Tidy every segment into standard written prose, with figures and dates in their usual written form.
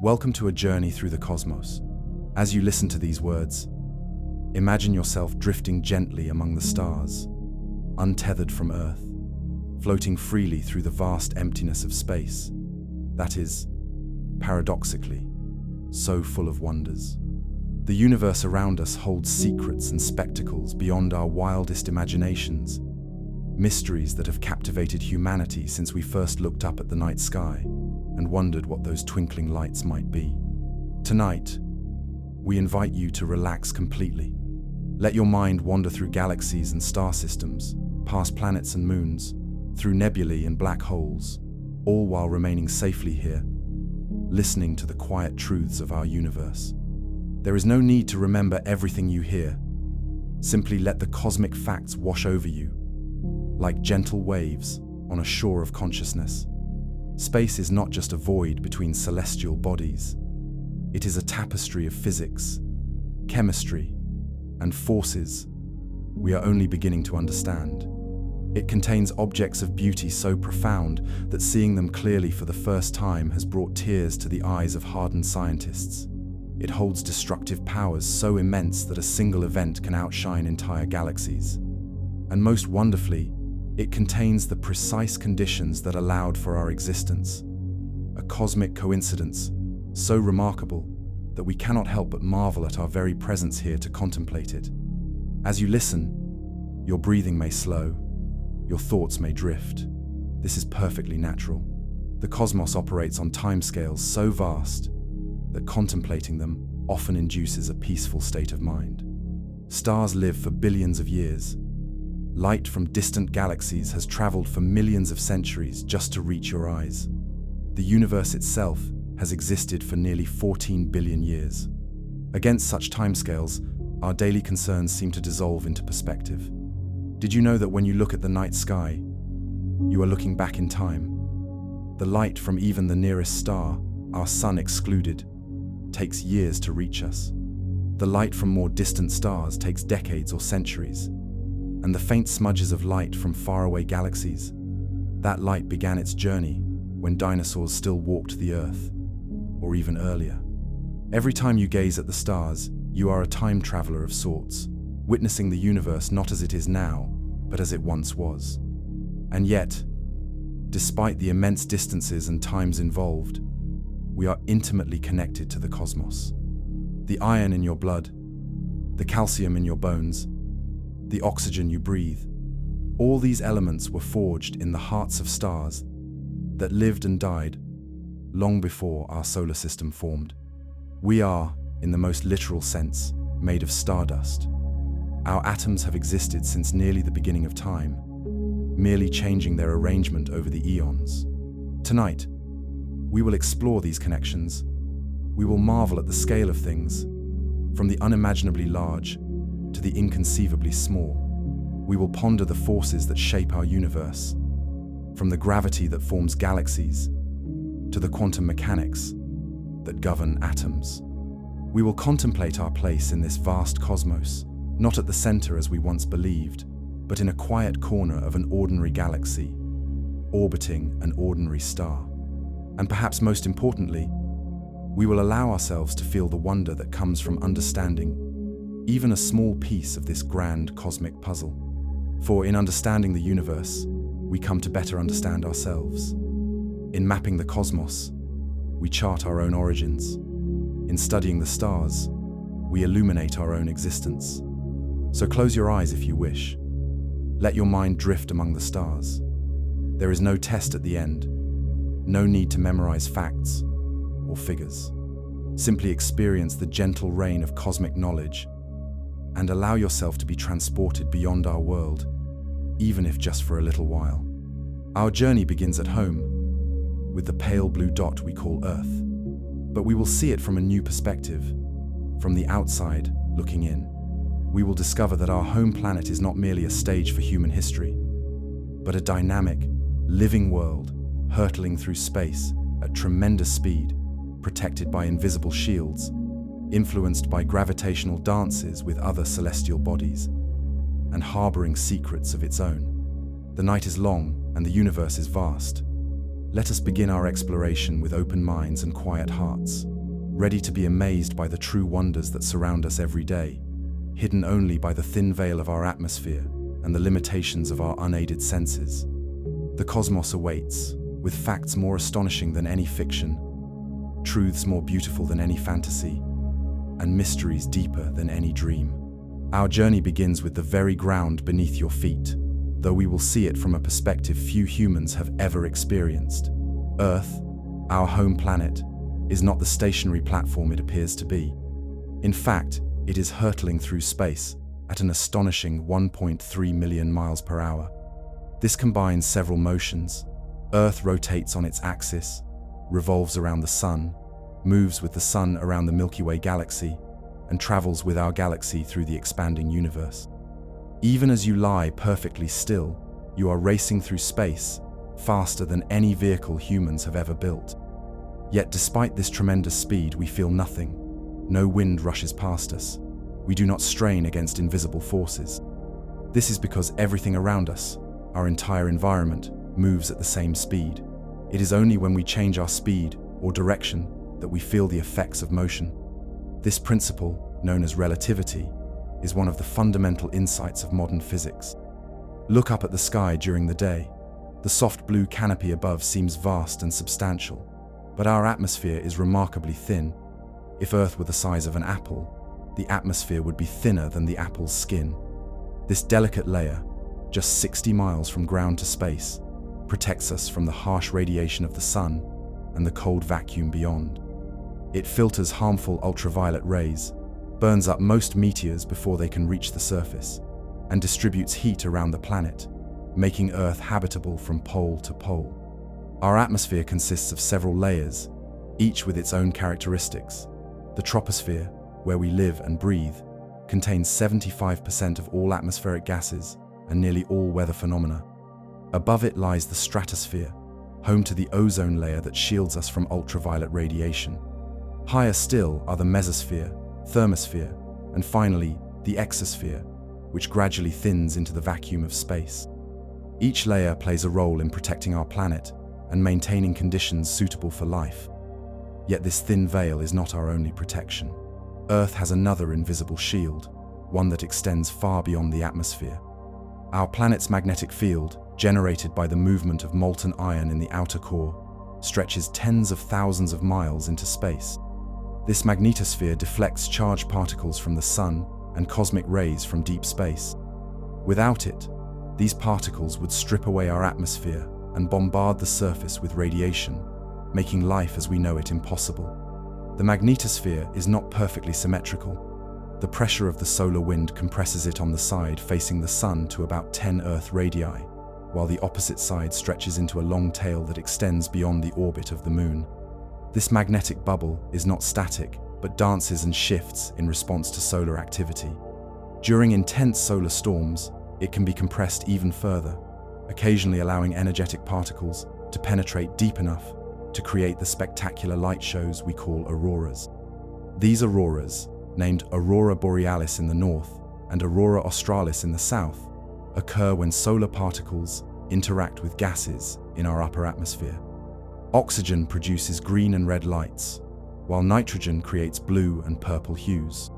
Welcome to a journey through the cosmos. As you listen to these words, imagine yourself drifting gently among the stars, untethered from Earth, floating freely through the vast emptiness of space that is, paradoxically, so full of wonders. The universe around us holds secrets and spectacles beyond our wildest imaginations, mysteries that have captivated humanity since we first looked up at the night sky and wondered what those twinkling lights might be. Tonight, we invite you to relax completely. Let your mind wander through galaxies and star systems, past planets and moons, through nebulae and black holes, all while remaining safely here, listening to the quiet truths of our universe. There is no need to remember everything you hear. Simply let the cosmic facts wash over you, like gentle waves on a shore of consciousness. Space is not just a void between celestial bodies. It is a tapestry of physics, chemistry, and forces we are only beginning to understand. It contains objects of beauty so profound that seeing them clearly for the first time has brought tears to the eyes of hardened scientists. It holds destructive powers so immense that a single event can outshine entire galaxies. And most wonderfully, it contains the precise conditions that allowed for our existence. A cosmic coincidence, so remarkable that we cannot help but marvel at our very presence here to contemplate it. As you listen, your breathing may slow, your thoughts may drift. This is perfectly natural. The cosmos operates on timescales so vast that contemplating them often induces a peaceful state of mind. Stars live for billions of years. Light from distant galaxies has traveled for millions of centuries just to reach your eyes. The universe itself has existed for nearly 14 billion years. Against such timescales, our daily concerns seem to dissolve into perspective. Did you know that when you look at the night sky, you are looking back in time? The light from even the nearest star, our sun excluded, takes years to reach us. The light from more distant stars takes decades or centuries. And the faint smudges of light from faraway galaxies, that light began its journey when dinosaurs still walked the Earth, or even earlier. Every time you gaze at the stars, you are a time traveler of sorts, witnessing the universe not as it is now, but as it once was. And yet, despite the immense distances and times involved, we are intimately connected to the cosmos. The iron in your blood, the calcium in your bones, the oxygen you breathe, all these elements were forged in the hearts of stars that lived and died long before our solar system formed. We are, in the most literal sense, made of stardust. Our atoms have existed since nearly the beginning of time, merely changing their arrangement over the eons. Tonight, we will explore these connections. We will marvel at the scale of things, from the unimaginably large to the inconceivably small. We will ponder the forces that shape our universe, from the gravity that forms galaxies to the quantum mechanics that govern atoms. We will contemplate our place in this vast cosmos, not at the center as we once believed, but in a quiet corner of an ordinary galaxy, orbiting an ordinary star. And perhaps most importantly, we will allow ourselves to feel the wonder that comes from understanding even a small piece of this grand cosmic puzzle. For in understanding the universe, we come to better understand ourselves. In mapping the cosmos, we chart our own origins. In studying the stars, we illuminate our own existence. So close your eyes if you wish. Let your mind drift among the stars. There is no test at the end, no need to memorize facts or figures. Simply experience the gentle rain of cosmic knowledge and allow yourself to be transported beyond our world, even if just for a little while. Our journey begins at home, with the pale blue dot we call Earth. But we will see it from a new perspective, from the outside looking in. We will discover that our home planet is not merely a stage for human history, but a dynamic, living world hurtling through space at tremendous speed, protected by invisible shields, influenced by gravitational dances with other celestial bodies, and harboring secrets of its own. The night is long and the universe is vast. Let us begin our exploration with open minds and quiet hearts. ready to be amazed by the true wonders that surround us every day, hidden only by the thin veil of our atmosphere and the limitations of our unaided senses. The cosmos awaits, with facts more astonishing than any fiction, truths more beautiful than any fantasy, and mysteries deeper than any dream. Our journey begins with the very ground beneath your feet, though we will see it from a perspective few humans have ever experienced. Earth, our home planet, is not the stationary platform it appears to be. In fact, it is hurtling through space at an astonishing 1.3 million miles per hour. This combines several motions. Earth rotates on its axis, revolves around the Sun, moves with the Sun around the Milky Way galaxy, and travels with our galaxy through the expanding universe. Even as you lie perfectly still, you are racing through space, faster than any vehicle humans have ever built. Yet despite this tremendous speed, we feel nothing. No wind rushes past us. We do not strain against invisible forces. This is because everything around us, our entire environment, moves at the same speed. It is only when we change our speed or direction that we feel the effects of motion. This principle, known as relativity, is one of the fundamental insights of modern physics. Look up at the sky during the day. The soft blue canopy above seems vast and substantial, but our atmosphere is remarkably thin. If Earth were the size of an apple, the atmosphere would be thinner than the apple's skin. This delicate layer, just 60 miles from ground to space, protects us from the harsh radiation of the Sun and the cold vacuum beyond. It filters harmful ultraviolet rays, burns up most meteors before they can reach the surface, and distributes heat around the planet, making Earth habitable from pole to pole. Our atmosphere consists of several layers, each with its own characteristics. The troposphere, where we live and breathe, contains 75% of all atmospheric gases and nearly all weather phenomena. Above it lies the stratosphere, home to the ozone layer that shields us from ultraviolet radiation. Higher still are the mesosphere, thermosphere, and finally, the exosphere, which gradually thins into the vacuum of space. Each layer plays a role in protecting our planet and maintaining conditions suitable for life. Yet this thin veil is not our only protection. Earth has another invisible shield, one that extends far beyond the atmosphere. Our planet's magnetic field, generated by the movement of molten iron in the outer core, stretches tens of thousands of miles into space. This magnetosphere deflects charged particles from the Sun and cosmic rays from deep space. Without it, these particles would strip away our atmosphere and bombard the surface with radiation, making life as we know it impossible. The magnetosphere is not perfectly symmetrical. The pressure of the solar wind compresses it on the side facing the Sun to about 10 Earth radii, while the opposite side stretches into a long tail that extends beyond the orbit of the Moon. This magnetic bubble is not static, but dances and shifts in response to solar activity. During intense solar storms, it can be compressed even further, occasionally allowing energetic particles to penetrate deep enough to create the spectacular light shows we call auroras. These auroras, named Aurora Borealis in the north and Aurora Australis in the south, occur when solar particles interact with gases in our upper atmosphere. Oxygen produces green and red lights, while nitrogen creates blue and purple hues.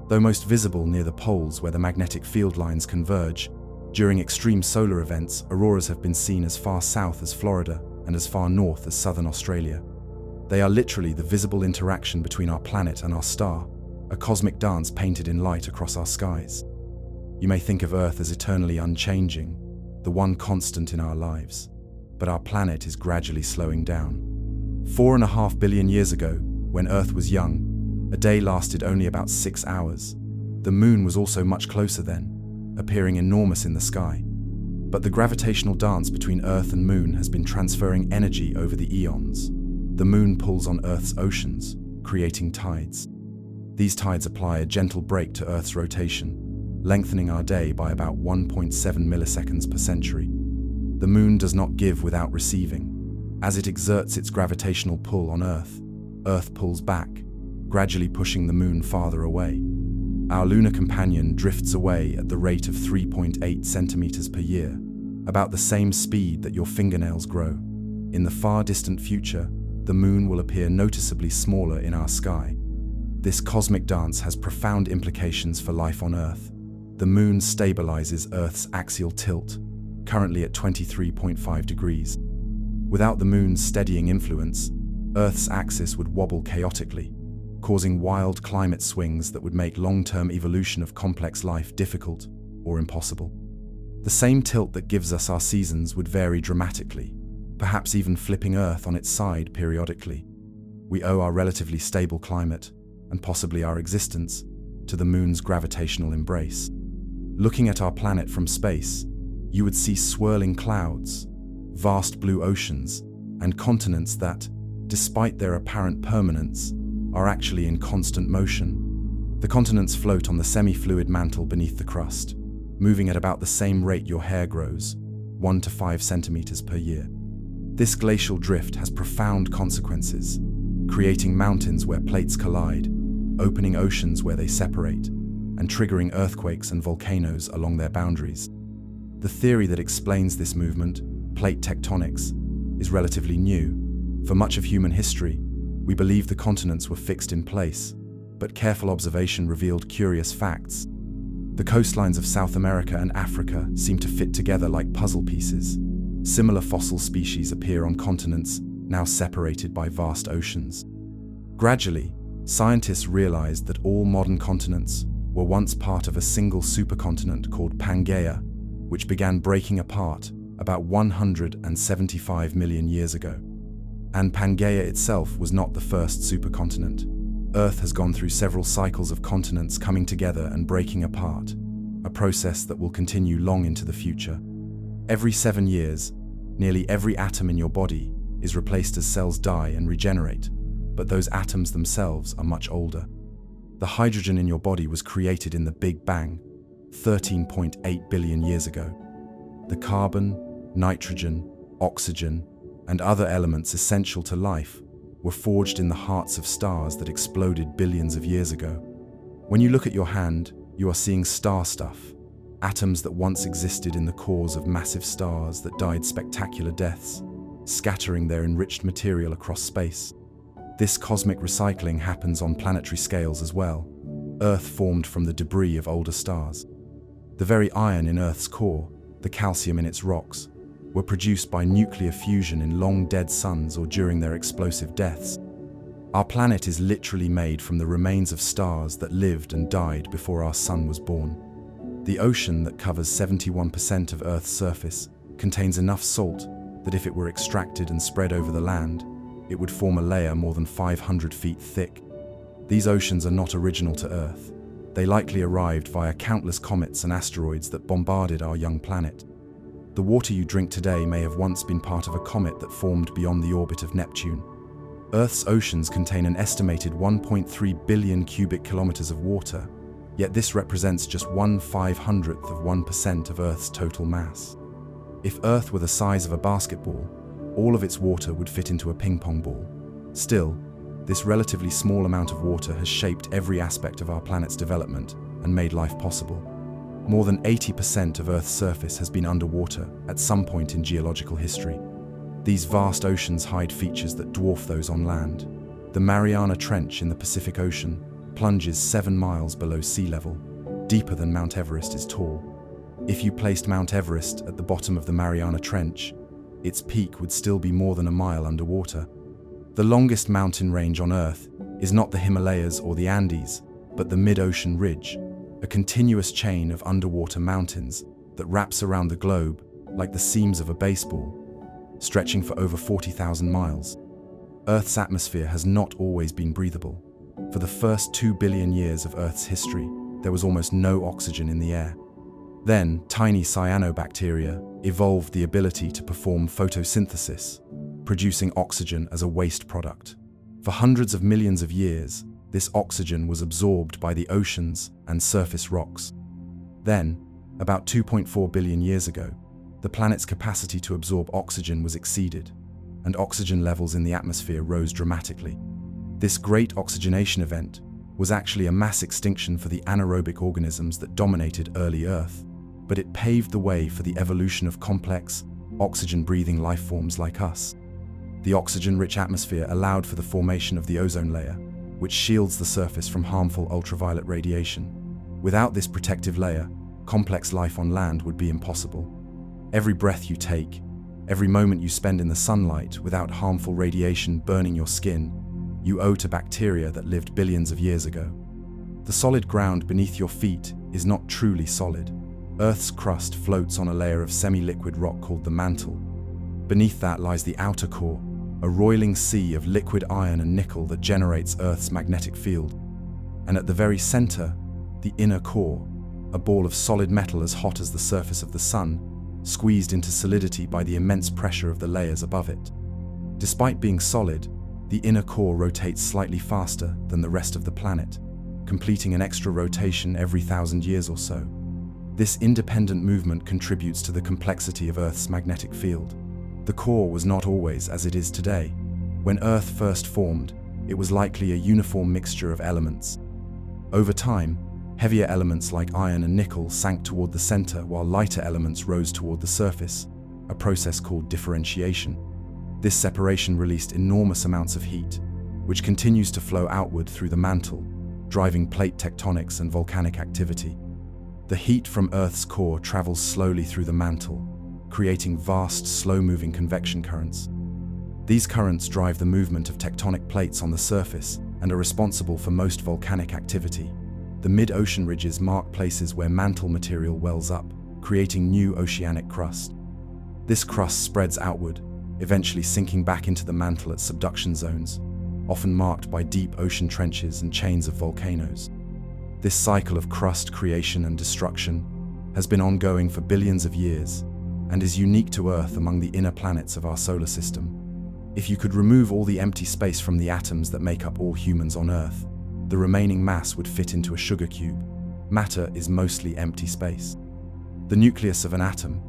Though most visible near the poles where the magnetic field lines converge, during extreme solar events, auroras have been seen as far south as Florida and as far north as southern Australia. They are literally the visible interaction between our planet and our star, a cosmic dance painted in light across our skies. You may think of Earth as eternally unchanging, the one constant in our lives, but our planet is gradually slowing down. 4.5 billion years ago, when Earth was young, a day lasted only about 6 hours. The Moon was also much closer then, appearing enormous in the sky. But the gravitational dance between Earth and Moon has been transferring energy over the eons. The Moon pulls on Earth's oceans, creating tides. These tides apply a gentle brake to Earth's rotation, lengthening our day by about 1.7 milliseconds per century. The Moon does not give without receiving. As it exerts its gravitational pull on Earth, Earth pulls back, gradually pushing the Moon farther away. Our lunar companion drifts away at the rate of 3.8 centimeters per year, about the same speed that your fingernails grow. In the far distant future, the moon will appear noticeably smaller in our sky. This cosmic dance has profound implications for life on Earth. The moon stabilizes Earth's axial tilt, currently at 23.5 degrees. Without the moon's steadying influence, Earth's axis would wobble chaotically, causing wild climate swings that would make long-term evolution of complex life difficult or impossible. The same tilt that gives us our seasons would vary dramatically, perhaps even flipping Earth on its side periodically. We owe our relatively stable climate, and possibly our existence, to the moon's gravitational embrace. Looking at our planet from space, you would see swirling clouds, vast blue oceans, and continents that, despite their apparent permanence, are actually in constant motion. The continents float on the semi-fluid mantle beneath the crust, moving at about the same rate your hair grows, 1 to 5 centimeters per year. This glacial drift has profound consequences, creating mountains where plates collide, opening oceans where they separate, and triggering earthquakes and volcanoes along their boundaries. The theory that explains this movement, plate tectonics, is relatively new. For much of human history, we believe the continents were fixed in place, but careful observation revealed curious facts. The coastlines of South America and Africa seem to fit together like puzzle pieces. Similar fossil species appear on continents now separated by vast oceans. Gradually, scientists realized that all modern continents were once part of a single supercontinent called Pangaea, which began breaking apart about 175 million years ago. And Pangaea itself was not the first supercontinent. Earth has gone through several cycles of continents coming together and breaking apart, a process that will continue long into the future. Every 7 years, nearly every atom in your body is replaced as cells die and regenerate, but those atoms themselves are much older. The hydrogen in your body was created in the Big Bang, 13.8 billion years ago. The carbon, nitrogen, oxygen, and other elements essential to life were forged in the hearts of stars that exploded billions of years ago. When you look at your hand, you are seeing star stuff, atoms that once existed in the cores of massive stars that died spectacular deaths, scattering their enriched material across space. This cosmic recycling happens on planetary scales as well. Earth formed from the debris of older stars. The very iron in Earth's core, the calcium in its rocks, were produced by nuclear fusion in long-dead suns or during their explosive deaths. Our planet is literally made from the remains of stars that lived and died before our sun was born. The ocean that covers 71% of Earth's surface contains enough salt that if it were extracted and spread over the land, it would form a layer more than 500 feet thick. These oceans are not original to Earth. They likely arrived via countless comets and asteroids that bombarded our young planet. The water you drink today may have once been part of a comet that formed beyond the orbit of Neptune. Earth's oceans contain an estimated 1.3 billion cubic kilometers of water, yet this represents just 1/500th of 1% of Earth's total mass. If Earth were the size of a basketball, all of its water would fit into a ping-pong ball. Still, this relatively small amount of water has shaped every aspect of our planet's development and made life possible. More than 80% of Earth's surface has been underwater at some point in geological history. These vast oceans hide features that dwarf those on land. The Mariana Trench in the Pacific Ocean plunges 7 miles below sea level, deeper than Mount Everest is tall. If you placed Mount Everest at the bottom of the Mariana Trench, its peak would still be more than a mile underwater. The longest mountain range on Earth is not the Himalayas or the Andes, but the Mid-Ocean Ridge, a continuous chain of underwater mountains that wraps around the globe like the seams of a baseball, stretching for over 40,000 miles. Earth's atmosphere has not always been breathable. For the first 2 billion years of Earth's history, there was almost no oxygen in the air. Then, tiny cyanobacteria evolved the ability to perform photosynthesis, producing oxygen as a waste product. For hundreds of millions of years, this oxygen was absorbed by the oceans and surface rocks. Then, about 2.4 billion years ago, the planet's capacity to absorb oxygen was exceeded, and oxygen levels in the atmosphere rose dramatically. This great oxygenation event was actually a mass extinction for the anaerobic organisms that dominated early Earth, but it paved the way for the evolution of complex, oxygen-breathing life forms like us. The oxygen-rich atmosphere allowed for the formation of the ozone layer, which shields the surface from harmful ultraviolet radiation. Without this protective layer, complex life on land would be impossible. Every breath you take, every moment you spend in the sunlight without harmful radiation burning your skin, you owe to bacteria that lived billions of years ago. The solid ground beneath your feet is not truly solid. Earth's crust floats on a layer of semi-liquid rock called the mantle. Beneath that lies the outer core, a roiling sea of liquid iron and nickel that generates Earth's magnetic field. And at the very center, the inner core, a ball of solid metal as hot as the surface of the sun, squeezed into solidity by the immense pressure of the layers above it. Despite being solid, the inner core rotates slightly faster than the rest of the planet, completing an extra rotation every 1,000 years or so. This independent movement contributes to the complexity of Earth's magnetic field. The core was not always as it is today. When Earth first formed, it was likely a uniform mixture of elements. Over time, heavier elements like iron and nickel sank toward the center while lighter elements rose toward the surface, a process called differentiation. This separation released enormous amounts of heat, which continues to flow outward through the mantle, driving plate tectonics and volcanic activity. The heat from Earth's core travels slowly through the mantle, creating vast, slow-moving convection currents. These currents drive the movement of tectonic plates on the surface and are responsible for most volcanic activity. The mid-ocean ridges mark places where mantle material wells up, creating new oceanic crust. This crust spreads outward, eventually sinking back into the mantle at subduction zones, often marked by deep ocean trenches and chains of volcanoes. This cycle of crust creation and destruction has been ongoing for billions of years and is unique to Earth among the inner planets of our solar system. If you could remove all the empty space from the atoms that make up all humans on Earth, the remaining mass would fit into a sugar cube. Matter is mostly empty space. The nucleus of an atom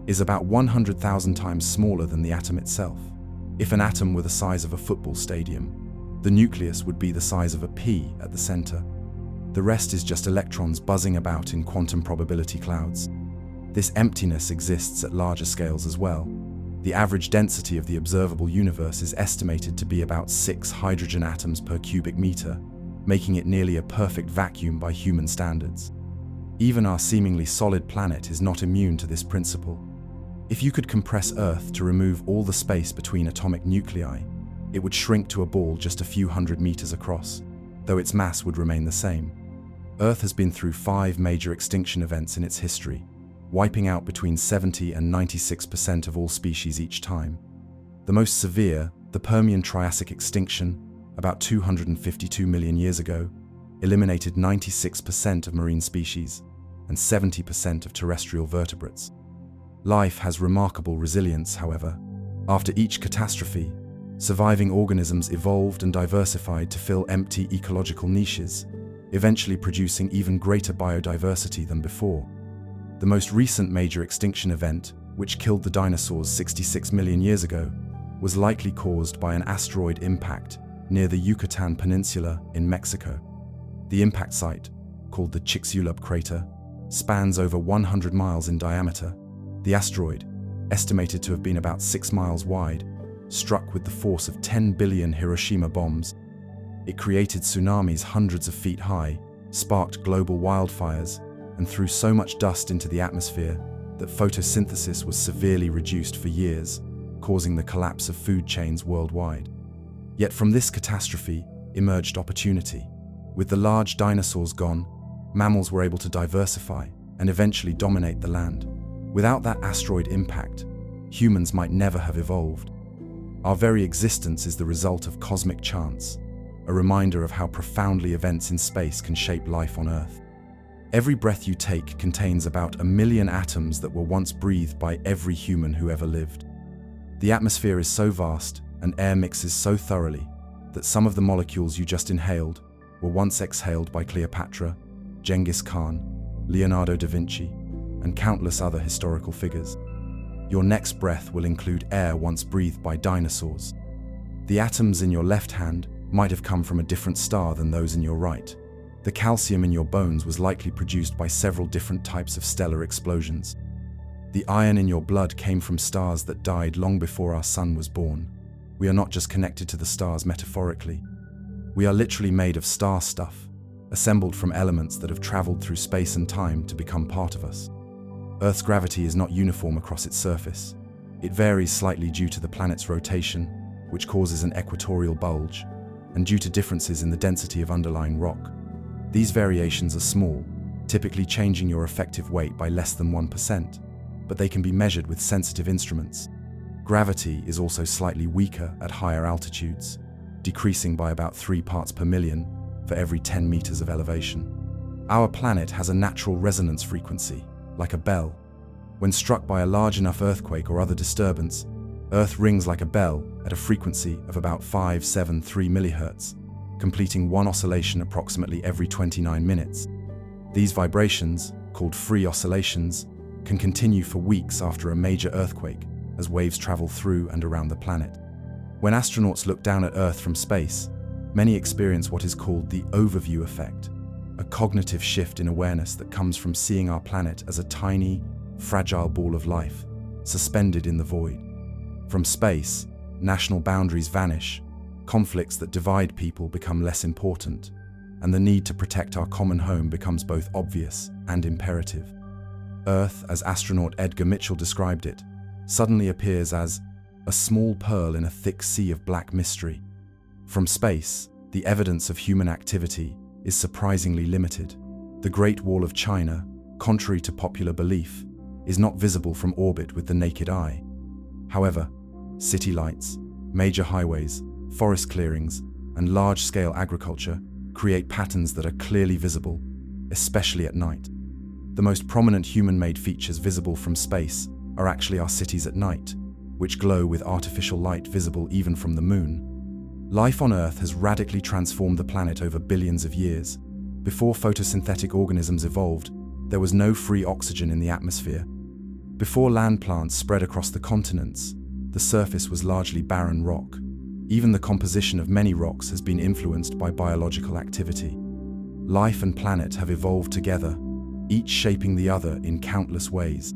is about 100,000 times smaller than the atom itself. If an atom were the size of a football stadium, the nucleus would be the size of a pea at the center. The rest is just electrons buzzing about in quantum probability clouds. This emptiness exists at larger scales as well. The average density of the observable universe is estimated to be about 6 hydrogen atoms per cubic meter, making it nearly a perfect vacuum by human standards. Even our seemingly solid planet is not immune to this principle. If you could compress Earth to remove all the space between atomic nuclei, it would shrink to a ball just a few hundred meters across, though its mass would remain the same. Earth has been through 5 major extinction events in its history, wiping out between 70 and 96% of all species each time. The most severe, the Permian-Triassic extinction, about 252 million years ago, eliminated 96% of marine species and 70% of terrestrial vertebrates. Life has remarkable resilience, however. After each catastrophe, surviving organisms evolved and diversified to fill empty ecological niches, eventually producing even greater biodiversity than before. The most recent major extinction event, which killed the dinosaurs 66 million years ago, was likely caused by an asteroid impact near the Yucatan Peninsula in Mexico. The impact site, called the Chicxulub crater, spans over 100 miles in diameter. The asteroid, estimated to have been about 6 miles wide, struck with the force of 10 billion Hiroshima bombs. It created tsunamis hundreds of feet high, sparked global wildfires, and threw so much dust into the atmosphere that photosynthesis was severely reduced for years, causing the collapse of food chains worldwide. Yet from this catastrophe emerged opportunity. With the large dinosaurs gone, mammals were able to diversify and eventually dominate the land. Without that asteroid impact, humans might never have evolved. Our very existence is the result of cosmic chance, a reminder of how profoundly events in space can shape life on Earth. Every breath you take contains about 1 million atoms that were once breathed by every human who ever lived. The atmosphere is so vast and air mixes so thoroughly that some of the molecules you just inhaled were once exhaled by Cleopatra, Genghis Khan, Leonardo da Vinci, and countless other historical figures. Your next breath will include air once breathed by dinosaurs. The atoms in your left hand might have come from a different star than those in your right. The calcium in your bones was likely produced by several different types of stellar explosions. The iron in your blood came from stars that died long before our sun was born. we are not just connected to the stars metaphorically. We are literally made of star stuff, assembled from elements that have traveled through space and time to become part of us. Earth's gravity is not uniform across its surface. It varies slightly due to the planet's rotation, which causes an equatorial bulge, and due to differences in the density of underlying rock. These variations are small, typically changing your effective weight by less than 1%, but they can be measured with sensitive instruments. Gravity is also slightly weaker at higher altitudes, decreasing by about 3 parts per million for every 10 meters of elevation. Our planet has a natural resonance frequency, like a bell. When struck by a large enough earthquake or other disturbance, Earth rings like a bell at a frequency of about 573 millihertz, completing one oscillation approximately every 29 minutes. These vibrations, called free oscillations, can continue for weeks after a major earthquake as waves travel through and around the planet. When astronauts look down at Earth from space, many experience what is called the overview effect, a cognitive shift in awareness that comes from seeing our planet as a tiny, fragile ball of life, suspended in the void. From space, national boundaries vanish, conflicts that divide people become less important, and the need to protect our common home becomes both obvious and imperative. Earth, as astronaut Edgar Mitchell described it, suddenly appears as a small pearl in a thick sea of black mystery. From space, the evidence of human activity is surprisingly limited. The Great Wall of China, contrary to popular belief, is not visible from orbit with the naked eye. However, city lights, major highways, forest clearings, and large-scale agriculture create patterns that are clearly visible, especially at night. The most prominent human-made features visible from space are actually our cities at night, which glow with artificial light visible even from the moon. Life on Earth has radically transformed the planet over billions of years. Before photosynthetic organisms evolved, there was no free oxygen in the atmosphere. Before land plants spread across the continents, the surface was largely barren rock. Even the composition of many rocks has been influenced by biological activity. Life and planet have evolved together, each shaping the other in countless ways.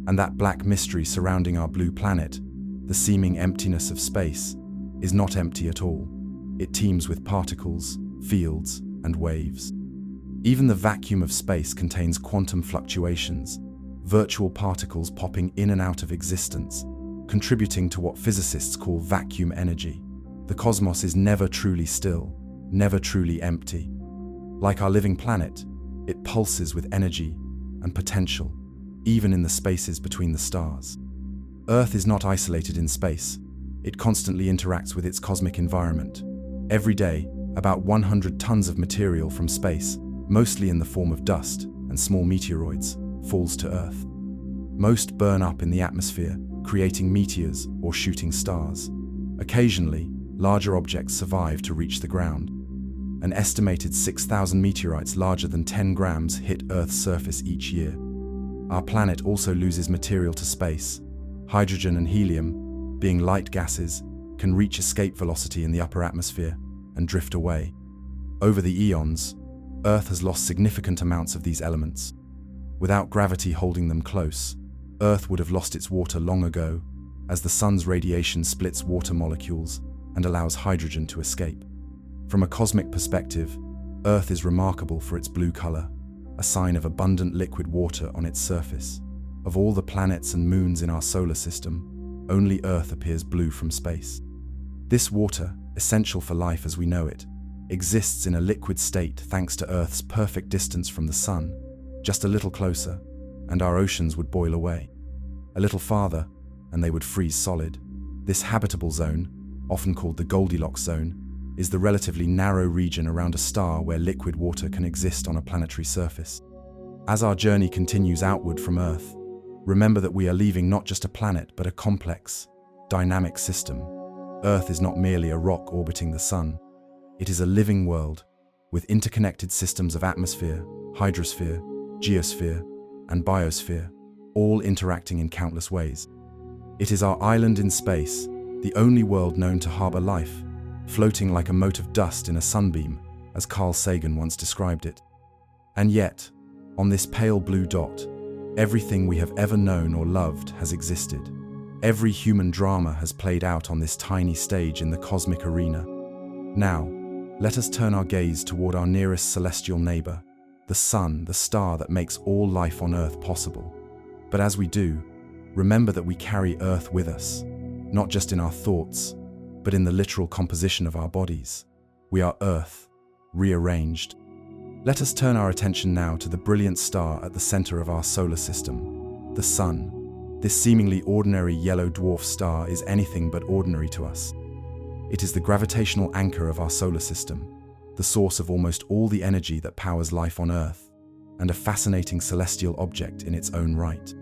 And that black mystery surrounding our blue planet, the seeming emptiness of space, is not empty at all. It teems with particles, fields, and waves. Even the vacuum of space contains quantum fluctuations, virtual particles popping in and out of existence, contributing to what physicists call vacuum energy. The cosmos is never truly still, never truly empty. Like our living planet, it pulses with energy and potential, even in the spaces between the stars. Earth is not isolated in space. It constantly interacts with its cosmic environment. Every day, about 100 tons of material from space, mostly in the form of dust and small meteoroids, falls to Earth. Most burn up in the atmosphere, creating meteors or shooting stars. Occasionally, larger objects survive to reach the ground. An estimated 6,000 meteorites larger than 10 grams hit Earth's surface each year. Our planet also loses material to space. Hydrogen and helium, being light gases, can reach escape velocity in the upper atmosphere and drift away. Over the eons, Earth has lost significant amounts of these elements. Without gravity holding them close, Earth would have lost its water long ago, as the sun's radiation splits water molecules and allows hydrogen to escape. From a cosmic perspective, Earth is remarkable for its blue color, a sign of abundant liquid water on its surface. Of all the planets and moons in our solar system, only Earth appears blue from space. This water, essential for life as we know it, exists in a liquid state thanks to Earth's perfect distance from the sun. Just a little closer, and our oceans would boil away. A little farther, and they would freeze solid. This habitable zone, often called the Goldilocks zone, is the relatively narrow region around a star where liquid water can exist on a planetary surface. As our journey continues outward from Earth, remember that we are leaving not just a planet but a complex, dynamic system. Earth is not merely a rock orbiting the sun. It is a living world with interconnected systems of atmosphere, hydrosphere, geosphere, and biosphere, all interacting in countless ways. It is our island in space, the only world known to harbor life, floating like a mote of dust in a sunbeam, as Carl Sagan once described it. And yet, on this pale blue dot, everything we have ever known or loved has existed. Every human drama has played out on this tiny stage in the cosmic arena. Now, let us turn our gaze toward our nearest celestial neighbor, the Sun, the star that makes all life on Earth possible. But as we do, remember that we carry Earth with us, not just in our thoughts, but in the literal composition of our bodies. We are Earth, rearranged. Let us turn our attention now to the brilliant star at the center of our solar system, the Sun. This seemingly ordinary yellow dwarf star is anything but ordinary to us. It is the gravitational anchor of our solar system, the source of almost all the energy that powers life on Earth, and a fascinating celestial object in its own right.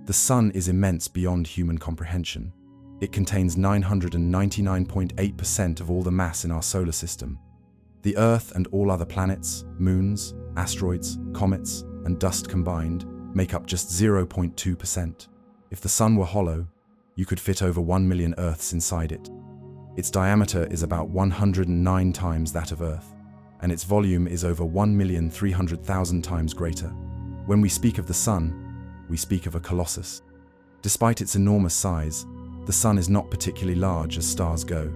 The Sun is immense beyond human comprehension. It contains 999.8% of all the mass in our solar system. The Earth and all other planets, moons, asteroids, comets, and dust combined make up just 0.2%. If the Sun were hollow, you could fit over 1 million Earths inside it. Its diameter is about 109 times that of Earth, and its volume is over 1,300,000 times greater. When we speak of the Sun, we speak of a colossus. Despite its enormous size, the Sun is not particularly large as stars go.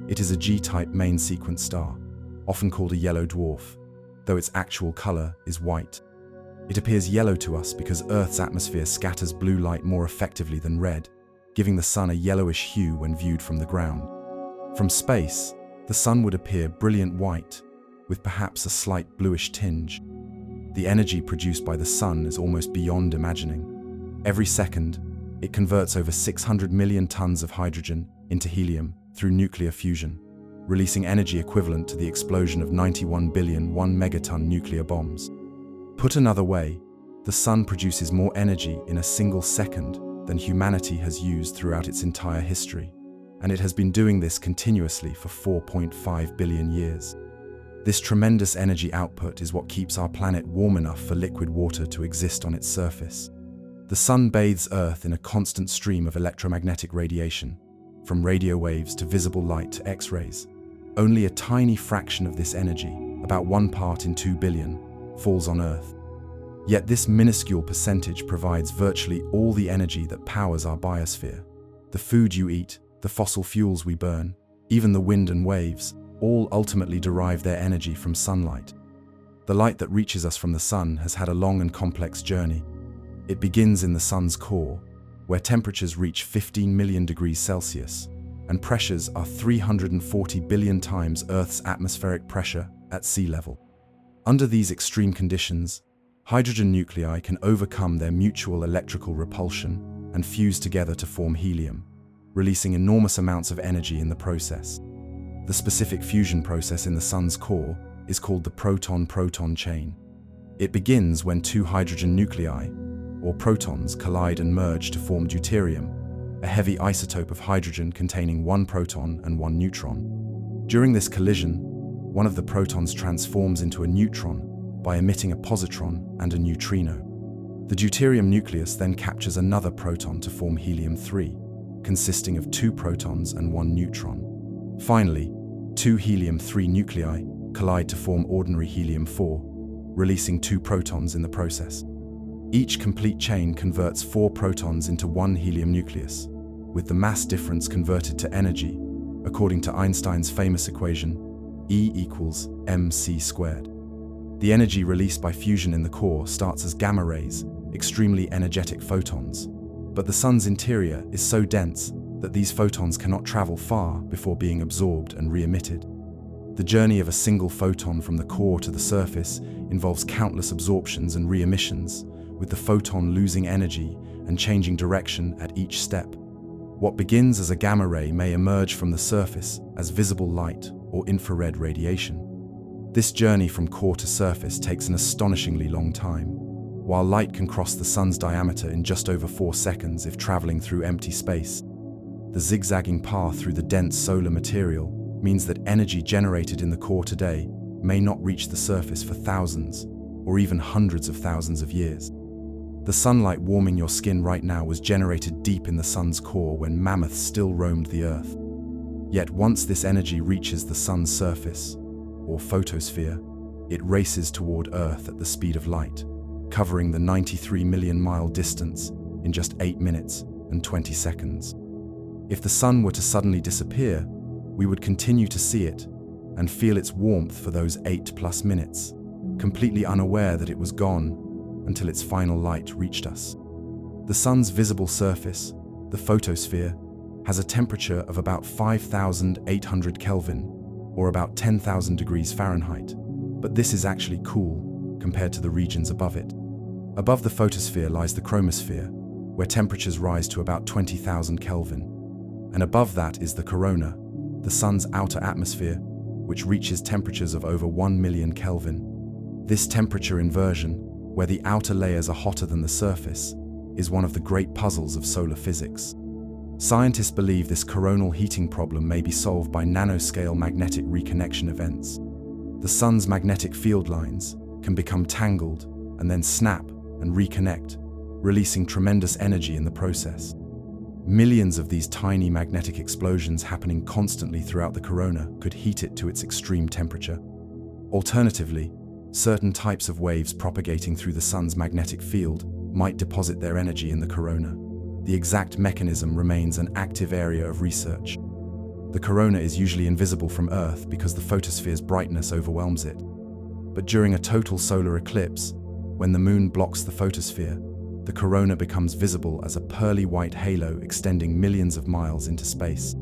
It is a G-type main sequence star, often called a yellow dwarf, though its actual color is white. It appears yellow to us because Earth's atmosphere scatters blue light more effectively than red, giving the Sun a yellowish hue when viewed from the ground. From space, the Sun would appear brilliant white, with perhaps a slight bluish tinge. The energy produced by the Sun is almost beyond imagining. Every second, it converts over 600 million tons of hydrogen into helium through nuclear fusion, releasing energy equivalent to the explosion of 91 billion 1 megaton nuclear bombs. Put another way, the Sun produces more energy in a single second than humanity has used throughout its entire history, and it has been doing this continuously for 4.5 billion years. This tremendous energy output is what keeps our planet warm enough for liquid water to exist on its surface. The Sun bathes Earth in a constant stream of electromagnetic radiation, from radio waves to visible light to X-rays. Only a tiny fraction of this energy, about 1 part in 2 billion, falls on Earth. Yet this minuscule percentage provides virtually all the energy that powers our biosphere. The food you eat, the fossil fuels we burn, even the wind and waves, all ultimately derive their energy from sunlight. The light that reaches us from the Sun has had a long and complex journey. It begins in the Sun's core, where temperatures reach 15 million degrees Celsius, and pressures are 340 billion times Earth's atmospheric pressure at sea level. Under these extreme conditions, hydrogen nuclei can overcome their mutual electrical repulsion and fuse together to form helium, releasing enormous amounts of energy in the process. The specific fusion process in the Sun's core is called the proton-proton chain. It begins when 2 hydrogen nuclei, or protons, collide and merge to form deuterium, a heavy isotope of hydrogen containing 1 proton and 1 neutron. During this collision, one of the protons transforms into a neutron by emitting a positron and a neutrino. The deuterium nucleus then captures another proton to form helium-3, consisting of 2 protons and 1 neutron. Finally, 2 helium-3 nuclei collide to form ordinary helium-4, releasing 2 protons in the process. Each complete chain converts 4 protons into 1 helium nucleus, with the mass difference converted to energy, according to Einstein's famous equation, E equals mc squared. The energy released by fusion in the core starts as gamma rays, extremely energetic photons, but the Sun's interior is so dense that these photons cannot travel far before being absorbed and re-emitted. The journey of a single photon from the core to the surface involves countless absorptions and re-emissions, with the photon losing energy and changing direction at each step. What begins as a gamma ray may emerge from the surface as visible light or infrared radiation. This journey from core to surface takes an astonishingly long time. While light can cross the Sun's diameter in just over 4 seconds if traveling through empty space, the zigzagging path through the dense solar material means that energy generated in the core today may not reach the surface for thousands or even hundreds of thousands of years. The sunlight warming your skin right now was generated deep in the Sun's core when mammoths still roamed the Earth. Yet once this energy reaches the Sun's surface, or photosphere, it races toward Earth at the speed of light, covering the 93 million mile distance in just 8 minutes and 20 seconds. If the sun were to suddenly disappear, we would continue to see it and feel its warmth for those 8+ minutes, completely unaware that it was gone until its final light reached us. The sun's visible surface, the photosphere, has a temperature of about 5,800 Kelvin, or about 10,000 degrees Fahrenheit, but this is actually cool compared to the regions above it. Above the photosphere lies the chromosphere, where temperatures rise to about 20,000 Kelvin, and above that is the corona, the sun's outer atmosphere, which reaches temperatures of over 1 million Kelvin. This temperature inversion, where the outer layers are hotter than the surface, is one of the great puzzles of solar physics. Scientists believe this coronal heating problem may be solved by nanoscale magnetic reconnection events. The sun's magnetic field lines can become tangled and then snap and reconnect, releasing tremendous energy in the process. Millions of these tiny magnetic explosions happening constantly throughout the corona could heat it to its extreme temperature. Alternatively, certain types of waves propagating through the sun's magnetic field might deposit their energy in the corona. The exact mechanism remains an active area of research. The corona is usually invisible from Earth because the photosphere's brightness overwhelms it. But during a total solar eclipse, when the moon blocks the photosphere, the corona becomes visible as a pearly white halo extending millions of miles into space.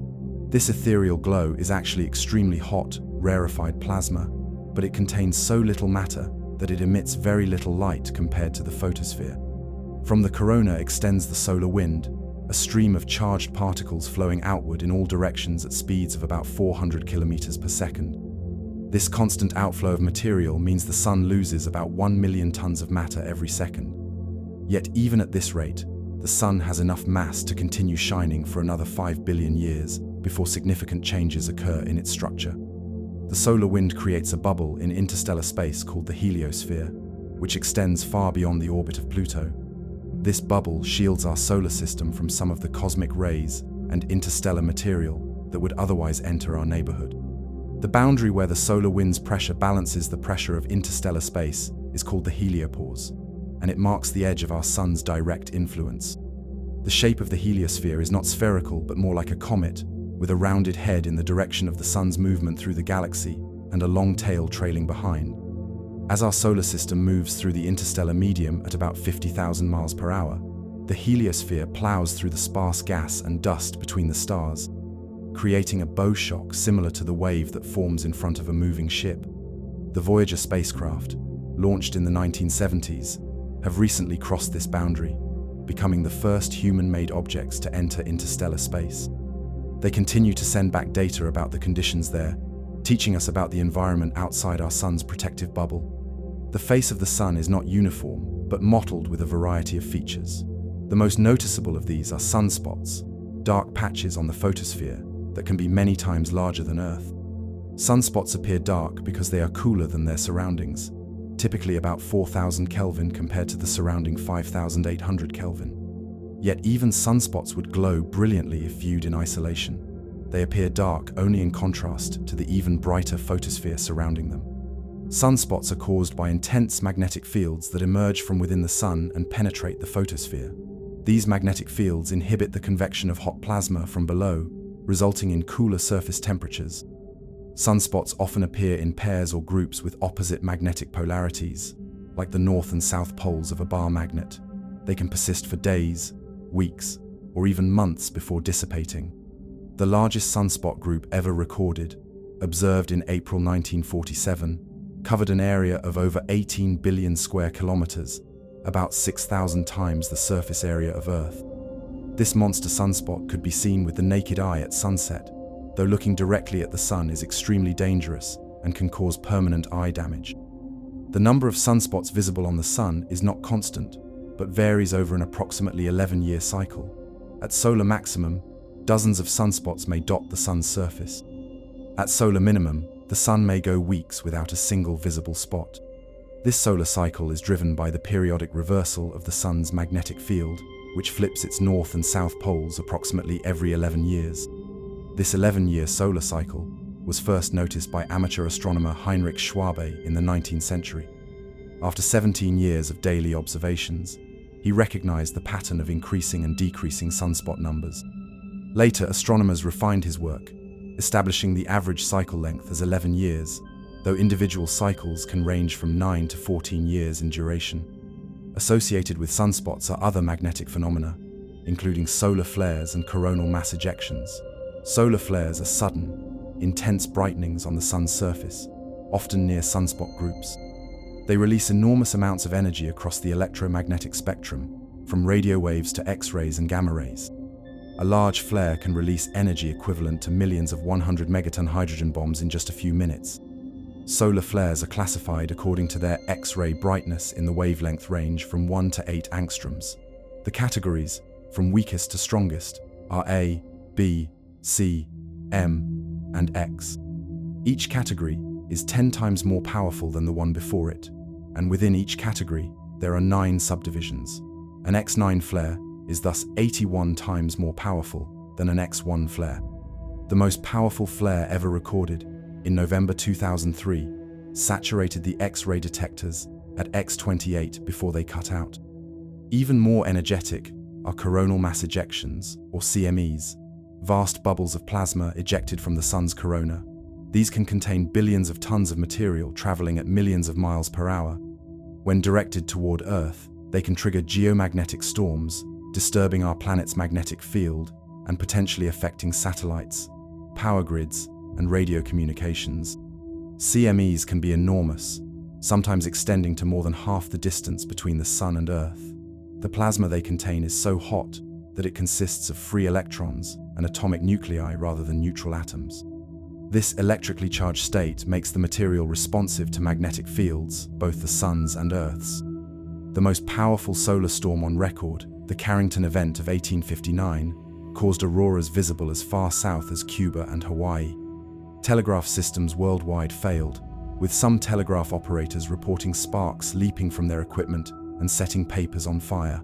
This ethereal glow is actually extremely hot, rarefied plasma, but it contains so little matter that it emits very little light compared to the photosphere. From the corona extends the solar wind, a stream of charged particles flowing outward in all directions at speeds of about 400 kilometers per second. This constant outflow of material means the sun loses about 1 million tons of matter every second. Yet even at this rate, the sun has enough mass to continue shining for another 5 billion years before significant changes occur in its structure. The solar wind creates a bubble in interstellar space called the heliosphere, which extends far beyond the orbit of Pluto. This bubble shields our solar system from some of the cosmic rays and interstellar material that would otherwise enter our neighborhood. The boundary where the solar wind's pressure balances the pressure of interstellar space is called the heliopause, and it marks the edge of our sun's direct influence. The shape of the heliosphere is not spherical but more like a comet, with a rounded head in the direction of the sun's movement through the galaxy and a long tail trailing behind. As our solar system moves through the interstellar medium at about 50,000 miles per hour, the heliosphere plows through the sparse gas and dust between the stars, creating a bow shock similar to the wave that forms in front of a moving ship. The Voyager spacecraft, launched in the 1970s, have recently crossed this boundary, becoming the first human-made objects to enter interstellar space. They continue to send back data about the conditions there, teaching us about the environment outside our sun's protective bubble. The face of the sun is not uniform, but mottled with a variety of features. The most noticeable of these are sunspots, dark patches on the photosphere that can be many times larger than Earth. Sunspots appear dark because they are cooler than their surroundings, typically about 4,000 Kelvin compared to the surrounding 5,800 Kelvin. Yet even sunspots would glow brilliantly if viewed in isolation. They appear dark only in contrast to the even brighter photosphere surrounding them. Sunspots are caused by intense magnetic fields that emerge from within the sun and penetrate the photosphere. These magnetic fields inhibit the convection of hot plasma from below, resulting in cooler surface temperatures. Sunspots often appear in pairs or groups with opposite magnetic polarities, like the north and south poles of a bar magnet. They can persist for days, weeks, or even months before dissipating. The largest sunspot group ever recorded, observed in April 1947, covered an area of over 18 billion square kilometers, about 6,000 times the surface area of Earth. This monster sunspot could be seen with the naked eye at sunset, though looking directly at the sun is extremely dangerous and can cause permanent eye damage. The number of sunspots visible on the sun is not constant, but varies over an approximately 11-year cycle. At solar maximum, dozens of sunspots may dot the sun's surface. At solar minimum, the sun may go weeks without a single visible spot. This solar cycle is driven by the periodic reversal of the sun's magnetic field, which flips its north and south poles approximately every 11 years. This 11-year solar cycle was first noticed by amateur astronomer Heinrich Schwabe in the 19th century. After 17 years of daily observations, he recognized the pattern of increasing and decreasing sunspot numbers. Later, astronomers refined his work, establishing the average cycle length as 11 years, though individual cycles can range from 9 to 14 years in duration. Associated with sunspots are other magnetic phenomena, including solar flares and coronal mass ejections. Solar flares are sudden, intense brightenings on the sun's surface, often near sunspot groups. They release enormous amounts of energy across the electromagnetic spectrum, from radio waves to X-rays and gamma rays. A large flare can release energy equivalent to millions of 100 megaton hydrogen bombs in just a few minutes. Solar flares are classified according to their X-ray brightness in the wavelength range from 1 to 8 angstroms. The categories, from weakest to strongest, are A, B, C, M, and X. Each category is 10 times more powerful than the one before it, and within each category, there are 9 subdivisions. An X9 flare is thus 81 times more powerful than an X1 flare. The most powerful flare ever recorded, in November 2003, saturated the X-ray detectors at X28 before they cut out. Even more energetic are coronal mass ejections, or CMEs, vast bubbles of plasma ejected from the sun's corona. These can contain billions of tons of material traveling at millions of miles per hour. When directed toward Earth, they can trigger geomagnetic storms, disturbing our planet's magnetic field and potentially affecting satellites, power grids, and radio communications. CMEs can be enormous, sometimes extending to more than half the distance between the Sun and Earth. The plasma they contain is so hot that it consists of free electrons and atomic nuclei rather than neutral atoms. This electrically charged state makes the material responsive to magnetic fields, both the Sun's and Earth's. The most powerful solar storm on record, the Carrington event of 1859, caused auroras visible as far south as Cuba and Hawaii. Telegraph systems worldwide failed, with some telegraph operators reporting sparks leaping from their equipment and setting papers on fire.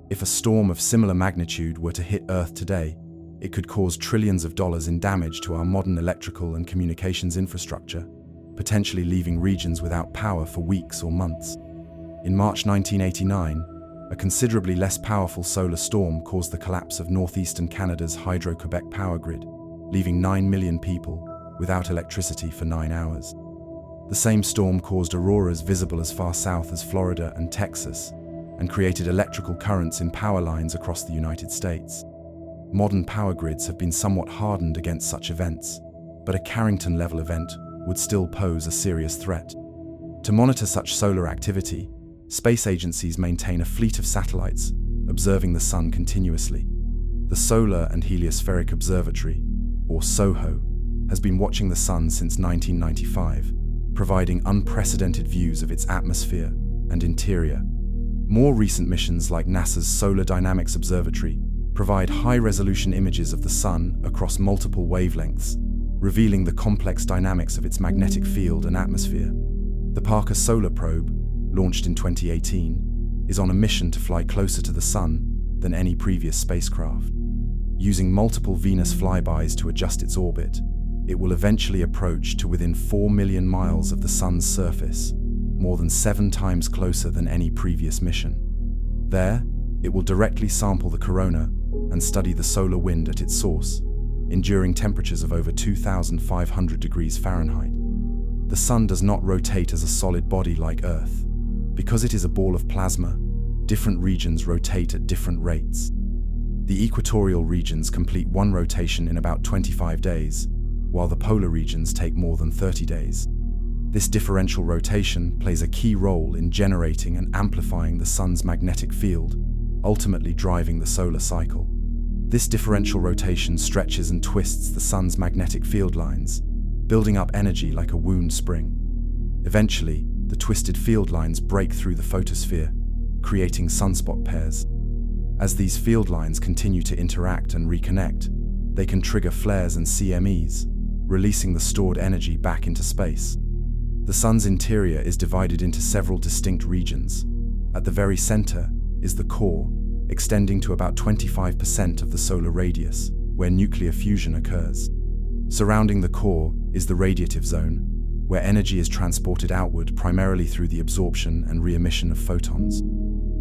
If a storm of similar magnitude were to hit Earth today, it could cause trillions of dollars in damage to our modern electrical and communications infrastructure, potentially leaving regions without power for weeks or months. In March 1989, a considerably less powerful solar storm caused the collapse of northeastern Canada's Hydro-Quebec power grid, leaving 9 million people without electricity for 9 hours. The same storm caused auroras visible as far south as Florida and Texas, and created electrical currents in power lines across the United States. Modern power grids have been somewhat hardened against such events, but a Carrington-level event would still pose a serious threat. To monitor such solar activity, space agencies maintain a fleet of satellites observing the Sun continuously. The Solar and Heliospheric Observatory, or SOHO, has been watching the Sun since 1995, providing unprecedented views of its atmosphere and interior. More recent missions like NASA's Solar Dynamics Observatory provide high-resolution images of the Sun across multiple wavelengths, revealing the complex dynamics of its magnetic field and atmosphere. The Parker Solar Probe, launched in 2018, is on a mission to fly closer to the Sun than any previous spacecraft. Using multiple Venus flybys to adjust its orbit, it will eventually approach to within 4 million miles of the Sun's surface, more than 7 times closer than any previous mission. There, it will directly sample the corona and study the solar wind at its source, enduring temperatures of over 2,500 degrees Fahrenheit. The Sun does not rotate as a solid body like Earth. Because it is a ball of plasma, different regions rotate at different rates. The equatorial regions complete one rotation in about 25 days, while the polar regions take more than 30 days. This differential rotation plays a key role in generating and amplifying the Sun's magnetic field, ultimately driving the solar cycle. This differential rotation stretches and twists the Sun's magnetic field lines, building up energy like a wound spring. Eventually, the twisted field lines break through the photosphere, creating sunspot pairs. As these field lines continue to interact and reconnect, they can trigger flares and CMEs, releasing the stored energy back into space. The Sun's interior is divided into several distinct regions. At the very center is the core, extending to about 25% of the solar radius, where nuclear fusion occurs. Surrounding the core is the radiative zone, where energy is transported outward primarily through the absorption and re-emission of photons.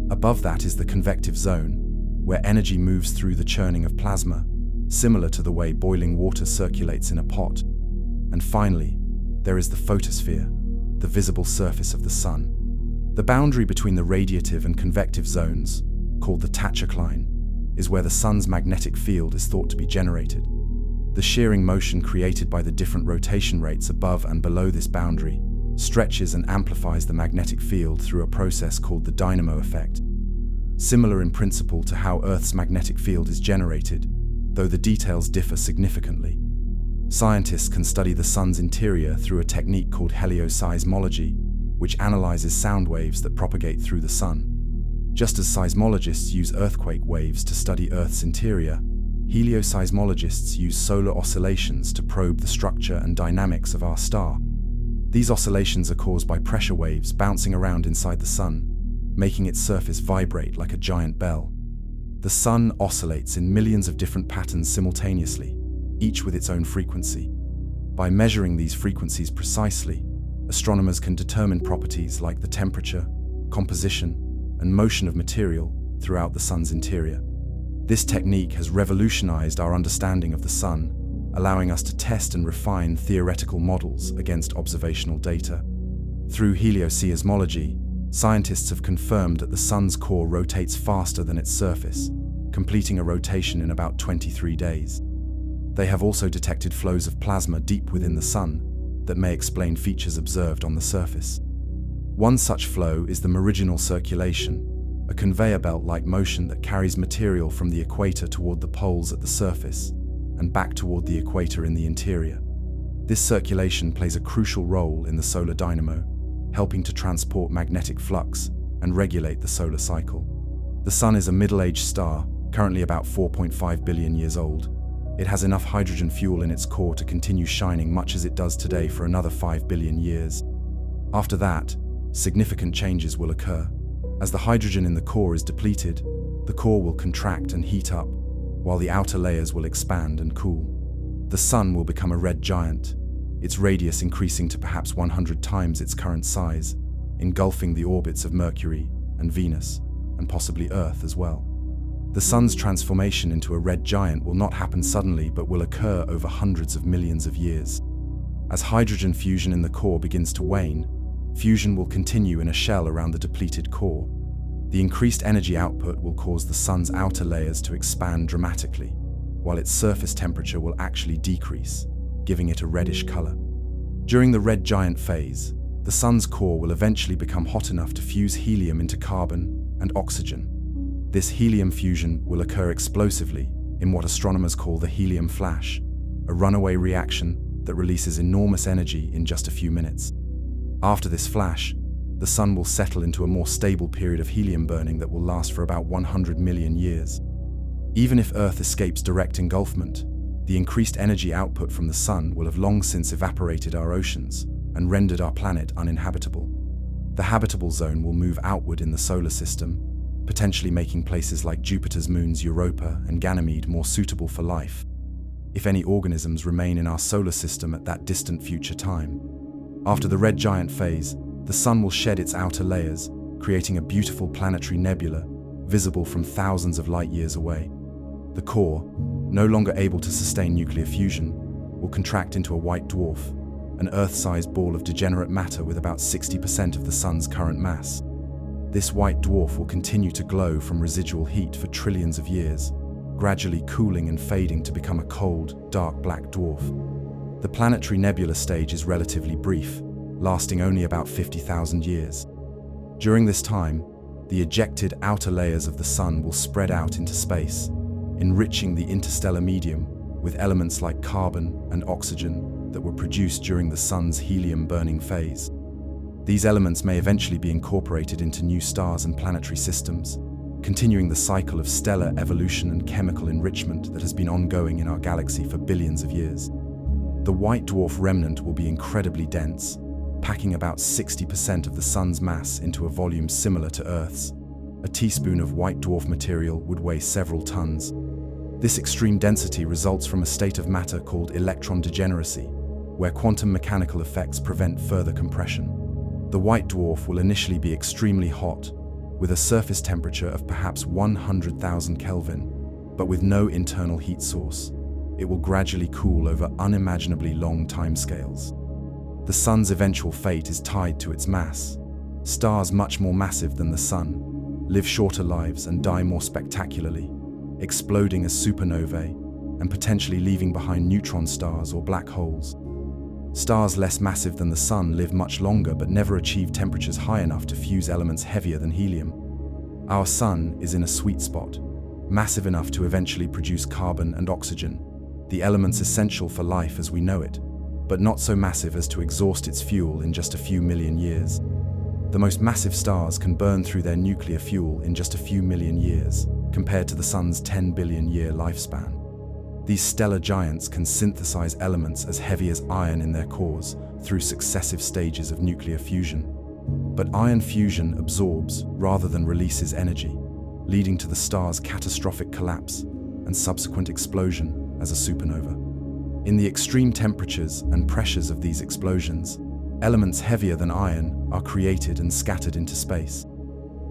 Above that is the convective zone, where energy moves through the churning of plasma, similar to the way boiling water circulates in a pot. And finally, there is the photosphere, the visible surface of the sun. The boundary between the radiative and convective zones, called the tachocline, is where the sun's magnetic field is thought to be generated. The shearing motion created by the different rotation rates above and below this boundary stretches and amplifies the magnetic field through a process called the dynamo effect. Similar in principle to how Earth's magnetic field is generated, though the details differ significantly. Scientists can study the sun's interior through a technique called helioseismology, which analyzes sound waves that propagate through the sun. Just as seismologists use earthquake waves to study Earth's interior, helioseismologists use solar oscillations to probe the structure and dynamics of our star. These oscillations are caused by pressure waves bouncing around inside the sun, making its surface vibrate like a giant bell. The sun oscillates in millions of different patterns simultaneously, each with its own frequency. By measuring these frequencies precisely, astronomers can determine properties like the temperature, composition, and motion of material throughout the sun's interior. This technique has revolutionized our understanding of the sun, allowing us to test and refine theoretical models against observational data. Through helioseismology, scientists have confirmed that the sun's core rotates faster than its surface, completing a rotation in about 23 days. They have also detected flows of plasma deep within the sun that may explain features observed on the surface. One such flow is the meridional circulation, a conveyor belt-like motion that carries material from the equator toward the poles at the surface and back toward the equator in the interior. This circulation plays a crucial role in the solar dynamo, helping to transport magnetic flux and regulate the solar cycle. The sun is a middle-aged star, currently about 4.5 billion years old. It has enough hydrogen fuel in its core to continue shining much as it does today for another 5 billion years. After that, significant changes will occur. As the hydrogen in the core is depleted, the core will contract and heat up, while the outer layers will expand and cool. The sun will become a red giant, its radius increasing to perhaps 100 times its current size, engulfing the orbits of Mercury and Venus, and possibly Earth as well. The sun's transformation into a red giant will not happen suddenly but will occur over hundreds of millions of years. As hydrogen fusion in the core begins to wane, fusion will continue in a shell around the depleted core. The increased energy output will cause the sun's outer layers to expand dramatically, while its surface temperature will actually decrease, giving it a reddish color. During the red giant phase, the sun's core will eventually become hot enough to fuse helium into carbon and oxygen. This helium fusion will occur explosively in what astronomers call the helium flash, a runaway reaction that releases enormous energy in just a few minutes. After this flash, the sun will settle into a more stable period of helium burning that will last for about 100 million years. Even if Earth escapes direct engulfment, the increased energy output from the sun will have long since evaporated our oceans and rendered our planet uninhabitable. The habitable zone will move outward in the solar system, potentially making places like Jupiter's moons Europa and Ganymede more suitable for life, if any organisms remain in our solar system at that distant future time. After the red giant phase, the sun will shed its outer layers, creating a beautiful planetary nebula visible from thousands of light years away. The core, no longer able to sustain nuclear fusion, will contract into a white dwarf, an Earth-sized ball of degenerate matter with about 60% of the sun's current mass. This white dwarf will continue to glow from residual heat for trillions of years, gradually cooling and fading to become a cold, dark black dwarf. The planetary nebula stage is relatively brief, lasting only about 50,000 years. During this time, the ejected outer layers of the sun will spread out into space, enriching the interstellar medium with elements like carbon and oxygen that were produced during the sun's helium-burning phase. These elements may eventually be incorporated into new stars and planetary systems, continuing the cycle of stellar evolution and chemical enrichment that has been ongoing in our galaxy for billions of years. The white dwarf remnant will be incredibly dense, packing about 60% of the sun's mass into a volume similar to Earth's. A teaspoon of white dwarf material would weigh several tons. This extreme density results from a state of matter called electron degeneracy, where quantum mechanical effects prevent further compression. The white dwarf will initially be extremely hot, with a surface temperature of perhaps 100,000 Kelvin, but with no internal heat source. It will gradually cool over unimaginably long timescales. The Sun's eventual fate is tied to its mass. Stars much more massive than the Sun live shorter lives and die more spectacularly, exploding as supernovae and potentially leaving behind neutron stars or black holes. Stars less massive than the Sun live much longer but never achieve temperatures high enough to fuse elements heavier than helium. Our Sun is in a sweet spot, massive enough to eventually produce carbon and oxygen, the elements essential for life as we know it, but not so massive as to exhaust its fuel in just a few million years. The most massive stars can burn through their nuclear fuel in just a few million years, compared to the Sun's 10 billion year lifespan. These stellar giants can synthesize elements as heavy as iron in their cores through successive stages of nuclear fusion. But iron fusion absorbs rather than releases energy, leading to the star's catastrophic collapse and subsequent explosion as a supernova. In the extreme temperatures and pressures of these explosions, elements heavier than iron are created and scattered into space.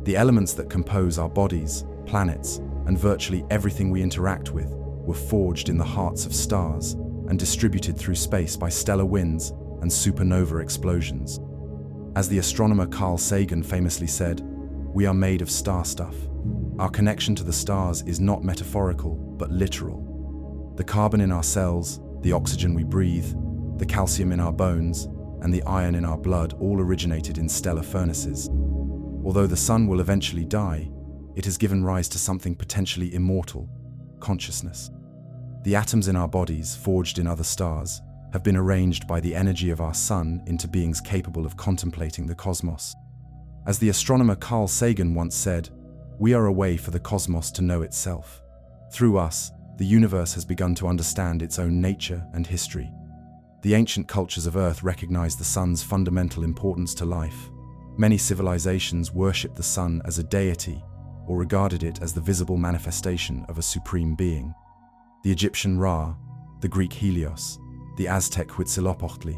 The elements that compose our bodies, planets, and virtually everything we interact with were forged in the hearts of stars and distributed through space by stellar winds and supernova explosions. As the astronomer Carl Sagan famously said, "We are made of star stuff." Our connection to the stars is not metaphorical, but literal. The carbon in our cells, the oxygen we breathe, the calcium in our bones, and the iron in our blood all originated in stellar furnaces. Although the Sun will eventually die, it has given rise to something potentially immortal: consciousness. The atoms in our bodies, forged in other stars, have been arranged by the energy of our Sun into beings capable of contemplating the cosmos. As the astronomer Carl Sagan once said, "We are a way for the cosmos to know itself." Through us, the universe has begun to understand its own nature and history. The ancient cultures of Earth recognized the Sun's fundamental importance to life. Many civilizations worshipped the Sun as a deity or regarded it as the visible manifestation of a supreme being. The Egyptian Ra, the Greek Helios, the Aztec Huitzilopochtli,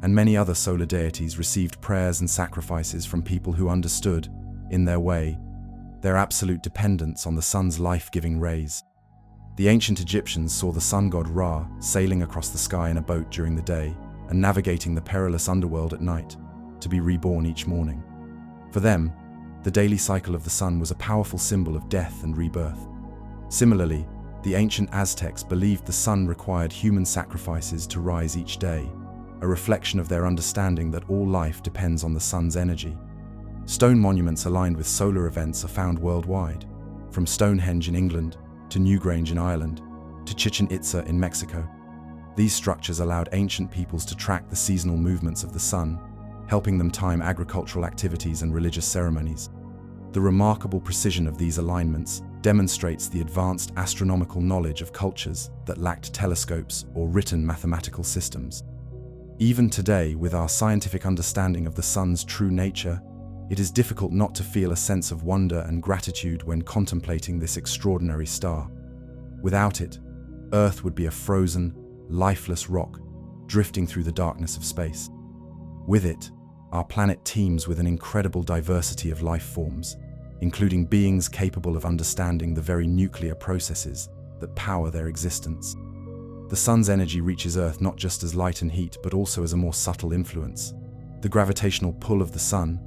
and many other solar deities received prayers and sacrifices from people who understood, in their way, their absolute dependence on the Sun's life-giving rays. The ancient Egyptians saw the sun god Ra sailing across the sky in a boat during the day and navigating the perilous underworld at night, to be reborn each morning. For them, the daily cycle of the sun was a powerful symbol of death and rebirth. Similarly, the ancient Aztecs believed the sun required human sacrifices to rise each day, a reflection of their understanding that all life depends on the sun's energy. Stone monuments aligned with solar events are found worldwide, from Stonehenge in England to Newgrange in Ireland to Chichen Itza in Mexico. These structures allowed ancient peoples to track the seasonal movements of the sun, helping them time agricultural activities and religious ceremonies. The remarkable precision of these alignments demonstrates the advanced astronomical knowledge of cultures that lacked telescopes or written mathematical systems. Even today, with our scientific understanding of the sun's true nature, it is difficult not to feel a sense of wonder and gratitude when contemplating this extraordinary star. Without it, Earth would be a frozen, lifeless rock, drifting through the darkness of space. With it, our planet teems with an incredible diversity of life forms, including beings capable of understanding the very nuclear processes that power their existence. The sun's energy reaches Earth not just as light and heat, but also as a more subtle influence. The gravitational pull of the sun,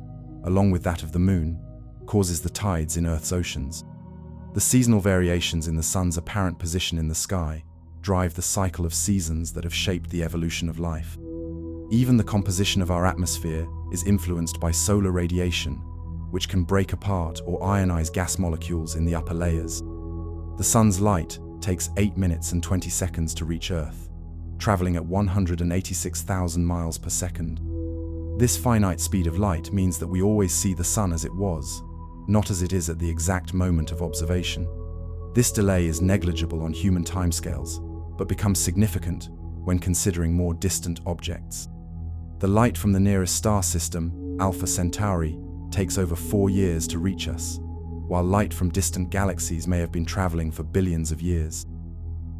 along with that of the moon, causes the tides in Earth's oceans. The seasonal variations in the sun's apparent position in the sky drive the cycle of seasons that have shaped the evolution of life. Even the composition of our atmosphere is influenced by solar radiation, which can break apart or ionize gas molecules in the upper layers. The sun's light takes 8 minutes and 20 seconds to reach Earth, traveling at 186,000 miles per second. This finite speed of light means that we always see the sun as it was, not as it is at the exact moment of observation. This delay is negligible on human timescales, but becomes significant when considering more distant objects. The light from the nearest star system, Alpha Centauri, takes over 4 years to reach us, while light from distant galaxies may have been traveling for billions of years.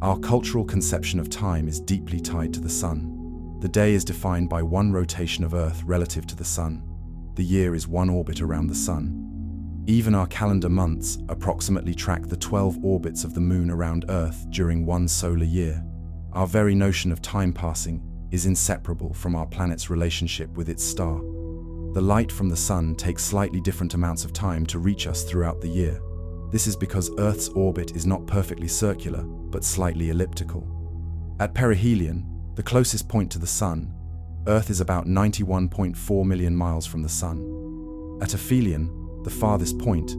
Our cultural conception of time is deeply tied to the sun. The day is defined by one rotation of Earth relative to the sun. The year is one orbit around the sun. Even our calendar months approximately track the 12 orbits of the Moon around Earth during one solar year. Our very notion of time passing is inseparable from our planet's relationship with its star. The light from the Sun takes slightly different amounts of time to reach us throughout the year. This is because Earth's orbit is not perfectly circular, but slightly elliptical. At perihelion, the closest point to the Sun, Earth is about 91.4 million miles from the Sun. At aphelion, the farthest point,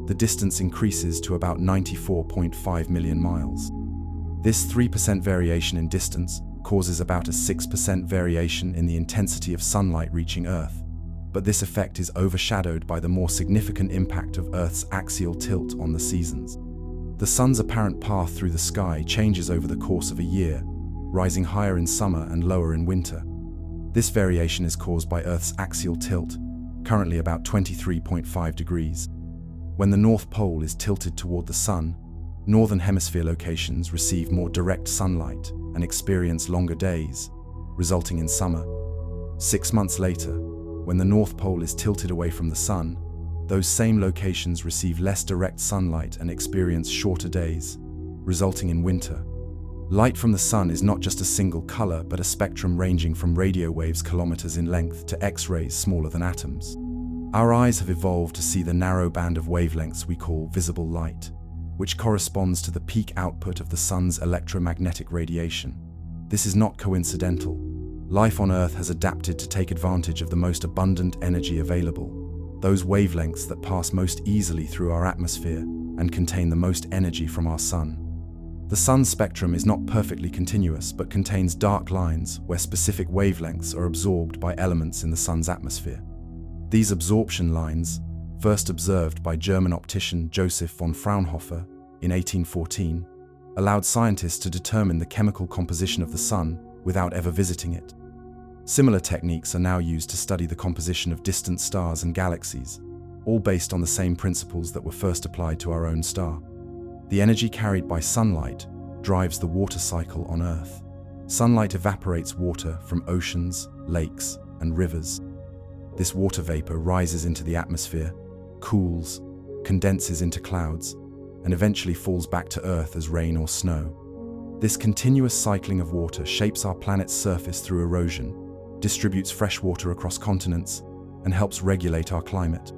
the distance increases to about 94.5 million miles. This 3% variation in distance causes about a 6% variation in the intensity of sunlight reaching Earth, but this effect is overshadowed by the more significant impact of Earth's axial tilt on the seasons. The Sun's apparent path through the sky changes over the course of a year, rising higher in summer and lower in winter. This variation is caused by Earth's axial tilt, currently about 23.5 degrees. When the North Pole is tilted toward the Sun, Northern Hemisphere locations receive more direct sunlight and experience longer days, resulting in summer. 6 months later, when the North Pole is tilted away from the Sun, those same locations receive less direct sunlight and experience shorter days, resulting in winter. Light from the Sun is not just a single color, but a spectrum ranging from radio waves kilometers in length to X-rays smaller than atoms. Our eyes have evolved to see the narrow band of wavelengths we call visible light, which corresponds to the peak output of the Sun's electromagnetic radiation. This is not coincidental. Life on Earth has adapted to take advantage of the most abundant energy available, those wavelengths that pass most easily through our atmosphere and contain the most energy from our Sun. The Sun's spectrum is not perfectly continuous, but contains dark lines where specific wavelengths are absorbed by elements in the Sun's atmosphere. These absorption lines, first observed by German optician Joseph von Fraunhofer in 1814, allowed scientists to determine the chemical composition of the Sun without ever visiting it. Similar techniques are now used to study the composition of distant stars and galaxies, all based on the same principles that were first applied to our own star. The energy carried by sunlight drives the water cycle on Earth. Sunlight evaporates water from oceans, lakes, and rivers. This water vapor rises into the atmosphere, cools, condenses into clouds, and eventually falls back to Earth as rain or snow. This continuous cycling of water shapes our planet's surface through erosion, distributes fresh water across continents, and helps regulate our climate.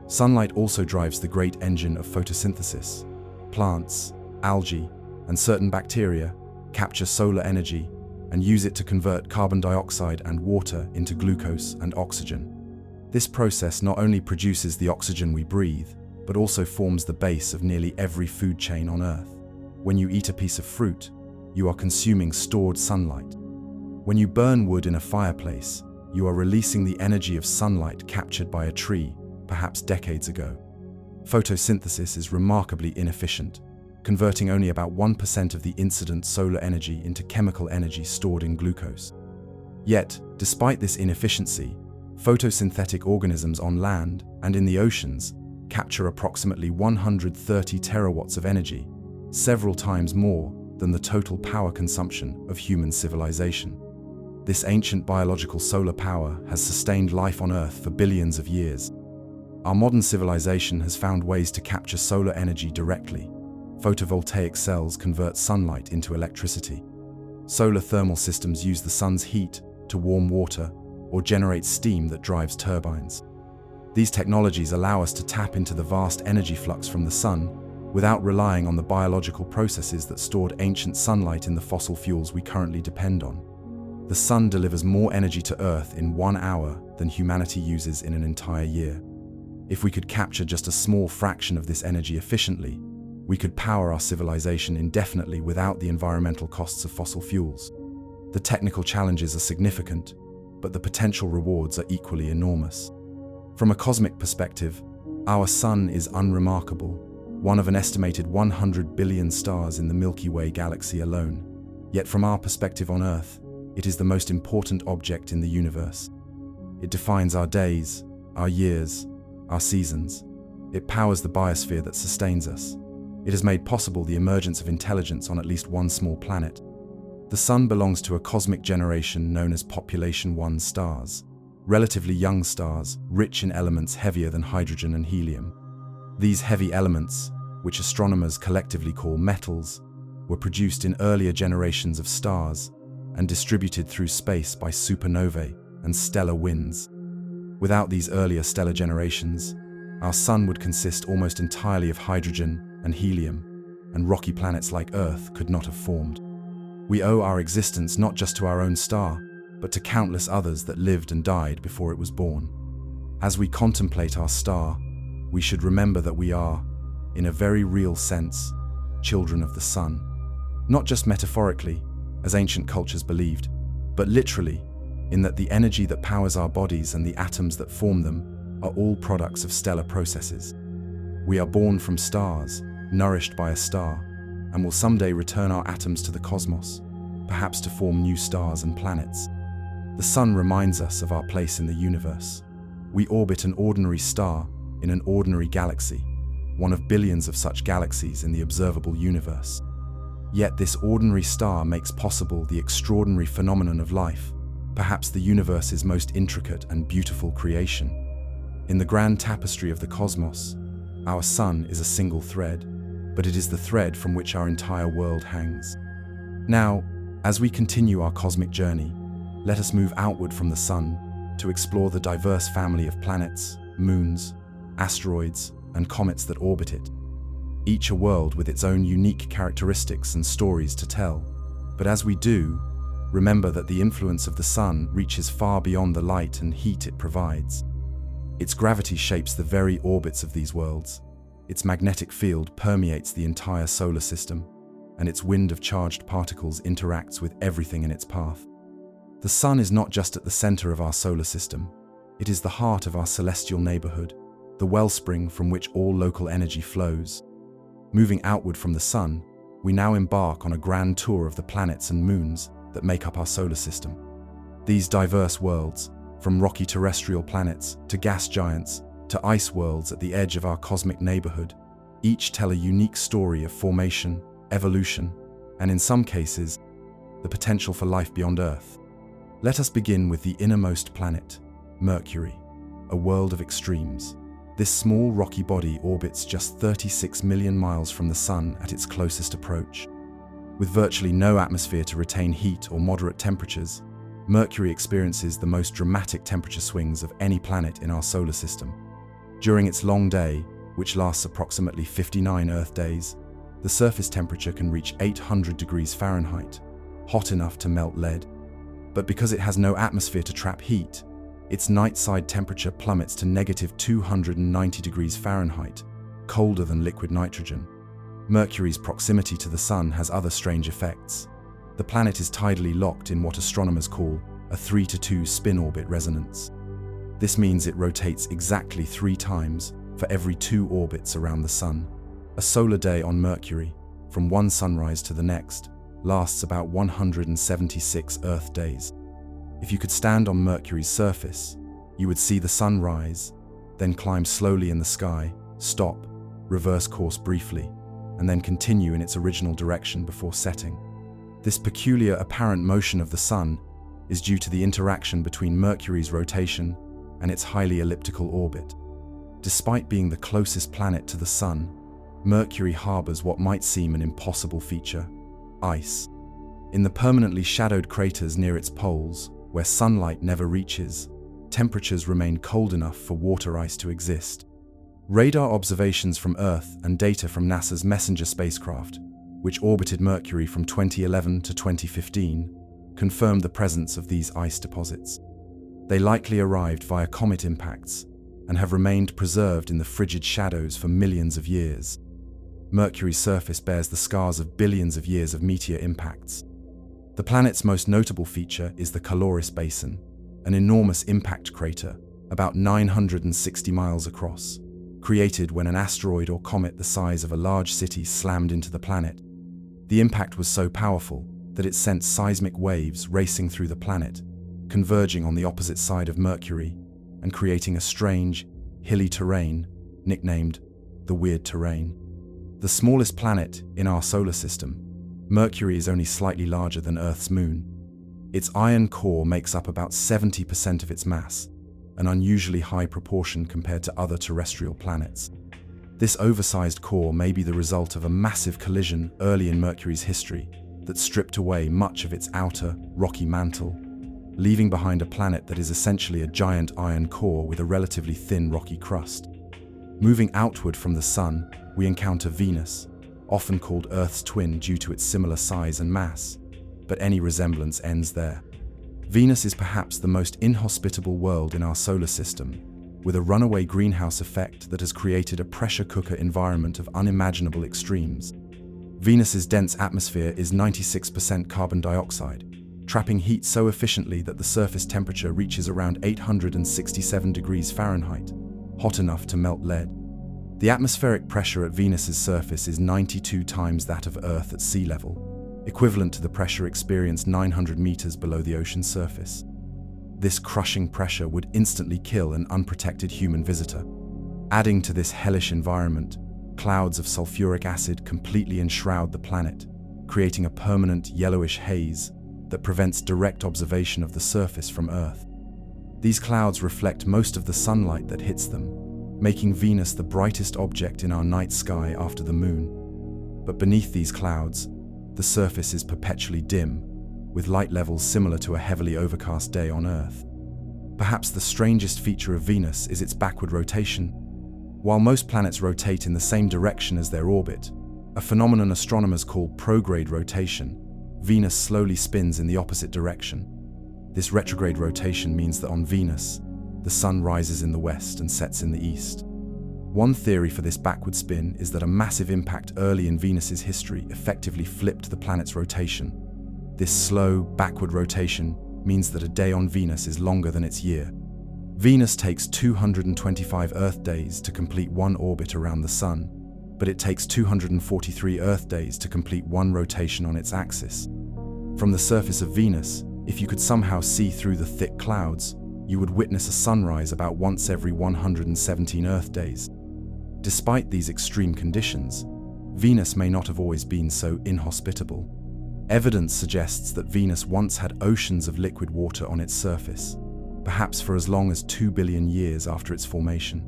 Sunlight also drives the great engine of photosynthesis. Plants, algae, and certain bacteria capture solar energy and use it to convert carbon dioxide and water into glucose and oxygen. This process not only produces the oxygen we breathe, but also forms the base of nearly every food chain on Earth. When you eat a piece of fruit, you are consuming stored sunlight. When you burn wood in a fireplace, you are releasing the energy of sunlight captured by a tree, perhaps decades ago. Photosynthesis is remarkably inefficient, converting only about 1% of the incident solar energy into chemical energy stored in glucose. Yet, despite this inefficiency, photosynthetic organisms on land and in the oceans capture approximately 130 terawatts of energy, several times more than the total power consumption of human civilization. This ancient biological solar power has sustained life on Earth for billions of years. Our modern civilization has found ways to capture solar energy directly. Photovoltaic cells convert sunlight into electricity. Solar thermal systems use the sun's heat to warm water or generate steam that drives turbines. These technologies allow us to tap into the vast energy flux from the sun without relying on the biological processes that stored ancient sunlight in the fossil fuels we currently depend on. The sun delivers more energy to Earth in 1 hour than humanity uses in an entire year. If we could capture just a small fraction of this energy efficiently, we could power our civilization indefinitely without the environmental costs of fossil fuels. The technical challenges are significant, but the potential rewards are equally enormous. From a cosmic perspective, our sun is unremarkable, one of an estimated 100 billion stars in the Milky Way galaxy alone. Yet from our perspective on Earth, it is the most important object in the universe. It defines our days, our years, our seasons. It powers the biosphere that sustains us. It has made possible the emergence of intelligence on at least one small planet. The Sun belongs to a cosmic generation known as Population 1 stars, relatively young stars, rich in elements heavier than hydrogen and helium. These heavy elements, which astronomers collectively call metals, were produced in earlier generations of stars and distributed through space by supernovae and stellar winds. Without these earlier stellar generations, our Sun would consist almost entirely of hydrogen and helium, and rocky planets like Earth could not have formed. We owe our existence not just to our own star, but to countless others that lived and died before it was born. As we contemplate our star, we should remember that we are, in a very real sense, children of the Sun. Not just metaphorically, as ancient cultures believed, but literally, in that the energy that powers our bodies and the atoms that form them are all products of stellar processes. We are born from stars, nourished by a star, and will someday return our atoms to the cosmos, perhaps to form new stars and planets. The Sun reminds us of our place in the universe. We orbit an ordinary star in an ordinary galaxy, one of billions of such galaxies in the observable universe. Yet this ordinary star makes possible the extraordinary phenomenon of life, perhaps the universe's most intricate and beautiful creation. In the grand tapestry of the cosmos, our Sun is a single thread, but it is the thread from which our entire world hangs. Now, as we continue our cosmic journey, let us move outward from the Sun to explore the diverse family of planets, moons, asteroids, and comets that orbit it. Each a world with its own unique characteristics and stories to tell. But as we do, remember that the influence of the Sun reaches far beyond the light and heat it provides. Its gravity shapes the very orbits of these worlds. Its magnetic field permeates the entire solar system, and its wind of charged particles interacts with everything in its path. The Sun is not just at the center of our solar system. It is the heart of our celestial neighborhood, the wellspring from which all local energy flows. Moving outward from the Sun, we now embark on a grand tour of the planets and moons that make up our solar system. These diverse worlds, from rocky terrestrial planets to gas giants to ice worlds at the edge of our cosmic neighborhood, each tell a unique story of formation, evolution, and in some cases, the potential for life beyond Earth. Let us begin with the innermost planet, Mercury, a world of extremes. This small rocky body orbits just 36 million miles from the Sun at its closest approach. With virtually no atmosphere to retain heat or moderate temperatures, Mercury experiences the most dramatic temperature swings of any planet in our solar system. During its long day, which lasts approximately 59 Earth days, the surface temperature can reach 800 degrees Fahrenheit, hot enough to melt lead. But because it has no atmosphere to trap heat, its night-side temperature plummets to negative 290 degrees Fahrenheit, colder than liquid nitrogen. Mercury's proximity to the Sun has other strange effects. The planet is tidally locked in what astronomers call a 3-to-2 spin-orbit resonance. This means it rotates exactly 3 times for every 2 orbits around the Sun. A solar day on Mercury, from one sunrise to the next, lasts about 176 Earth days. If you could stand on Mercury's surface, you would see the Sun rise, then climb slowly in the sky, stop, reverse course briefly, and then continue in its original direction before setting. This peculiar apparent motion of the Sun is due to the interaction between Mercury's rotation and its highly elliptical orbit. Despite being the closest planet to the Sun, Mercury harbors what might seem an impossible feature: ice. In the permanently shadowed craters near its poles, where sunlight never reaches, temperatures remain cold enough for water ice to exist. Radar observations from Earth and data from NASA's Messenger spacecraft, which orbited Mercury from 2011 to 2015, confirmed the presence of these ice deposits. They likely arrived via comet impacts and have remained preserved in the frigid shadows for millions of years. Mercury's surface bears the scars of billions of years of meteor impacts. The planet's most notable feature is the Caloris Basin, an enormous impact crater about 960 miles across, created when an asteroid or comet the size of a large city slammed into the planet. The impact was so powerful that it sent seismic waves racing through the planet, converging on the opposite side of Mercury and creating a strange, hilly terrain nicknamed the Weird Terrain. The smallest planet in our solar system, Mercury is only slightly larger than Earth's moon. Its iron core makes up about 70% of its mass, an unusually high proportion compared to other terrestrial planets. This oversized core may be the result of a massive collision early in Mercury's history that stripped away much of its outer, rocky mantle, leaving behind a planet that is essentially a giant iron core with a relatively thin rocky crust. Moving outward from the Sun, we encounter Venus, often called Earth's twin due to its similar size and mass, but any resemblance ends there. Venus is perhaps the most inhospitable world in our solar system, with a runaway greenhouse effect that has created a pressure cooker environment of unimaginable extremes. Venus's dense atmosphere is 96% carbon dioxide, trapping heat so efficiently that the surface temperature reaches around 867 degrees Fahrenheit, hot enough to melt lead. The atmospheric pressure at Venus's surface is 92 times that of Earth at sea level, equivalent to the pressure experienced 900 meters below the ocean's surface. This crushing pressure would instantly kill an unprotected human visitor. Adding to this hellish environment, clouds of sulfuric acid completely enshroud the planet, creating a permanent yellowish haze that prevents direct observation of the surface from Earth. These clouds reflect most of the sunlight that hits them, making Venus the brightest object in our night sky after the Moon. But beneath these clouds, the surface is perpetually dim, with light levels similar to a heavily overcast day on Earth. Perhaps the strangest feature of Venus is its backward rotation. While most planets rotate in the same direction as their orbit, a phenomenon astronomers call prograde rotation, Venus slowly spins in the opposite direction. This retrograde rotation means that on Venus, the Sun rises in the west and sets in the east. One theory for this backward spin is that a massive impact early in Venus's history effectively flipped the planet's rotation. This slow, backward rotation means that a day on Venus is longer than its year. Venus takes 225 Earth days to complete one orbit around the Sun, but it takes 243 Earth days to complete one rotation on its axis. From the surface of Venus, if you could somehow see through the thick clouds, you would witness a sunrise about once every 117 Earth days. Despite these extreme conditions, Venus may not have always been so inhospitable. Evidence suggests that Venus once had oceans of liquid water on its surface, perhaps for as long as 2 billion years after its formation.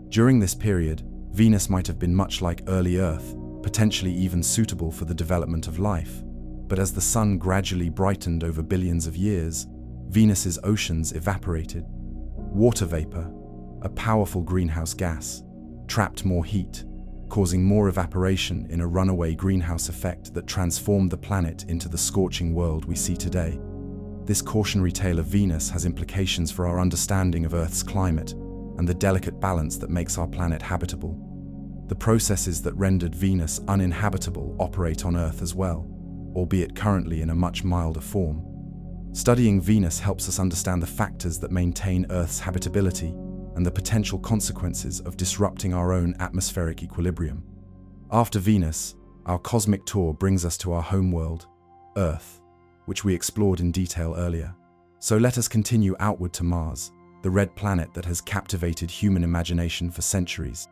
During this period, Venus might have been much like early Earth, potentially even suitable for the development of life. But as the Sun gradually brightened over billions of years, Venus's oceans evaporated. Water vapor, a powerful greenhouse gas, trapped more heat, causing more evaporation in a runaway greenhouse effect that transformed the planet into the scorching world we see today. This cautionary tale of Venus has implications for our understanding of Earth's climate and the delicate balance that makes our planet habitable. The processes that rendered Venus uninhabitable operate on Earth as well, albeit currently in a much milder form. Studying Venus helps us understand the factors that maintain Earth's habitability and the potential consequences of disrupting our own atmospheric equilibrium. After Venus, our cosmic tour brings us to our homeworld, Earth, which we explored in detail earlier. So let us continue outward to Mars, the red planet that has captivated human imagination for centuries.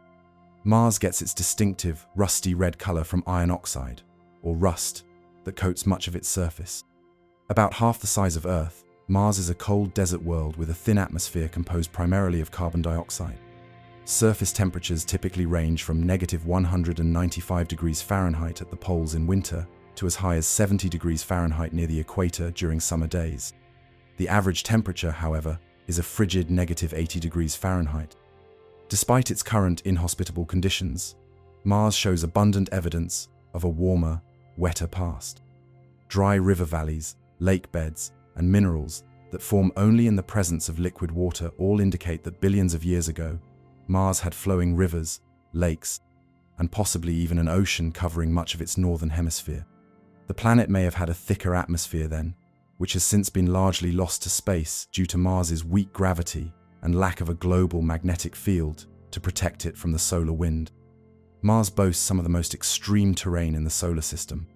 Mars gets its distinctive, rusty red color from iron oxide, or rust, that coats much of its surface. About half the size of Earth, Mars is a cold desert world with a thin atmosphere composed primarily of carbon dioxide. Surface temperatures typically range from -195 degrees Fahrenheit at the poles in winter to as high as 70 degrees Fahrenheit near the equator during summer days. The average temperature, however, is a frigid -80 degrees Fahrenheit. Despite its current inhospitable conditions, Mars shows abundant evidence of a warmer, wetter past. Dry river valleys, lake beds, and minerals that form only in the presence of liquid water all indicate that billions of years ago, Mars had flowing rivers, lakes, and possibly even an ocean covering much of its northern hemisphere. The planet may have had a thicker atmosphere then, which has since been largely lost to space due to Mars's weak gravity and lack of a global magnetic field to protect it from the solar wind. Mars boasts some of the most extreme terrain in the solar system.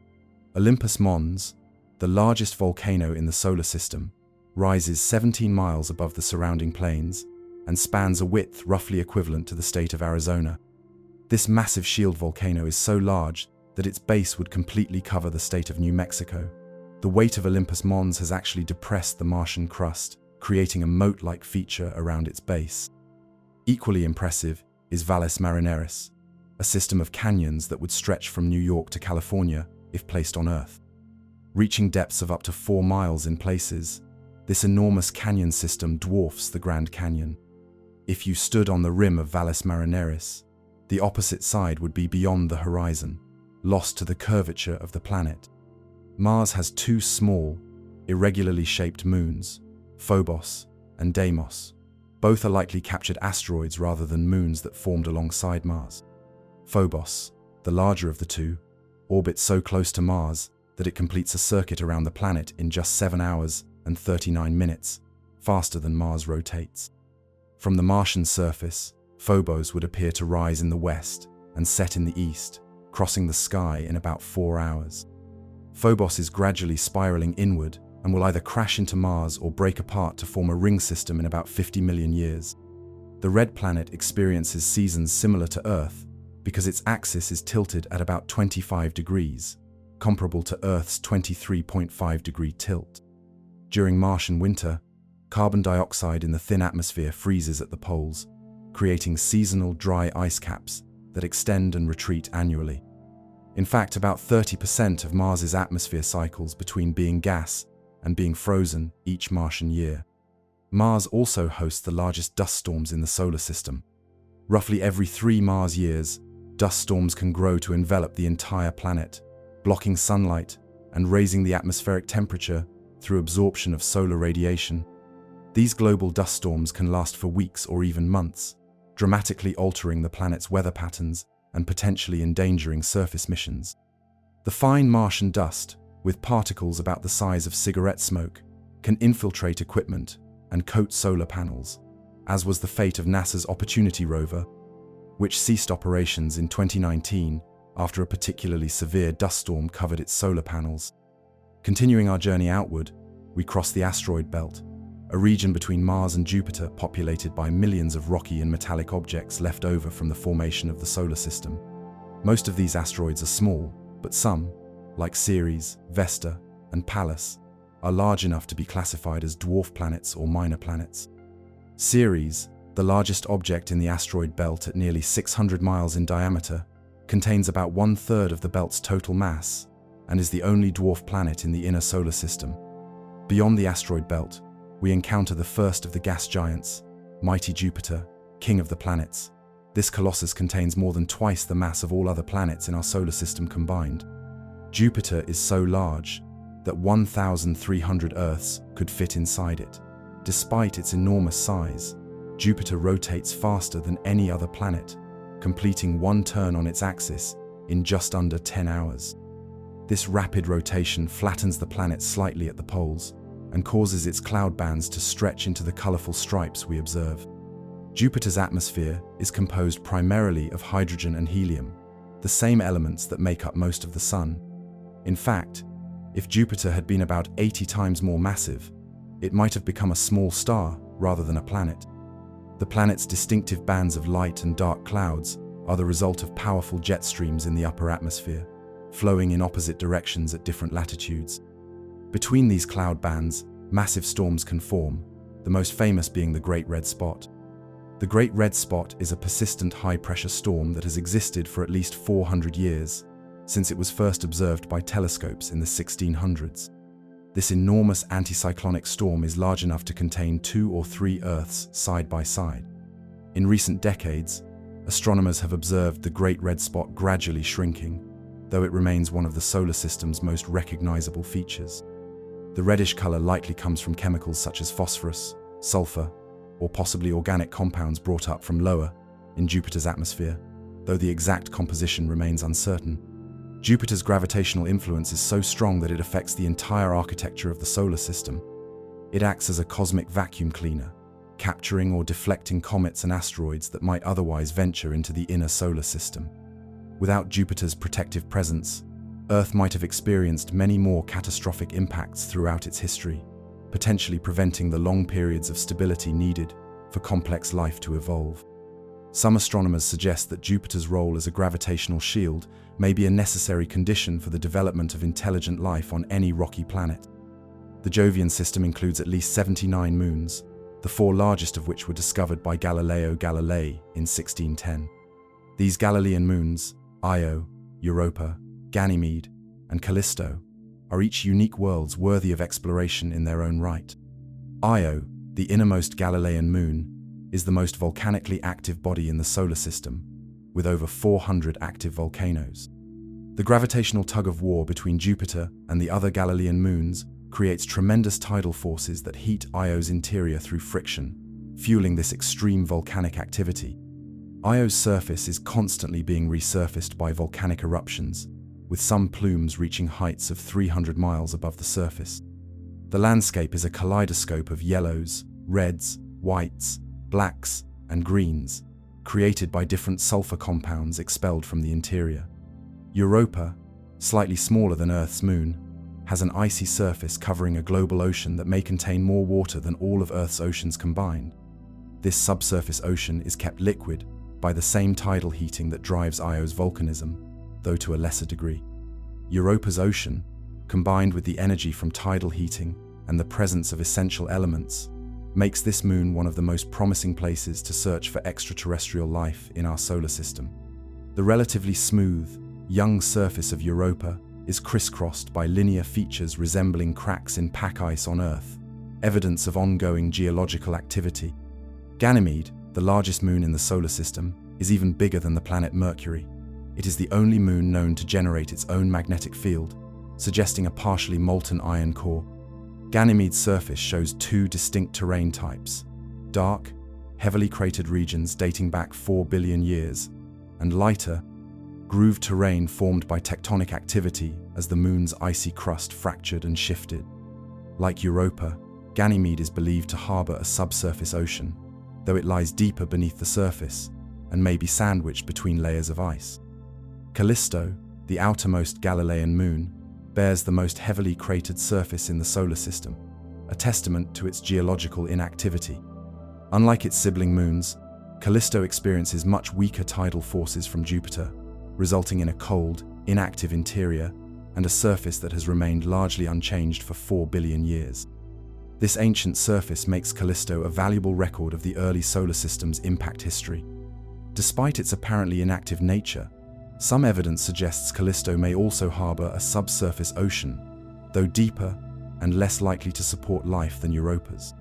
Olympus Mons, the largest volcano in the solar system, rises 17 miles above the surrounding plains and spans a width roughly equivalent to the state of Arizona. This massive shield volcano is so large that its base would completely cover the state of New Mexico. The weight of Olympus Mons has actually depressed the Martian crust, creating a moat-like feature around its base. Equally impressive is Valles Marineris, a system of canyons that would stretch from New York to California if placed on Earth. Reaching depths of up to 4 miles in places, this enormous canyon system dwarfs the Grand Canyon. If you stood on the rim of Valles Marineris, the opposite side would be beyond the horizon, lost to the curvature of the planet. Mars has 2 small, irregularly shaped moons, Phobos and Deimos. Both are likely captured asteroids rather than moons that formed alongside Mars. Phobos, the larger of the two, orbits so close to Mars that it completes a circuit around the planet in just 7 hours and 39 minutes, faster than Mars rotates. From the Martian surface, Phobos would appear to rise in the west and set in the east, crossing the sky in about 4 hours. Phobos is gradually spiraling inward and will either crash into Mars or break apart to form a ring system in about 50 million years. The red planet experiences seasons similar to Earth because its axis is tilted at about 25 degrees, comparable to Earth's 23.5-degree tilt. During Martian winter, carbon dioxide in the thin atmosphere freezes at the poles, creating seasonal dry ice caps that extend and retreat annually. In fact, about 30% of Mars's atmosphere cycles between being gas and being frozen each Martian year. Mars also hosts the largest dust storms in the solar system. Roughly every 3 Mars years, dust storms can grow to envelop the entire planet, blocking sunlight and raising the atmospheric temperature through absorption of solar radiation. These global dust storms can last for weeks or even months, dramatically altering the planet's weather patterns and potentially endangering surface missions. The fine Martian dust, with particles about the size of cigarette smoke, can infiltrate equipment and coat solar panels, as was the fate of NASA's Opportunity rover, which ceased operations in 2019 after a particularly severe dust storm covered its solar panels. Continuing our journey outward, we cross the asteroid belt, a region between Mars and Jupiter populated by millions of rocky and metallic objects left over from the formation of the solar system. Most of these asteroids are small, but some, like Ceres, Vesta, and Pallas, are large enough to be classified as dwarf planets or minor planets. Ceres, the largest object in the asteroid belt at nearly 600 miles in diameter, contains about 1/3 of the belt's total mass and is the only dwarf planet in the inner solar system. Beyond the asteroid belt, we encounter the first of the gas giants, mighty Jupiter, king of the planets. This colossus contains more than twice the mass of all other planets in our solar system combined. Jupiter is so large that 1,300 Earths could fit inside it. Despite its enormous size, Jupiter rotates faster than any other planet, completing 1 turn on its axis in just under 10 hours. This rapid rotation flattens the planet slightly at the poles and causes its cloud bands to stretch into the colorful stripes we observe. Jupiter's atmosphere is composed primarily of hydrogen and helium, the same elements that make up most of the Sun. In fact, if Jupiter had been about 80 times more massive, it might have become a small star rather than a planet. The planet's distinctive bands of light and dark clouds are the result of powerful jet streams in the upper atmosphere, flowing in opposite directions at different latitudes. Between these cloud bands, massive storms can form, the most famous being the Great Red Spot. The Great Red Spot is a persistent high-pressure storm that has existed for at least 400 years, since it was first observed by telescopes in the 1600s. This enormous anticyclonic storm is large enough to contain 2 or 3 Earths side by side. In recent decades, astronomers have observed the Great Red Spot gradually shrinking, though it remains one of the solar system's most recognizable features. The reddish color likely comes from chemicals such as phosphorus, sulfur, or possibly organic compounds brought up from lower in Jupiter's atmosphere, though the exact composition remains uncertain. Jupiter's gravitational influence is so strong that it affects the entire architecture of the solar system. It acts as a cosmic vacuum cleaner, capturing or deflecting comets and asteroids that might otherwise venture into the inner solar system. Without Jupiter's protective presence, Earth might have experienced many more catastrophic impacts throughout its history, potentially preventing the long periods of stability needed for complex life to evolve. Some astronomers suggest that Jupiter's role as a gravitational shield may be a necessary condition for the development of intelligent life on any rocky planet. The Jovian system includes at least 79 moons, the 4 largest of which were discovered by Galileo Galilei in 1610. These Galilean moons, Io, Europa, Ganymede, and Callisto, are each unique worlds worthy of exploration in their own right. Io, the innermost Galilean moon, is the most volcanically active body in the solar system, with over 400 active volcanoes. The gravitational tug-of-war between Jupiter and the other Galilean moons creates tremendous tidal forces that heat Io's interior through friction, fueling this extreme volcanic activity. Io's surface is constantly being resurfaced by volcanic eruptions, with some plumes reaching heights of 300 miles above the surface. The landscape is a kaleidoscope of yellows, reds, whites, blacks, and greens, created by different sulfur compounds expelled from the interior. Europa, slightly smaller than Earth's moon, has an icy surface covering a global ocean that may contain more water than all of Earth's oceans combined. This subsurface ocean is kept liquid by the same tidal heating that drives Io's volcanism, though to a lesser degree. Europa's ocean, combined with the energy from tidal heating and the presence of essential elements, makes this moon one of the most promising places to search for extraterrestrial life in our solar system. The relatively smooth, young surface of Europa is crisscrossed by linear features resembling cracks in pack ice on Earth, evidence of ongoing geological activity. Ganymede, the largest moon in the solar system, is even bigger than the planet Mercury. It is the only moon known to generate its own magnetic field, suggesting a partially molten iron core. Ganymede's surface shows two distinct terrain types: dark, heavily cratered regions dating back 4 billion years, and lighter, grooved terrain formed by tectonic activity as the moon's icy crust fractured and shifted. Like Europa, Ganymede is believed to harbor a subsurface ocean, though it lies deeper beneath the surface and may be sandwiched between layers of ice. Callisto, the outermost Galilean moon, bears the most heavily cratered surface in the solar system, a testament to its geological inactivity. Unlike its sibling moons, Callisto experiences much weaker tidal forces from Jupiter, resulting in a cold, inactive interior and a surface that has remained largely unchanged for 4 billion years. This ancient surface makes Callisto a valuable record of the early solar system's impact history. Despite its apparently inactive nature, some evidence suggests Callisto may also harbor a subsurface ocean, though deeper and less likely to support life than Europa's.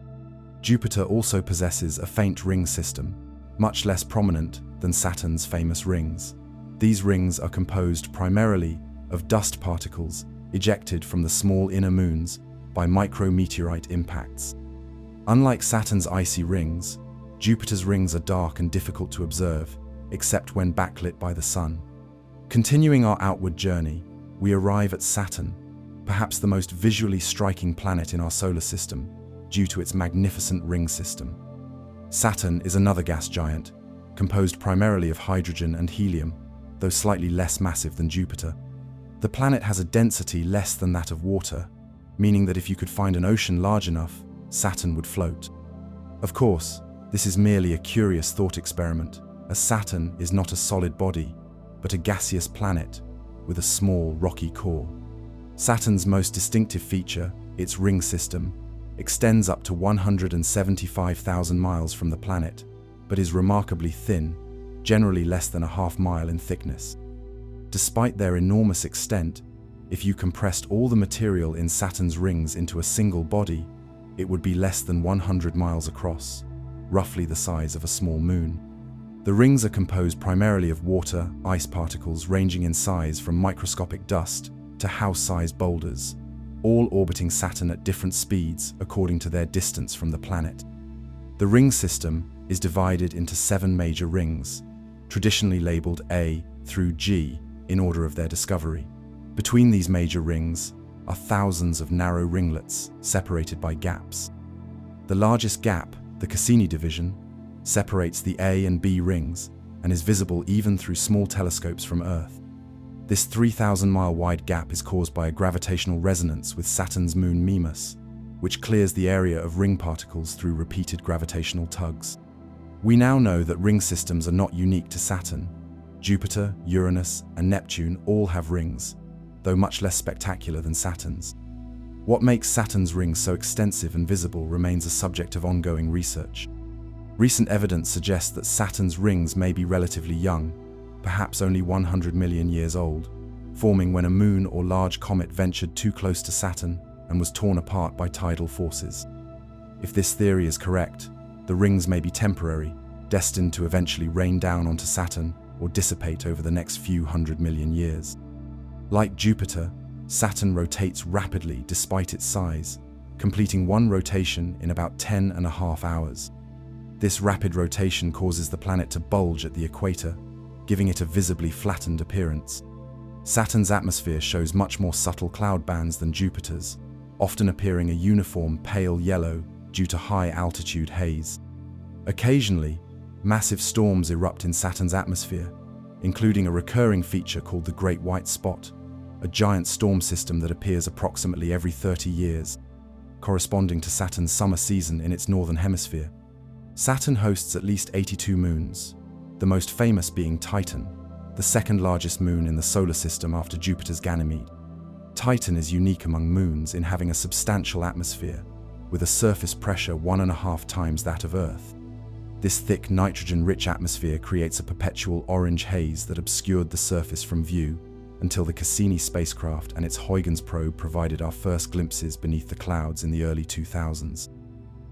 Jupiter also possesses a faint ring system, much less prominent than Saturn's famous rings. These rings are composed primarily of dust particles ejected from the small inner moons by micrometeorite impacts. Unlike Saturn's icy rings, Jupiter's rings are dark and difficult to observe, except when backlit by the sun. Continuing our outward journey, we arrive at Saturn, perhaps the most visually striking planet in our solar system, due to its magnificent ring system. Saturn is another gas giant, composed primarily of hydrogen and helium, though slightly less massive than Jupiter. The planet has a density less than that of water, meaning that if you could find an ocean large enough, Saturn would float. Of course, this is merely a curious thought experiment, as Saturn is not a solid body, but a gaseous planet with a small, rocky core. Saturn's most distinctive feature, its ring system, extends up to 175,000 miles from the planet, but is remarkably thin, generally less than a half-mile in thickness. Despite their enormous extent, if you compressed all the material in Saturn's rings into a single body, it would be less than 100 miles across, roughly the size of a small moon. The rings are composed primarily of water, ice particles ranging in size from microscopic dust to house-sized boulders, all orbiting Saturn at different speeds according to their distance from the planet. The ring system is divided into 7 major rings, traditionally labeled A through G in order of their discovery. Between these major rings are thousands of narrow ringlets separated by gaps. The largest gap, the Cassini division, separates the A and B rings and is visible even through small telescopes from Earth. This 3,000-mile wide gap is caused by a gravitational resonance with Saturn's moon Mimas, which clears the area of ring particles through repeated gravitational tugs. We now know that ring systems are not unique to Saturn. Jupiter, Uranus, and Neptune all have rings, though much less spectacular than Saturn's. What makes Saturn's rings so extensive and visible remains a subject of ongoing research. Recent evidence suggests that Saturn's rings may be relatively young, perhaps only 100 million years old, forming when a moon or large comet ventured too close to Saturn and was torn apart by tidal forces. If this theory is correct, the rings may be temporary, destined to eventually rain down onto Saturn or dissipate over the next few 100 million years. Like Jupiter, Saturn rotates rapidly despite its size, completing one rotation in about 10.5 hours. This rapid rotation causes the planet to bulge at the equator, giving it a visibly flattened appearance. Saturn's atmosphere shows much more subtle cloud bands than Jupiter's, often appearing a uniform pale yellow due to high-altitude haze. Occasionally, massive storms erupt in Saturn's atmosphere, including a recurring feature called the Great White Spot, a giant storm system that appears approximately every 30 years, corresponding to Saturn's summer season in its northern hemisphere. Saturn hosts at least 82 moons, the most famous being Titan, the second largest moon in the solar system after Jupiter's Ganymede. Titan is unique among moons in having a substantial atmosphere, with a surface pressure 1.5 times that of Earth. This thick nitrogen-rich atmosphere creates a perpetual orange haze that obscured the surface from view until the Cassini spacecraft and its Huygens probe provided our first glimpses beneath the clouds in the early 2000s.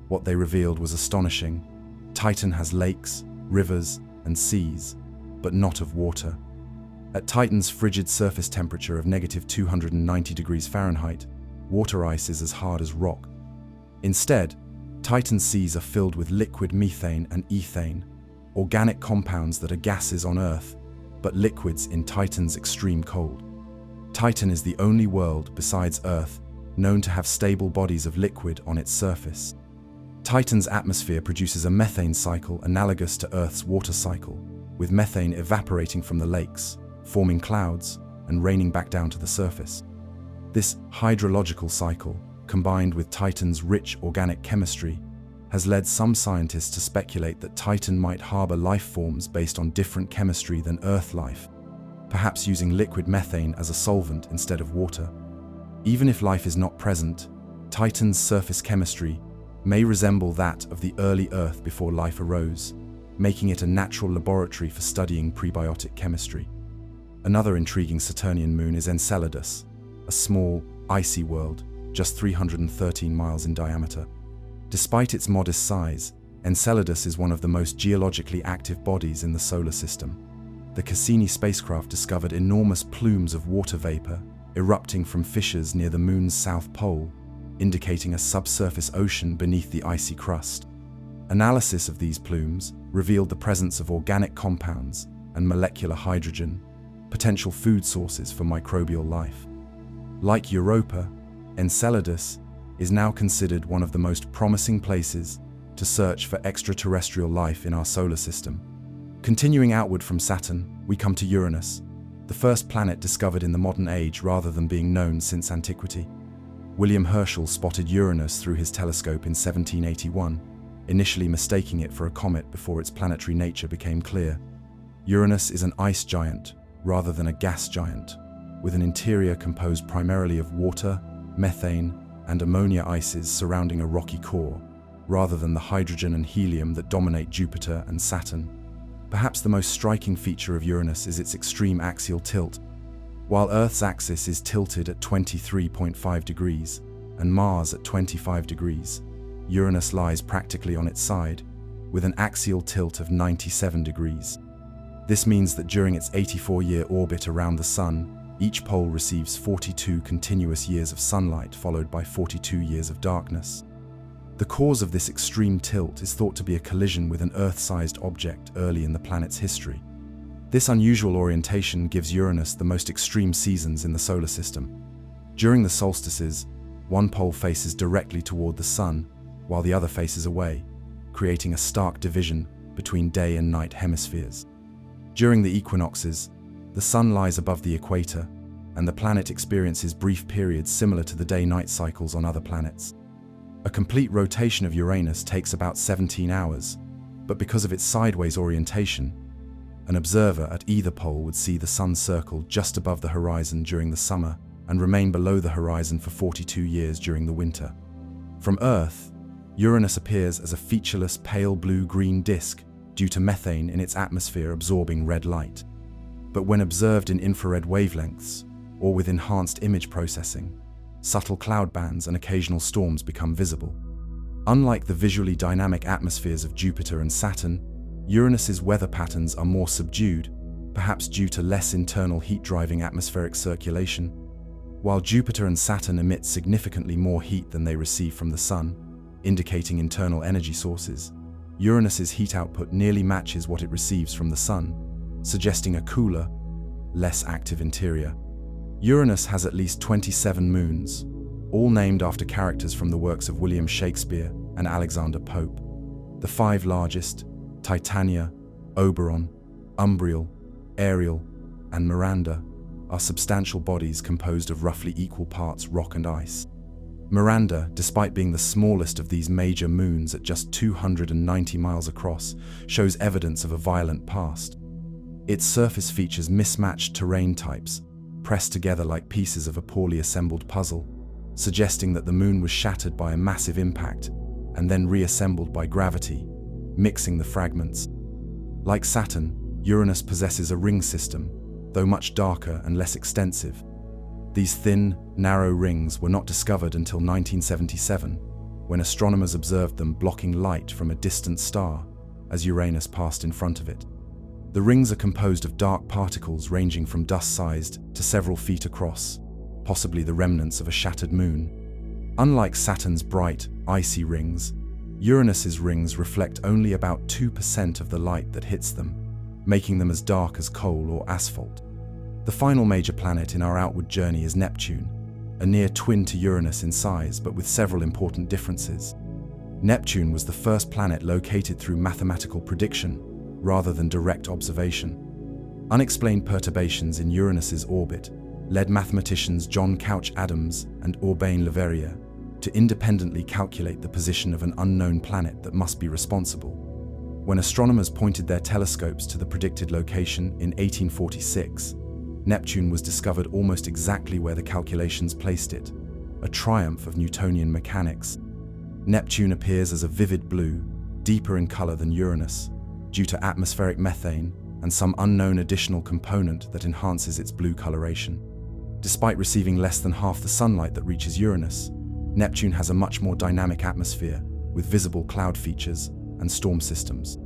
What they revealed was astonishing. Titan has lakes, rivers, and seas, but not of water. At Titan's frigid surface temperature of -290 degrees Fahrenheit, water ice is as hard as rock. Instead, Titan's seas are filled with liquid methane and ethane, organic compounds that are gases on Earth, but liquids in Titan's extreme cold. Titan is the only world besides Earth known to have stable bodies of liquid on its surface. Titan's atmosphere produces a methane cycle analogous to Earth's water cycle, with methane evaporating from the lakes, forming clouds, and raining back down to the surface. This hydrological cycle, combined with Titan's rich organic chemistry, has led some scientists to speculate that Titan might harbor life forms based on different chemistry than Earth life, perhaps using liquid methane as a solvent instead of water. Even if life is not present, Titan's surface chemistry may resemble that of the early Earth before life arose, making it a natural laboratory for studying prebiotic chemistry. Another intriguing Saturnian moon is Enceladus, a small, icy world just 313 miles in diameter. Despite its modest size, Enceladus is one of the most geologically active bodies in the solar system. The Cassini spacecraft discovered enormous plumes of water vapor erupting from fissures near the moon's south pole, indicating a subsurface ocean beneath the icy crust. Analysis of these plumes revealed the presence of organic compounds and molecular hydrogen, potential food sources for microbial life. Like Europa, Enceladus is now considered one of the most promising places to search for extraterrestrial life in our solar system. Continuing outward from Saturn, we come to Uranus, the first planet discovered in the modern age rather than being known since antiquity. William Herschel spotted Uranus through his telescope in 1781, initially mistaking it for a comet before its planetary nature became clear. Uranus is an ice giant rather than a gas giant, with an interior composed primarily of water, methane, and ammonia ices surrounding a rocky core, rather than the hydrogen and helium that dominate Jupiter and Saturn. Perhaps the most striking feature of Uranus is its extreme axial tilt. While Earth's axis is tilted at 23.5 degrees and Mars at 25 degrees, Uranus lies practically on its side, with an axial tilt of 97 degrees. This means that during its 84-year orbit around the Sun, each pole receives 42 continuous years of sunlight followed by 42 years of darkness. The cause of this extreme tilt is thought to be a collision with an Earth-sized object early in the planet's history. This unusual orientation gives Uranus the most extreme seasons in the solar system. During the solstices, one pole faces directly toward the Sun, while the other faces away, creating a stark division between day and night hemispheres. During the equinoxes, the Sun lies above the equator, and the planet experiences brief periods similar to the day-night cycles on other planets. A complete rotation of Uranus takes about 17 hours, but because of its sideways orientation, an observer at either pole would see the Sun circle just above the horizon during the summer and remain below the horizon for 42 years during the winter. From Earth, Uranus appears as a featureless pale blue-green disk due to methane in its atmosphere absorbing red light. but when observed in infrared wavelengths or with enhanced image processing, subtle cloud bands and occasional storms become visible. Unlike the visually dynamic atmospheres of Jupiter and Saturn, Uranus's weather patterns are more subdued, perhaps due to less internal heat-driving atmospheric circulation. While Jupiter and Saturn emit significantly more heat than they receive from the Sun, indicating internal energy sources, Uranus's heat output nearly matches what it receives from the Sun, suggesting a cooler, less active interior. Uranus has at least 27 moons, all named after characters from the works of William Shakespeare and Alexander Pope. The five largest, Titania, Oberon, Umbriel, Ariel, and Miranda, are substantial bodies composed of roughly equal parts rock and ice. Miranda, despite being the smallest of these major moons at just 290 miles across, shows evidence of a violent past. Its surface features mismatched terrain types, pressed together like pieces of a poorly assembled puzzle, suggesting that the moon was shattered by a massive impact and then reassembled by gravity, mixing the fragments. Like Saturn, Uranus possesses a ring system, though much darker and less extensive. These thin, narrow rings were not discovered until 1977, when astronomers observed them blocking light from a distant star as Uranus passed in front of it. The rings are composed of dark particles ranging from dust-sized to several feet across, possibly the remnants of a shattered moon. Unlike Saturn's bright, icy rings, Uranus's rings reflect only about 2% of the light that hits them, making them as dark as coal or asphalt. The final major planet in our outward journey is Neptune, a near twin to Uranus in size, but with several important differences. Neptune was the first planet located through mathematical prediction rather than direct observation. Unexplained perturbations in Uranus's orbit led mathematicians John Couch Adams and Urbain Le Verrier to independently calculate the position of an unknown planet that must be responsible. When astronomers pointed their telescopes to the predicted location in 1846, Neptune was discovered almost exactly where the calculations placed it, a triumph of Newtonian mechanics. Neptune appears as a vivid blue, deeper in color than Uranus, due to atmospheric methane and some unknown additional component that enhances its blue coloration. Despite receiving less than half the sunlight that reaches Uranus, Neptune has a much more dynamic atmosphere with visible cloud features and storm systems.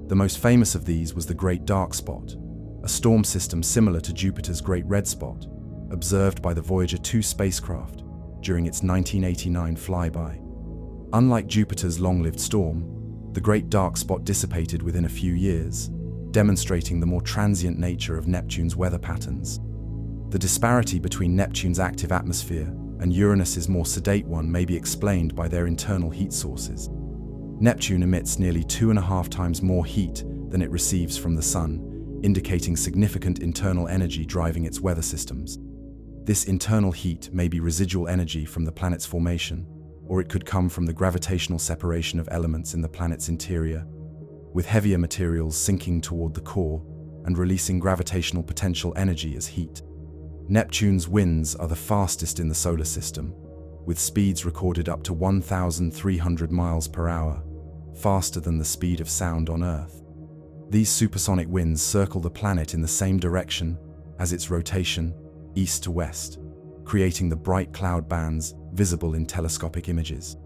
The most famous of these was the Great Dark Spot, a storm system similar to Jupiter's Great Red Spot, observed by the Voyager 2 spacecraft during its 1989 flyby. Unlike Jupiter's long-lived storm, the Great Dark Spot dissipated within a few years, demonstrating the more transient nature of Neptune's weather patterns. The disparity between Neptune's active atmosphere and Uranus's more sedate one may be explained by their internal heat sources. Neptune emits nearly 2.5 times more heat than it receives from the Sun, indicating significant internal energy driving its weather systems. This internal heat may be residual energy from the planet's formation, or it could come from the gravitational separation of elements in the planet's interior, with heavier materials sinking toward the core and releasing gravitational potential energy as heat. Neptune's winds are the fastest in the solar system, with speeds recorded up to 1,300 miles per hour, faster than the speed of sound on Earth. These supersonic winds circle the planet in the same direction as its rotation, east to west, creating the bright cloud bands visible in telescopic images.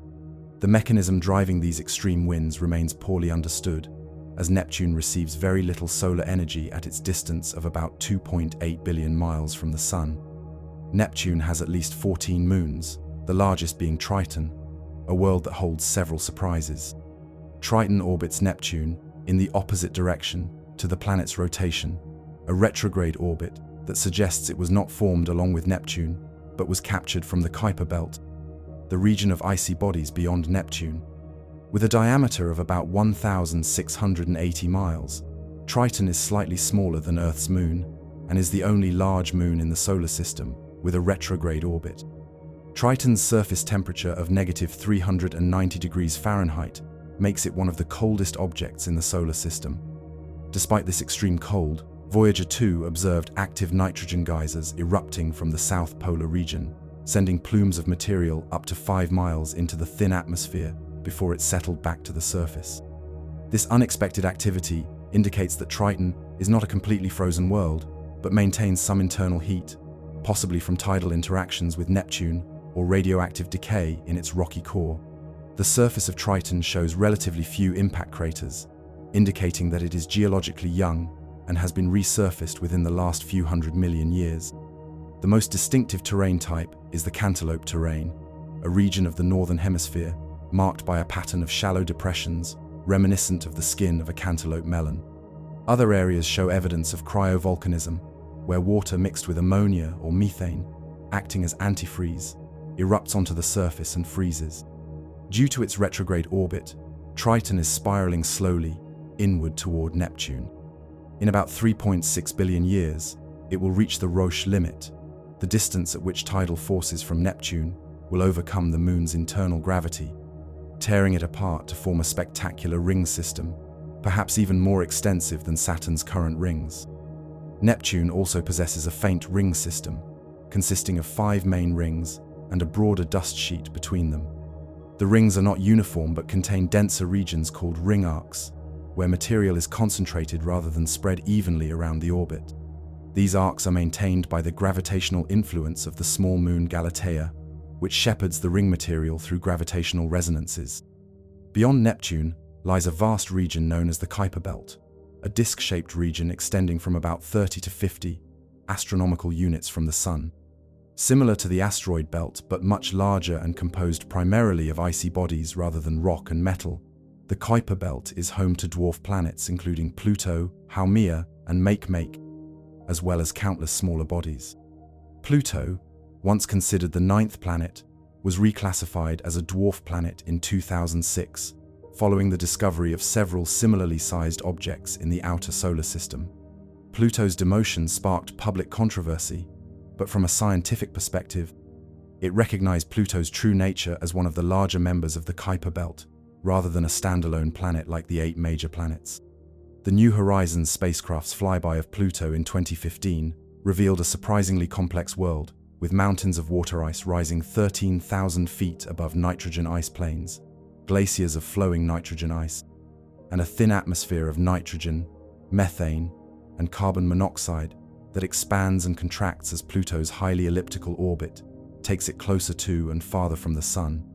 The mechanism driving these extreme winds remains poorly understood, as Neptune receives very little solar energy at its distance of about 2.8 billion miles from the Sun. Neptune has at least 14 moons, the largest being Triton, a world that holds several surprises. Triton orbits Neptune in the opposite direction to the planet's rotation, a retrograde orbit that suggests it was not formed along with Neptune, but was captured from the Kuiper Belt, the region of icy bodies beyond Neptune. With a diameter of about 1,680 miles, Triton is slightly smaller than Earth's moon and is the only large moon in the solar system with a retrograde orbit. Triton's surface temperature of -390 degrees Fahrenheit makes it one of the coldest objects in the solar system. Despite this extreme cold, Voyager 2 observed active nitrogen geysers erupting from the south polar region, sending plumes of material up to 5 miles into the thin atmosphere before it settled back to the surface. This unexpected activity indicates that Triton is not a completely frozen world, but maintains some internal heat, possibly from tidal interactions with Neptune or radioactive decay in its rocky core. The surface of Triton shows relatively few impact craters, indicating that it is geologically young and has been resurfaced within the last few 100 million years. The most distinctive terrain type is the Cantaloupe Terrane, a region of the northern hemisphere marked by a pattern of shallow depressions reminiscent of the skin of a cantaloupe melon. Other areas show evidence of cryovolcanism, where water mixed with ammonia or methane, acting as antifreeze, erupts onto the surface and freezes. Due to its retrograde orbit, Triton is spiraling slowly inward toward Neptune. In about 3.6 billion years, it will reach the Roche limit, the distance at which tidal forces from Neptune will overcome the Moon's internal gravity, tearing it apart to form a spectacular ring system, perhaps even more extensive than Saturn's current rings. Neptune also possesses a faint ring system, consisting of 5 main rings and a broader dust sheet between them. The rings are not uniform but contain denser regions called ring arcs, where material is concentrated rather than spread evenly around the orbit. These arcs are maintained by the gravitational influence of the small moon Galatea, which shepherds the ring material through gravitational resonances. Beyond Neptune lies a vast region known as the Kuiper Belt, a disc-shaped region extending from about 30 to 50 astronomical units from the Sun. Similar to the asteroid belt, but much larger and composed primarily of icy bodies rather than rock and metal, the Kuiper Belt is home to dwarf planets including Pluto, Haumea, and Makemake, as well as countless smaller bodies. Pluto, once considered the 9th planet, was reclassified as a dwarf planet in 2006, following the discovery of several similarly sized objects in the outer solar system. Pluto's demotion sparked public controversy, but from a scientific perspective, it recognized Pluto's true nature as one of the larger members of the Kuiper Belt, rather than a standalone planet like the 8 major planets. The New Horizons spacecraft's flyby of Pluto in 2015 revealed a surprisingly complex world, with mountains of water ice rising 13,000 feet above nitrogen ice plains, glaciers of flowing nitrogen ice, and a thin atmosphere of nitrogen, methane, and carbon monoxide that expands and contracts as Pluto's highly elliptical orbit takes it closer to and farther from the Sun.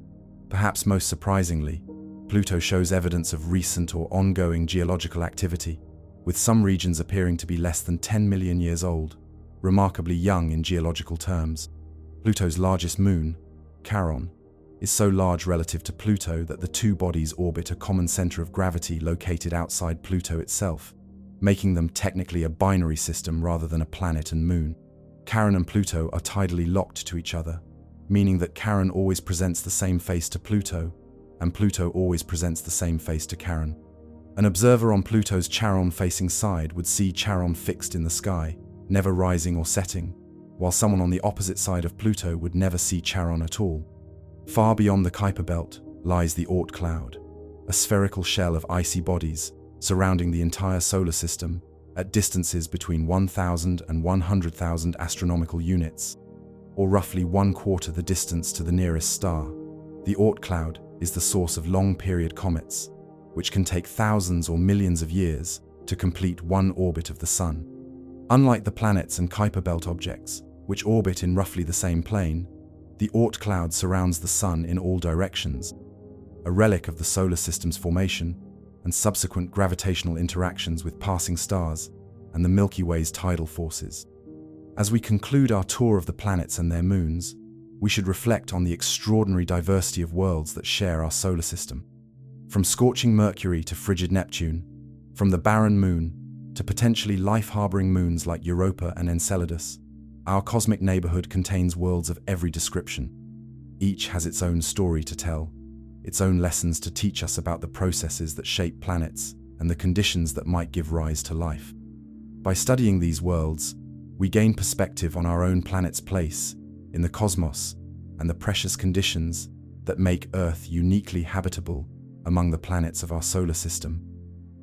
Perhaps most surprisingly, Pluto shows evidence of recent or ongoing geological activity, with some regions appearing to be less than 10 million years old, remarkably young in geological terms. Pluto's largest moon, Charon, is so large relative to Pluto that the two bodies orbit a common center of gravity located outside Pluto itself, making them technically a binary system rather than a planet and moon. Charon and Pluto are tidally locked to each other, meaning that Charon always presents the same face to Pluto, and Pluto always presents the same face to Charon. An observer on Pluto's Charon-facing side would see Charon fixed in the sky, never rising or setting, while someone on the opposite side of Pluto would never see Charon at all. Far beyond the Kuiper Belt lies the Oort cloud, a spherical shell of icy bodies surrounding the entire solar system at distances between 1,000 and 100,000 astronomical units, or roughly 1/4 the distance to the nearest star. The Oort cloud is the source of long-period comets, which can take thousands or millions of years to complete one orbit of the Sun. Unlike the planets and Kuiper Belt objects, which orbit in roughly the same plane, the Oort cloud surrounds the Sun in all directions, a relic of the solar system's formation and subsequent gravitational interactions with passing stars and the Milky Way's tidal forces. As we conclude our tour of the planets and their moons, we should reflect on the extraordinary diversity of worlds that share our solar system. From scorching Mercury to frigid Neptune, from the barren Moon to potentially life-harboring moons like Europa and Enceladus, our cosmic neighborhood contains worlds of every description. Each has its own story to tell, its own lessons to teach us about the processes that shape planets and the conditions that might give rise to life. By studying these worlds, we gain perspective on our own planet's place in the cosmos and the precious conditions that make Earth uniquely habitable among the planets of our solar system.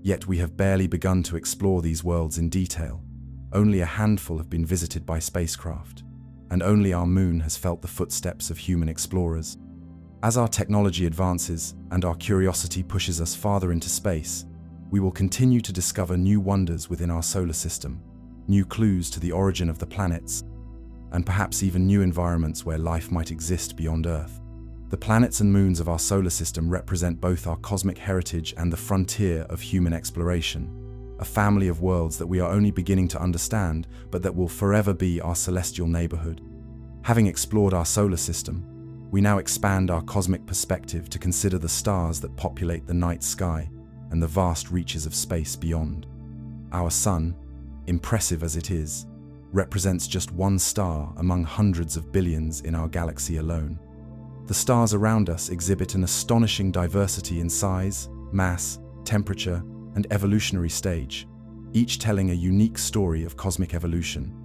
Yet we have barely begun to explore these worlds in detail. Only a handful have been visited by spacecraft, and only our moon has felt the footsteps of human explorers. As our technology advances and our curiosity pushes us farther into space, we will continue to discover new wonders within our solar system, new clues to the origin of the planets, and perhaps even new environments where life might exist beyond Earth. The planets and moons of our solar system represent both our cosmic heritage and the frontier of human exploration, a family of worlds that we are only beginning to understand, but that will forever be our celestial neighborhood. Having explored our solar system, we now expand our cosmic perspective to consider the stars that populate the night sky and the vast reaches of space beyond. Our Sun, impressive as it is, represents just one star among hundreds of billions in our galaxy alone. The stars around us exhibit an astonishing diversity in size, mass, temperature, and evolutionary stage, each telling a unique story of cosmic evolution.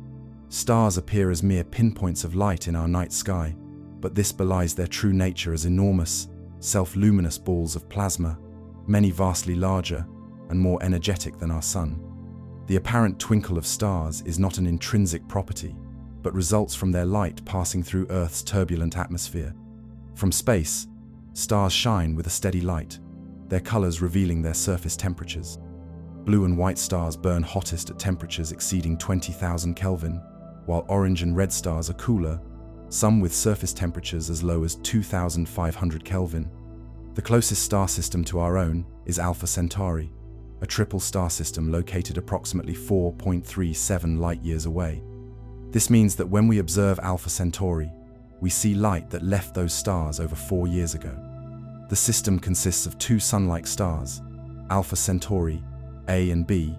Stars appear as mere pinpoints of light in our night sky, but this belies their true nature as enormous, self-luminous balls of plasma, many vastly larger and more energetic than our Sun. The apparent twinkle of stars is not an intrinsic property, but results from their light passing through Earth's turbulent atmosphere. From space, stars shine with a steady light, their colors revealing their surface temperatures. Blue and white stars burn hottest at temperatures exceeding 20,000 Kelvin, while orange and red stars are cooler, some with surface temperatures as low as 2,500 Kelvin. The closest star system to our own is Alpha Centauri, a triple star system located approximately 4.37 light-years away. This means that when we observe Alpha Centauri, we see light that left those stars over 4 years ago. The system consists of two Sun-like stars, Alpha Centauri A and B,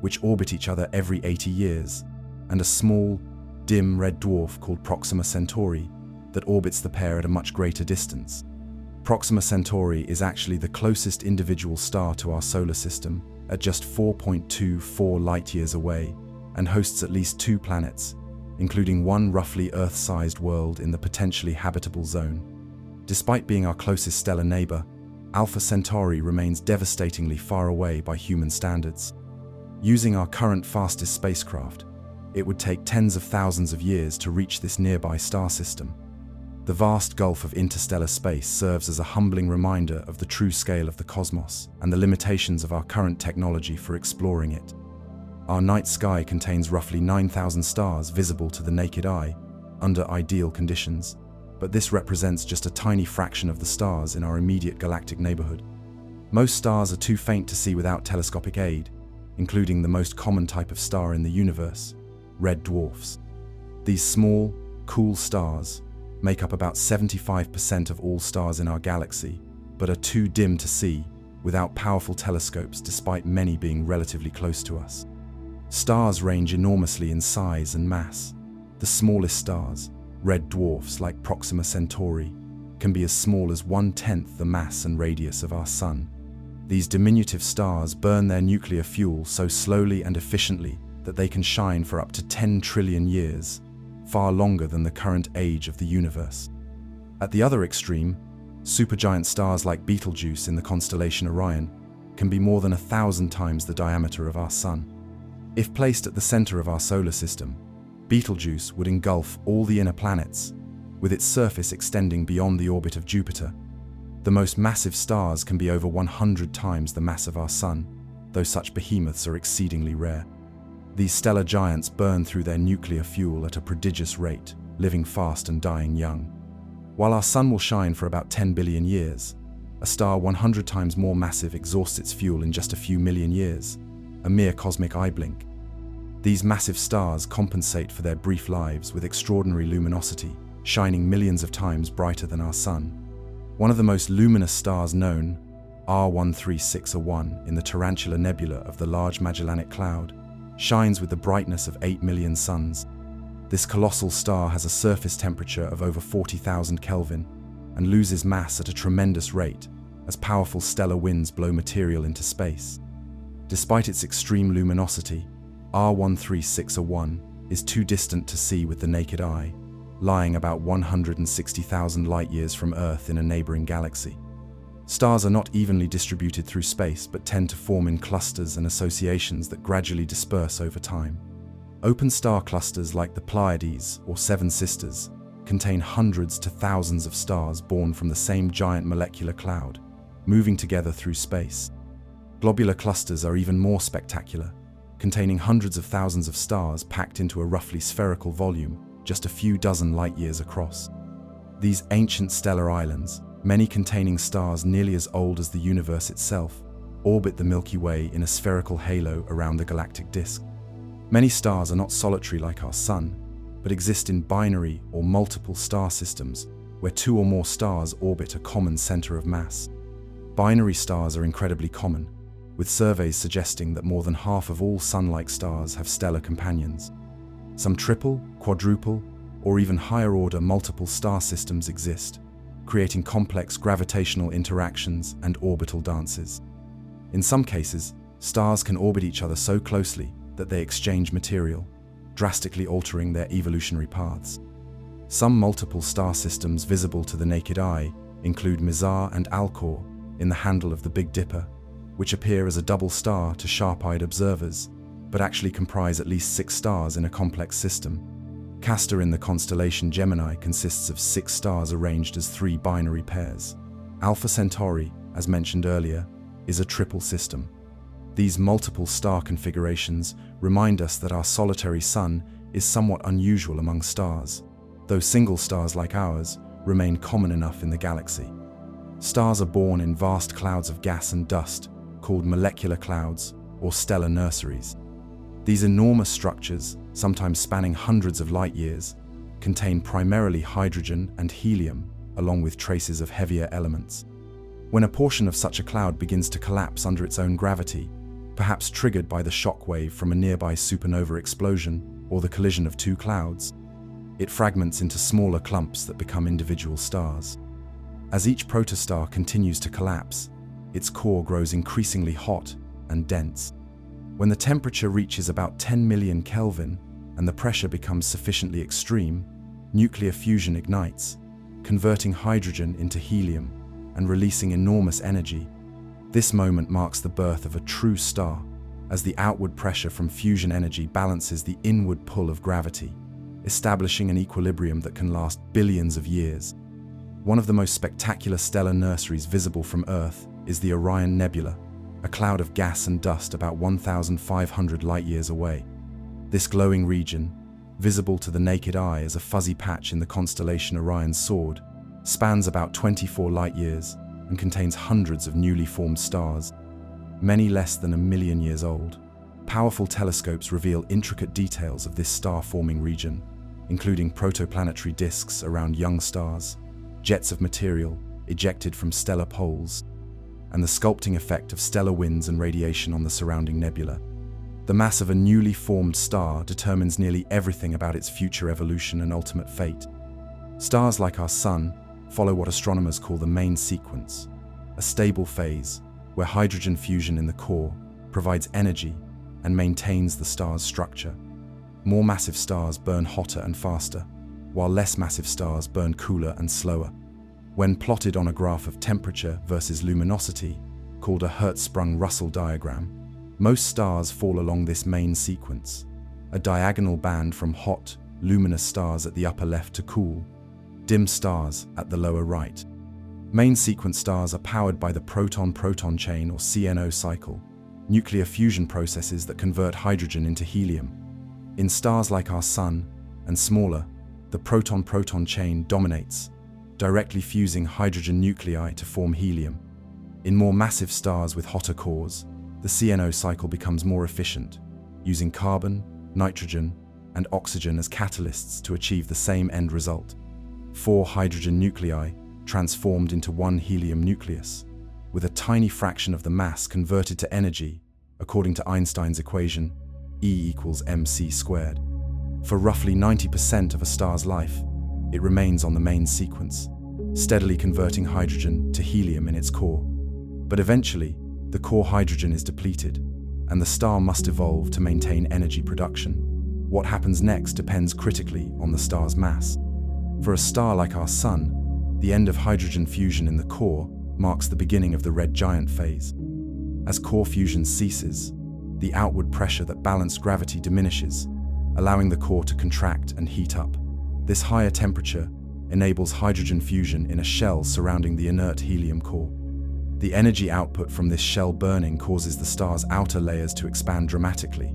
which orbit each other every 80 years, and a small, dim red dwarf called Proxima Centauri that orbits the pair at a much greater distance. Proxima Centauri is actually the closest individual star to our solar system at just 4.24 light-years away and hosts at least 2 planets, including one roughly Earth-sized world in the potentially habitable zone. Despite being our closest stellar neighbor, Alpha Centauri remains devastatingly far away by human standards. Using our current fastest spacecraft, it would take tens of thousands of years to reach this nearby star system. The vast gulf of interstellar space serves as a humbling reminder of the true scale of the cosmos and the limitations of our current technology for exploring it. Our night sky contains roughly 9,000 stars visible to the naked eye, under ideal conditions, but this represents just a tiny fraction of the stars in our immediate galactic neighborhood. Most stars are too faint to see without telescopic aid, including the most common type of star in the universe, red dwarfs. These small, cool stars make up about 75% of all stars in our galaxy, but are too dim to see without powerful telescopes despite many being relatively close to us. Stars range enormously in size and mass. The smallest stars, red dwarfs like Proxima Centauri, can be as small as 1/10 the mass and radius of our Sun. These diminutive stars burn their nuclear fuel so slowly and efficiently that they can shine for up to 10 trillion years, far longer than the current age of the universe. At the other extreme, supergiant stars like Betelgeuse in the constellation Orion can be more than 1,000 times the diameter of our Sun. If placed at the center of our solar system, Betelgeuse would engulf all the inner planets, with its surface extending beyond the orbit of Jupiter. The most massive stars can be over 100 times the mass of our Sun, though such behemoths are exceedingly rare. These stellar giants burn through their nuclear fuel at a prodigious rate, living fast and dying young. While our Sun will shine for about 10 billion years, a star 100 times more massive exhausts its fuel in just a few million years, a mere cosmic eye blink. These massive stars compensate for their brief lives with extraordinary luminosity, shining millions of times brighter than our Sun. One of the most luminous stars known, R136A1 in the Tarantula Nebula of the Large Magellanic Cloud, shines with the brightness of 8 million suns. This colossal star has a surface temperature of over 40,000 Kelvin and loses mass at a tremendous rate as powerful stellar winds blow material into space. Despite its extreme luminosity, R136A1 is too distant to see with the naked eye, lying about 160,000 light-years from Earth in a neighboring galaxy. Stars are not evenly distributed through space but tend to form in clusters and associations that gradually disperse over time. Open star clusters like the Pleiades or Seven Sisters contain hundreds to thousands of stars born from the same giant molecular cloud, moving together through space. Globular clusters are even more spectacular, containing hundreds of thousands of stars packed into a roughly spherical volume, just a few dozen light-years across. These ancient stellar islands, many containing stars nearly as old as the universe itself, orbit the Milky Way in a spherical halo around the galactic disk. Many stars are not solitary like our Sun, but exist in binary or multiple star systems where two or more stars orbit a common center of mass. Binary stars are incredibly common, with surveys suggesting that more than half of all Sun-like stars have stellar companions. Some triple, quadruple, or even higher-order multiple star systems exist, creating complex gravitational interactions and orbital dances. In some cases, stars can orbit each other so closely that they exchange material, drastically altering their evolutionary paths. Some multiple star systems visible to the naked eye include Mizar and Alcor in the handle of the Big Dipper, which appear as a double star to sharp-eyed observers, but actually comprise at least 6 stars in a complex system. Castor in the constellation Gemini consists of 6 stars arranged as 3 binary pairs. Alpha Centauri, as mentioned earlier, is a triple system. These multiple star configurations remind us that our solitary sun is somewhat unusual among stars, though single stars like ours remain common enough in the galaxy. Stars are born in vast clouds of gas and dust, called molecular clouds or stellar nurseries. These enormous structures, sometimes spanning hundreds of light years, contain primarily hydrogen and helium, along with traces of heavier elements. When a portion of such a cloud begins to collapse under its own gravity, perhaps triggered by the shock wave from a nearby supernova explosion or the collision of 2 clouds, it fragments into smaller clumps that become individual stars. As each protostar continues to collapse, its core grows increasingly hot and dense. When the temperature reaches about 10 million Kelvin and the pressure becomes sufficiently extreme, nuclear fusion ignites, converting hydrogen into helium and releasing enormous energy. This moment marks the birth of a true star, as the outward pressure from fusion energy balances the inward pull of gravity, establishing an equilibrium that can last billions of years. One of the most spectacular stellar nurseries visible from Earth is the Orion Nebula, a cloud of gas and dust about 1,500 light-years away. This glowing region, visible to the naked eye as a fuzzy patch in the constellation Orion's Sword, spans about 24 light-years and contains hundreds of newly formed stars, many less than 1 million years old. Powerful telescopes reveal intricate details of this star-forming region, including protoplanetary disks around young stars, jets of material ejected from stellar poles, and the sculpting effect of stellar winds and radiation on the surrounding nebula. The mass of a newly formed star determines nearly everything about its future evolution and ultimate fate. Stars like our Sun follow what astronomers call the main sequence, a stable phase where hydrogen fusion in the core provides energy and maintains the star's structure. More massive stars burn hotter and faster, while less massive stars burn cooler and slower. When plotted on a graph of temperature versus luminosity, called a Hertzsprung-Russell diagram, most stars fall along this main sequence, a diagonal band from hot, luminous stars at the upper left to cool, dim stars at the lower right. Main sequence stars are powered by the proton-proton chain or CNO cycle, nuclear fusion processes that convert hydrogen into helium. In stars like our Sun, and smaller, the proton-proton chain dominates, directly fusing hydrogen nuclei to form helium. In more massive stars with hotter cores, the CNO cycle becomes more efficient, using carbon, nitrogen, and oxygen as catalysts to achieve the same end result. 4 hydrogen nuclei transformed into 1 helium nucleus, with a tiny fraction of the mass converted to energy, according to Einstein's equation, E equals mc squared. For roughly 90% of a star's life, it remains on the main sequence, steadily converting hydrogen to helium in its core. But eventually, the core hydrogen is depleted, and the star must evolve to maintain energy production. What happens next depends critically on the star's mass. For a star like our Sun, the end of hydrogen fusion in the core marks the beginning of the red giant phase. As core fusion ceases, the outward pressure that balanced gravity diminishes, allowing the core to contract and heat up. This higher temperature enables hydrogen fusion in a shell surrounding the inert helium core. The energy output from this shell burning causes the star's outer layers to expand dramatically,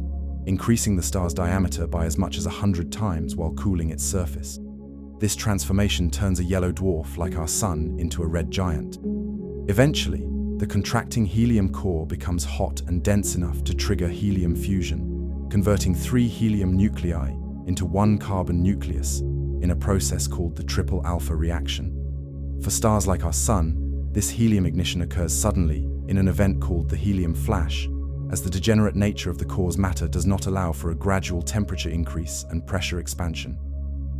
increasing the star's diameter by as much as 100 times while cooling its surface. This transformation turns a yellow dwarf like our Sun into a red giant. Eventually, the contracting helium core becomes hot and dense enough to trigger helium fusion, converting 3 helium nuclei into 1 carbon nucleus in a process called the triple alpha reaction. For stars like our Sun, this helium ignition occurs suddenly in an event called the helium flash, as the degenerate nature of the core's matter does not allow for a gradual temperature increase and pressure expansion.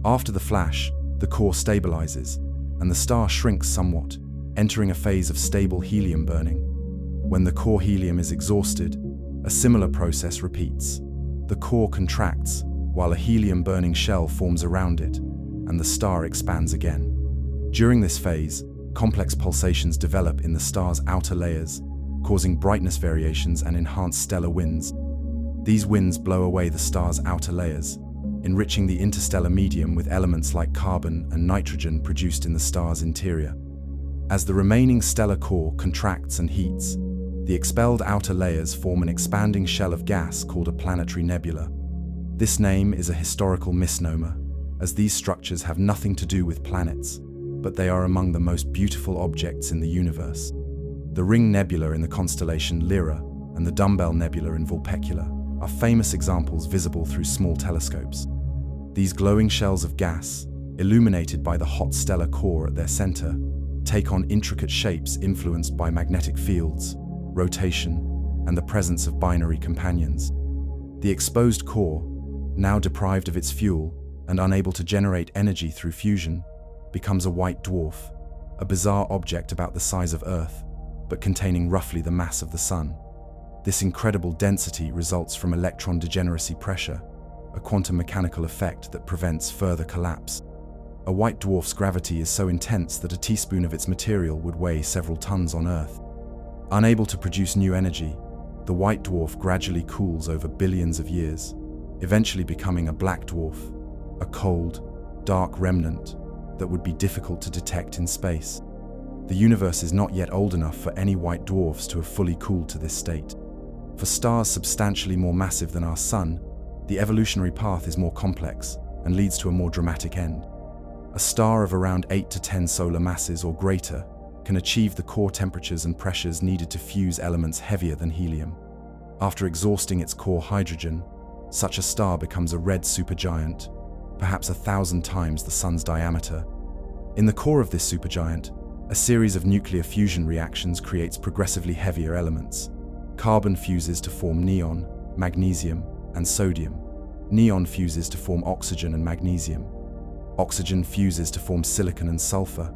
After the flash, the core stabilizes, and the star shrinks somewhat, entering a phase of stable helium burning. When the core helium is exhausted, a similar process repeats. The core contracts, while a helium-burning shell forms around it, and the star expands again. During this phase, complex pulsations develop in the star's outer layers, causing brightness variations and enhanced stellar winds. These winds blow away the star's outer layers, enriching the interstellar medium with elements like carbon and nitrogen produced in the star's interior. As the remaining stellar core contracts and heats, the expelled outer layers form an expanding shell of gas called a planetary nebula. This name is a historical misnomer, as these structures have nothing to do with planets, but they are among the most beautiful objects in the universe. The Ring Nebula in the constellation Lyra and the Dumbbell Nebula in Vulpecula are famous examples visible through small telescopes. These glowing shells of gas, illuminated by the hot stellar core at their center, take on intricate shapes influenced by magnetic fields, rotation, and the presence of binary companions. The exposed core, now deprived of its fuel and unable to generate energy through fusion, becomes a white dwarf, a bizarre object about the size of Earth, but containing roughly the mass of the Sun. This incredible density results from electron degeneracy pressure, a quantum mechanical effect that prevents further collapse. A white dwarf's gravity is so intense that a teaspoon of its material would weigh several tons on Earth. Unable to produce new energy, the white dwarf gradually cools over billions of years, eventually becoming a black dwarf, a cold, dark remnant that would be difficult to detect in space. The universe is not yet old enough for any white dwarfs to have fully cooled to this state. For stars substantially more massive than our Sun, the evolutionary path is more complex and leads to a more dramatic end. A star of around 8 to 10 solar masses or greater can achieve the core temperatures and pressures needed to fuse elements heavier than helium. After exhausting its core hydrogen, such a star becomes a red supergiant, perhaps 1,000 times the Sun's diameter. In the core of this supergiant, a series of nuclear fusion reactions creates progressively heavier elements. Carbon fuses to form neon, magnesium, and sodium. Neon fuses to form oxygen and magnesium. Oxygen fuses to form silicon and sulfur.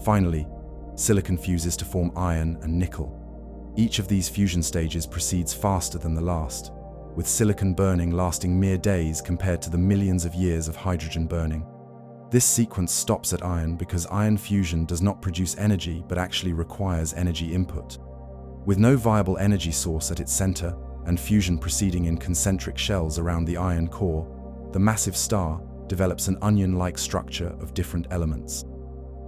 Finally, silicon fuses to form iron and nickel. Each of these fusion stages proceeds faster than the last, with silicon burning lasting mere days compared to the millions of years of hydrogen burning. This sequence stops at iron because iron fusion does not produce energy but actually requires energy input. With no viable energy source at its center and fusion proceeding in concentric shells around the iron core, the massive star develops an onion-like structure of different elements.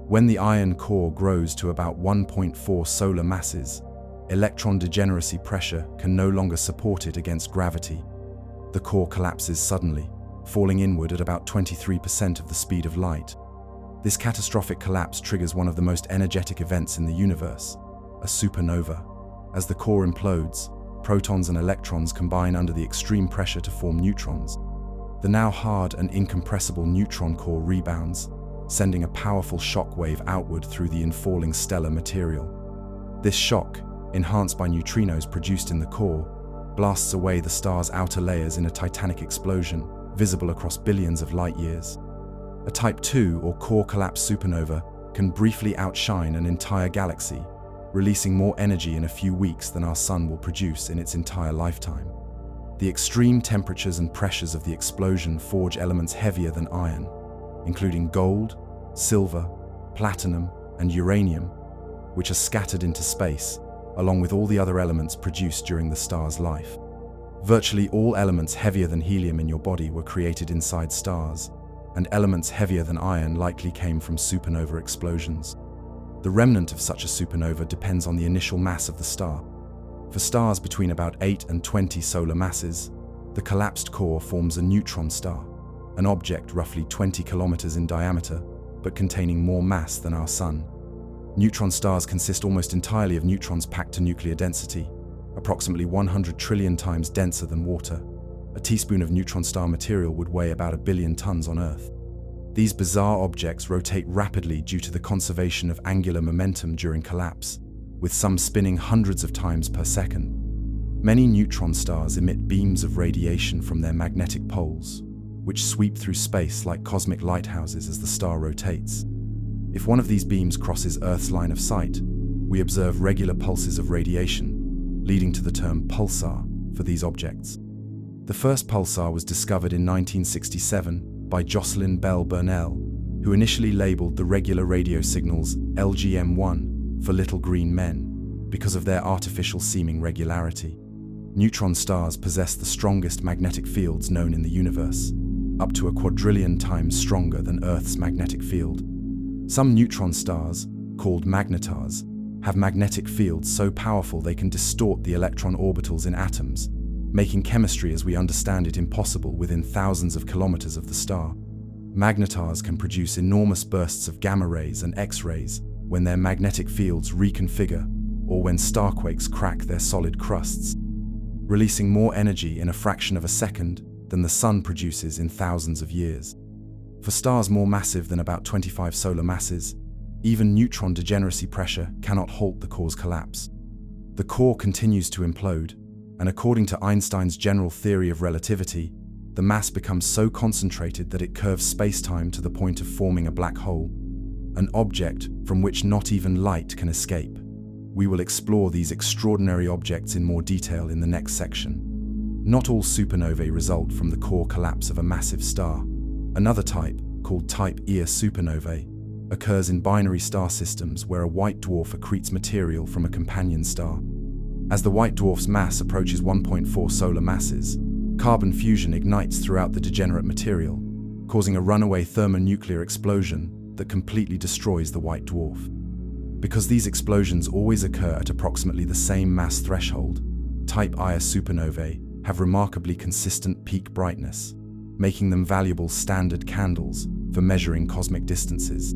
When the iron core grows to about 1.4 solar masses, electron degeneracy pressure can no longer support it against gravity. The core collapses suddenly, falling inward at about 23% of the speed of light. This catastrophic collapse triggers one of the most energetic events in the universe, a supernova. As the core implodes, protons and electrons combine under the extreme pressure to form neutrons. The now hard and incompressible neutron core rebounds, sending a powerful shock wave outward through the infalling stellar material. This shock, enhanced by neutrinos produced in the core, blasts away the star's outer layers in a titanic explosion, visible across billions of light years. A Type II or core collapse supernova can briefly outshine an entire galaxy, releasing more energy in a few weeks than our Sun will produce in its entire lifetime. The extreme temperatures and pressures of the explosion forge elements heavier than iron, including gold, silver, platinum, and uranium, which are scattered into space, along with all the other elements produced during the star's life. Virtually all elements heavier than helium in your body were created inside stars, and elements heavier than iron likely came from supernova explosions. The remnant of such a supernova depends on the initial mass of the star. For stars between about 8 and 20 solar masses, The collapsed core forms a neutron star, an object roughly 20 kilometers in diameter, but containing more mass than our Sun. Neutron stars consist almost entirely of neutrons packed to nuclear density, approximately 100 trillion times denser than water. A teaspoon of neutron star material would weigh about 1 billion tons on Earth. These bizarre objects rotate rapidly due to the conservation of angular momentum during collapse, with some spinning hundreds of times per second. Many neutron stars emit beams of radiation from their magnetic poles, which sweep through space like cosmic lighthouses as the star rotates. If one of these beams crosses Earth's line of sight, we observe regular pulses of radiation, leading to the term pulsar for these objects. The first pulsar was discovered in 1967 by Jocelyn Bell Burnell, who initially labeled the regular radio signals LGM1 for little green men because of their artificial seeming regularity. Neutron stars possess the strongest magnetic fields known in the universe, up to 1,000,000,000,000 times stronger than Earth's magnetic field. Some neutron stars, called magnetars, have magnetic fields so powerful they can distort the electron orbitals in atoms, making chemistry as we understand it impossible within thousands of kilometers of the star. Magnetars can produce enormous bursts of gamma rays and X-rays when their magnetic fields reconfigure or when starquakes crack their solid crusts, releasing more energy in a fraction of a second than the Sun produces in thousands of years. For stars more massive than about 25 solar masses, even neutron degeneracy pressure cannot halt the core's collapse. The core continues to implode, and according to Einstein's general theory of relativity, the mass becomes so concentrated that it curves space-time to the point of forming a black hole, an object from which not even light can escape. We will explore these extraordinary objects in more detail in the next section. Not all supernovae result from the core collapse of a massive star. Another type, called Type Ia supernovae, occurs in binary star systems where a white dwarf accretes material from a companion star. As the white dwarf's mass approaches 1.4 solar masses, carbon fusion ignites throughout the degenerate material, causing a runaway thermonuclear explosion that completely destroys the white dwarf. Because these explosions always occur at approximately the same mass threshold, Type Ia supernovae have remarkably consistent peak brightness, making them valuable standard candles for measuring cosmic distances.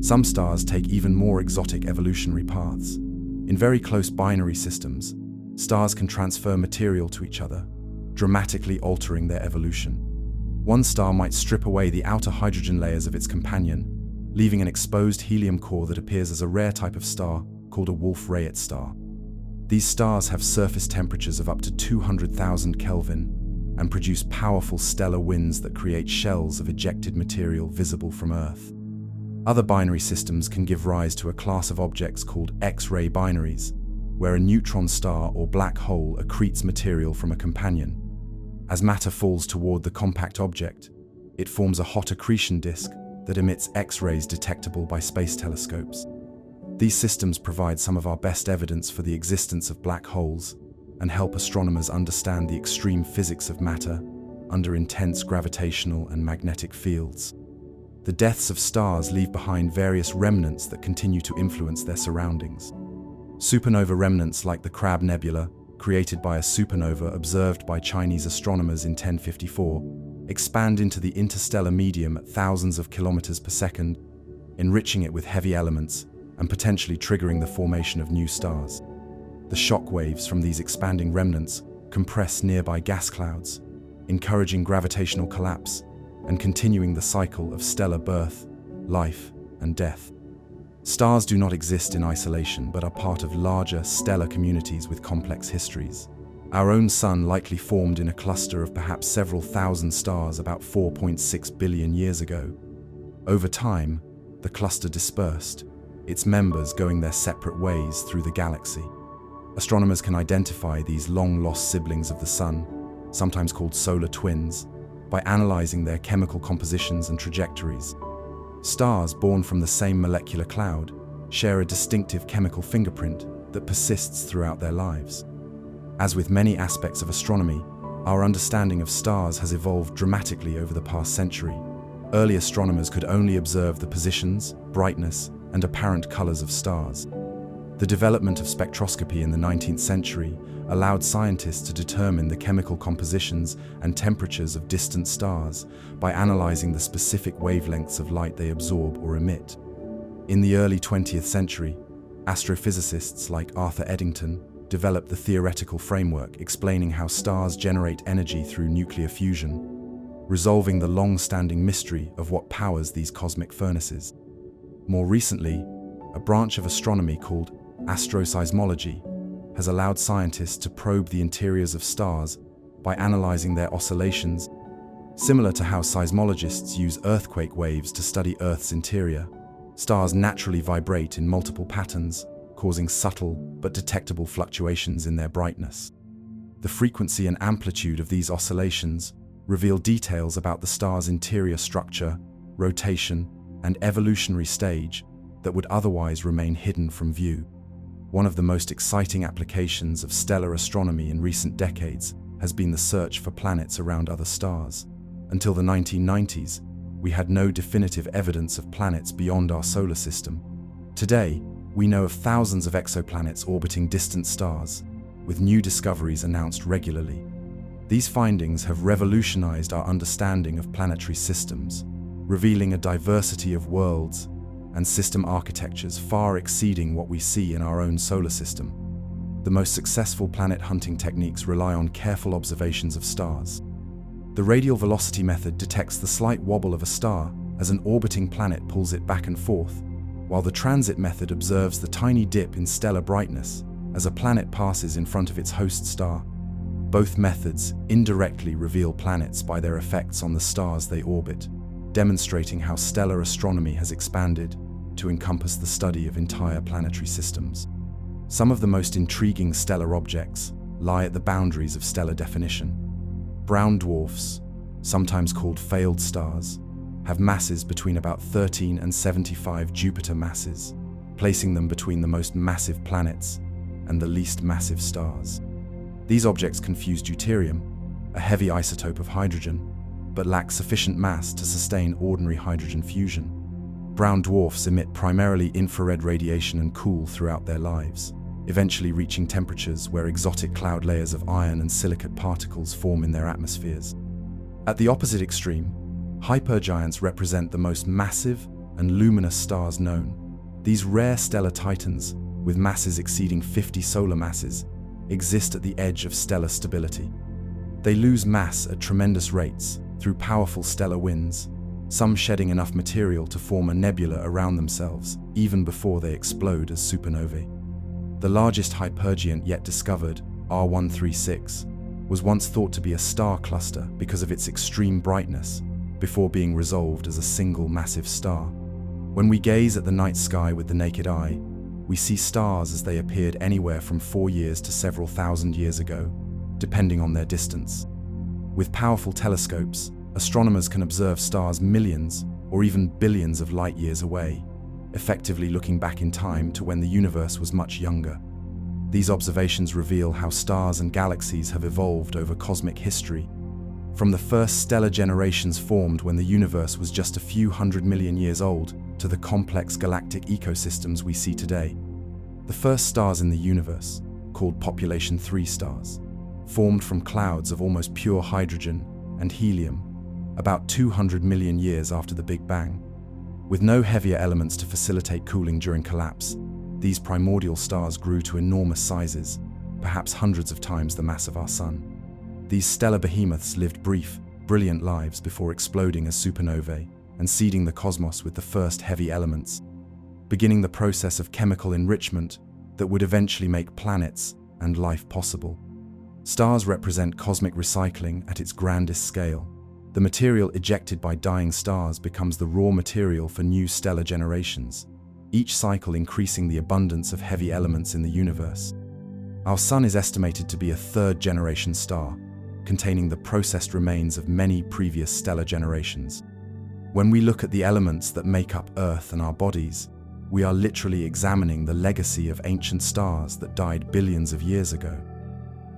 Some stars take even more exotic evolutionary paths. In very close binary systems, stars can transfer material to each other, dramatically altering their evolution. One star might strip away the outer hydrogen layers of its companion, leaving an exposed helium core that appears as a rare type of star called a Wolf-Rayet star. These stars have surface temperatures of up to 200,000 Kelvin and produce powerful stellar winds that create shells of ejected material visible from Earth. Other binary systems can give rise to a class of objects called X-ray binaries, where a neutron star or black hole accretes material from a companion. As matter falls toward the compact object, it forms a hot accretion disk that emits X-rays detectable by space telescopes. These systems provide some of our best evidence for the existence of black holes and help astronomers understand the extreme physics of matter under intense gravitational and magnetic fields. The deaths of stars leave behind various remnants that continue to influence their surroundings. Supernova remnants like the Crab Nebula, created by a supernova observed by Chinese astronomers in 1054, expand into the interstellar medium at thousands of kilometers per second, enriching it with heavy elements and potentially triggering the formation of new stars. The shock waves from these expanding remnants compress nearby gas clouds, encouraging gravitational collapse and continuing the cycle of stellar birth, life, and death. Stars do not exist in isolation but are part of larger stellar communities with complex histories. Our own Sun likely formed in a cluster of perhaps several thousand stars about 4.6 billion years ago. Over time, the cluster dispersed, its members going their separate ways through the galaxy. Astronomers can identify these long-lost siblings of the Sun, sometimes called solar twins, by analyzing their chemical compositions and trajectories. Stars born from the same molecular cloud share a distinctive chemical fingerprint that persists throughout their lives. As with many aspects of astronomy, our understanding of stars has evolved dramatically over the past century. Early astronomers could only observe the positions, brightness, and apparent colors of stars. The development of spectroscopy in the 19th century allowed scientists to determine the chemical compositions and temperatures of distant stars by analyzing the specific wavelengths of light they absorb or emit. In the early 20th century, astrophysicists like Arthur Eddington developed the theoretical framework explaining how stars generate energy through nuclear fusion, resolving the long-standing mystery of what powers these cosmic furnaces. More recently, a branch of astronomy called astroseismology has allowed scientists to probe the interiors of stars by analyzing their oscillations. Similar to how seismologists use earthquake waves to study Earth's interior, stars naturally vibrate in multiple patterns, causing subtle but detectable fluctuations in their brightness. The frequency and amplitude of these oscillations reveal details about the star's interior structure, rotation, and evolutionary stage that would otherwise remain hidden from view. One of the most exciting applications of stellar astronomy in recent decades has been the search for planets around other stars. Until the 1990s, we had no definitive evidence of planets beyond our solar system. Today, we know of thousands of exoplanets orbiting distant stars, with new discoveries announced regularly. These findings have revolutionized our understanding of planetary systems, revealing a diversity of worlds and system architectures far exceeding what we see in our own solar system. The most successful planet hunting techniques rely on careful observations of stars. The radial velocity method detects the slight wobble of a star as an orbiting planet pulls it back and forth, while the transit method observes the tiny dip in stellar brightness as a planet passes in front of its host star. Both methods indirectly reveal planets by their effects on the stars they orbit, demonstrating how stellar astronomy has expanded to encompass the study of entire planetary systems. Some of the most intriguing stellar objects lie at the boundaries of stellar definition. Brown dwarfs, sometimes called failed stars, have masses between about 13 and 75 Jupiter masses, placing them between the most massive planets and the least massive stars. These objects confuse deuterium, a heavy isotope of hydrogen, but lack sufficient mass to sustain ordinary hydrogen fusion. Brown dwarfs emit primarily infrared radiation and cool throughout their lives, eventually reaching temperatures where exotic cloud layers of iron and silicate particles form in their atmospheres. At the opposite extreme, hypergiants represent the most massive and luminous stars known. These rare stellar titans, with masses exceeding 50 solar masses, exist at the edge of stellar stability. They lose mass at tremendous rates through powerful stellar winds, some shedding enough material to form a nebula around themselves even before they explode as supernovae. The largest hypergiant yet discovered, R136, was once thought to be a star cluster because of its extreme brightness, before being resolved as a single massive star. When we gaze at the night sky with the naked eye, we see stars as they appeared anywhere from 4 years to several thousand years ago, depending on their distance. With powerful telescopes, astronomers can observe stars millions or even billions of light years away, effectively looking back in time to when the universe was much younger. These observations reveal how stars and galaxies have evolved over cosmic history, from the first stellar generations formed when the universe was just a few 100 million years old to the complex galactic ecosystems we see today. The first stars in the universe, called Population 3 stars, formed from clouds of almost pure hydrogen and helium about 200 million years after the Big Bang. With no heavier elements to facilitate cooling during collapse, these primordial stars grew to enormous sizes, perhaps hundreds of times the mass of our Sun. These stellar behemoths lived brief, brilliant lives before exploding as supernovae and seeding the cosmos with the first heavy elements, beginning the process of chemical enrichment that would eventually make planets and life possible. Stars represent cosmic recycling at its grandest scale. The material ejected by dying stars becomes the raw material for new stellar generations, each cycle increasing the abundance of heavy elements in the universe. Our Sun is estimated to be a third-generation star, containing the processed remains of many previous stellar generations. When we look at the elements that make up Earth and our bodies, we are literally examining the legacy of ancient stars that died billions of years ago.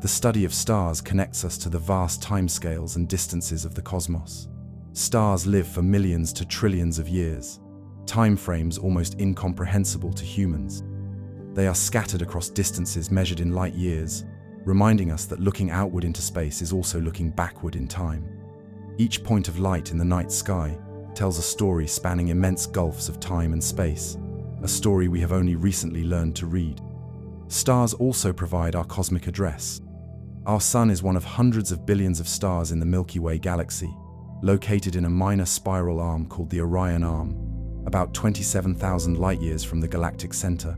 The study of stars connects us to the vast timescales and distances of the cosmos. Stars live for millions to trillions of years, timeframes almost incomprehensible to humans. They are scattered across distances measured in light years, reminding us that looking outward into space is also looking backward in time. Each point of light in the night sky tells a story spanning immense gulfs of time and space, a story we have only recently learned to read. Stars also provide our cosmic address. Our Sun is one of hundreds of billions of stars in the Milky Way galaxy, located in a minor spiral arm called the Orion Arm, about 27,000 light-years from the galactic center.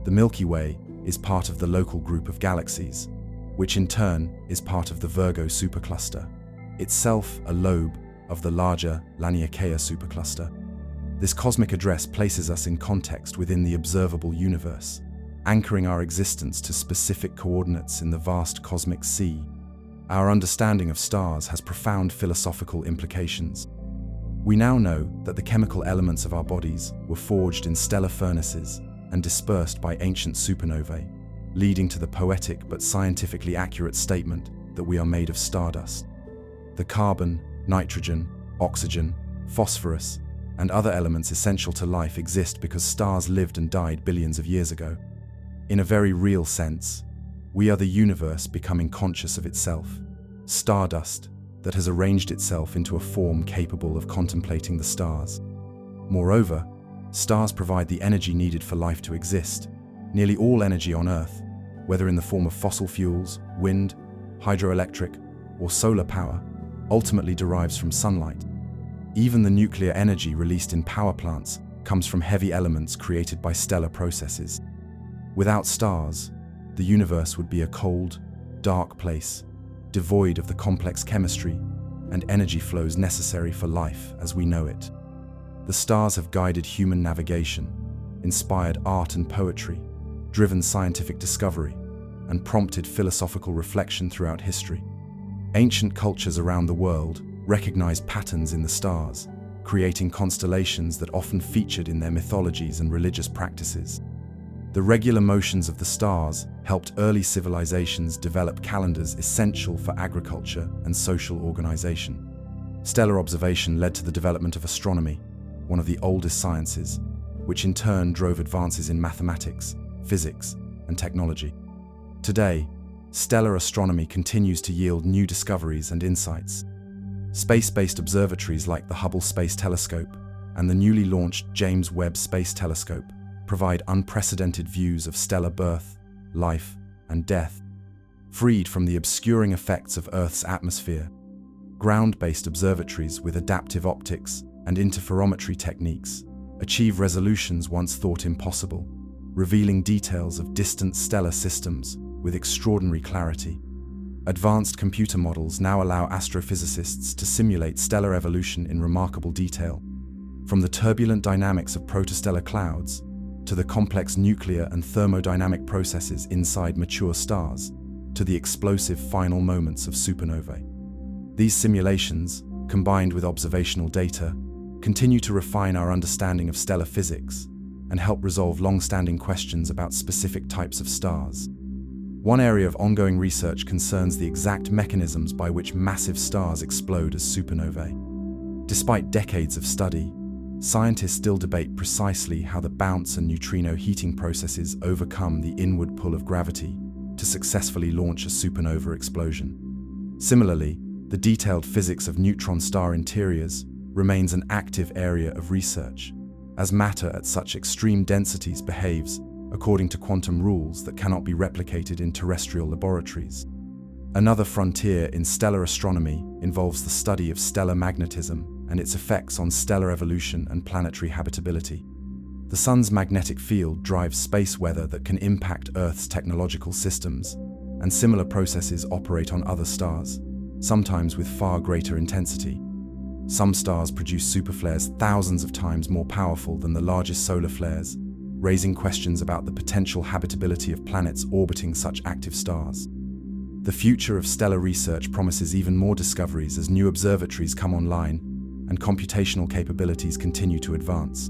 The Milky Way is part of the local group of galaxies, which in turn is part of the Virgo supercluster, itself a lobe of the larger Laniakea supercluster. This cosmic address places us in context within the observable universe, anchoring our existence to specific coordinates in the vast cosmic sea. Our understanding of stars has profound philosophical implications. We now know that the chemical elements of our bodies were forged in stellar furnaces and dispersed by ancient supernovae, leading to the poetic but scientifically accurate statement that we are made of stardust. The carbon, nitrogen, oxygen, phosphorus, and other elements essential to life exist because stars lived and died billions of years ago. In a very real sense, we are the universe becoming conscious of itself, stardust that has arranged itself into a form capable of contemplating the stars. Moreover, stars provide the energy needed for life to exist. Nearly all energy on Earth, whether in the form of fossil fuels, wind, hydroelectric, or solar power, ultimately derives from sunlight. Even the nuclear energy released in power plants comes from heavy elements created by stellar processes. Without stars, the universe would be a cold, dark place, devoid of the complex chemistry and energy flows necessary for life as we know it. The stars have guided human navigation, inspired art and poetry, driven scientific discovery, and prompted philosophical reflection throughout history. Ancient cultures around the world recognized patterns in the stars, creating constellations that often featured in their mythologies and religious practices. The regular motions of the stars helped early civilizations develop calendars essential for agriculture and social organization. Stellar observation led to the development of astronomy, one of the oldest sciences, which in turn drove advances in mathematics, physics, and technology. Today, stellar astronomy continues to yield new discoveries and insights. Space-based observatories like the Hubble Space Telescope and the newly launched James Webb Space Telescope provide unprecedented views of stellar birth, life, and death, freed from the obscuring effects of Earth's atmosphere. Ground-based observatories with adaptive optics and interferometry techniques achieve resolutions once thought impossible, revealing details of distant stellar systems with extraordinary clarity. Advanced computer models now allow astrophysicists to simulate stellar evolution in remarkable detail, from the turbulent dynamics of protostellar clouds to the complex nuclear and thermodynamic processes inside mature stars, to the explosive final moments of supernovae. These simulations, combined with observational data, continue to refine our understanding of stellar physics and help resolve long-standing questions about specific types of stars. One area of ongoing research concerns the exact mechanisms by which massive stars explode as supernovae. Despite decades of study, scientists still debate precisely how the bounce and neutrino heating processes overcome the inward pull of gravity to successfully launch a supernova explosion. Similarly, the detailed physics of neutron star interiors remains an active area of research, as matter at such extreme densities behaves according to quantum rules that cannot be replicated in terrestrial laboratories. Another frontier in stellar astronomy involves the study of stellar magnetism and its effects on stellar evolution and planetary habitability. The Sun's magnetic field drives space weather that can impact Earth's technological systems, and similar processes operate on other stars, sometimes with far greater intensity. Some stars produce superflares thousands of times more powerful than the largest solar flares, raising questions about the potential habitability of planets orbiting such active stars. The future of stellar research promises even more discoveries as new observatories come online and computational capabilities continue to advance.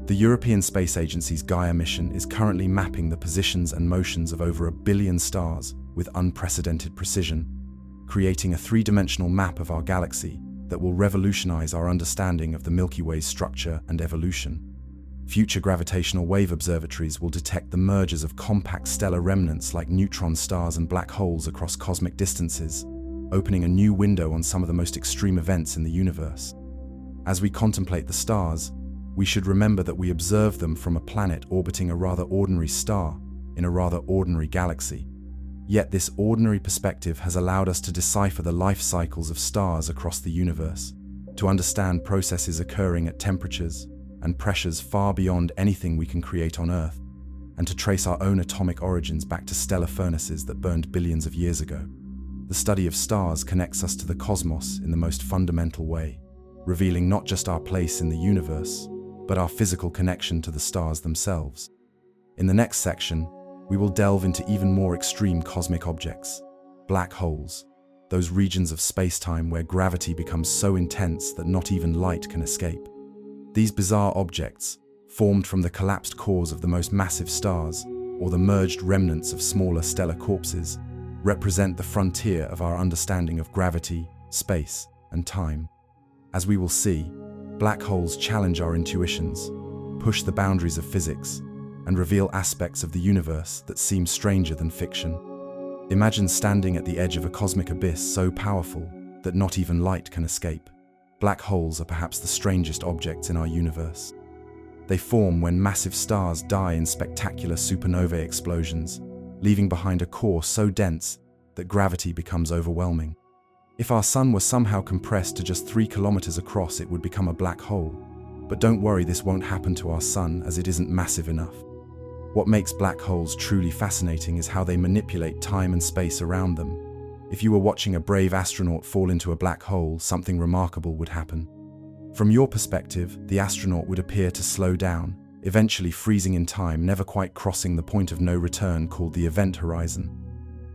The European Space Agency's Gaia mission is currently mapping the positions and motions of over 1 billion stars with unprecedented precision, creating a three-dimensional map of our galaxy that will revolutionize our understanding of the Milky Way's structure and evolution. Future gravitational wave observatories will detect the mergers of compact stellar remnants like neutron stars and black holes across cosmic distances, opening a new window on some of the most extreme events in the universe. As we contemplate the stars, we should remember that we observe them from a planet orbiting a rather ordinary star in a rather ordinary galaxy. Yet this ordinary perspective has allowed us to decipher the life cycles of stars across the universe, to understand processes occurring at temperatures and pressures far beyond anything we can create on Earth, and to trace our own atomic origins back to stellar furnaces that burned billions of years ago. The study of stars connects us to the cosmos in the most fundamental way, revealing not just our place in the universe, but our physical connection to the stars themselves. In the next section, we will delve into even more extreme cosmic objects, black holes, those regions of space-time where gravity becomes so intense that not even light can escape. These bizarre objects, formed from the collapsed cores of the most massive stars or the merged remnants of smaller stellar corpses, represent the frontier of our understanding of gravity, space, and time. As we will see, black holes challenge our intuitions, push the boundaries of physics, and reveal aspects of the universe that seem stranger than fiction. Imagine standing at the edge of a cosmic abyss so powerful that not even light can escape. Black holes are perhaps the strangest objects in our universe. They form when massive stars die in spectacular supernovae explosions, leaving behind a core so dense that gravity becomes overwhelming. If our sun were somehow compressed to just 3 kilometers across, it would become a black hole. But don't worry, this won't happen to our sun, as it isn't massive enough. What makes black holes truly fascinating is how they manipulate time and space around them. If you were watching a brave astronaut fall into a black hole, something remarkable would happen. From your perspective, the astronaut would appear to slow down, eventually freezing in time, never quite crossing the point of no return called the event horizon.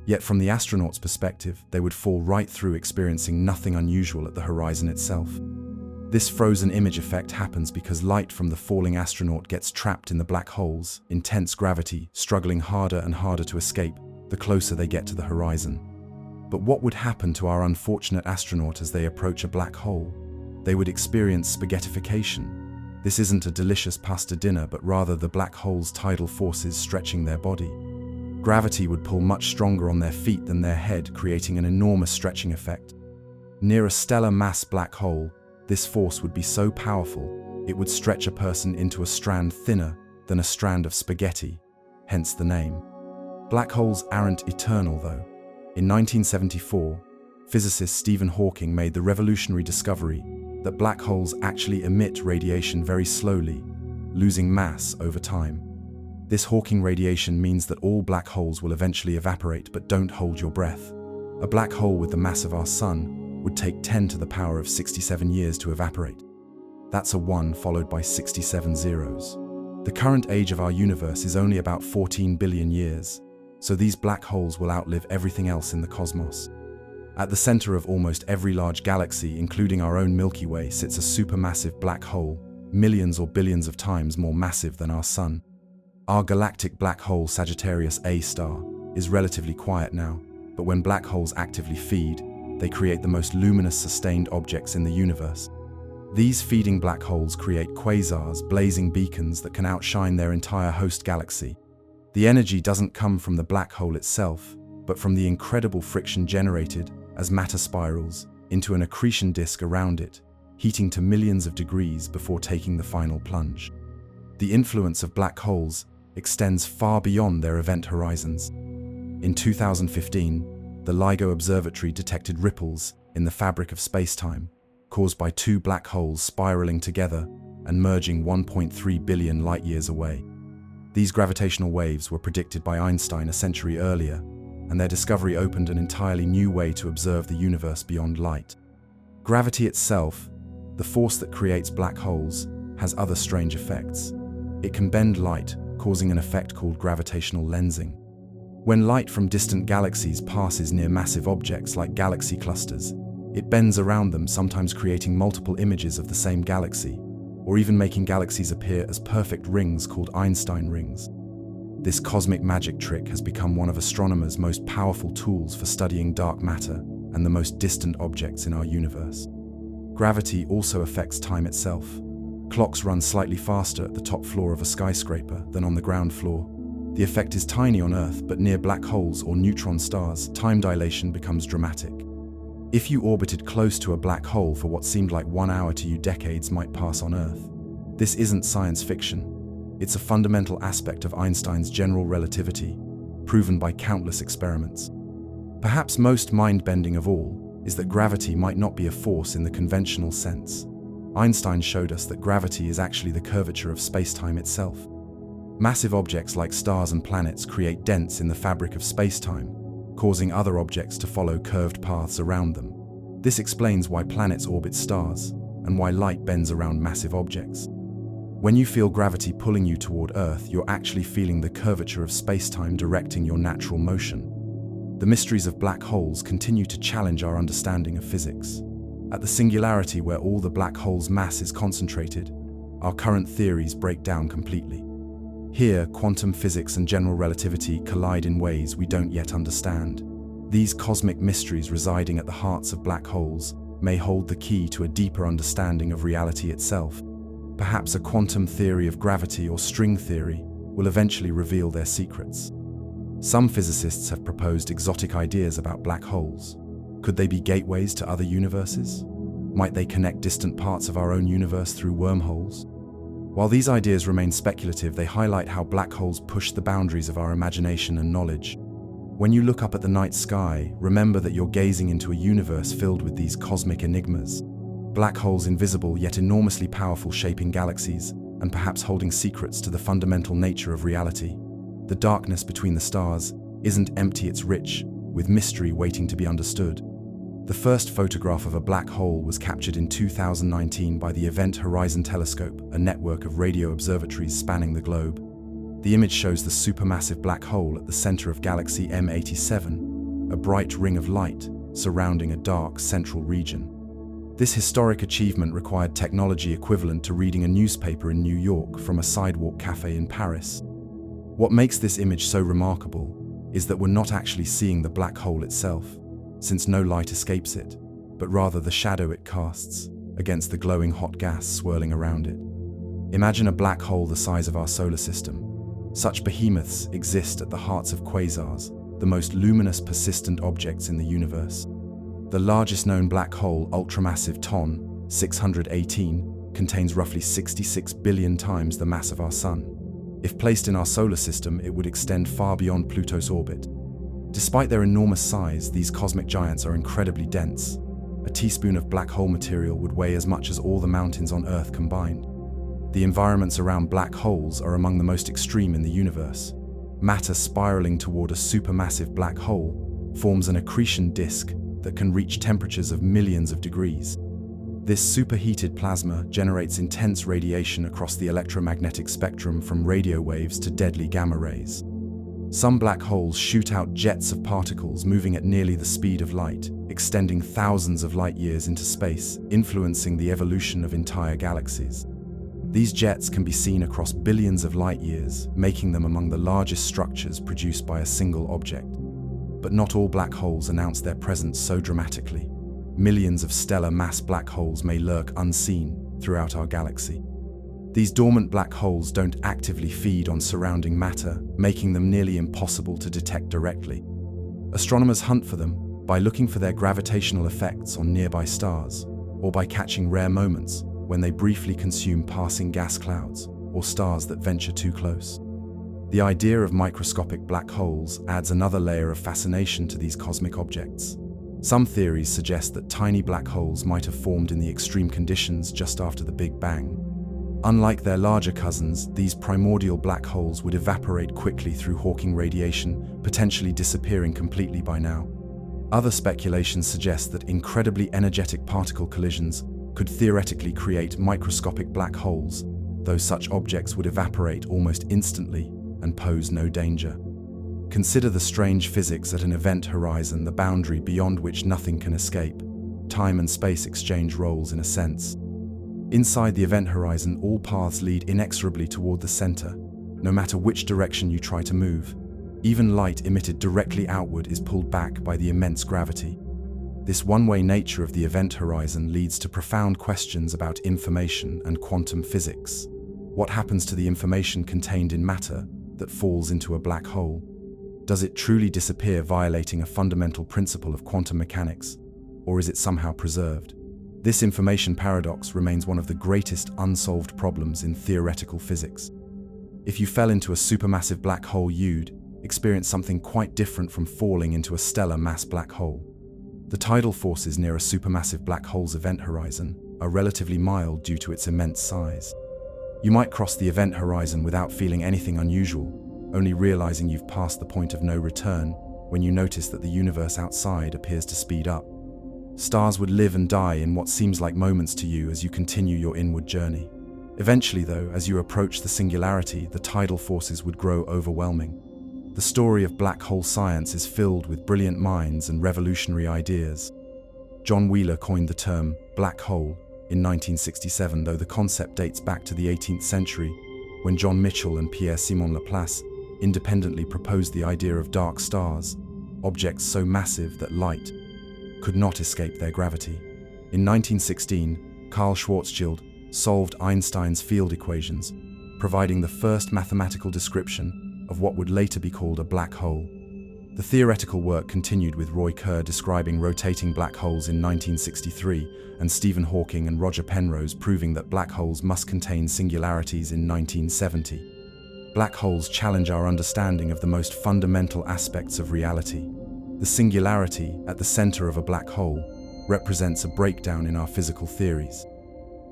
Yet from the astronaut's perspective, they would fall right through, experiencing nothing unusual at the horizon itself. This frozen image effect happens because light from the falling astronaut gets trapped in the black hole's intense gravity, struggling harder and harder to escape the closer they get to the horizon. But what would happen to our unfortunate astronaut as they approach a black hole? They would experience spaghettification. This isn't a delicious pasta dinner, but rather the black hole's tidal forces stretching their body. Gravity would pull much stronger on their feet than their head, creating an enormous stretching effect. Near a stellar mass black hole, this force would be so powerful, it would stretch a person into a strand thinner than a strand of spaghetti, hence the name. Black holes aren't eternal, though. In 1974, physicist Stephen Hawking made the revolutionary discovery that black holes actually emit radiation very slowly, losing mass over time. This Hawking radiation means that all black holes will eventually evaporate, but don't hold your breath. A black hole with the mass of our sun would take 10 to the power of 67 years to evaporate. That's a 1 followed by 67 zeros. The current age of our universe is only about 14 billion years, so these black holes will outlive everything else in the cosmos. At the center of almost every large galaxy, including our own Milky Way, sits a supermassive black hole, millions or billions of times more massive than our sun. Our galactic black hole, Sagittarius A star, is relatively quiet now, but when black holes actively feed, they create the most luminous sustained objects in the universe. These feeding black holes create quasars, blazing beacons that can outshine their entire host galaxy. The energy doesn't come from the black hole itself, but from the incredible friction generated as matter spirals into an accretion disk around it, heating to millions of degrees before taking the final plunge. The influence of black holes extends far beyond their event horizons. In 2015, the LIGO Observatory detected ripples in the fabric of space-time, caused by 2 black holes spiraling together and merging 1.3 billion light-years away. These gravitational waves were predicted by Einstein a century earlier, and their discovery opened an entirely new way to observe the universe beyond light. Gravity itself, the force that creates black holes, has other strange effects. It can bend light, causing an effect called gravitational lensing. When light from distant galaxies passes near massive objects like galaxy clusters, it bends around them, sometimes creating multiple images of the same galaxy, or even making galaxies appear as perfect rings called Einstein rings. This cosmic magic trick has become one of astronomers' most powerful tools for studying dark matter and the most distant objects in our universe. Gravity also affects time itself. Clocks run slightly faster at the top floor of a skyscraper than on the ground floor. The effect is tiny on Earth, but near black holes or neutron stars, time dilation becomes dramatic. If you orbited close to a black hole for what seemed like 1 hour to you, decades might pass on Earth. This isn't science fiction. It's a fundamental aspect of Einstein's general relativity, proven by countless experiments. Perhaps most mind-bending of all is that gravity might not be a force in the conventional sense. Einstein showed us that gravity is actually the curvature of space-time itself. Massive objects like stars and planets create dents in the fabric of space-time, causing other objects to follow curved paths around them. This explains why planets orbit stars and why light bends around massive objects. When you feel gravity pulling you toward Earth, you're actually feeling the curvature of space-time directing your natural motion. The mysteries of black holes continue to challenge our understanding of physics. At the singularity where all the black hole's mass is concentrated, our current theories break down completely. Here, quantum physics and general relativity collide in ways we don't yet understand. These cosmic mysteries residing at the hearts of black holes may hold the key to a deeper understanding of reality itself. Perhaps a quantum theory of gravity or string theory will eventually reveal their secrets. Some physicists have proposed exotic ideas about black holes. Could they be gateways to other universes? Might they connect distant parts of our own universe through wormholes? While these ideas remain speculative, they highlight how black holes push the boundaries of our imagination and knowledge. When you look up at the night sky, remember that you're gazing into a universe filled with these cosmic enigmas. Black holes, invisible yet enormously powerful, shaping galaxies and perhaps holding secrets to the fundamental nature of reality. The darkness between the stars isn't empty, it's rich, with mystery waiting to be understood. The first photograph of a black hole was captured in 2019 by the Event Horizon Telescope, a network of radio observatories spanning the globe. The image shows the supermassive black hole at the center of galaxy M87, a bright ring of light surrounding a dark central region. This historic achievement required technology equivalent to reading a newspaper in New York from a sidewalk cafe in Paris. What makes this image so remarkable is that we're not actually seeing the black hole itself, since no light escapes it, but rather the shadow it casts against the glowing hot gas swirling around it. Imagine a black hole the size of our solar system. Such behemoths exist at the hearts of quasars, the most luminous persistent objects in the universe. The largest known black hole, ultramassive TON 618, contains roughly 66 billion times the mass of our Sun. If placed in our solar system, it would extend far beyond Pluto's orbit. Despite their enormous size, these cosmic giants are incredibly dense. A teaspoon of black hole material would weigh as much as all the mountains on Earth combined. The environments around black holes are among the most extreme in the universe. Matter spiraling toward a supermassive black hole forms an accretion disk that can reach temperatures of millions of degrees. This superheated plasma generates intense radiation across the electromagnetic spectrum, from radio waves to deadly gamma rays. Some black holes shoot out jets of particles moving at nearly the speed of light, extending thousands of light years into space, influencing the evolution of entire galaxies. These jets can be seen across billions of light years, making them among the largest structures produced by a single object. But not all black holes announce their presence so dramatically. Millions of stellar mass black holes may lurk unseen throughout our galaxy. These dormant black holes don't actively feed on surrounding matter, making them nearly impossible to detect directly. Astronomers hunt for them by looking for their gravitational effects on nearby stars, or by catching rare moments when they briefly consume passing gas clouds or stars that venture too close. The idea of microscopic black holes adds another layer of fascination to these cosmic objects. Some theories suggest that tiny black holes might have formed in the extreme conditions just after the Big Bang. Unlike their larger cousins, these primordial black holes would evaporate quickly through Hawking radiation, potentially disappearing completely by now. Other speculations suggest that incredibly energetic particle collisions could theoretically create microscopic black holes, though such objects would evaporate almost instantly and pose no danger. Consider the strange physics at an event horizon, the boundary beyond which nothing can escape. Time and space exchange roles in a sense. Inside the event horizon, all paths lead inexorably toward the center, no matter which direction you try to move. Even light emitted directly outward is pulled back by the immense gravity. This one-way nature of the event horizon leads to profound questions about information and quantum physics. What happens to the information contained in matter that falls into a black hole? Does it truly disappear, violating a fundamental principle of quantum mechanics, or is it somehow preserved? This information paradox remains one of the greatest unsolved problems in theoretical physics. If you fell into a supermassive black hole, you'd experience something quite different from falling into a stellar mass black hole. The tidal forces near a supermassive black hole's event horizon are relatively mild due to its immense size. You might cross the event horizon without feeling anything unusual, only realizing you've passed the point of no return when you notice that the universe outside appears to speed up. Stars would live and die in what seems like moments to you as you continue your inward journey. Eventually, though, as you approach the singularity, the tidal forces would grow overwhelming. The story of black hole science is filled with brilliant minds and revolutionary ideas. John Wheeler coined the term black hole in 1967, though the concept dates back to the 18th century, when John Michell and Pierre-Simon Laplace independently proposed the idea of dark stars, objects so massive that light could not escape their gravity. In 1916, Karl Schwarzschild solved Einstein's field equations, providing the first mathematical description of what would later be called a black hole. The theoretical work continued with Roy Kerr describing rotating black holes in 1963, and Stephen Hawking and Roger Penrose proving that black holes must contain singularities in 1970. Black holes challenge our understanding of the most fundamental aspects of reality. The singularity at the center of a black hole represents a breakdown in our physical theories.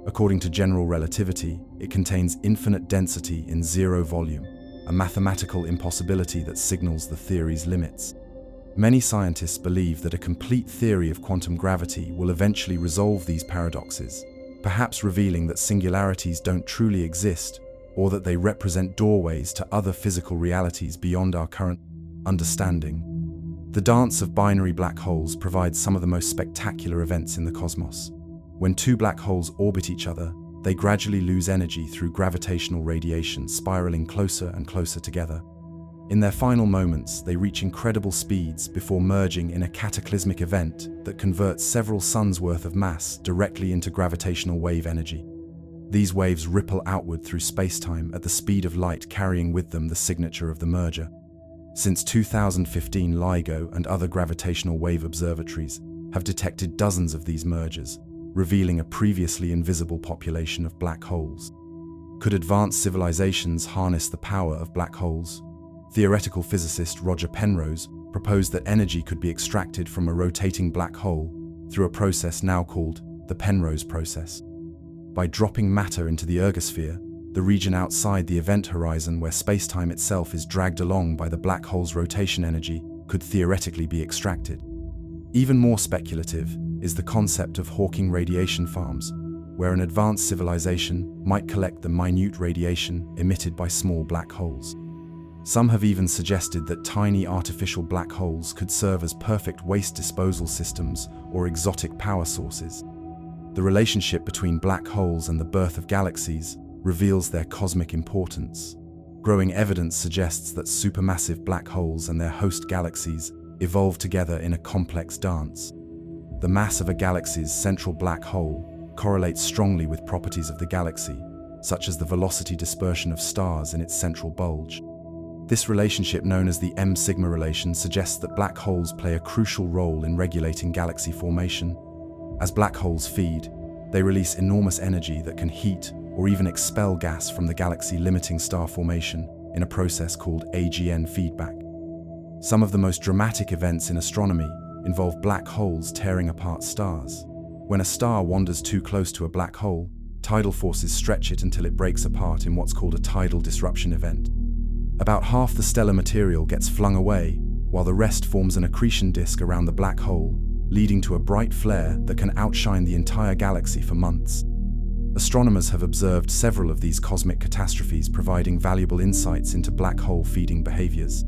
According to general relativity, it contains infinite density in zero volume, a mathematical impossibility that signals the theory's limits. Many scientists believe that a complete theory of quantum gravity will eventually resolve these paradoxes, perhaps revealing that singularities don't truly exist, or that they represent doorways to other physical realities beyond our current understanding. The dance of binary black holes provides some of the most spectacular events in the cosmos. When two black holes orbit each other, they gradually lose energy through gravitational radiation, spiraling closer and closer together. In their final moments, they reach incredible speeds before merging in a cataclysmic event that converts several suns' worth of mass directly into gravitational wave energy. These waves ripple outward through space-time at the speed of light, carrying with them the signature of the merger. Since 2015, LIGO and other gravitational wave observatories have detected dozens of these mergers, revealing a previously invisible population of black holes. Could advanced civilizations harness the power of black holes? Theoretical physicist Roger Penrose proposed that energy could be extracted from a rotating black hole through a process now called the Penrose process. By dropping matter into the ergosphere, the region outside the event horizon where space-time itself is dragged along by the black hole's rotation energy could theoretically be extracted. Even more speculative is the concept of Hawking radiation farms, where an advanced civilization might collect the minute radiation emitted by small black holes. Some have even suggested that tiny artificial black holes could serve as perfect waste disposal systems or exotic power sources. The relationship between black holes and the birth of galaxies reveals their cosmic importance. Growing evidence suggests that supermassive black holes and their host galaxies evolve together in a complex dance. The mass of a galaxy's central black hole correlates strongly with properties of the galaxy, such as the velocity dispersion of stars in its central bulge. This relationship, known as the M-sigma relation, suggests that black holes play a crucial role in regulating galaxy formation. As black holes feed, they release enormous energy that can heat or even expel gas from the galaxy, limiting star formation in a process called AGN feedback. Some of the most dramatic events in astronomy involve black holes tearing apart stars. When a star wanders too close to a black hole, tidal forces stretch it until it breaks apart in what's called a tidal disruption event. About half the stellar material gets flung away, while the rest forms an accretion disk around the black hole, leading to a bright flare that can outshine the entire galaxy for months. Astronomers have observed several of these cosmic catastrophes, providing valuable insights into black hole feeding behaviors.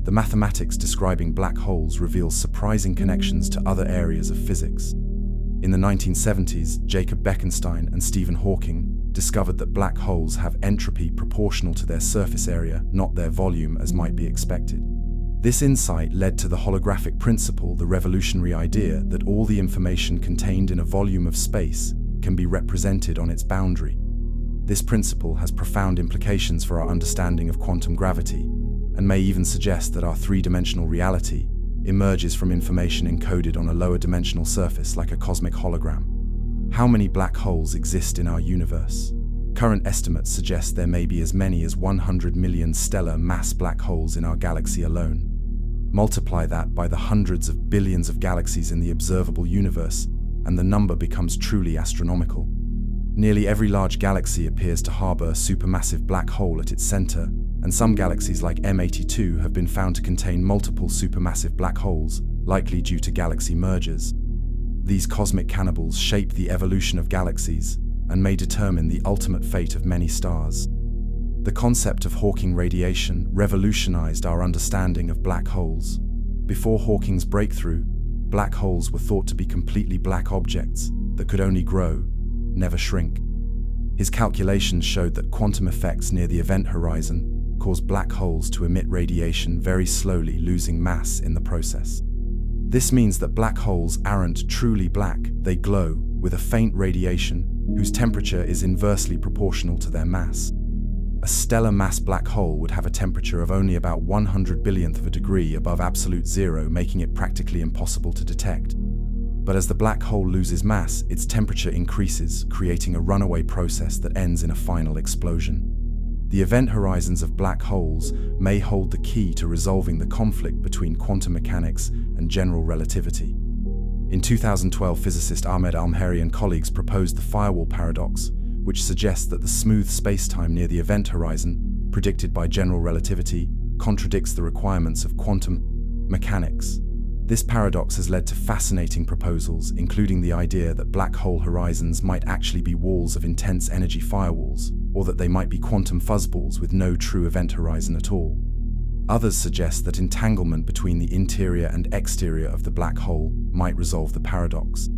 The mathematics describing black holes reveals surprising connections to other areas of physics. In the 1970s, Jacob Bekenstein and Stephen Hawking discovered that black holes have entropy proportional to their surface area, not their volume as might be expected. This insight led to the holographic principle, the revolutionary idea that all the information contained in a volume of space can be represented on its boundary. This principle has profound implications for our understanding of quantum gravity, and may even suggest that our three-dimensional reality emerges from information encoded on a lower dimensional surface like a cosmic hologram. How many black holes exist in our universe? Current estimates suggest there may be as many as 100 million stellar mass black holes in our galaxy alone. Multiply that by the hundreds of billions of galaxies in the observable universe, and the number becomes truly astronomical. Nearly every large galaxy appears to harbor a supermassive black hole at its center, and some galaxies like M82 have been found to contain multiple supermassive black holes, likely due to galaxy mergers. These cosmic cannibals shape the evolution of galaxies and may determine the ultimate fate of many stars. The concept of Hawking radiation revolutionized our understanding of black holes. Before Hawking's breakthrough, black holes were thought to be completely black objects that could only grow, never shrink. His calculations showed that quantum effects near the event horizon cause black holes to emit radiation very slowly, losing mass in the process. This means that black holes aren't truly black, they glow with a faint radiation whose temperature is inversely proportional to their mass. A stellar mass black hole would have a temperature of only about 100 billionth of a degree above absolute zero, making it practically impossible to detect. But as the black hole loses mass, its temperature increases, creating a runaway process that ends in a final explosion. The event horizons of black holes may hold the key to resolving the conflict between quantum mechanics and general relativity. In 2012, physicist Ahmed Almheri and colleagues proposed the firewall paradox, which suggests that the smooth spacetime near the event horizon, predicted by general relativity, contradicts the requirements of quantum mechanics. This paradox has led to fascinating proposals, including the idea that black hole horizons might actually be walls of intense energy firewalls, or that they might be quantum fuzzballs with no true event horizon at all. Others suggest that entanglement between the interior and exterior of the black hole might resolve the paradox.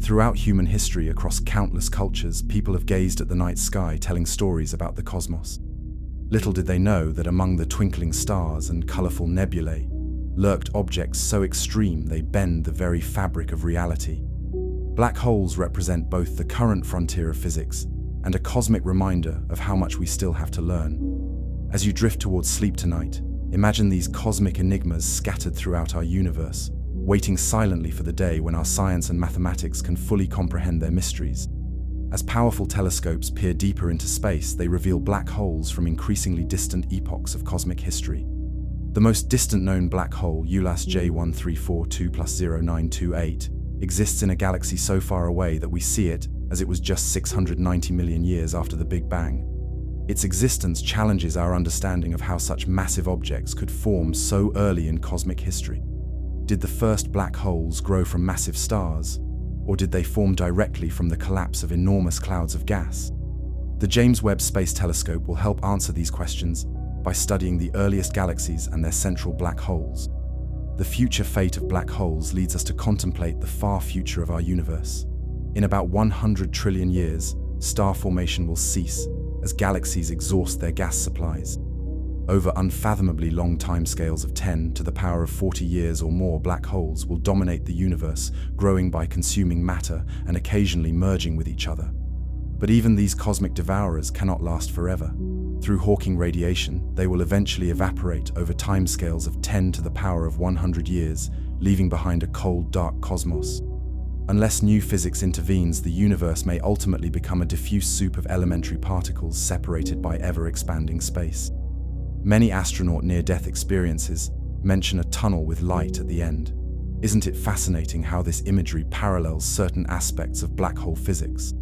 Throughout human history, across countless cultures, people have gazed at the night sky, telling stories about the cosmos. Little did they know that among the twinkling stars and colorful nebulae lurked objects so extreme they bend the very fabric of reality. Black holes represent both the current frontier of physics and a cosmic reminder of how much we still have to learn. As you drift towards sleep tonight, imagine these cosmic enigmas scattered throughout our universe, waiting silently for the day when our science and mathematics can fully comprehend their mysteries. As powerful telescopes peer deeper into space, they reveal black holes from increasingly distant epochs of cosmic history. The most distant known black hole, ULAS J1342+0928, exists in a galaxy so far away that we see it as it was just 690 million years after the Big Bang. Its existence challenges our understanding of how such massive objects could form so early in cosmic history. Did the first black holes grow from massive stars, or did they form directly from the collapse of enormous clouds of gas? The James Webb Space Telescope will help answer these questions by studying the earliest galaxies and their central black holes. The future fate of black holes leads us to contemplate the far future of our universe. In about 100 trillion years, star formation will cease as galaxies exhaust their gas supplies. Over unfathomably long timescales of 10 to the power of 40 years or more, black holes will dominate the universe, growing by consuming matter and occasionally merging with each other. But even these cosmic devourers cannot last forever. Through Hawking radiation, they will eventually evaporate over timescales of 10 to the power of 100 years, leaving behind a cold, dark cosmos. Unless new physics intervenes, the universe may ultimately become a diffuse soup of elementary particles separated by ever-expanding space. Many astronaut near-death experiences mention a tunnel with light at the end. Isn't it fascinating how this imagery parallels certain aspects of black hole physics?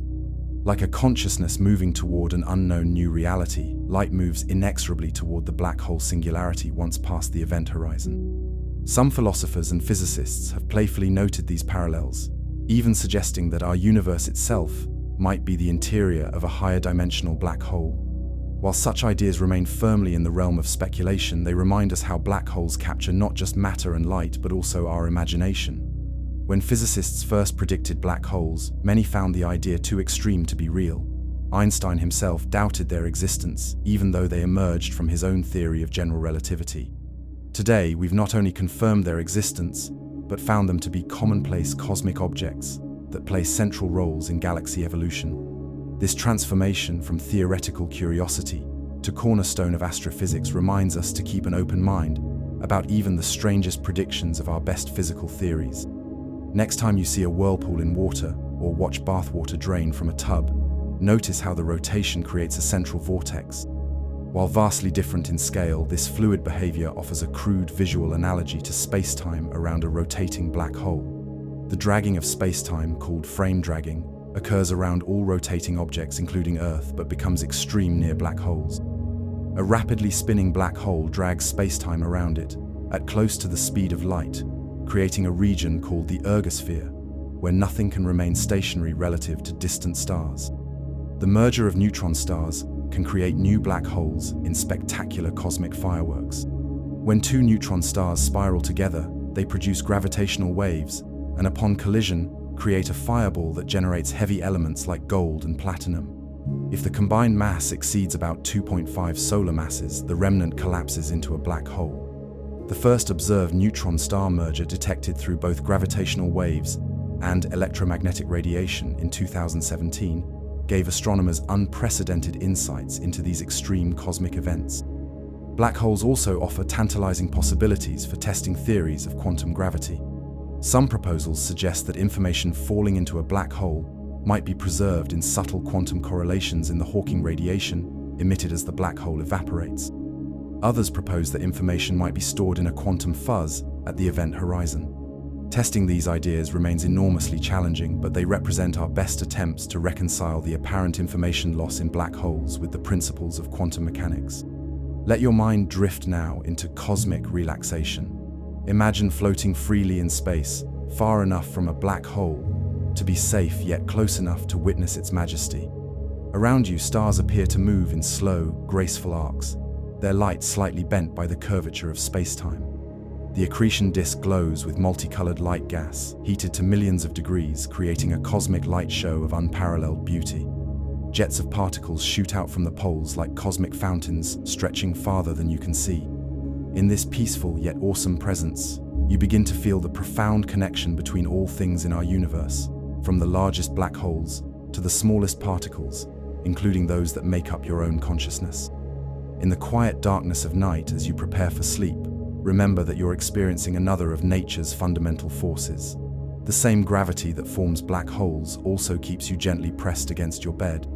Like a consciousness moving toward an unknown new reality, light moves inexorably toward the black hole singularity once past the event horizon. Some philosophers and physicists have playfully noted these parallels, even suggesting that our universe itself might be the interior of a higher dimensional black hole. While such ideas remain firmly in the realm of speculation, they remind us how black holes capture not just matter and light, but also our imagination. When physicists first predicted black holes, many found the idea too extreme to be real. Einstein himself doubted their existence, even though they emerged from his own theory of general relativity. Today, we've not only confirmed their existence, but found them to be commonplace cosmic objects that play central roles in galaxy evolution. This transformation from theoretical curiosity to cornerstone of astrophysics reminds us to keep an open mind about even the strangest predictions of our best physical theories. Next time you see a whirlpool in water or watch bathwater drain from a tub, notice how the rotation creates a central vortex. While vastly different in scale, this fluid behavior offers a crude visual analogy to space-time around a rotating black hole. The dragging of space-time, called frame dragging, occurs around all rotating objects including Earth, but becomes extreme near black holes. A rapidly spinning black hole drags space-time around it, at close to the speed of light, creating a region called the ergosphere, where nothing can remain stationary relative to distant stars. The merger of neutron stars can create new black holes in spectacular cosmic fireworks. When two neutron stars spiral together, they produce gravitational waves, and upon collision, create a fireball that generates heavy elements like gold and platinum. If the combined mass exceeds about 2.5 solar masses, the remnant collapses into a black hole. The first observed neutron-star merger detected through both gravitational waves and electromagnetic radiation in 2017 gave astronomers unprecedented insights into these extreme cosmic events. Black holes also offer tantalizing possibilities for testing theories of quantum gravity. Some proposals suggest that information falling into a black hole might be preserved in subtle quantum correlations in the Hawking radiation emitted as the black hole evaporates. Others propose that information might be stored in a quantum fuzz at the event horizon. Testing these ideas remains enormously challenging, but they represent our best attempts to reconcile the apparent information loss in black holes with the principles of quantum mechanics. Let your mind drift now into cosmic relaxation. Imagine floating freely in space, far enough from a black hole to be safe yet close enough to witness its majesty. Around you, stars appear to move in slow, graceful arcs, their light slightly bent by the curvature of space-time. The accretion disk glows with multicolored light gas, heated to millions of degrees, creating a cosmic light show of unparalleled beauty. Jets of particles shoot out from the poles like cosmic fountains, stretching farther than you can see. In this peaceful yet awesome presence, you begin to feel the profound connection between all things in our universe, from the largest black holes to the smallest particles, including those that make up your own consciousness. In the quiet darkness of night as you prepare for sleep, remember that you're experiencing another of nature's fundamental forces. The same gravity that forms black holes also keeps you gently pressed against your bed.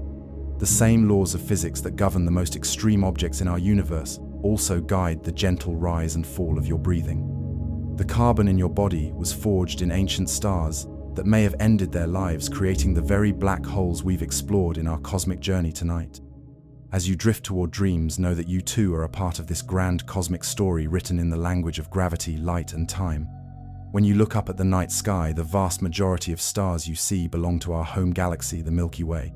The same laws of physics that govern the most extreme objects in our universe also guide the gentle rise and fall of your breathing. The carbon in your body was forged in ancient stars that may have ended their lives, creating the very black holes we've explored in our cosmic journey tonight. As you drift toward dreams, know that you too are a part of this grand cosmic story written in the language of gravity, light, and time. When you look up at the night sky, the vast majority of stars you see belong to our home galaxy, the Milky Way.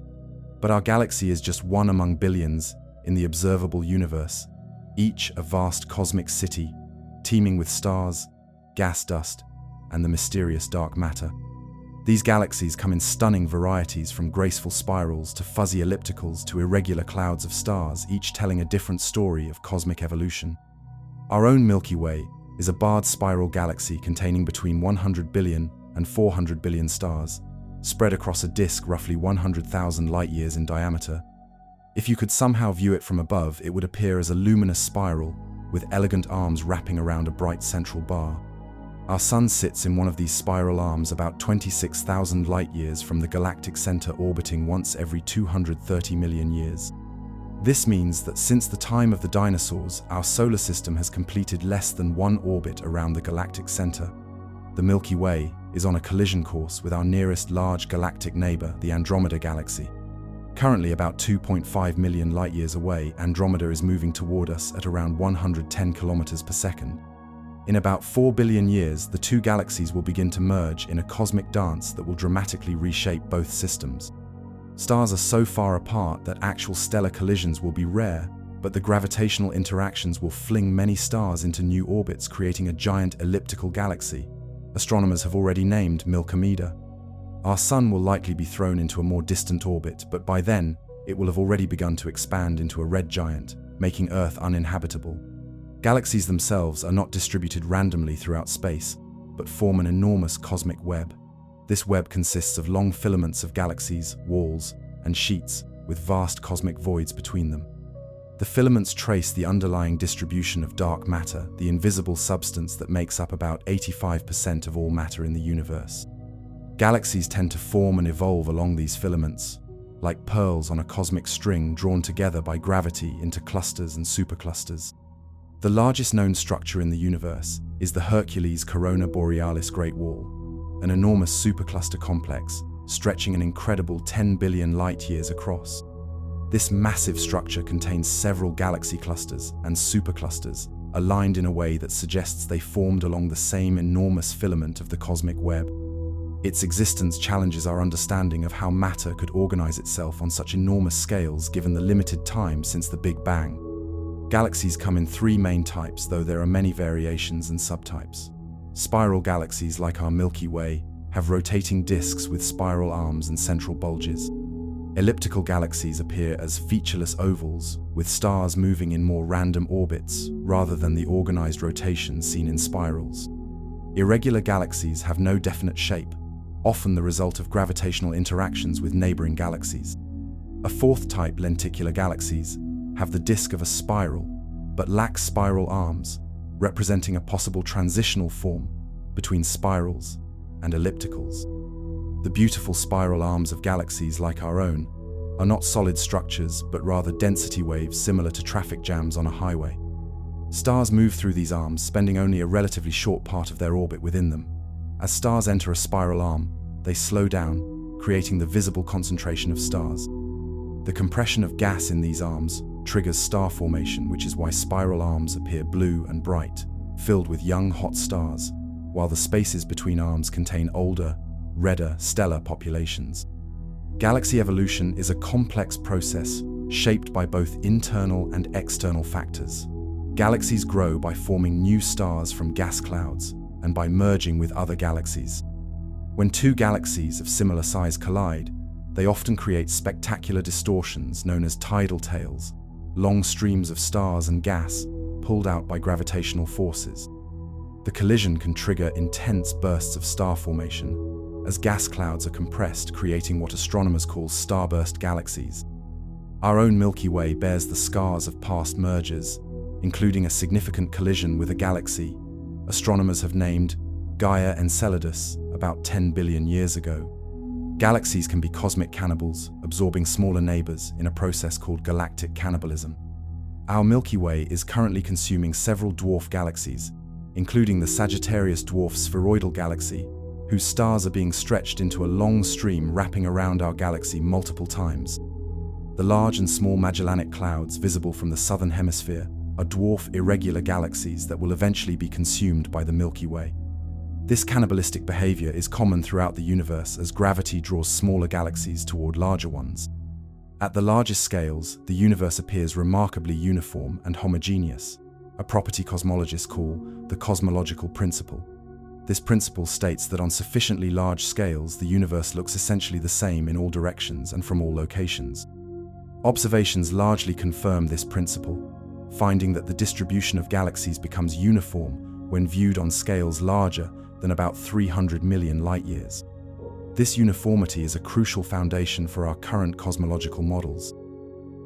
But our galaxy is just one among billions in the observable universe, each a vast cosmic city, teeming with stars, gas dust, and the mysterious dark matter. These galaxies come in stunning varieties, from graceful spirals to fuzzy ellipticals to irregular clouds of stars, each telling a different story of cosmic evolution. Our own Milky Way is a barred spiral galaxy containing between 100 billion and 400 billion stars, spread across a disk roughly 100,000 light-years in diameter. If you could somehow view it from above, it would appear as a luminous spiral with elegant arms wrapping around a bright central bar. Our Sun sits in one of these spiral arms about 26,000 light-years from the galactic center, orbiting once every 230 million years. This means that since the time of the dinosaurs, our solar system has completed less than one orbit around the galactic center. The Milky Way is on a collision course with our nearest large galactic neighbor, the Andromeda Galaxy. Currently about 2.5 million light-years away, Andromeda is moving toward us at around 110 kilometers per second. In about 4 billion years, the two galaxies will begin to merge in a cosmic dance that will dramatically reshape both systems. Stars are so far apart that actual stellar collisions will be rare, but the gravitational interactions will fling many stars into new orbits, creating a giant elliptical galaxy astronomers have already named Milkomeda. Our Sun will likely be thrown into a more distant orbit, but by then, it will have already begun to expand into a red giant, making Earth uninhabitable. Galaxies themselves are not distributed randomly throughout space, but form an enormous cosmic web. This web consists of long filaments of galaxies, walls, and sheets, with vast cosmic voids between them. The filaments trace the underlying distribution of dark matter, the invisible substance that makes up about 85% of all matter in the universe. Galaxies tend to form and evolve along these filaments, like pearls on a cosmic string drawn together by gravity into clusters and superclusters. The largest known structure in the universe is the Hercules Corona Borealis Great Wall, an enormous supercluster complex stretching an incredible 10 billion light-years across. This massive structure contains several galaxy clusters and superclusters aligned in a way that suggests they formed along the same enormous filament of the cosmic web. Its existence challenges our understanding of how matter could organize itself on such enormous scales given the limited time since the Big Bang. Galaxies come in three main types, though there are many variations and subtypes. Spiral galaxies, like our Milky Way, have rotating disks with spiral arms and central bulges. Elliptical galaxies appear as featureless ovals, with stars moving in more random orbits rather than the organized rotation seen in spirals. Irregular galaxies have no definite shape, often the result of gravitational interactions with neighboring galaxies. A fourth type, lenticular galaxies, have the disk of a spiral, but lack spiral arms, representing a possible transitional form between spirals and ellipticals. The beautiful spiral arms of galaxies like our own are not solid structures, but rather density waves similar to traffic jams on a highway. Stars move through these arms, spending only a relatively short part of their orbit within them. As stars enter a spiral arm, they slow down, creating the visible concentration of stars. The compression of gas in these arms triggers star formation, which is why spiral arms appear blue and bright, filled with young hot stars, while the spaces between arms contain older, redder stellar populations. Galaxy evolution is a complex process shaped by both internal and external factors. Galaxies grow by forming new stars from gas clouds and by merging with other galaxies. When two galaxies of similar size collide, they often create spectacular distortions known as tidal tails, long streams of stars and gas pulled out by gravitational forces. The collision can trigger intense bursts of star formation, as gas clouds are compressed, creating what astronomers call starburst galaxies. Our own Milky Way bears the scars of past mergers, including a significant collision with a galaxy astronomers have named Gaia Enceladus about 10 billion years ago. Galaxies can be cosmic cannibals, absorbing smaller neighbors in a process called galactic cannibalism. Our Milky Way is currently consuming several dwarf galaxies, including the Sagittarius dwarf spheroidal galaxy, whose stars are being stretched into a long stream wrapping around our galaxy multiple times. The Large and Small Magellanic Clouds, visible from the southern hemisphere, are dwarf irregular galaxies that will eventually be consumed by the Milky Way. This cannibalistic behavior is common throughout the universe as gravity draws smaller galaxies toward larger ones. At the largest scales, the universe appears remarkably uniform and homogeneous, a property cosmologists call the cosmological principle. This principle states that on sufficiently large scales, the universe looks essentially the same in all directions and from all locations. Observations largely confirm this principle, finding that the distribution of galaxies becomes uniform when viewed on scales larger than about 300 million light-years. This uniformity is a crucial foundation for our current cosmological models.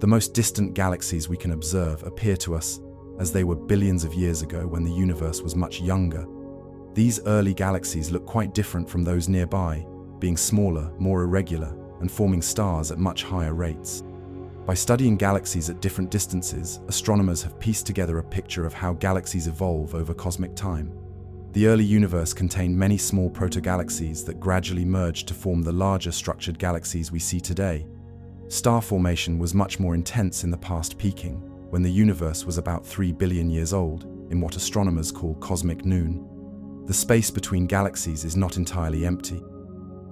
The most distant galaxies we can observe appear to us as they were billions of years ago when the universe was much younger. These early galaxies look quite different from those nearby, being smaller, more irregular, and forming stars at much higher rates. By studying galaxies at different distances, astronomers have pieced together a picture of how galaxies evolve over cosmic time. The early universe contained many small protogalaxies that gradually merged to form the larger structured galaxies we see today. Star formation was much more intense in the past, peaking when the universe was about 3 billion years old, in what astronomers call cosmic noon. The space between galaxies is not entirely empty.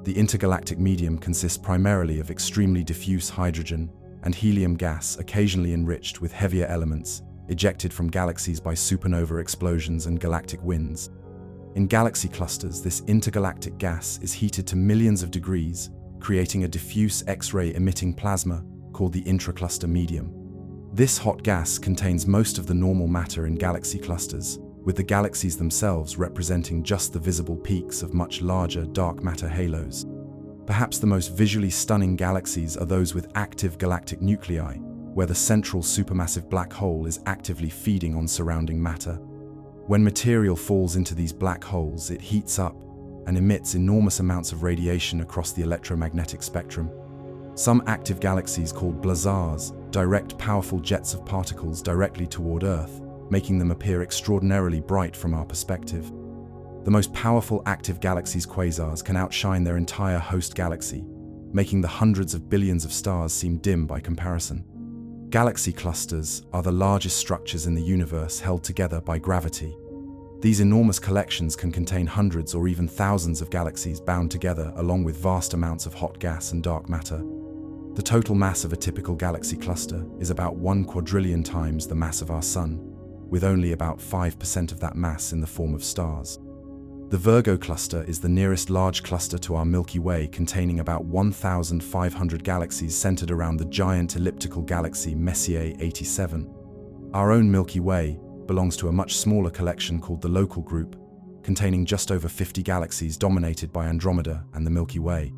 The intergalactic medium consists primarily of extremely diffuse hydrogen and helium gas, occasionally enriched with heavier elements, ejected from galaxies by supernova explosions and galactic winds. In galaxy clusters, this intergalactic gas is heated to millions of degrees, creating a diffuse X-ray emitting plasma called the intracluster medium. This hot gas contains most of the normal matter in galaxy clusters, with the galaxies themselves representing just the visible peaks of much larger dark matter halos. Perhaps the most visually stunning galaxies are those with active galactic nuclei, where the central supermassive black hole is actively feeding on surrounding matter. When material falls into these black holes, it heats up and emits enormous amounts of radiation across the electromagnetic spectrum. Some active galaxies, called blazars, direct powerful jets of particles directly toward Earth, making them appear extraordinarily bright from our perspective. The most powerful active galaxies, quasars, can outshine their entire host galaxy, making the hundreds of billions of stars seem dim by comparison. Galaxy clusters are the largest structures in the universe held together by gravity. These enormous collections can contain hundreds or even thousands of galaxies bound together along with vast amounts of hot gas and dark matter. The total mass of a typical galaxy cluster is about 1 quadrillion times the mass of our Sun, with only about 5% of that mass in the form of stars. The Virgo cluster is the nearest large cluster to our Milky Way, containing about 1,500 galaxies centered around the giant elliptical galaxy Messier 87. Our own Milky Way belongs to a much smaller collection called the Local Group, containing just over 50 galaxies dominated by Andromeda and the Milky Way.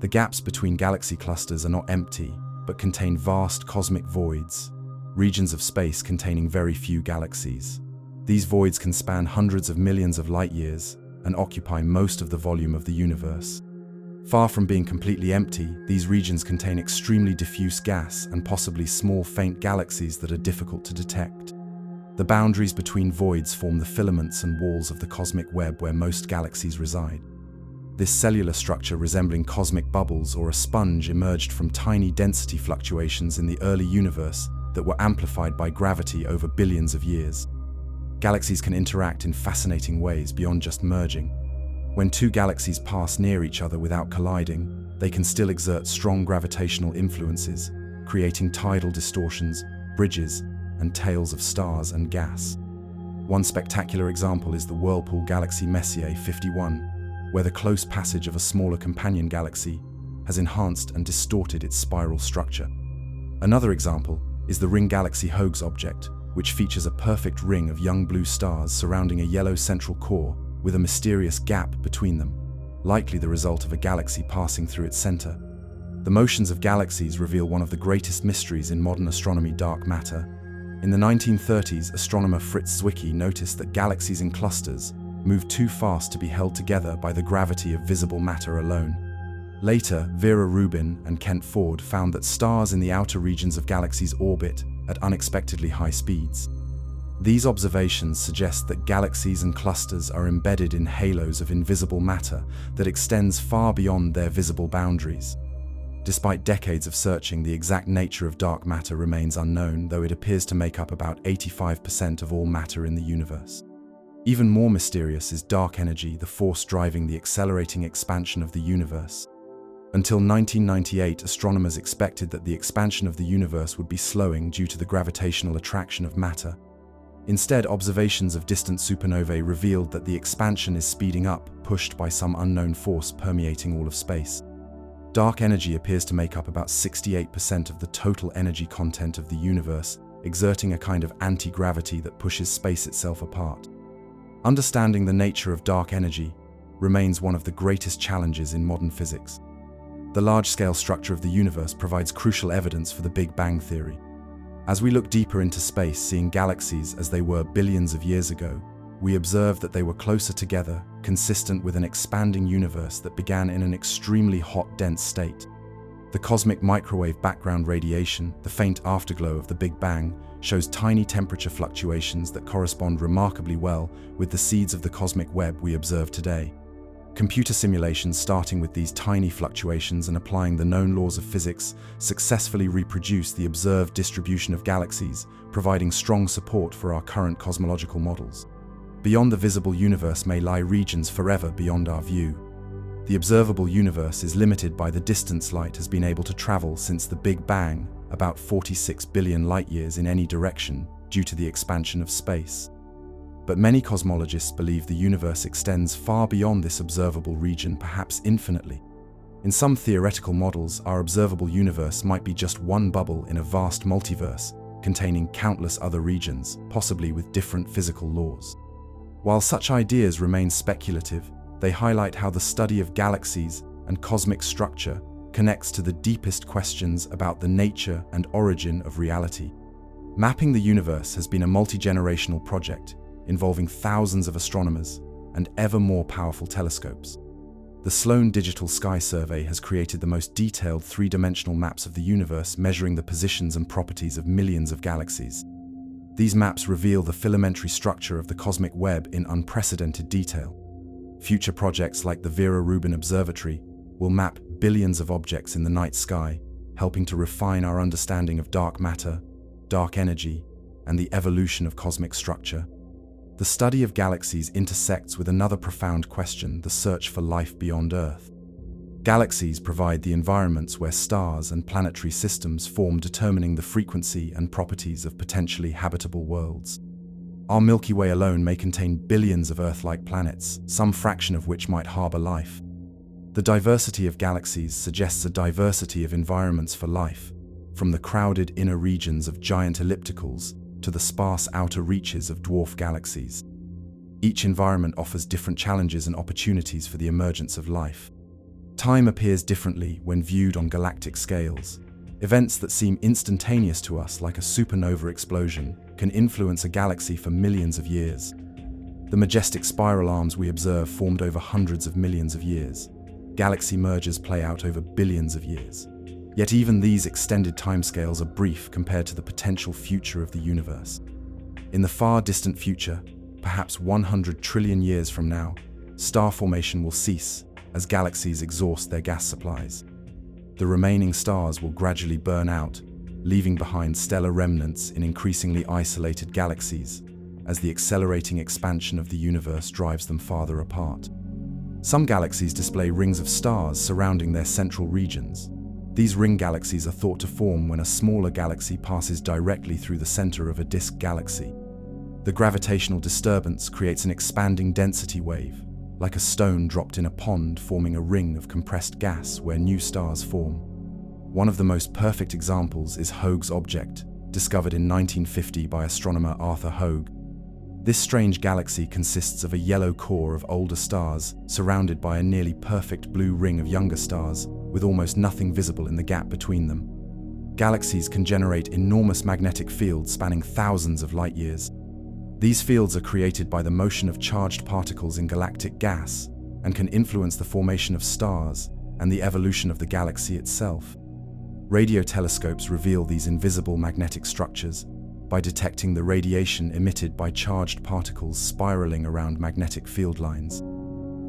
The gaps between galaxy clusters are not empty, but contain vast cosmic voids, regions of space containing very few galaxies. These voids can span hundreds of millions of light years and occupy most of the volume of the universe. Far from being completely empty, these regions contain extremely diffuse gas and possibly small faint galaxies that are difficult to detect. The boundaries between voids form the filaments and walls of the cosmic web where most galaxies reside. This cellular structure, resembling cosmic bubbles or a sponge, emerged from tiny density fluctuations in the early universe that were amplified by gravity over billions of years. Galaxies can interact in fascinating ways beyond just merging. When two galaxies pass near each other without colliding, they can still exert strong gravitational influences, creating tidal distortions, bridges, and tails of stars and gas. One spectacular example is the Whirlpool galaxy Messier 51, where the close passage of a smaller companion galaxy has enhanced and distorted its spiral structure. Another example is the ring galaxy Hoag's object, which features a perfect ring of young blue stars surrounding a yellow central core with a mysterious gap between them, likely the result of a galaxy passing through its center. The motions of galaxies reveal one of the greatest mysteries in modern astronomy: dark matter. In the 1930s, astronomer Fritz Zwicky noticed that galaxies in clusters move too fast to be held together by the gravity of visible matter alone. Later, Vera Rubin and Kent Ford found that stars in the outer regions of galaxies orbit at unexpectedly high speeds. These observations suggest that galaxies and clusters are embedded in halos of invisible matter that extends far beyond their visible boundaries. Despite decades of searching, the exact nature of dark matter remains unknown, though it appears to make up about 85% of all matter in the universe. Even more mysterious is dark energy, the force driving the accelerating expansion of the universe. Until 1998, astronomers expected that the expansion of the universe would be slowing due to the gravitational attraction of matter. Instead, observations of distant supernovae revealed that the expansion is speeding up, pushed by some unknown force permeating all of space. Dark energy appears to make up about 68% of the total energy content of the universe, exerting a kind of anti-gravity that pushes space itself apart. Understanding the nature of dark energy remains one of the greatest challenges in modern physics. The large-scale structure of the universe provides crucial evidence for the Big Bang theory. As we look deeper into space, seeing galaxies as they were billions of years ago, we observe that they were closer together, consistent with an expanding universe that began in an extremely hot, dense state. The cosmic microwave background radiation, the faint afterglow of the Big Bang, shows tiny temperature fluctuations that correspond remarkably well with the seeds of the cosmic web we observe today. Computer simulations starting with these tiny fluctuations and applying the known laws of physics successfully reproduce the observed distribution of galaxies, providing strong support for our current cosmological models. Beyond the visible universe may lie regions forever beyond our view. The observable universe is limited by the distance light has been able to travel since the Big Bang, about 46 billion light-years in any direction, due to the expansion of space. But many cosmologists believe the universe extends far beyond this observable region, perhaps infinitely. In some theoretical models, our observable universe might be just one bubble in a vast multiverse, containing countless other regions, possibly with different physical laws. While such ideas remain speculative, they highlight how the study of galaxies and cosmic structure connects to the deepest questions about the nature and origin of reality. Mapping the universe has been a multi-generational project involving thousands of astronomers and ever more powerful telescopes. The Sloan Digital Sky Survey has created the most detailed three-dimensional maps of the universe, measuring the positions and properties of millions of galaxies. These maps reveal the filamentary structure of the cosmic web in unprecedented detail. Future projects like the Vera Rubin Observatory will map billions of objects in the night sky, helping to refine our understanding of dark matter, dark energy, and the evolution of cosmic structure. The study of galaxies intersects with another profound question: the search for life beyond Earth. Galaxies provide the environments where stars and planetary systems form, determining the frequency and properties of potentially habitable worlds. Our Milky Way alone may contain billions of Earth-like planets, some fraction of which might harbor life. The diversity of galaxies suggests a diversity of environments for life, from the crowded inner regions of giant ellipticals to the sparse outer reaches of dwarf galaxies. Each environment offers different challenges and opportunities for the emergence of life. Time appears differently when viewed on galactic scales. Events that seem instantaneous to us, like a supernova explosion, can influence a galaxy for millions of years. The majestic spiral arms we observe formed over hundreds of millions of years. Galaxy mergers play out over billions of years. Yet even these extended timescales are brief compared to the potential future of the universe. In the far distant future, perhaps 100 trillion years from now, star formation will cease as galaxies exhaust their gas supplies. The remaining stars will gradually burn out, leaving behind stellar remnants in increasingly isolated galaxies as the accelerating expansion of the universe drives them farther apart. Some galaxies display rings of stars surrounding their central regions. These ring galaxies are thought to form when a smaller galaxy passes directly through the center of a disk galaxy. The gravitational disturbance creates an expanding density wave, like a stone dropped in a pond, forming a ring of compressed gas where new stars form. One of the most perfect examples is Hoag's object, discovered in 1950 by astronomer Arthur Hoag. This strange galaxy consists of a yellow core of older stars surrounded by a nearly perfect blue ring of younger stars, with almost nothing visible in the gap between them. Galaxies can generate enormous magnetic fields spanning thousands of light years. These fields are created by the motion of charged particles in galactic gas and can influence the formation of stars and the evolution of the galaxy itself. Radio telescopes reveal these invisible magnetic structures by detecting the radiation emitted by charged particles spiraling around magnetic field lines.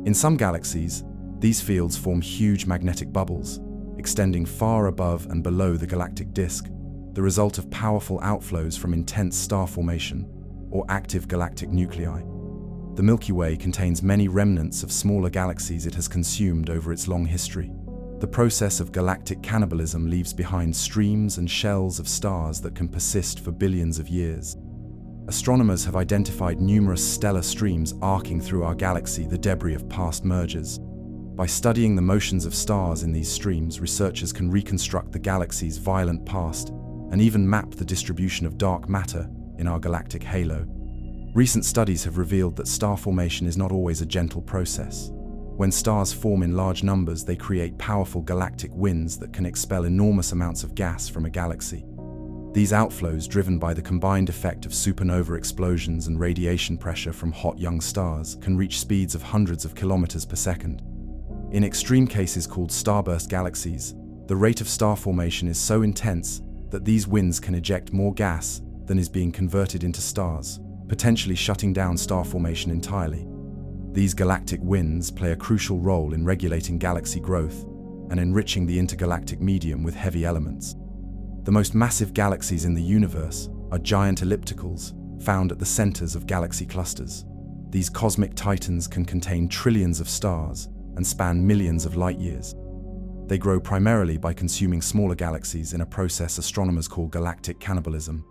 In some galaxies, these fields form huge magnetic bubbles, extending far above and below the galactic disk, the result of powerful outflows from intense star formation or active galactic nuclei. The Milky Way contains many remnants of smaller galaxies it has consumed over its long history. The process of galactic cannibalism leaves behind streams and shells of stars that can persist for billions of years. Astronomers have identified numerous stellar streams arcing through our galaxy, the debris of past mergers. By studying the motions of stars in these streams, researchers can reconstruct the galaxy's violent past and even map the distribution of dark matter in our galactic halo. Recent studies have revealed that star formation is not always a gentle process. When stars form in large numbers, they create powerful galactic winds that can expel enormous amounts of gas from a galaxy. These outflows, driven by the combined effect of supernova explosions and radiation pressure from hot young stars, can reach speeds of hundreds of kilometers per second. In extreme cases called starburst galaxies, the rate of star formation is so intense that these winds can eject more gas than is being converted into stars, potentially shutting down star formation entirely. These galactic winds play a crucial role in regulating galaxy growth and enriching the intergalactic medium with heavy elements. The most massive galaxies in the universe are giant ellipticals found at the centers of galaxy clusters. These cosmic titans can contain trillions of stars and span millions of light years. They grow primarily by consuming smaller galaxies in a process astronomers call galactic cannibalism.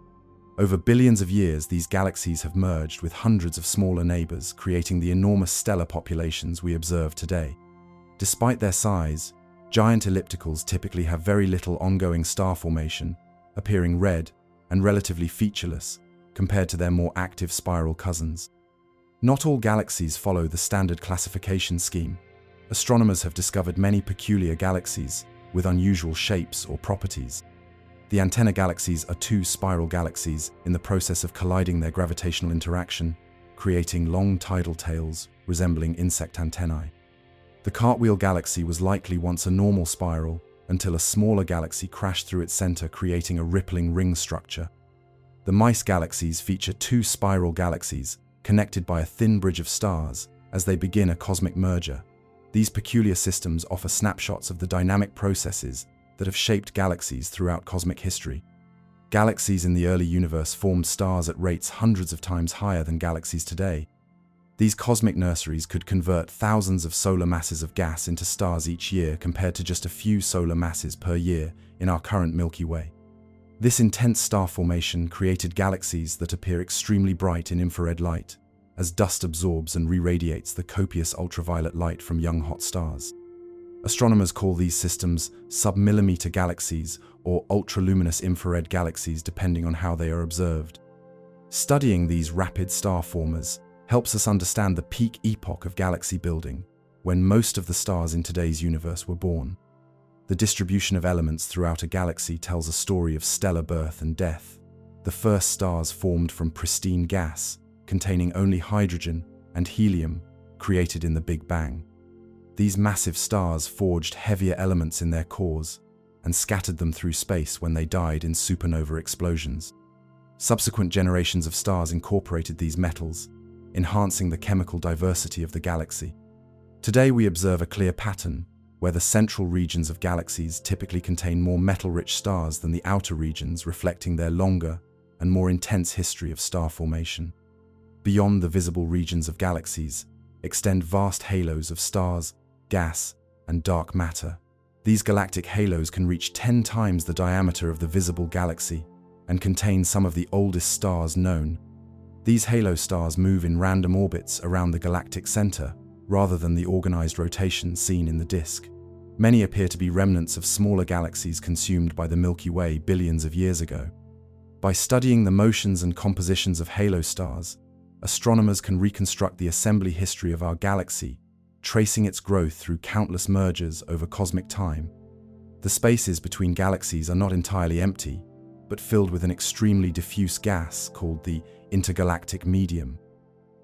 Over billions of years, these galaxies have merged with hundreds of smaller neighbors, creating the enormous stellar populations we observe today. Despite their size, giant ellipticals typically have very little ongoing star formation, appearing red and relatively featureless compared to their more active spiral cousins. Not all galaxies follow the standard classification scheme. Astronomers have discovered many peculiar galaxies with unusual shapes or properties. The antenna galaxies are two spiral galaxies in the process of colliding their gravitational interaction, creating long tidal tails resembling insect antennae. The Cartwheel Galaxy was likely once a normal spiral until a smaller galaxy crashed through its center, creating a rippling ring structure. The Mice galaxies feature two spiral galaxies connected by a thin bridge of stars as they begin a cosmic merger. These peculiar systems offer snapshots of the dynamic processes that have shaped galaxies throughout cosmic history. Galaxies in the early universe formed stars at rates hundreds of times higher than galaxies today. These cosmic nurseries could convert thousands of solar masses of gas into stars each year compared to just a few solar masses per year in our current Milky Way. This intense star formation created galaxies that appear extremely bright in infrared light, as dust absorbs and re-radiates the copious ultraviolet light from young hot stars. Astronomers call these systems submillimeter galaxies or ultraluminous infrared galaxies, depending on how they are observed. Studying these rapid star formers helps us understand the peak epoch of galaxy building, when most of the stars in today's universe were born. The distribution of elements throughout a galaxy tells a story of stellar birth and death. The first stars formed from pristine gas, containing only hydrogen and helium, created in the Big Bang. These massive stars forged heavier elements in their cores and scattered them through space when they died in supernova explosions. Subsequent generations of stars incorporated these metals, enhancing the chemical diversity of the galaxy. Today we observe a clear pattern where the central regions of galaxies typically contain more metal-rich stars than the outer regions, reflecting their longer and more intense history of star formation. Beyond the visible regions of galaxies extend vast halos of stars, gas, and dark matter. These galactic halos can reach 10 times the diameter of the visible galaxy and contain some of the oldest stars known. These halo stars move in random orbits around the galactic center, rather than the organized rotation seen in the disk. Many appear to be remnants of smaller galaxies consumed by the Milky Way billions of years ago. By studying the motions and compositions of halo stars, astronomers can reconstruct the assembly history of our galaxy, tracing its growth through countless mergers over cosmic time. The spaces between galaxies are not entirely empty, but filled with an extremely diffuse gas called the intergalactic medium.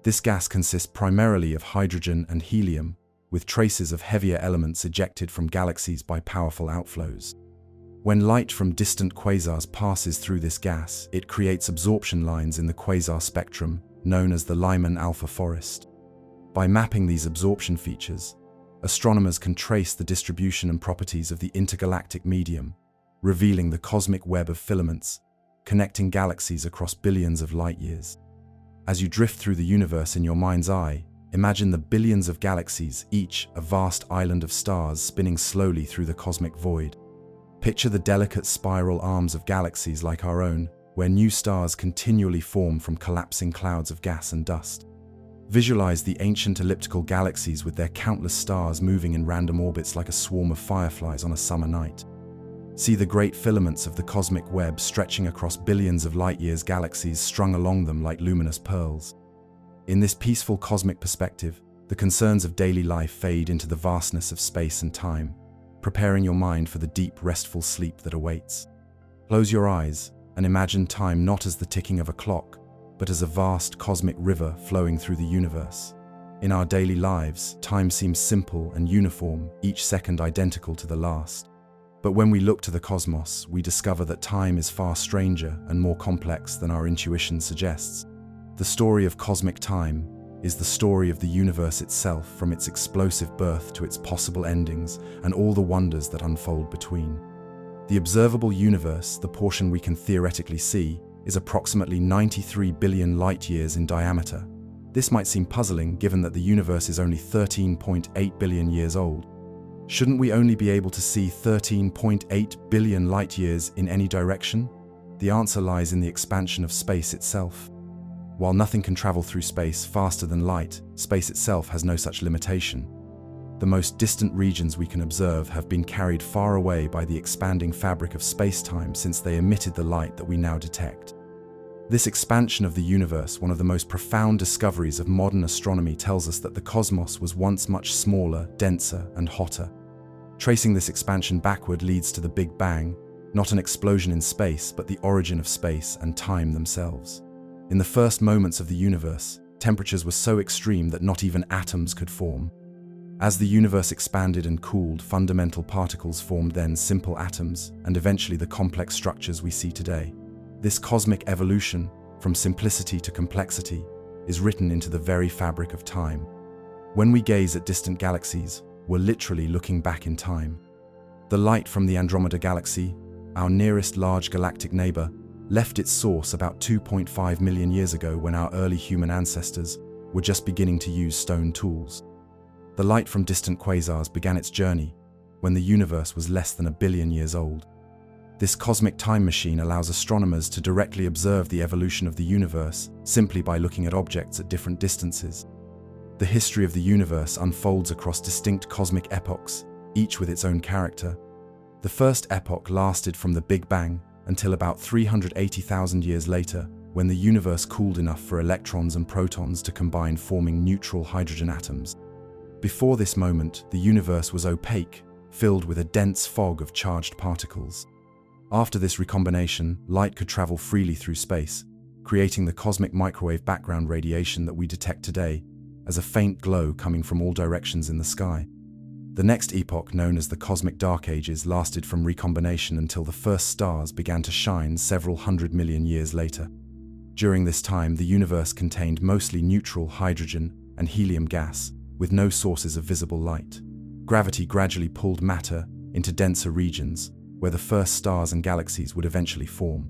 This gas consists primarily of hydrogen and helium, with traces of heavier elements ejected from galaxies by powerful outflows. When light from distant quasars passes through this gas, it creates absorption lines in the quasar spectrum, known as the Lyman alpha forest. By mapping these absorption features, astronomers can trace the distribution and properties of the intergalactic medium, revealing the cosmic web of filaments, connecting galaxies across billions of light years. As you drift through the universe in your mind's eye, imagine the billions of galaxies, each a vast island of stars spinning slowly through the cosmic void. Picture the delicate spiral arms of galaxies like our own, where new stars continually form from collapsing clouds of gas and dust. Visualize the ancient elliptical galaxies with their countless stars moving in random orbits like a swarm of fireflies on a summer night. See the great filaments of the cosmic web stretching across billions of light-years, galaxies strung along them like luminous pearls. In this peaceful cosmic perspective, the concerns of daily life fade into the vastness of space and time, preparing your mind for the deep, restful sleep that awaits. Close your eyes and imagine time not as the ticking of a clock, but as a vast cosmic river flowing through the universe. In our daily lives, time seems simple and uniform, each second identical to the last. But when we look to the cosmos, we discover that time is far stranger and more complex than our intuition suggests. The story of cosmic time is the story of the universe itself, from its explosive birth to its possible endings and all the wonders that unfold between. The observable universe, the portion we can theoretically see, is approximately 93 billion light-years in diameter. This might seem puzzling given that the universe is only 13.8 billion years old. Shouldn't we only be able to see 13.8 billion light-years in any direction? The answer lies in the expansion of space itself. While nothing can travel through space faster than light, space itself has no such limitation. the most distant regions we can observe have been carried far away by the expanding fabric of space-time since they emitted the light that we now detect. This expansion of the universe, one of the most profound discoveries of modern astronomy, tells us that the cosmos was once much smaller, denser, and hotter. Tracing this expansion backward leads to the Big Bang, not an explosion in space, but the origin of space and time themselves. In the first moments of the universe, temperatures were so extreme that not even atoms could form. As the universe expanded and cooled, fundamental particles formed, then simple atoms, and eventually the complex structures we see today. This cosmic evolution, from simplicity to complexity, is written into the very fabric of time. When we gaze at distant galaxies, we're literally looking back in time. The light from the Andromeda Galaxy, our nearest large galactic neighbor, left its source about 2.5 million years ago when our early human ancestors were just beginning to use stone tools. The light from distant quasars began its journey when the universe was less than 1 billion years old. This cosmic time machine allows astronomers to directly observe the evolution of the universe simply by looking at objects at different distances. The history of the universe unfolds across distinct cosmic epochs, each with its own character. The first epoch lasted from the Big Bang until about 380,000 years later, when the universe cooled enough for electrons and protons to combine, forming neutral hydrogen atoms. Before this moment, the universe was opaque, filled with a dense fog of charged particles. After this recombination, light could travel freely through space, creating the cosmic microwave background radiation that we detect today as a faint glow coming from all directions in the sky. The next epoch, known as the Cosmic Dark Ages, lasted from recombination until the first stars began to shine several 100 million years later. During this time, the universe contained mostly neutral hydrogen and helium gas, with no sources of visible light. Gravity gradually pulled matter into denser regions, where the first stars and galaxies would eventually form.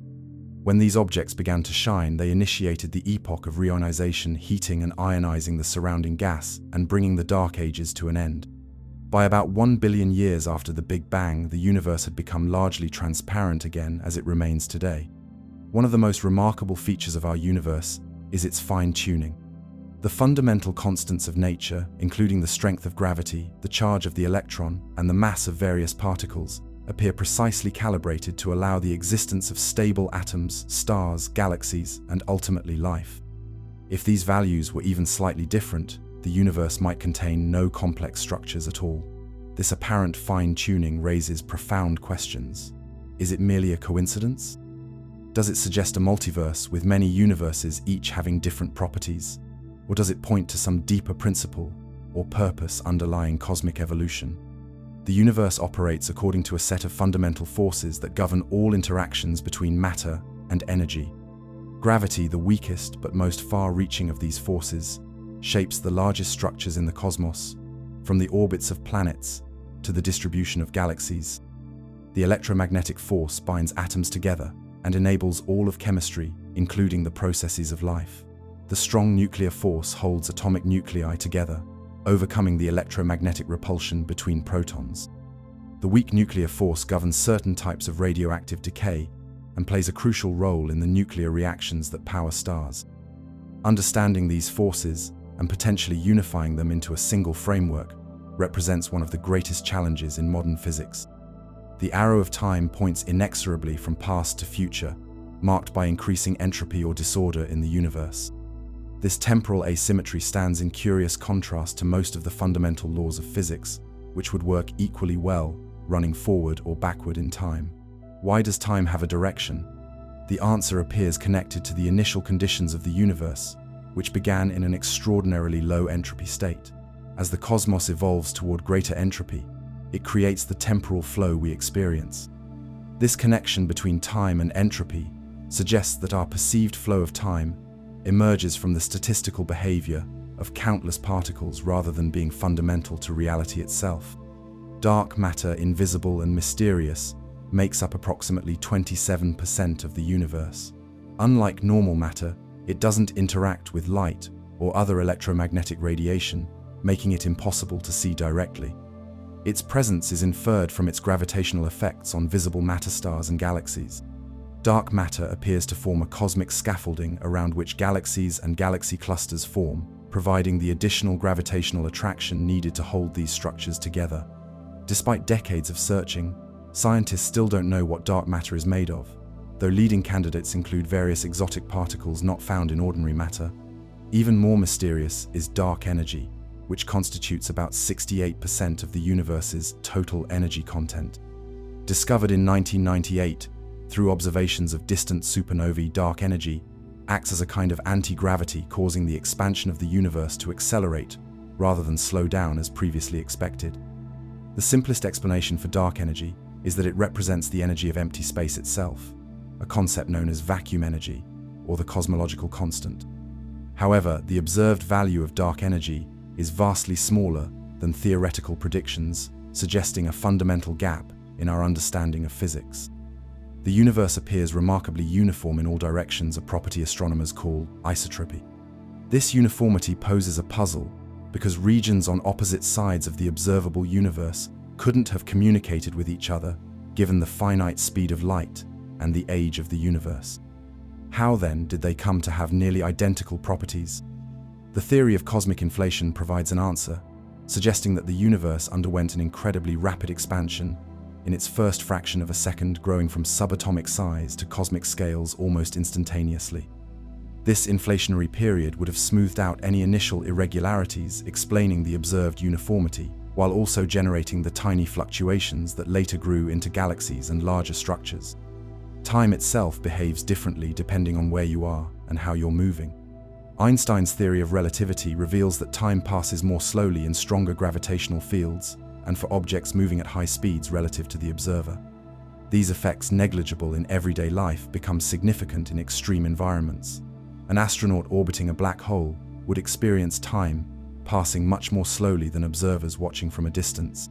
When these objects began to shine, they initiated the epoch of reionization, heating and ionizing the surrounding gas and bringing the Dark Ages to an end. By about 1 billion years after the Big Bang, the universe had become largely transparent again, as it remains today. One of the most remarkable features of our universe is its fine-tuning. The fundamental constants of nature, including the strength of gravity, the charge of the electron, and the mass of various particles, appear precisely calibrated to allow the existence of stable atoms, stars, galaxies, and ultimately life. If these values were even slightly different, the universe might contain no complex structures at all. This apparent fine-tuning raises profound questions. Is it merely a coincidence? Does it suggest a multiverse with many universes each having different properties? Or does it point to some deeper principle or purpose underlying cosmic evolution? The universe operates according to a set of fundamental forces that govern all interactions between matter and energy. Gravity, the weakest but most far-reaching of these forces, shapes the largest structures in the cosmos, from the orbits of planets to the distribution of galaxies. The electromagnetic force binds atoms together and enables all of chemistry, including the processes of life. The strong nuclear force holds atomic nuclei together, overcoming the electromagnetic repulsion between protons. The weak nuclear force governs certain types of radioactive decay and plays a crucial role in the nuclear reactions that power stars. Understanding these forces and potentially unifying them into a single framework represents one of the greatest challenges in modern physics. The arrow of time points inexorably from past to future, marked by increasing entropy or disorder in the universe. This temporal asymmetry stands in curious contrast to most of the fundamental laws of physics, which would work equally well, running forward or backward in time. Why does time have a direction? The answer appears connected to the initial conditions of the universe, which began in an extraordinarily low entropy state. As the cosmos evolves toward greater entropy, it creates the temporal flow we experience. This connection between time and entropy suggests that our perceived flow of time emerges from the statistical behavior of countless particles rather than being fundamental to reality itself. Dark matter, invisible and mysterious, makes up approximately 27% of the universe. Unlike normal matter, it doesn't interact with light or other electromagnetic radiation, making it impossible to see directly. Its presence is inferred from its gravitational effects on visible matter stars and galaxies. Dark matter appears to form a cosmic scaffolding around which galaxies and galaxy clusters form, providing the additional gravitational attraction needed to hold these structures together. Despite decades of searching, scientists still don't know what dark matter is made of, though leading candidates include various exotic particles not found in ordinary matter. Even more mysterious is dark energy, which constitutes about 68% of the universe's total energy content. Discovered in 1998 through observations of distant supernovae, dark energy acts as a kind of anti-gravity, causing the expansion of the universe to accelerate rather than slow down as previously expected. The simplest explanation for dark energy is that it represents the energy of empty space itself, a concept known as vacuum energy, or the cosmological constant. However, the observed value of dark energy is vastly smaller than theoretical predictions, suggesting a fundamental gap in our understanding of physics. The universe appears remarkably uniform in all directions, a property astronomers call isotropy. This uniformity poses a puzzle because regions on opposite sides of the observable universe couldn't have communicated with each other given the finite speed of light and the age of the universe. How then did they come to have nearly identical properties? The theory of cosmic inflation provides an answer, suggesting that the universe underwent an incredibly rapid expansion in its first fraction of a second, growing from subatomic size to cosmic scales almost instantaneously. This inflationary period would have smoothed out any initial irregularities, explaining the observed uniformity, while also generating the tiny fluctuations that later grew into galaxies and larger structures. Time itself behaves differently depending on where you are and how you're moving. Einstein's theory of relativity reveals that time passes more slowly in stronger gravitational fields and for objects moving at high speeds relative to the observer. These effects, negligible in everyday life, become significant in extreme environments. An astronaut orbiting a black hole would experience time passing much more slowly than observers watching from a distance.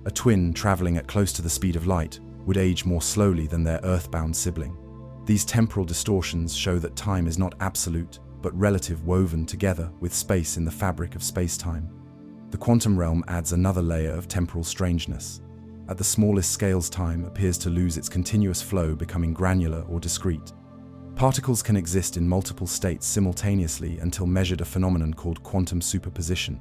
A twin traveling at close to the speed of light would age more slowly than their earthbound sibling. These temporal distortions show that time is not absolute, but relative, woven together with space in the fabric of space-time. The quantum realm adds another layer of temporal strangeness. At the smallest scales, time appears to lose its continuous flow, becoming granular or discrete. Particles can exist in multiple states simultaneously until measured, a phenomenon called quantum superposition.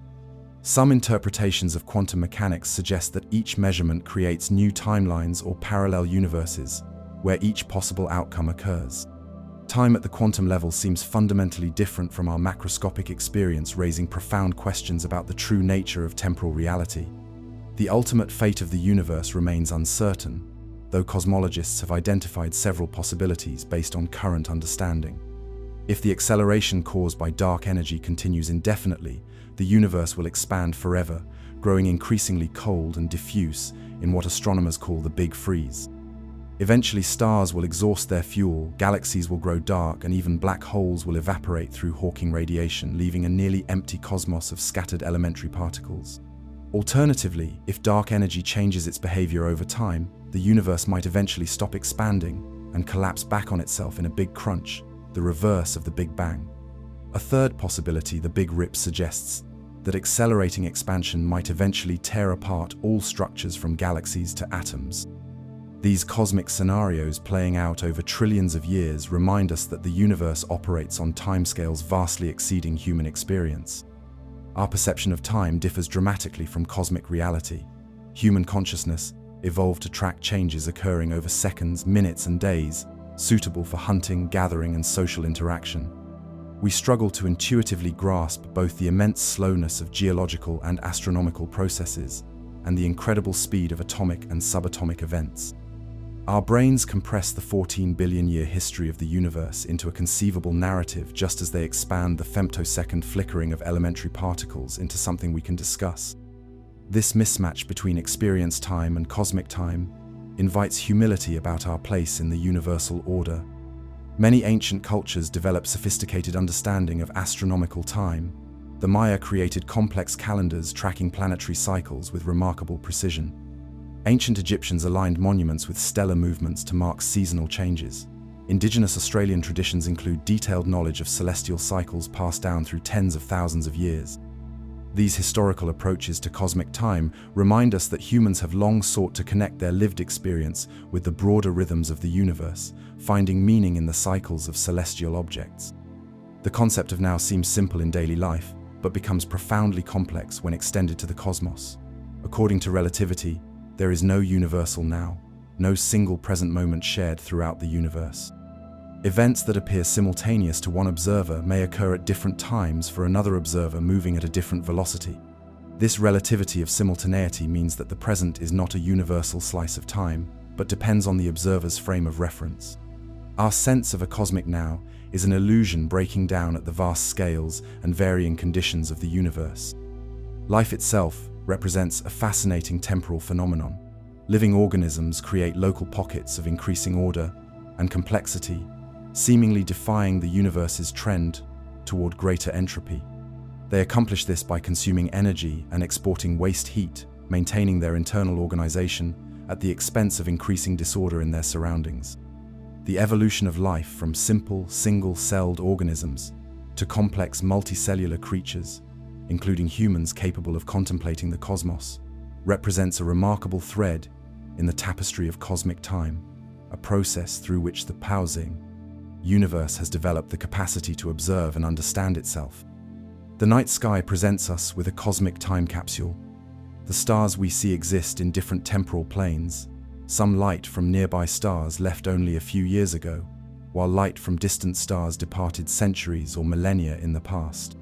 Some interpretations of quantum mechanics suggest that each measurement creates new timelines or parallel universes, where each possible outcome occurs. Time at the quantum level seems fundamentally different from our macroscopic experience, raising profound questions about the true nature of temporal reality. The ultimate fate of the universe remains uncertain, though cosmologists have identified several possibilities based on current understanding. If the acceleration caused by dark energy continues indefinitely, the universe will expand forever, growing increasingly cold and diffuse in what astronomers call the Big Freeze. Eventually, stars will exhaust their fuel, galaxies will grow dark, and even black holes will evaporate through Hawking radiation, leaving a nearly empty cosmos of scattered elementary particles. Alternatively, if dark energy changes its behavior over time, the universe might eventually stop expanding and collapse back on itself in a big crunch, the reverse of the Big Bang. A third possibility, the Big Rip, suggests that accelerating expansion might eventually tear apart all structures from galaxies to atoms. These cosmic scenarios, playing out over trillions of years, remind us that the universe operates on timescales vastly exceeding human experience. Our perception of time differs dramatically from cosmic reality. Human consciousness evolved to track changes occurring over seconds, minutes, and days, suitable for hunting, gathering, and social interaction. We struggle to intuitively grasp both the immense slowness of geological and astronomical processes and the incredible speed of atomic and subatomic events. Our brains compress the 14 billion-year history of the universe into a conceivable narrative just as they expand the femtosecond flickering of elementary particles into something we can discuss. This mismatch between experienced time and cosmic time invites humility about our place in the universal order. Many ancient cultures developed sophisticated understanding of astronomical time. The Maya created complex calendars tracking planetary cycles with remarkable precision. Ancient Egyptians aligned monuments with stellar movements to mark seasonal changes. Indigenous Australian traditions include detailed knowledge of celestial cycles passed down through tens of thousands of years. These historical approaches to cosmic time remind us that humans have long sought to connect their lived experience with the broader rhythms of the universe, finding meaning in the cycles of celestial objects. The concept of now seems simple in daily life, but becomes profoundly complex when extended to the cosmos. According to relativity, there is no universal now, no single present moment shared throughout the universe. Events that appear simultaneous to one observer may occur at different times for another observer moving at a different velocity. This relativity of simultaneity means that the present is not a universal slice of time, but depends on the observer's frame of reference. Our sense of a cosmic now is an illusion breaking down at the vast scales and varying conditions of the universe. Life itself represents a fascinating temporal phenomenon. Living organisms create local pockets of increasing order and complexity, seemingly defying the universe's trend toward greater entropy. They accomplish this by consuming energy and exporting waste heat, maintaining their internal organization at the expense of increasing disorder in their surroundings. The evolution of life from simple, single-celled organisms to complex multicellular creatures, including humans capable of contemplating the cosmos, represents a remarkable thread in the tapestry of cosmic time, a process through which the Pausing universe has developed the capacity to observe and understand itself. The night sky presents us with a cosmic time capsule. The stars we see exist in different temporal planes. Some light from nearby stars left only a few years ago, while light from distant stars departed centuries or millennia in the past.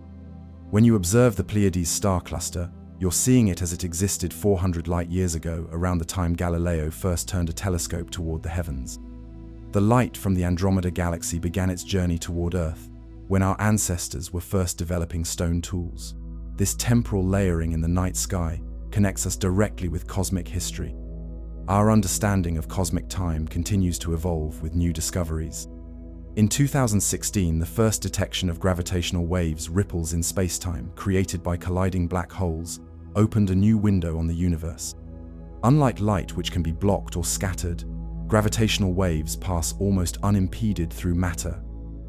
When you observe the Pleiades star cluster, you're seeing it as it existed 400 light years ago, around the time Galileo first turned a telescope toward the heavens. The light from the Andromeda galaxy began its journey toward Earth, when our ancestors were first developing stone tools. This temporal layering in the night sky connects us directly with cosmic history. Our understanding of cosmic time continues to evolve with new discoveries. In 2016, the first detection of gravitational waves ripples in spacetime created by colliding black holes opened a new window on the universe. Unlike light, which can be blocked or scattered, gravitational waves pass almost unimpeded through matter,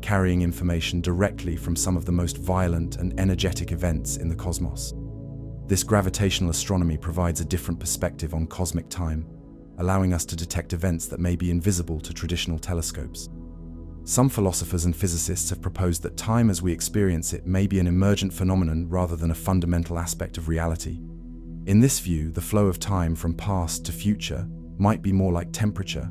carrying information directly from some of the most violent and energetic events in the cosmos. This gravitational astronomy provides a different perspective on cosmic time, allowing us to detect events that may be invisible to traditional telescopes. Some philosophers and physicists have proposed that time as we experience it may be an emergent phenomenon rather than a fundamental aspect of reality. In this view, the flow of time from past to future might be more like temperature,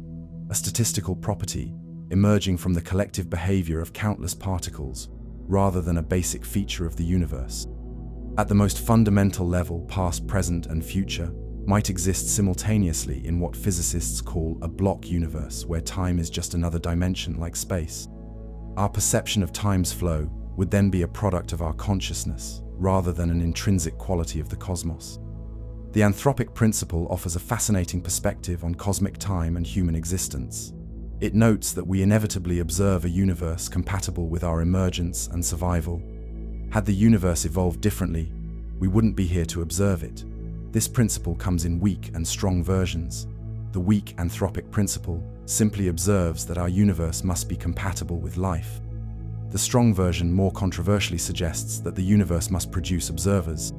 a statistical property emerging from the collective behavior of countless particles, rather than a basic feature of the universe. At the most fundamental level, past, present, and future might exist simultaneously in what physicists call a block universe, where time is just another dimension like space. Our perception of time's flow would then be a product of our consciousness, rather than an intrinsic quality of the cosmos. The anthropic principle offers a fascinating perspective on cosmic time and human existence. It notes that we inevitably observe a universe compatible with our emergence and survival. Had the universe evolved differently, we wouldn't be here to observe it. This principle comes in weak and strong versions. The weak anthropic principle simply observes that our universe must be compatible with life. The strong version more controversially suggests that the universe must produce observers.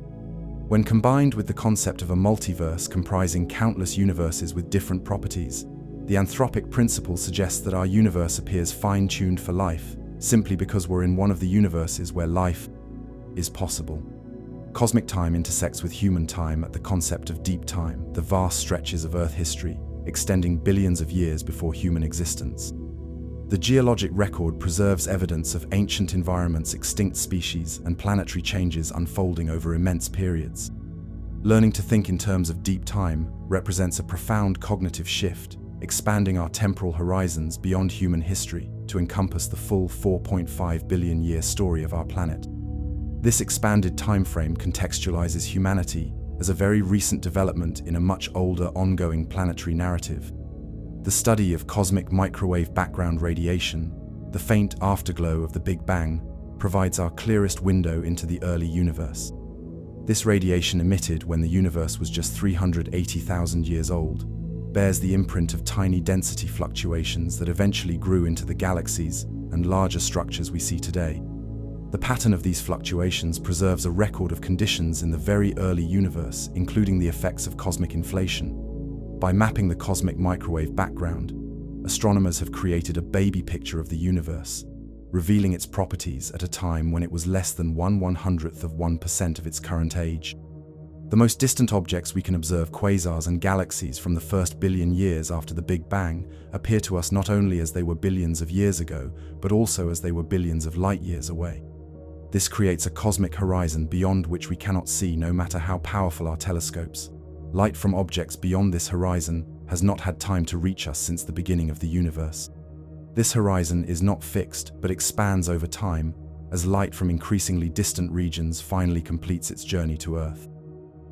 When combined with the concept of a multiverse comprising countless universes with different properties, the anthropic principle suggests that our universe appears fine-tuned for life, simply because we're in one of the universes where life is possible. Cosmic time intersects with human time at the concept of deep time, the vast stretches of Earth history, extending billions of years before human existence. The geologic record preserves evidence of ancient environments, extinct species, and planetary changes unfolding over immense periods. Learning to think in terms of deep time represents a profound cognitive shift, expanding our temporal horizons beyond human history to encompass the full 4.5 billion year story of our planet. This expanded timeframe contextualizes humanity as a very recent development in a much older ongoing planetary narrative. The study of cosmic microwave background radiation, the faint afterglow of the Big Bang, provides our clearest window into the early universe. This radiation, emitted when the universe was just 380,000 years old, bears the imprint of tiny density fluctuations that eventually grew into the galaxies and larger structures we see today. The pattern of these fluctuations preserves a record of conditions in the very early universe, including the effects of cosmic inflation. By mapping the cosmic microwave background, astronomers have created a baby picture of the universe, revealing its properties at a time when it was less than 1/100th of its current age. The most distant objects we can observe, quasars and galaxies from the first billion years after the Big Bang, appear to us not only as they were billions of years ago, but also as they were billions of light years away. This creates a cosmic horizon beyond which we cannot see no matter how powerful our telescopes. Light from objects beyond this horizon has not had time to reach us since the beginning of the universe. This horizon is not fixed, but expands over time as light from increasingly distant regions finally completes its journey to Earth.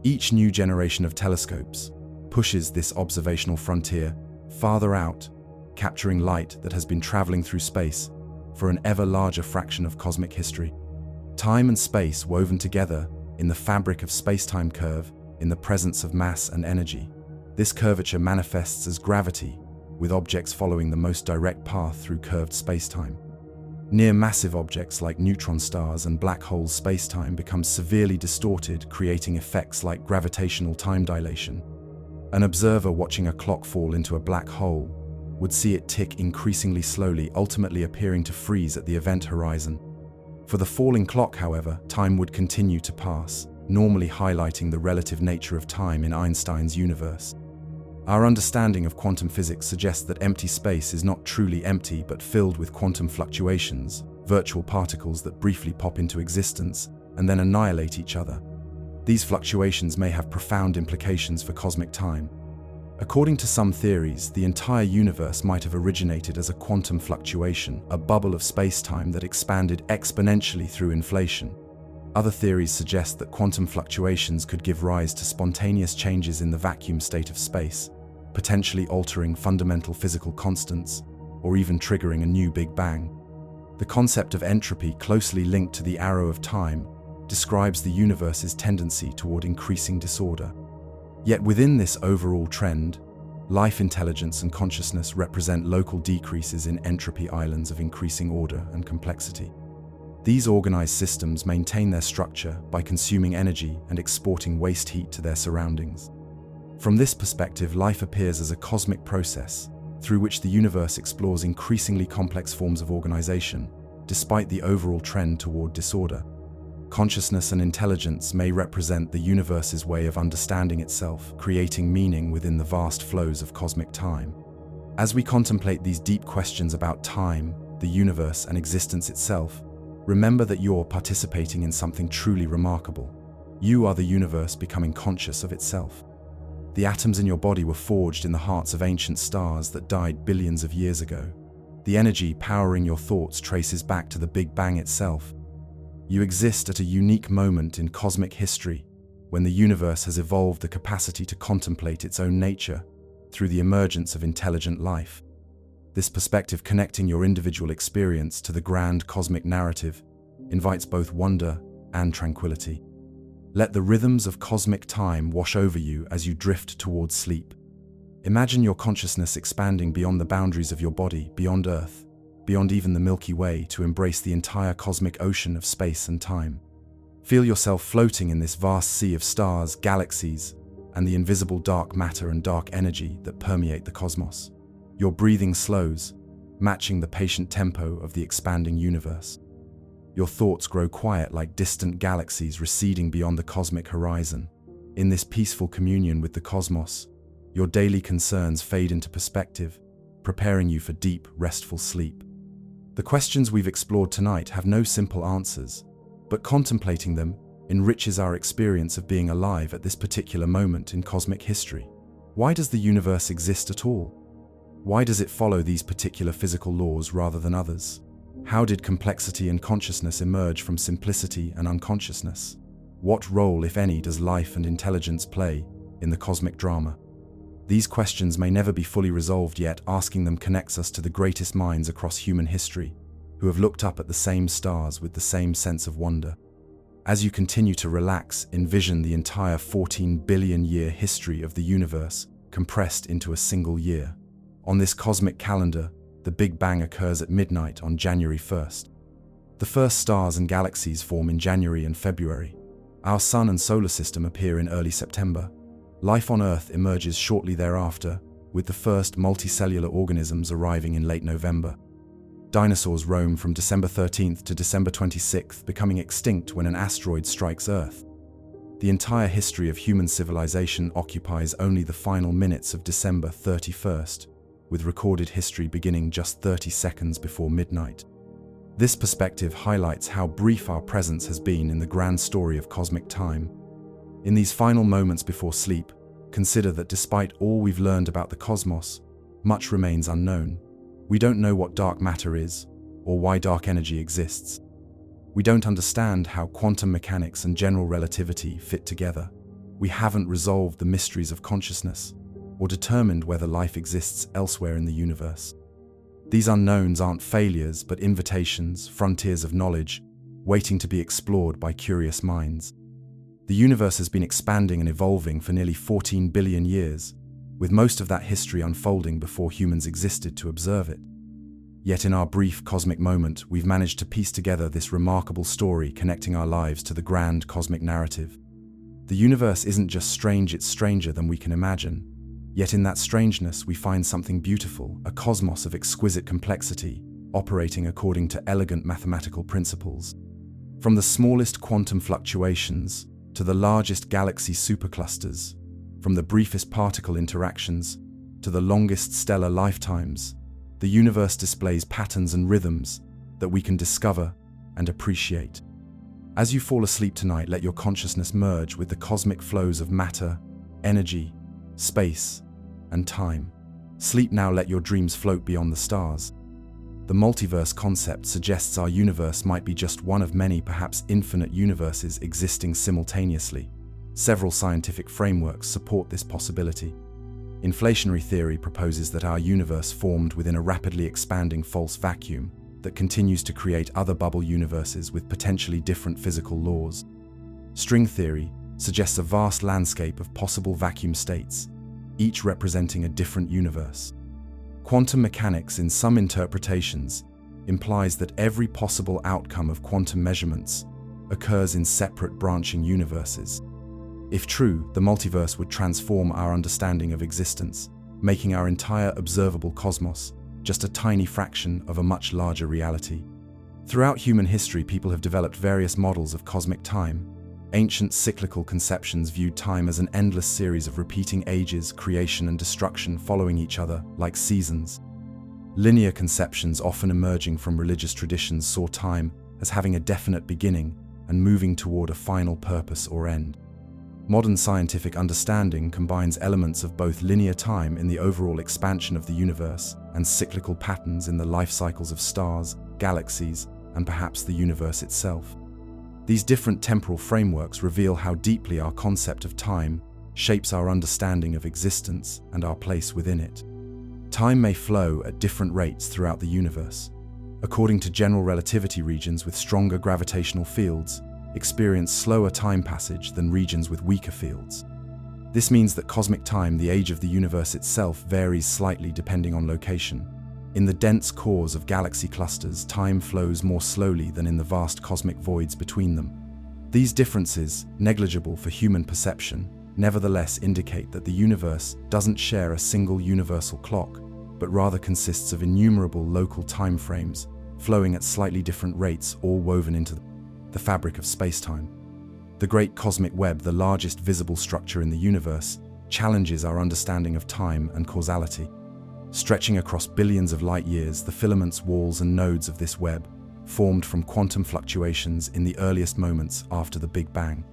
Each new generation of telescopes pushes this observational frontier farther out, capturing light that has been traveling through space for an ever larger fraction of cosmic history. Time and space woven together in the fabric of space-time curve in the presence of mass and energy. This curvature manifests as gravity, with objects following the most direct path through curved space-time. Near-massive objects like neutron stars and black holes' spacetime become severely distorted, creating effects like gravitational time dilation. An observer watching a clock fall into a black hole would see it tick increasingly slowly, ultimately appearing to freeze at the event horizon. For the falling clock, however, time would continue to pass, normally highlighting the relative nature of time in Einstein's universe. Our understanding of quantum physics suggests that empty space is not truly empty but filled with quantum fluctuations, virtual particles that briefly pop into existence and then annihilate each other. These fluctuations may have profound implications for cosmic time. According to some theories, the entire universe might have originated as a quantum fluctuation, a bubble of space-time that expanded exponentially through inflation. Other theories suggest that quantum fluctuations could give rise to spontaneous changes in the vacuum state of space, potentially altering fundamental physical constants, or even triggering a new Big Bang. The concept of entropy, closely linked to the arrow of time, describes the universe's tendency toward increasing disorder. Yet within this overall trend, life intelligence and consciousness represent local decreases in entropy islands of increasing order and complexity. These organized systems maintain their structure by consuming energy and exporting waste heat to their surroundings. From this perspective, life appears as a cosmic process through which the universe explores increasingly complex forms of organization, despite the overall trend toward disorder. Consciousness and intelligence may represent the universe's way of understanding itself, creating meaning within the vast flows of cosmic time. As we contemplate these deep questions about time, the universe, and existence itself, remember that you're participating in something truly remarkable. You are the universe becoming conscious of itself. The atoms in your body were forged in the hearts of ancient stars that died billions of years ago. The energy powering your thoughts traces back to the Big Bang itself. You exist at a unique moment in cosmic history when the universe has evolved the capacity to contemplate its own nature through the emergence of intelligent life. This perspective, connecting your individual experience to the grand cosmic narrative, invites both wonder and tranquility. Let the rhythms of cosmic time wash over you as you drift towards sleep. Imagine your consciousness expanding beyond the boundaries of your body, beyond Earth, beyond even the Milky Way, to embrace the entire cosmic ocean of space and time. Feel yourself floating in this vast sea of stars, galaxies, and the invisible dark matter and dark energy that permeate the cosmos. Your breathing slows, matching the patient tempo of the expanding universe. Your thoughts grow quiet like distant galaxies receding beyond the cosmic horizon. In this peaceful communion with the cosmos, your daily concerns fade into perspective, preparing you for deep, restful sleep. The questions we've explored tonight have no simple answers, but contemplating them enriches our experience of being alive at this particular moment in cosmic history. Why does the universe exist at all? Why does it follow these particular physical laws rather than others? How did complexity and consciousness emerge from simplicity and unconsciousness? What role, if any, does life and intelligence play in the cosmic drama? These questions may never be fully resolved, yet asking them connects us to the greatest minds across human history, who have looked up at the same stars with the same sense of wonder. As you continue to relax, envision the entire 14 billion-year history of the universe compressed into a single year. On this cosmic calendar, the Big Bang occurs at midnight on January 1st. The first stars and galaxies form in January and February. Our Sun and solar system appear in early September. Life on Earth emerges shortly thereafter, with the first multicellular organisms arriving in late November. Dinosaurs roam from December 13th to December 26th, becoming extinct when an asteroid strikes Earth. The entire history of human civilization occupies only the final minutes of December 31st, with recorded history beginning just 30 seconds before midnight. This perspective highlights how brief our presence has been in the grand story of cosmic time. In these final moments before sleep, consider that despite all we've learned about the cosmos, much remains unknown. We don't know what dark matter is, or why dark energy exists. We don't understand how quantum mechanics and general relativity fit together. We haven't resolved the mysteries of consciousness, or determined whether life exists elsewhere in the universe. These unknowns aren't failures, but invitations, frontiers of knowledge, waiting to be explored by curious minds. The universe has been expanding and evolving for nearly 14 billion years, with most of that history unfolding before humans existed to observe it. Yet in our brief cosmic moment, we've managed to piece together this remarkable story connecting our lives to the grand cosmic narrative. The universe isn't just strange, it's stranger than we can imagine. Yet in that strangeness, we find something beautiful, a cosmos of exquisite complexity, operating according to elegant mathematical principles. From the smallest quantum fluctuations to the largest galaxy superclusters, from the briefest particle interactions to the longest stellar lifetimes, the universe displays patterns and rhythms that we can discover and appreciate. As you fall asleep tonight, let your consciousness merge with the cosmic flows of matter, energy, space, and time. Sleep now, let your dreams float beyond the stars. The multiverse concept suggests our universe might be just one of many, perhaps infinite universes existing simultaneously. Several scientific frameworks support this possibility. Inflationary theory proposes that our universe formed within a rapidly expanding false vacuum that continues to create other bubble universes with potentially different physical laws. String theory suggests a vast landscape of possible vacuum states, each representing a different universe. Quantum mechanics, in some interpretations, implies that every possible outcome of quantum measurements occurs in separate branching universes. If true, the multiverse would transform our understanding of existence, making our entire observable cosmos just a tiny fraction of a much larger reality. Throughout human history, people have developed various models of cosmic time. Ancient cyclical conceptions viewed time as an endless series of repeating ages, creation and destruction following each other like seasons. Linear conceptions, often emerging from religious traditions, saw time as having a definite beginning and moving toward a final purpose or end. Modern scientific understanding combines elements of both linear time in the overall expansion of the universe and cyclical patterns in the life cycles of stars, galaxies, and perhaps the universe itself. These different temporal frameworks reveal how deeply our concept of time shapes our understanding of existence and our place within it. Time may flow at different rates throughout the universe. According to general relativity, regions with stronger gravitational fields experience slower time passage than regions with weaker fields. This means that cosmic time, the age of the universe itself, varies slightly depending on location. In the dense cores of galaxy clusters, time flows more slowly than in the vast cosmic voids between them. These differences, negligible for human perception, nevertheless indicate that the universe doesn't share a single universal clock, but rather consists of innumerable local time frames, flowing at slightly different rates, all woven into the fabric of space-time. The Great Cosmic Web, the largest visible structure in the universe, challenges our understanding of time and causality. Stretching across billions of light years, the filaments, walls, and nodes of this web formed from quantum fluctuations in the earliest moments after the Big Bang.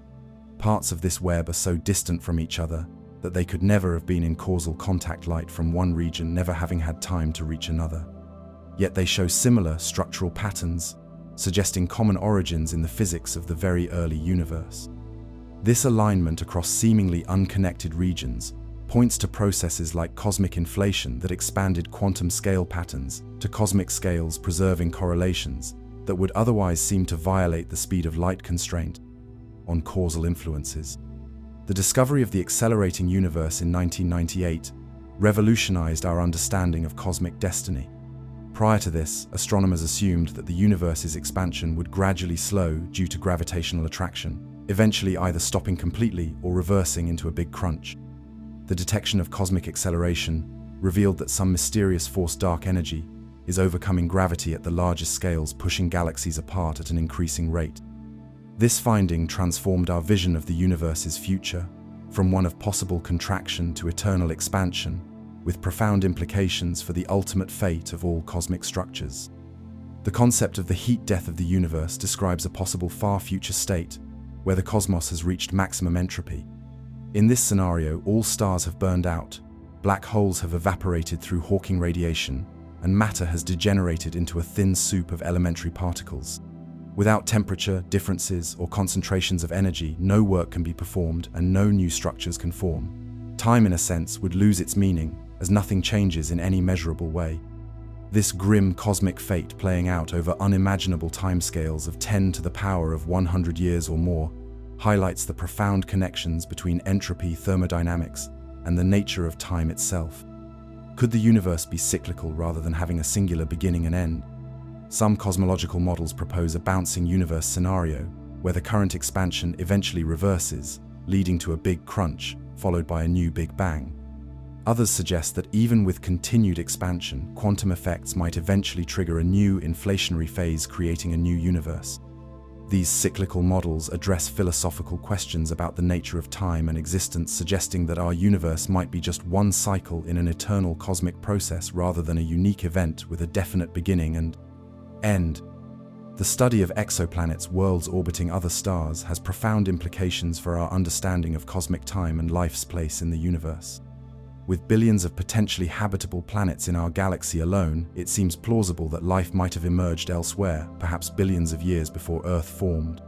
Parts of this web are so distant from each other that they could never have been in causal contact, light from one region never having had time to reach another. Yet they show similar structural patterns, suggesting common origins in the physics of the very early universe. This alignment across seemingly unconnected regions points to processes like cosmic inflation that expanded quantum scale patterns to cosmic scales, preserving correlations that would otherwise seem to violate the speed of light constraint on causal influences. The discovery of the accelerating universe in 1998 revolutionized our understanding of cosmic destiny. Prior to this, astronomers assumed that the universe's expansion would gradually slow due to gravitational attraction, eventually either stopping completely or reversing into a big crunch. The detection of cosmic acceleration revealed that some mysterious force, dark energy, is overcoming gravity at the largest scales, pushing galaxies apart at an increasing rate. This finding transformed our vision of the universe's future, from one of possible contraction to eternal expansion, with profound implications for the ultimate fate of all cosmic structures. The concept of the heat death of the universe describes a possible far future state where the cosmos has reached maximum entropy. In this scenario, all stars have burned out, black holes have evaporated through Hawking radiation, and matter has degenerated into a thin soup of elementary particles. Without temperature, differences, or concentrations of energy, no work can be performed and no new structures can form. Time, in a sense, would lose its meaning, as nothing changes in any measurable way. This grim cosmic fate, playing out over unimaginable timescales of 10 to the power of 100 years or more, highlights the profound connections between entropy, thermodynamics, and the nature of time itself. Could the universe be cyclical rather than having a singular beginning and end? Some cosmological models propose a bouncing universe scenario, where the current expansion eventually reverses, leading to a big crunch, followed by a new Big Bang. Others suggest that even with continued expansion, quantum effects might eventually trigger a new inflationary phase, creating a new universe. These cyclical models address philosophical questions about the nature of time and existence, suggesting that our universe might be just one cycle in an eternal cosmic process rather than a unique event with a definite beginning and end. The study of exoplanets, worlds orbiting other stars, has profound implications for our understanding of cosmic time and life's place in the universe. With billions of potentially habitable planets in our galaxy alone, it seems plausible that life might have emerged elsewhere, perhaps billions of years before Earth formed.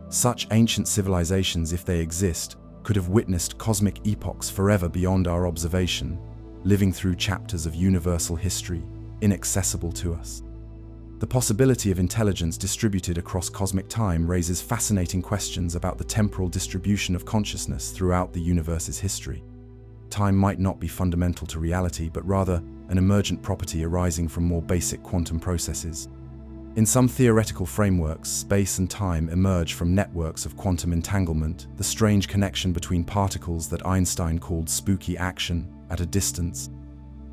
Such ancient civilizations, if they exist, could have witnessed cosmic epochs forever beyond our observation, living through chapters of universal history, inaccessible to us. The possibility of intelligence distributed across cosmic time raises fascinating questions about the temporal distribution of consciousness throughout the universe's history. Time might not be fundamental to reality, but rather an emergent property arising from more basic quantum processes. In some theoretical frameworks, space and time emerge from networks of quantum entanglement, the strange connection between particles that Einstein called spooky action at a distance.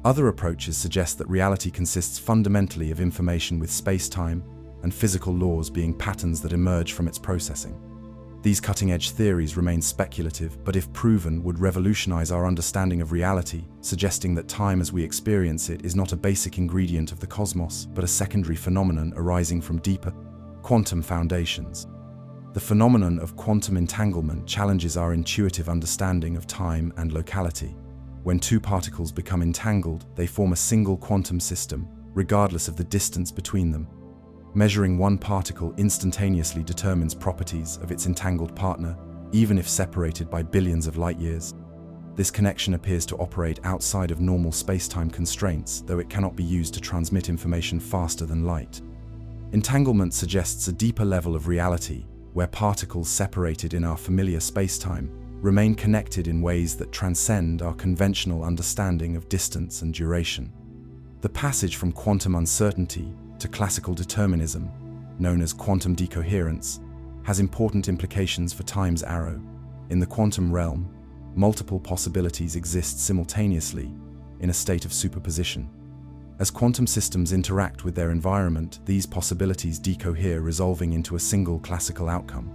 Other approaches suggest that reality consists fundamentally of information, with space-time and physical laws being patterns that emerge from its processing. These cutting-edge theories remain speculative, but if proven, would revolutionize our understanding of reality, suggesting that time as we experience it is not a basic ingredient of the cosmos, but a secondary phenomenon arising from deeper quantum foundations. The phenomenon of quantum entanglement challenges our intuitive understanding of time and locality. When two particles become entangled, they form a single quantum system, regardless of the distance between them. Measuring one particle instantaneously determines properties of its entangled partner, even if separated by billions of light years. This connection appears to operate outside of normal space-time constraints, though it cannot be used to transmit information faster than light. Entanglement suggests a deeper level of reality, where particles separated in our familiar space-time remain connected in ways that transcend our conventional understanding of distance and duration. The passage from quantum uncertainty to classical determinism, known as quantum decoherence, has important implications for time's arrow. In the quantum realm, multiple possibilities exist simultaneously in a state of superposition. As quantum systems interact with their environment, these possibilities decohere, resolving into a single classical outcome.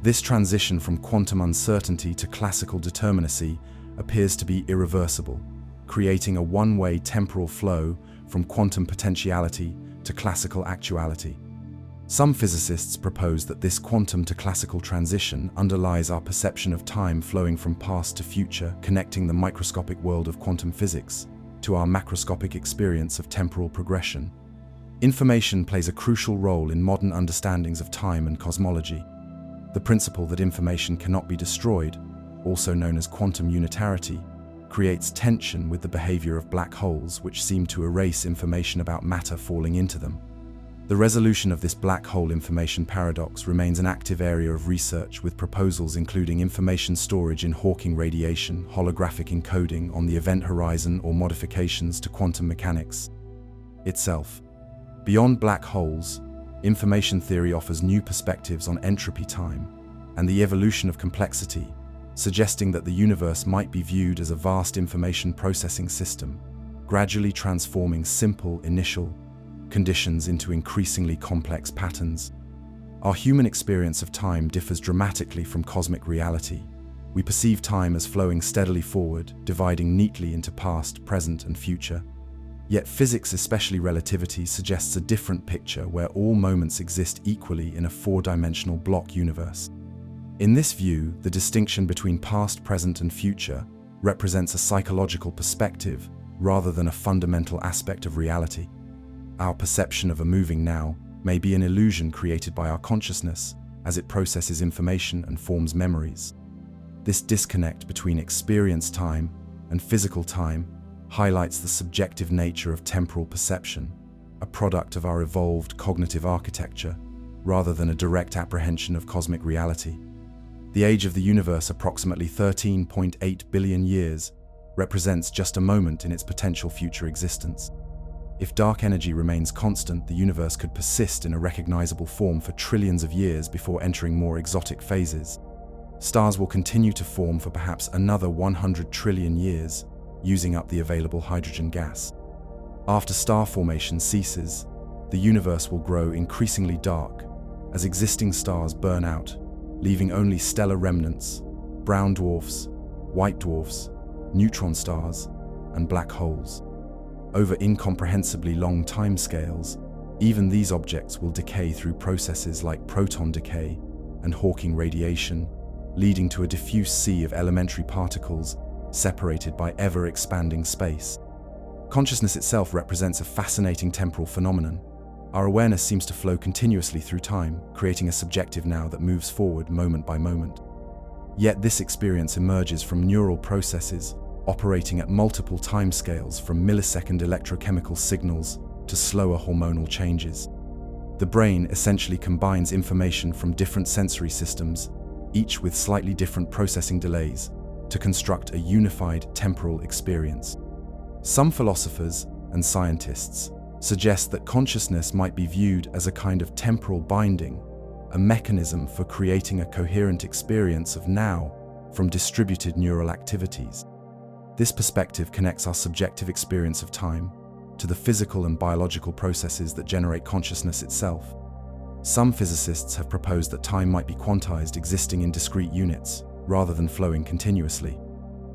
This transition from quantum uncertainty to classical determinacy appears to be irreversible, creating a one-way temporal flow from quantum potentiality to classical actuality. Some physicists propose that this quantum to classical transition underlies our perception of time flowing from past to future, connecting the microscopic world of quantum physics to our macroscopic experience of temporal progression. Information plays a crucial role in modern understandings of time and cosmology. The principle that information cannot be destroyed, also known as quantum unitarity, creates tension with the behavior of black holes, which seem to erase information about matter falling into them. The resolution of this black hole information paradox remains an active area of research, with proposals including information storage in Hawking radiation, holographic encoding on the event horizon, or modifications to quantum mechanics itself. Beyond black holes, information theory offers new perspectives on entropy, time, and the evolution of complexity, suggesting that the universe might be viewed as a vast information processing system, gradually transforming simple initial conditions into increasingly complex patterns. Our human experience of time differs dramatically from cosmic reality. We perceive time as flowing steadily forward, dividing neatly into past, present, and future. Yet physics, especially relativity, suggests a different picture where all moments exist equally in a four-dimensional block universe. In this view, the distinction between past, present, and future represents a psychological perspective rather than a fundamental aspect of reality. Our perception of a moving now may be an illusion created by our consciousness as it processes information and forms memories. This disconnect between experienced time and physical time highlights the subjective nature of temporal perception, a product of our evolved cognitive architecture, rather than a direct apprehension of cosmic reality. The age of the universe, approximately 13.8 billion years, represents just a moment in its potential future existence. If dark energy remains constant, the universe could persist in a recognizable form for trillions of years before entering more exotic phases. Stars will continue to form for perhaps another 100 trillion years, using up the available hydrogen gas. After star formation ceases, the universe will grow increasingly dark as existing stars burn out, leaving only stellar remnants, brown dwarfs, white dwarfs, neutron stars, and black holes. Over incomprehensibly long timescales, even these objects will decay through processes like proton decay and Hawking radiation, leading to a diffuse sea of elementary particles separated by ever-expanding space. Consciousness itself represents a fascinating temporal phenomenon. Our awareness seems to flow continuously through time, creating a subjective now that moves forward moment by moment. Yet this experience emerges from neural processes operating at multiple timescales, from millisecond electrochemical signals to slower hormonal changes. The brain essentially combines information from different sensory systems, each with slightly different processing delays, to construct a unified temporal experience. Some philosophers and scientists suggest that consciousness might be viewed as a kind of temporal binding, a mechanism for creating a coherent experience of now from distributed neural activities. This perspective connects our subjective experience of time to the physical and biological processes that generate consciousness itself. Some physicists have proposed that time might be quantized, existing in discrete units, rather than flowing continuously.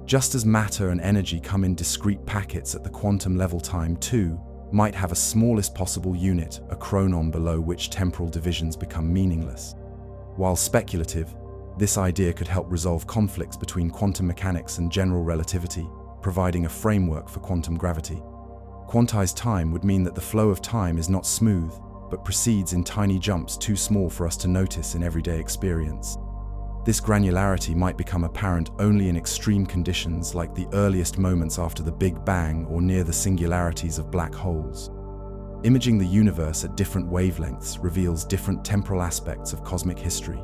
Just as matter and energy come in discrete packets at the quantum level, time too might have a smallest possible unit, a chronon, below which temporal divisions become meaningless. While speculative, this idea could help resolve conflicts between quantum mechanics and general relativity, providing a framework for quantum gravity. Quantized time would mean that the flow of time is not smooth, but proceeds in tiny jumps too small for us to notice in everyday experience. This granularity might become apparent only in extreme conditions like the earliest moments after the Big Bang or near the singularities of black holes. Imaging the universe at different wavelengths reveals different temporal aspects of cosmic history.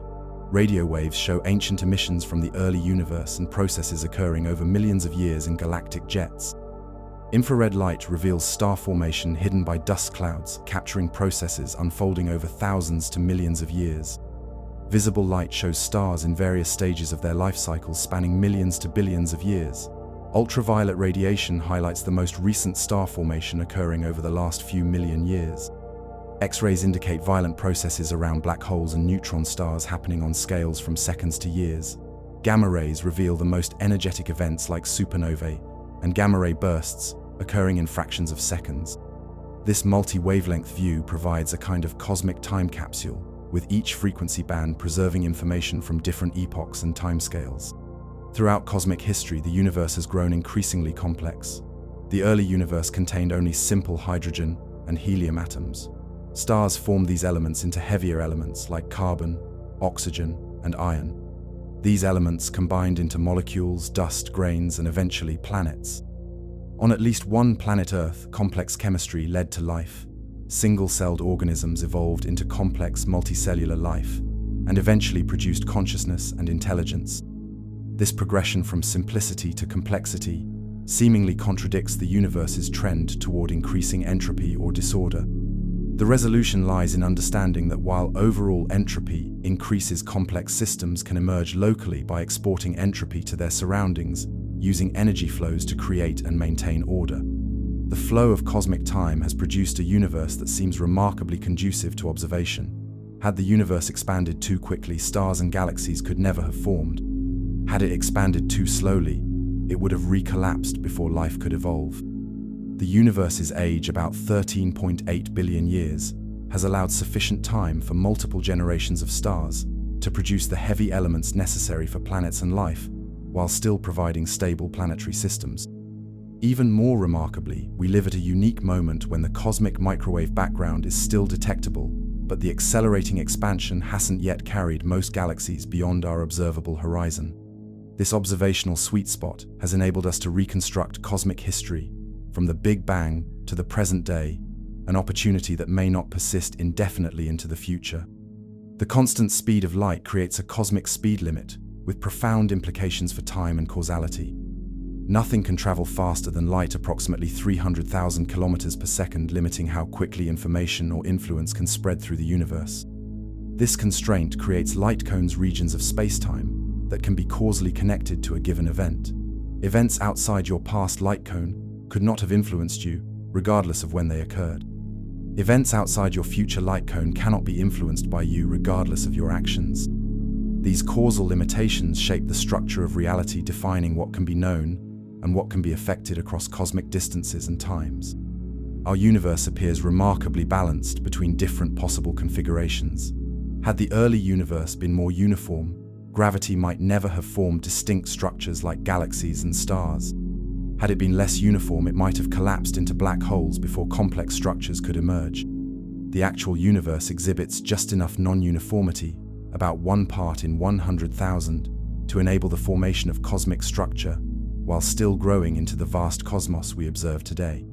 Radio waves show ancient emissions from the early universe and processes occurring over millions of years in galactic jets. Infrared light reveals star formation hidden by dust clouds, capturing processes unfolding over thousands to millions of years. Visible light shows stars in various stages of their life cycles spanning millions to billions of years. Ultraviolet radiation highlights the most recent star formation occurring over the last few million years. X-rays indicate violent processes around black holes and neutron stars happening on scales from seconds to years. Gamma rays reveal the most energetic events like supernovae and gamma-ray bursts occurring in fractions of seconds. This multi-wavelength view provides a kind of cosmic time capsule, with each frequency band preserving information from different epochs and timescales. Throughout cosmic history, the universe has grown increasingly complex. The early universe contained only simple hydrogen and helium atoms. Stars formed these elements into heavier elements like carbon, oxygen, and iron. These elements combined into molecules, dust, grains, and eventually planets. On at least one planet Earth, complex chemistry led to life. Single-celled organisms evolved into complex multicellular life, and eventually produced consciousness and intelligence. This progression from simplicity to complexity seemingly contradicts the universe's trend toward increasing entropy or disorder. The resolution lies in understanding that while overall entropy increases, complex systems can emerge locally by exporting entropy to their surroundings, using energy flows to create and maintain order. The flow of cosmic time has produced a universe that seems remarkably conducive to observation. Had the universe expanded too quickly, stars and galaxies could never have formed. Had it expanded too slowly, it would have recollapsed before life could evolve. The universe's age, about 13.8 billion years, has allowed sufficient time for multiple generations of stars to produce the heavy elements necessary for planets and life, while still providing stable planetary systems. Even more remarkably, we live at a unique moment when the cosmic microwave background is still detectable, but the accelerating expansion hasn't yet carried most galaxies beyond our observable horizon. This observational sweet spot has enabled us to reconstruct cosmic history, from the Big Bang to the present day, an opportunity that may not persist indefinitely into the future. The constant speed of light creates a cosmic speed limit, with profound implications for time and causality. Nothing can travel faster than light, approximately 300,000 kilometers per second, limiting how quickly information or influence can spread through the universe. This constraint creates light cones, regions of space-time, that can be causally connected to a given event. Events outside your past light cone could not have influenced you, regardless of when they occurred. Events outside your future light cone cannot be influenced by you, regardless of your actions. These causal limitations shape the structure of reality, defining what can be known and what can be affected across cosmic distances and times. Our universe appears remarkably balanced between different possible configurations. Had the early universe been more uniform, gravity might never have formed distinct structures like galaxies and stars. Had it been less uniform, it might have collapsed into black holes before complex structures could emerge. The actual universe exhibits just enough non-uniformity, about 1 part in 100,000, to enable the formation of cosmic structure, while still growing into the vast cosmos we observe today.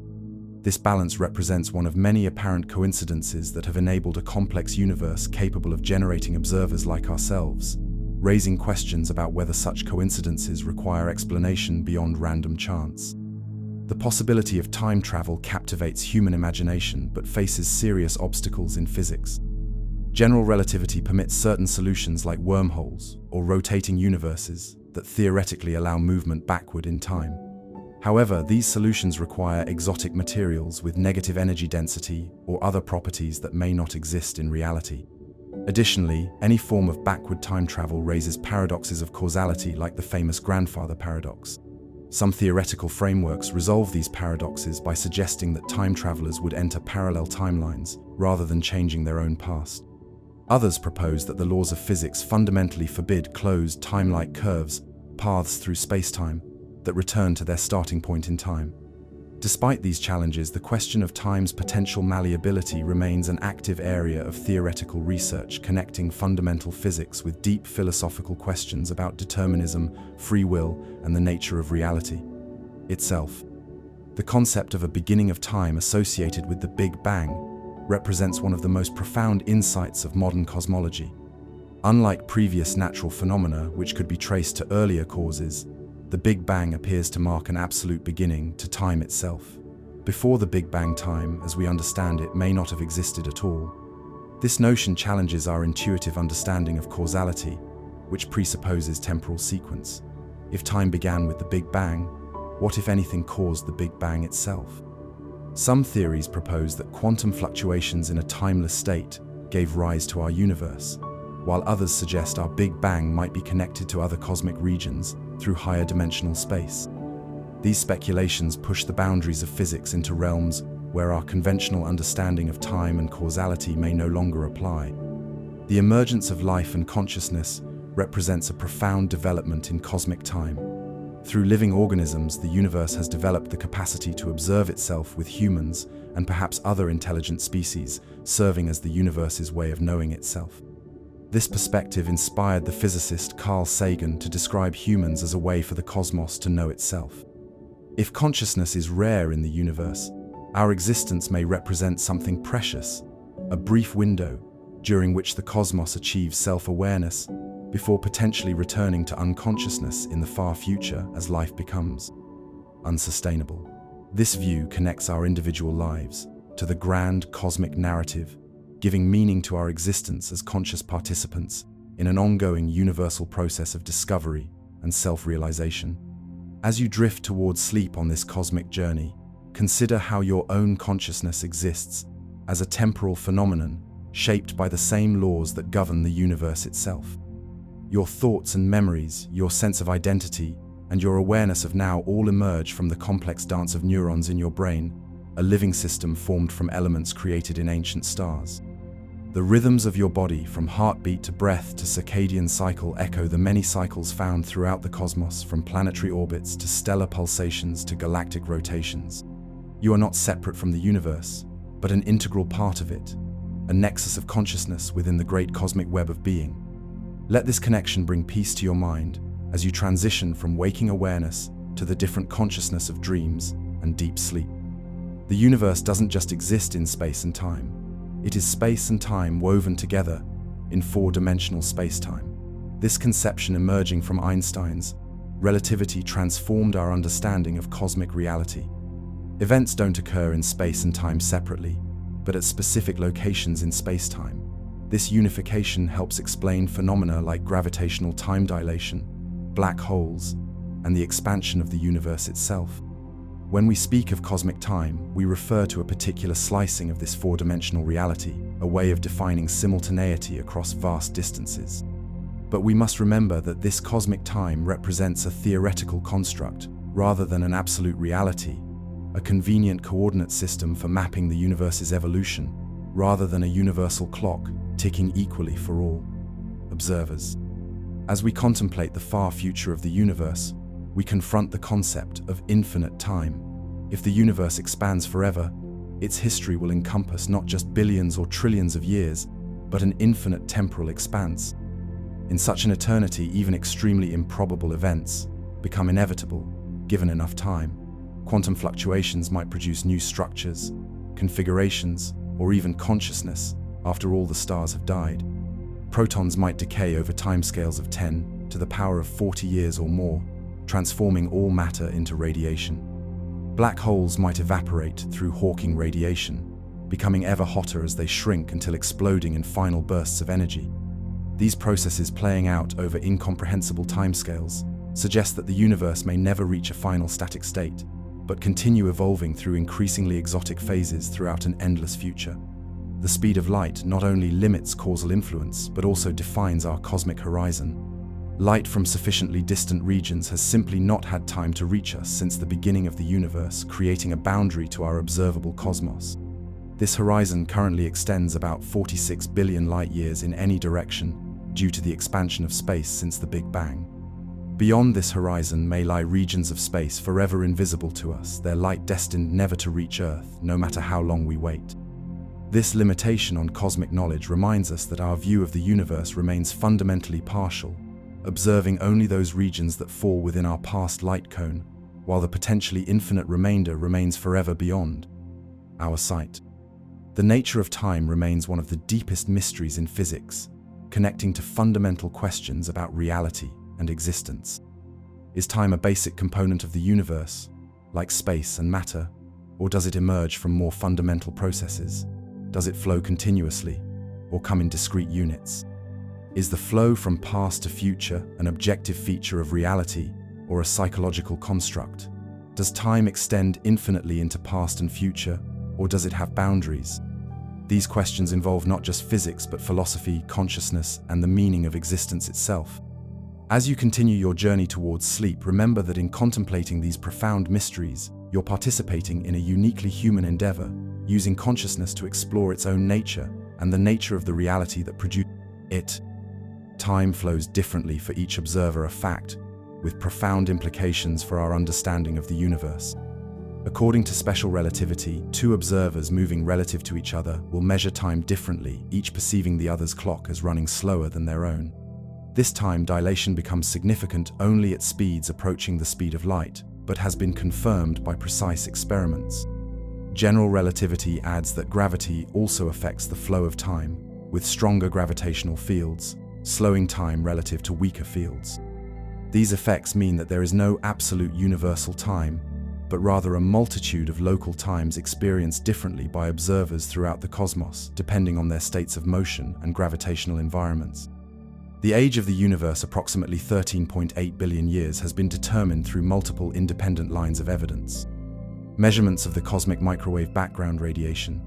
This balance represents one of many apparent coincidences that have enabled a complex universe capable of generating observers like ourselves, raising questions about whether such coincidences require explanation beyond random chance. The possibility of time travel captivates human imagination but faces serious obstacles in physics. General relativity permits certain solutions like wormholes or rotating universes that theoretically allow movement backward in time. However, these solutions require exotic materials with negative energy density or other properties that may not exist in reality. Additionally, any form of backward time travel raises paradoxes of causality, like the famous grandfather paradox. Some theoretical frameworks resolve these paradoxes by suggesting that time travelers would enter parallel timelines rather than changing their own past. Others propose that the laws of physics fundamentally forbid closed time-like curves, paths through space-time, that return to their starting point in time. Despite these challenges, the question of time's potential malleability remains an active area of theoretical research, connecting fundamental physics with deep philosophical questions about determinism, free will, and the nature of reality itself. The concept of a beginning of time associated with the Big Bang represents one of the most profound insights of modern cosmology. Unlike previous natural phenomena, which could be traced to earlier causes, the Big Bang appears to mark an absolute beginning to time itself. Before the Big Bang, time, as we understand it, may not have existed at all. This notion challenges our intuitive understanding of causality, which presupposes temporal sequence. If time began with the Big Bang, what, if anything, caused the Big Bang itself? Some theories propose that quantum fluctuations in a timeless state gave rise to our universe, while others suggest our Big Bang might be connected to other cosmic regions through higher dimensional space. These speculations push the boundaries of physics into realms where our conventional understanding of time and causality may no longer apply. The emergence of life and consciousness represents a profound development in cosmic time. Through living organisms, the universe has developed the capacity to observe itself, with humans and perhaps other intelligent species serving as the universe's way of knowing itself. This perspective inspired the physicist Carl Sagan to describe humans as a way for the cosmos to know itself. If consciousness is rare in the universe, our existence may represent something precious, a brief window during which the cosmos achieves self-awareness before potentially returning to unconsciousness in the far future as life becomes unsustainable. This view connects our individual lives to the grand cosmic narrative, giving meaning to our existence as conscious participants in an ongoing universal process of discovery and self-realization. As you drift towards sleep on this cosmic journey, consider how your own consciousness exists as a temporal phenomenon shaped by the same laws that govern the universe itself. Your thoughts and memories, your sense of identity, and your awareness of now all emerge from the complex dance of neurons in your brain, a living system formed from elements created in ancient stars. The rhythms of your body, from heartbeat to breath to circadian cycle, echo the many cycles found throughout the cosmos, from planetary orbits to stellar pulsations to galactic rotations. You are not separate from the universe, but an integral part of it, a nexus of consciousness within the great cosmic web of being. Let this connection bring peace to your mind as you transition from waking awareness to the different consciousness of dreams and deep sleep. The universe doesn't just exist in space and time. It is space and time woven together in four-dimensional space-time. This conception, emerging from Einstein's relativity, transformed our understanding of cosmic reality. Events don't occur in space and time separately, but at specific locations in space-time. This unification helps explain phenomena like gravitational time dilation, black holes, and the expansion of the universe itself. When we speak of cosmic time, we refer to a particular slicing of this four-dimensional reality, a way of defining simultaneity across vast distances. But we must remember that this cosmic time represents a theoretical construct rather than an absolute reality, a convenient coordinate system for mapping the universe's evolution, rather than a universal clock ticking equally for all observers. As we contemplate the far future of the universe, we confront the concept of infinite time. If the universe expands forever, its history will encompass not just billions or trillions of years, but an infinite temporal expanse. In such an eternity, even extremely improbable events become inevitable, given enough time. Quantum fluctuations might produce new structures, configurations, or even consciousness after all the stars have died. Protons might decay over timescales of 10 to the power of 40 years or more, transforming all matter into radiation. Black holes might evaporate through Hawking radiation, becoming ever hotter as they shrink until exploding in final bursts of energy. These processes, playing out over incomprehensible timescales, suggest that the universe may never reach a final static state, but continue evolving through increasingly exotic phases throughout an endless future. The speed of light not only limits causal influence, but also defines our cosmic horizon. Light from sufficiently distant regions has simply not had time to reach us since the beginning of the universe, creating a boundary to our observable cosmos. This horizon currently extends about 46 billion light-years in any direction due to the expansion of space since the Big Bang. Beyond this horizon may lie regions of space forever invisible to us, their light destined never to reach Earth, no matter how long we wait. This limitation on cosmic knowledge reminds us that our view of the universe remains fundamentally partial, observing only those regions that fall within our past light cone, while the potentially infinite remainder remains forever beyond our sight. The nature of time remains one of the deepest mysteries in physics, connecting to fundamental questions about reality and existence. Is time a basic component of the universe, like space and matter, or does it emerge from more fundamental processes? Does it flow continuously, or come in discrete units? Is the flow from past to future an objective feature of reality or a psychological construct? Does time extend infinitely into past and future, or does it have boundaries? These questions involve not just physics, but philosophy, consciousness, and the meaning of existence itself. As you continue your journey towards sleep, remember that in contemplating these profound mysteries, you're participating in a uniquely human endeavor, using consciousness to explore its own nature and the nature of the reality that produces it. Time flows differently for each observer, a fact with profound implications for our understanding of the universe. According to special relativity, two observers moving relative to each other will measure time differently, each perceiving the other's clock as running slower than their own. This time dilation becomes significant only at speeds approaching the speed of light, but has been confirmed by precise experiments. General relativity adds that gravity also affects the flow of time, with stronger gravitational fields slowing time relative to weaker fields. These effects mean that there is no absolute universal time, but rather a multitude of local times experienced differently by observers throughout the cosmos, depending on their states of motion and gravitational environments. The age of the universe, approximately 13.8 billion years, has been determined through multiple independent lines of evidence. Measurements of the cosmic microwave background radiation,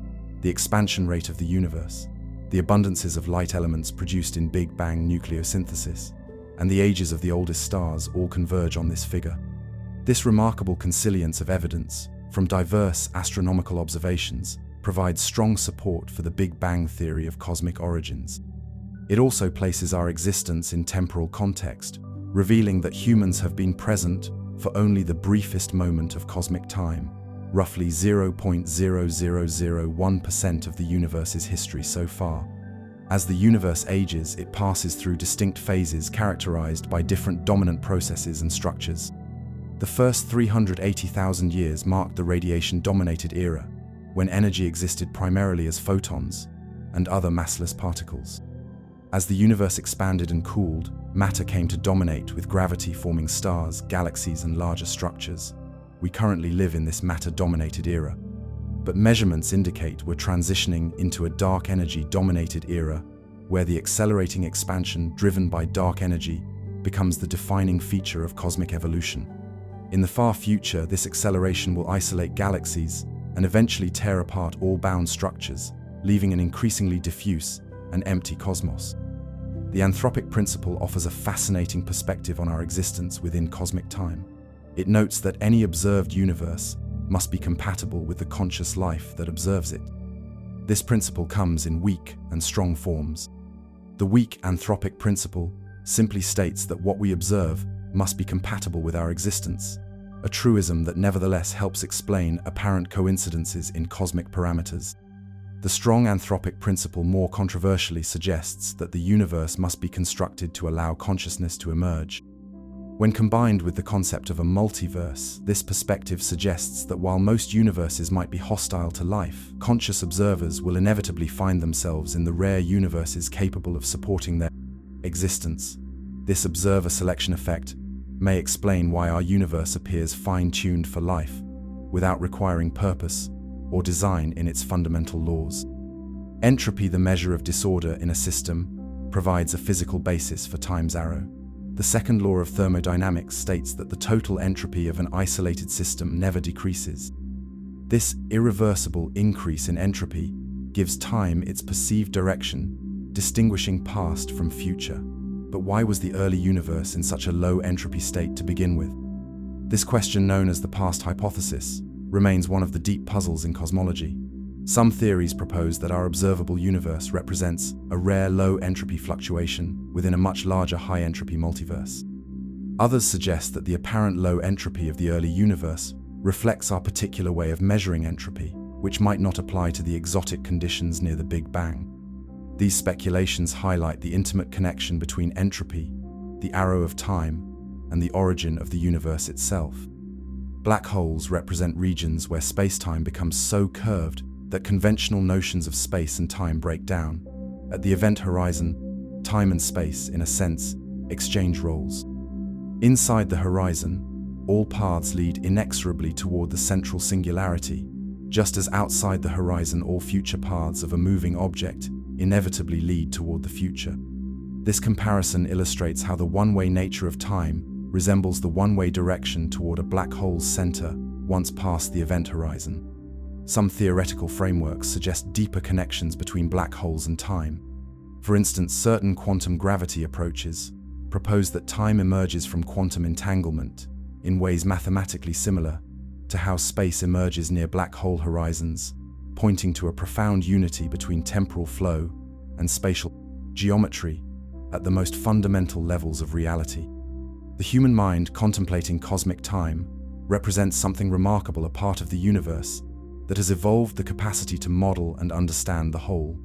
the expansion rate of the universe, the abundances of light elements produced in Big Bang nucleosynthesis, and the ages of the oldest stars all converge on this figure. This remarkable consilience of evidence from diverse astronomical observations provides strong support for the Big Bang theory of cosmic origins. It also places our existence in temporal context, revealing that humans have been present for only the briefest moment of cosmic time, roughly 0.0001% of the universe's history so far. As the universe ages, it passes through distinct phases characterized by different dominant processes and structures. The first 380,000 years marked the radiation-dominated era, when energy existed primarily as photons and other massless particles. As the universe expanded and cooled, matter came to dominate, with gravity forming stars, galaxies, and larger structures. We currently live in this matter-dominated era, but measurements indicate we're transitioning into a dark energy-dominated era, where the accelerating expansion driven by dark energy becomes the defining feature of cosmic evolution. In the far future, this acceleration will isolate galaxies and eventually tear apart all bound structures, leaving an increasingly diffuse and empty cosmos. The anthropic principle offers a fascinating perspective on our existence within cosmic time. It notes that any observed universe must be compatible with the conscious life that observes it. This principle comes in weak and strong forms. The weak anthropic principle simply states that what we observe must be compatible with our existence, a truism that nevertheless helps explain apparent coincidences in cosmic parameters. The strong anthropic principle more controversially suggests that the universe must be constructed to allow consciousness to emerge. When combined with the concept of a multiverse, this perspective suggests that while most universes might be hostile to life, conscious observers will inevitably find themselves in the rare universes capable of supporting their existence. This observer selection effect may explain why our universe appears fine-tuned for life, without requiring purpose or design in its fundamental laws. Entropy, the measure of disorder in a system, provides a physical basis for time's arrow. The second law of thermodynamics states that the total entropy of an isolated system never decreases. This irreversible increase in entropy gives time its perceived direction, distinguishing past from future. But why was the early universe in such a low entropy state to begin with? This question, known as the past hypothesis, remains one of the deep puzzles in cosmology. Some theories propose that our observable universe represents a rare low entropy fluctuation within a much larger high entropy multiverse. Others suggest that the apparent low entropy of the early universe reflects our particular way of measuring entropy, which might not apply to the exotic conditions near the Big Bang. These speculations highlight the intimate connection between entropy, the arrow of time, and the origin of the universe itself. Black holes represent regions where space-time becomes so curved that conventional notions of space and time break down. At the event horizon, time and space, in a sense, exchange roles. Inside the horizon, all paths lead inexorably toward the central singularity, just as outside the horizon all future paths of a moving object inevitably lead toward the future. This comparison illustrates how the one-way nature of time resembles the one-way direction toward a black hole's center once past the event horizon. Some theoretical frameworks suggest deeper connections between black holes and time. For instance, certain quantum gravity approaches propose that time emerges from quantum entanglement in ways mathematically similar to how space emerges near black hole horizons, pointing to a profound unity between temporal flow and spatial geometry at the most fundamental levels of reality. The human mind, contemplating cosmic time, represents something remarkable, a part of the universe that has evolved the capacity to model and understand the whole.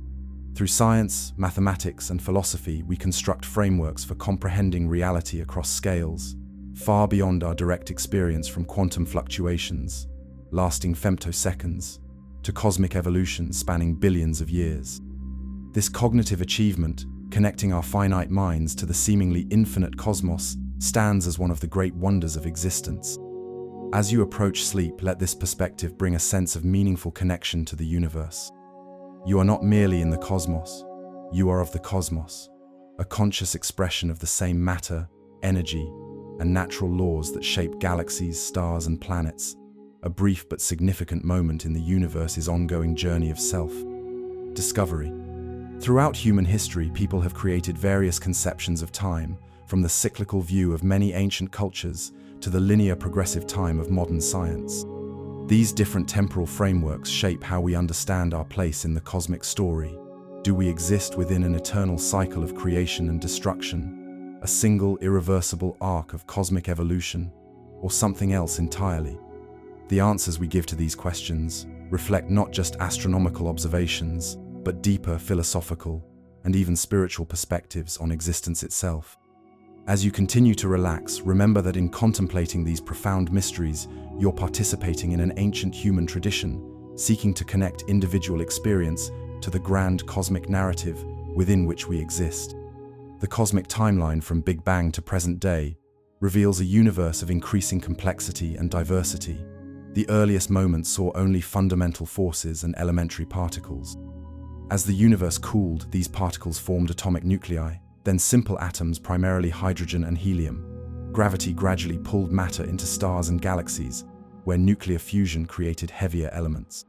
Through science, mathematics, and philosophy, we construct frameworks for comprehending reality across scales, far beyond our direct experience, from quantum fluctuations, lasting femtoseconds, to cosmic evolution spanning billions of years. This cognitive achievement, connecting our finite minds to the seemingly infinite cosmos, stands as one of the great wonders of existence. As you approach sleep, let this perspective bring a sense of meaningful connection to the universe. You are not merely in the cosmos, you are of the cosmos, a conscious expression of the same matter, energy, and natural laws that shape galaxies, stars, and planets. a brief but significant moment in the universe's ongoing journey of self-discovery. Throughout human history, people have created various conceptions of time, from the cyclical view of many ancient cultures to the linear progressive time of modern science. These different temporal frameworks shape how we understand our place in the cosmic story. Do we exist within an eternal cycle of creation and destruction, a single irreversible arc of cosmic evolution, or something else entirely? The answers we give to these questions reflect not just astronomical observations, but deeper philosophical and even spiritual perspectives on existence itself. As you continue to relax, remember that in contemplating these profound mysteries, you're participating in an ancient human tradition, seeking to connect individual experience to the grand cosmic narrative within which we exist. The cosmic timeline from Big Bang to present day reveals a universe of increasing complexity and diversity. The earliest moments saw only fundamental forces and elementary particles. As the universe cooled, these particles formed atomic nuclei, then simple atoms, primarily hydrogen and helium. Gravity gradually pulled matter into stars and galaxies, where nuclear fusion created heavier elements.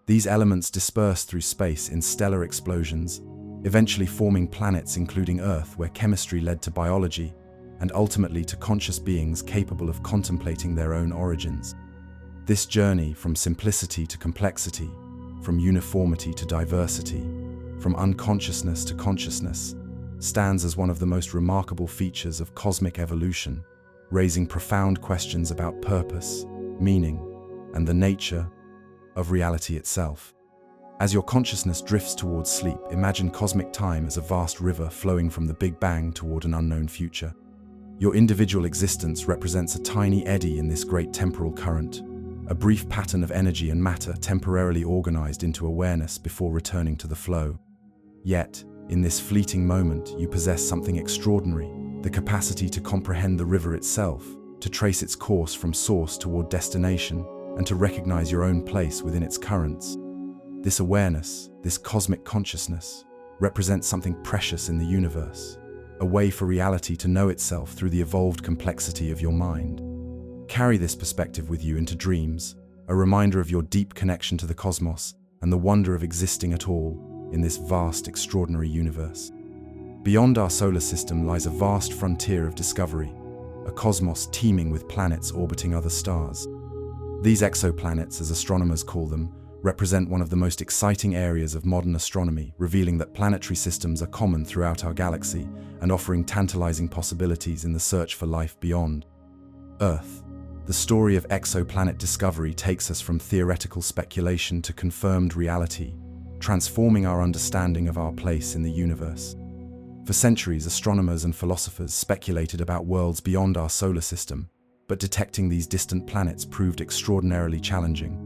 These elements dispersed through space in stellar explosions, eventually forming planets including Earth, where chemistry led to biology, and ultimately to conscious beings capable of contemplating their own origins. This journey from simplicity to complexity, from uniformity to diversity, from unconsciousness to consciousness, stands as one of the most remarkable features of cosmic evolution, raising profound questions about purpose, meaning, and the nature of reality itself. As your consciousness drifts towards sleep, imagine cosmic time as a vast river flowing from the Big Bang toward an unknown future. Your individual existence represents a tiny eddy in this great temporal current, a brief pattern of energy and matter temporarily organized into awareness before returning to the flow. Yet, in this fleeting moment, you possess something extraordinary, the capacity to comprehend the river itself, to trace its course from source toward destination, and to recognize your own place within its currents. This awareness, this cosmic consciousness, represents something precious in the universe, a way for reality to know itself through the evolved complexity of your mind. Carry this perspective with you into dreams, a reminder of your deep connection to the cosmos and the wonder of existing at all in this vast, extraordinary universe. Beyond our solar system lies a vast frontier of discovery, a cosmos teeming with planets orbiting other stars. These exoplanets, as astronomers call them, represent one of the most exciting areas of modern astronomy, revealing that planetary systems are common throughout our galaxy and offering tantalizing possibilities in the search for life beyond Earth. The story of exoplanet discovery takes us from theoretical speculation to confirmed reality, transforming our understanding of our place in the universe. For centuries, astronomers and philosophers speculated about worlds beyond our solar system, but detecting these distant planets proved extraordinarily challenging.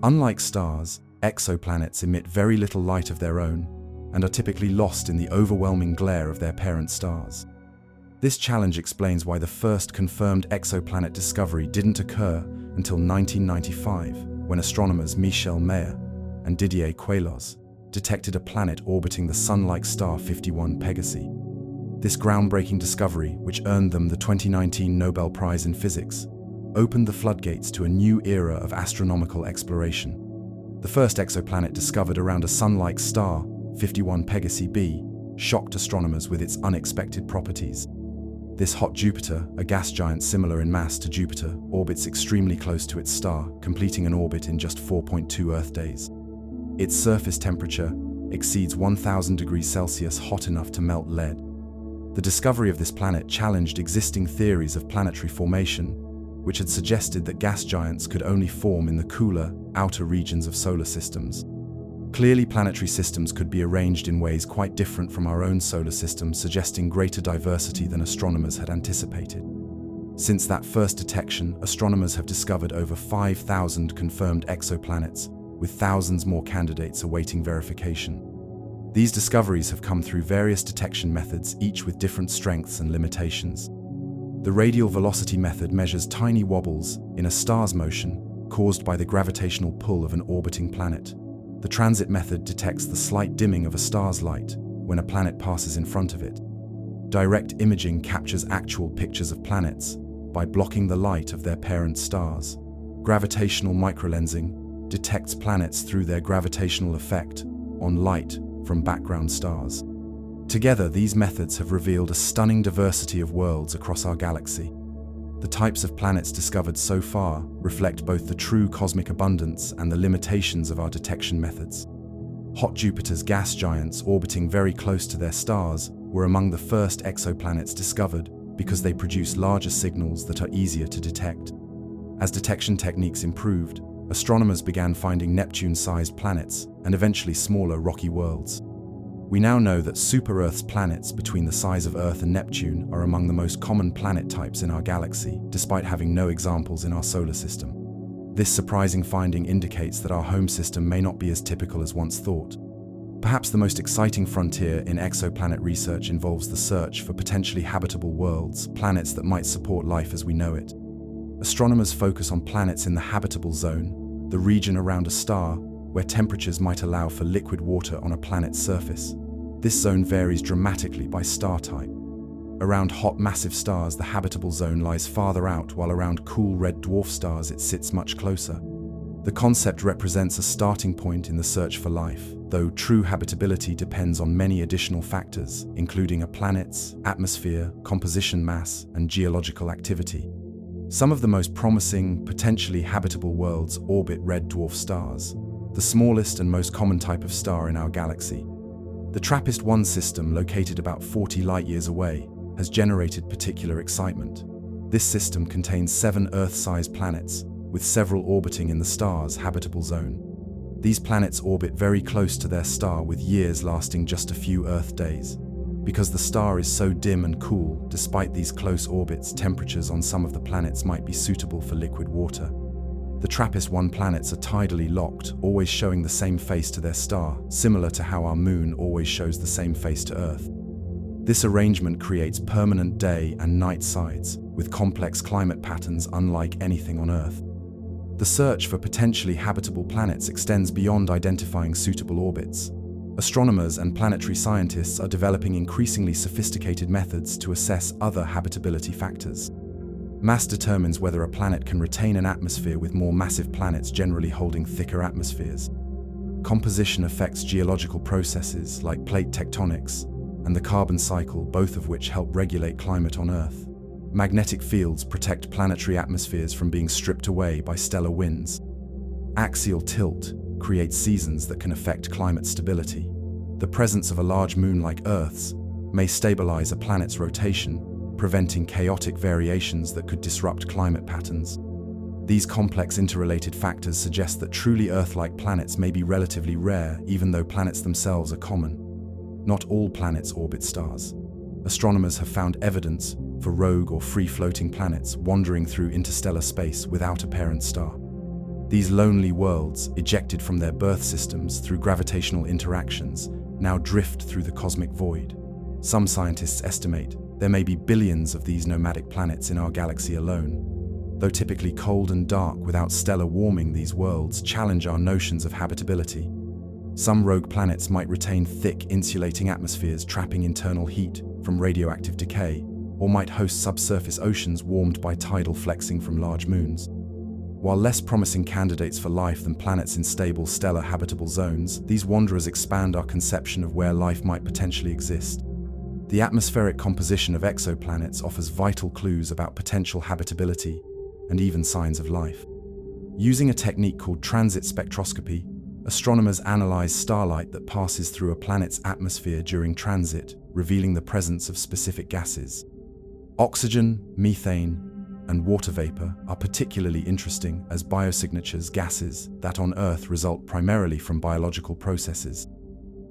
Unlike stars, exoplanets emit very little light of their own and are typically lost in the overwhelming glare of their parent stars. This challenge explains why the first confirmed exoplanet discovery didn't occur until 1995, when astronomers Michel Mayor and Didier Queloz detected a planet orbiting the Sun-like star 51 Pegasi. This groundbreaking discovery, which earned them the 2019 Nobel Prize in Physics, opened the floodgates to a new era of astronomical exploration. The first exoplanet discovered around a Sun-like star, 51 Pegasi b, shocked astronomers with its unexpected properties. This hot Jupiter, a gas giant similar in mass to Jupiter, orbits extremely close to its star, completing an orbit in just 4.2 Earth days. Its surface temperature exceeds 1,000 degrees Celsius, hot enough to melt lead. The discovery of this planet challenged existing theories of planetary formation, which had suggested that gas giants could only form in the cooler, outer regions of solar systems. Clearly, planetary systems could be arranged in ways quite different from our own solar system, suggesting greater diversity than astronomers had anticipated. Since that first detection, astronomers have discovered over 5,000 confirmed exoplanets, with thousands more candidates awaiting verification. These discoveries have come through various detection methods, each with different strengths and limitations. The radial velocity method measures tiny wobbles in a star's motion caused by the gravitational pull of an orbiting planet. The transit method detects the slight dimming of a star's light when a planet passes in front of it. Direct imaging captures actual pictures of planets by blocking the light of their parent stars. Gravitational microlensing detects planets through their gravitational effect on light from background stars. Together, these methods have revealed a stunning diversity of worlds across our galaxy. The types of planets discovered so far reflect both the true cosmic abundance and the limitations of our detection methods. Hot Jupiter's gas giants orbiting very close to their stars were among the first exoplanets discovered because they produce larger signals that are easier to detect. As detection techniques improved, astronomers began finding Neptune-sized planets and eventually smaller rocky worlds. We now know that super-Earth's planets between the size of Earth and Neptune are among the most common planet types in our galaxy, despite having no examples in our solar system. This surprising finding indicates that our home system may not be as typical as once thought. Perhaps the most exciting frontier in exoplanet research involves the search for potentially habitable worlds, planets that might support life as we know it. Astronomers focus on planets in the habitable zone, the region around a star where temperatures might allow for liquid water on a planet's surface. This zone varies dramatically by star type. Around hot massive stars, the habitable zone lies farther out, while around cool red dwarf stars it sits much closer. The concept represents a starting point in the search for life, though true habitability depends on many additional factors, including a planet's atmosphere, composition, mass, and geological activity. Some of the most promising, potentially habitable worlds orbit red dwarf stars, the smallest and most common type of star in our galaxy. The TRAPPIST-1 system, located about 40 light-years away, has generated particular excitement. This system contains 7 Earth-sized planets, with several orbiting in the star's habitable zone. These planets orbit very close to their star, with years lasting just a few Earth days. Because the star is so dim and cool, despite these close orbits, temperatures on some of the planets might be suitable for liquid water. The TRAPPIST-1 planets are tidally locked, always showing the same face to their star, similar to how our moon always shows the same face to Earth. This arrangement creates permanent day and night sides, with complex climate patterns unlike anything on Earth. The search for potentially habitable planets extends beyond identifying suitable orbits. Astronomers and planetary scientists are developing increasingly sophisticated methods to assess other habitability factors. Mass determines whether a planet can retain an atmosphere, with more massive planets generally holding thicker atmospheres. Composition affects geological processes like plate tectonics and the carbon cycle, both of which help regulate climate on Earth. Magnetic fields protect planetary atmospheres from being stripped away by stellar winds. Axial tilt creates seasons that can affect climate stability. The presence of a large moon like Earth's may stabilize a planet's rotation, preventing chaotic variations that could disrupt climate patterns. These complex interrelated factors suggest that truly Earth-like planets may be relatively rare, even though planets themselves are common. Not all planets orbit stars. Astronomers have found evidence for rogue or free-floating planets wandering through interstellar space without a parent star. These lonely worlds, ejected from their birth systems through gravitational interactions, now drift through the cosmic void. Some scientists estimate there may be billions of these nomadic planets in our galaxy alone. Though typically cold and dark without stellar warming, these worlds challenge our notions of habitability. Some rogue planets might retain thick, insulating atmospheres, trapping internal heat from radioactive decay, or might host subsurface oceans warmed by tidal flexing from large moons. While less promising candidates for life than planets in stable stellar habitable zones, these wanderers expand our conception of where life might potentially exist. The atmospheric composition of exoplanets offers vital clues about potential habitability and even signs of life. Using a technique called transit spectroscopy, astronomers analyze starlight that passes through a planet's atmosphere during transit, revealing the presence of specific gases. Oxygen, methane, and water vapor are particularly interesting as biosignatures, gases that on Earth result primarily from biological processes.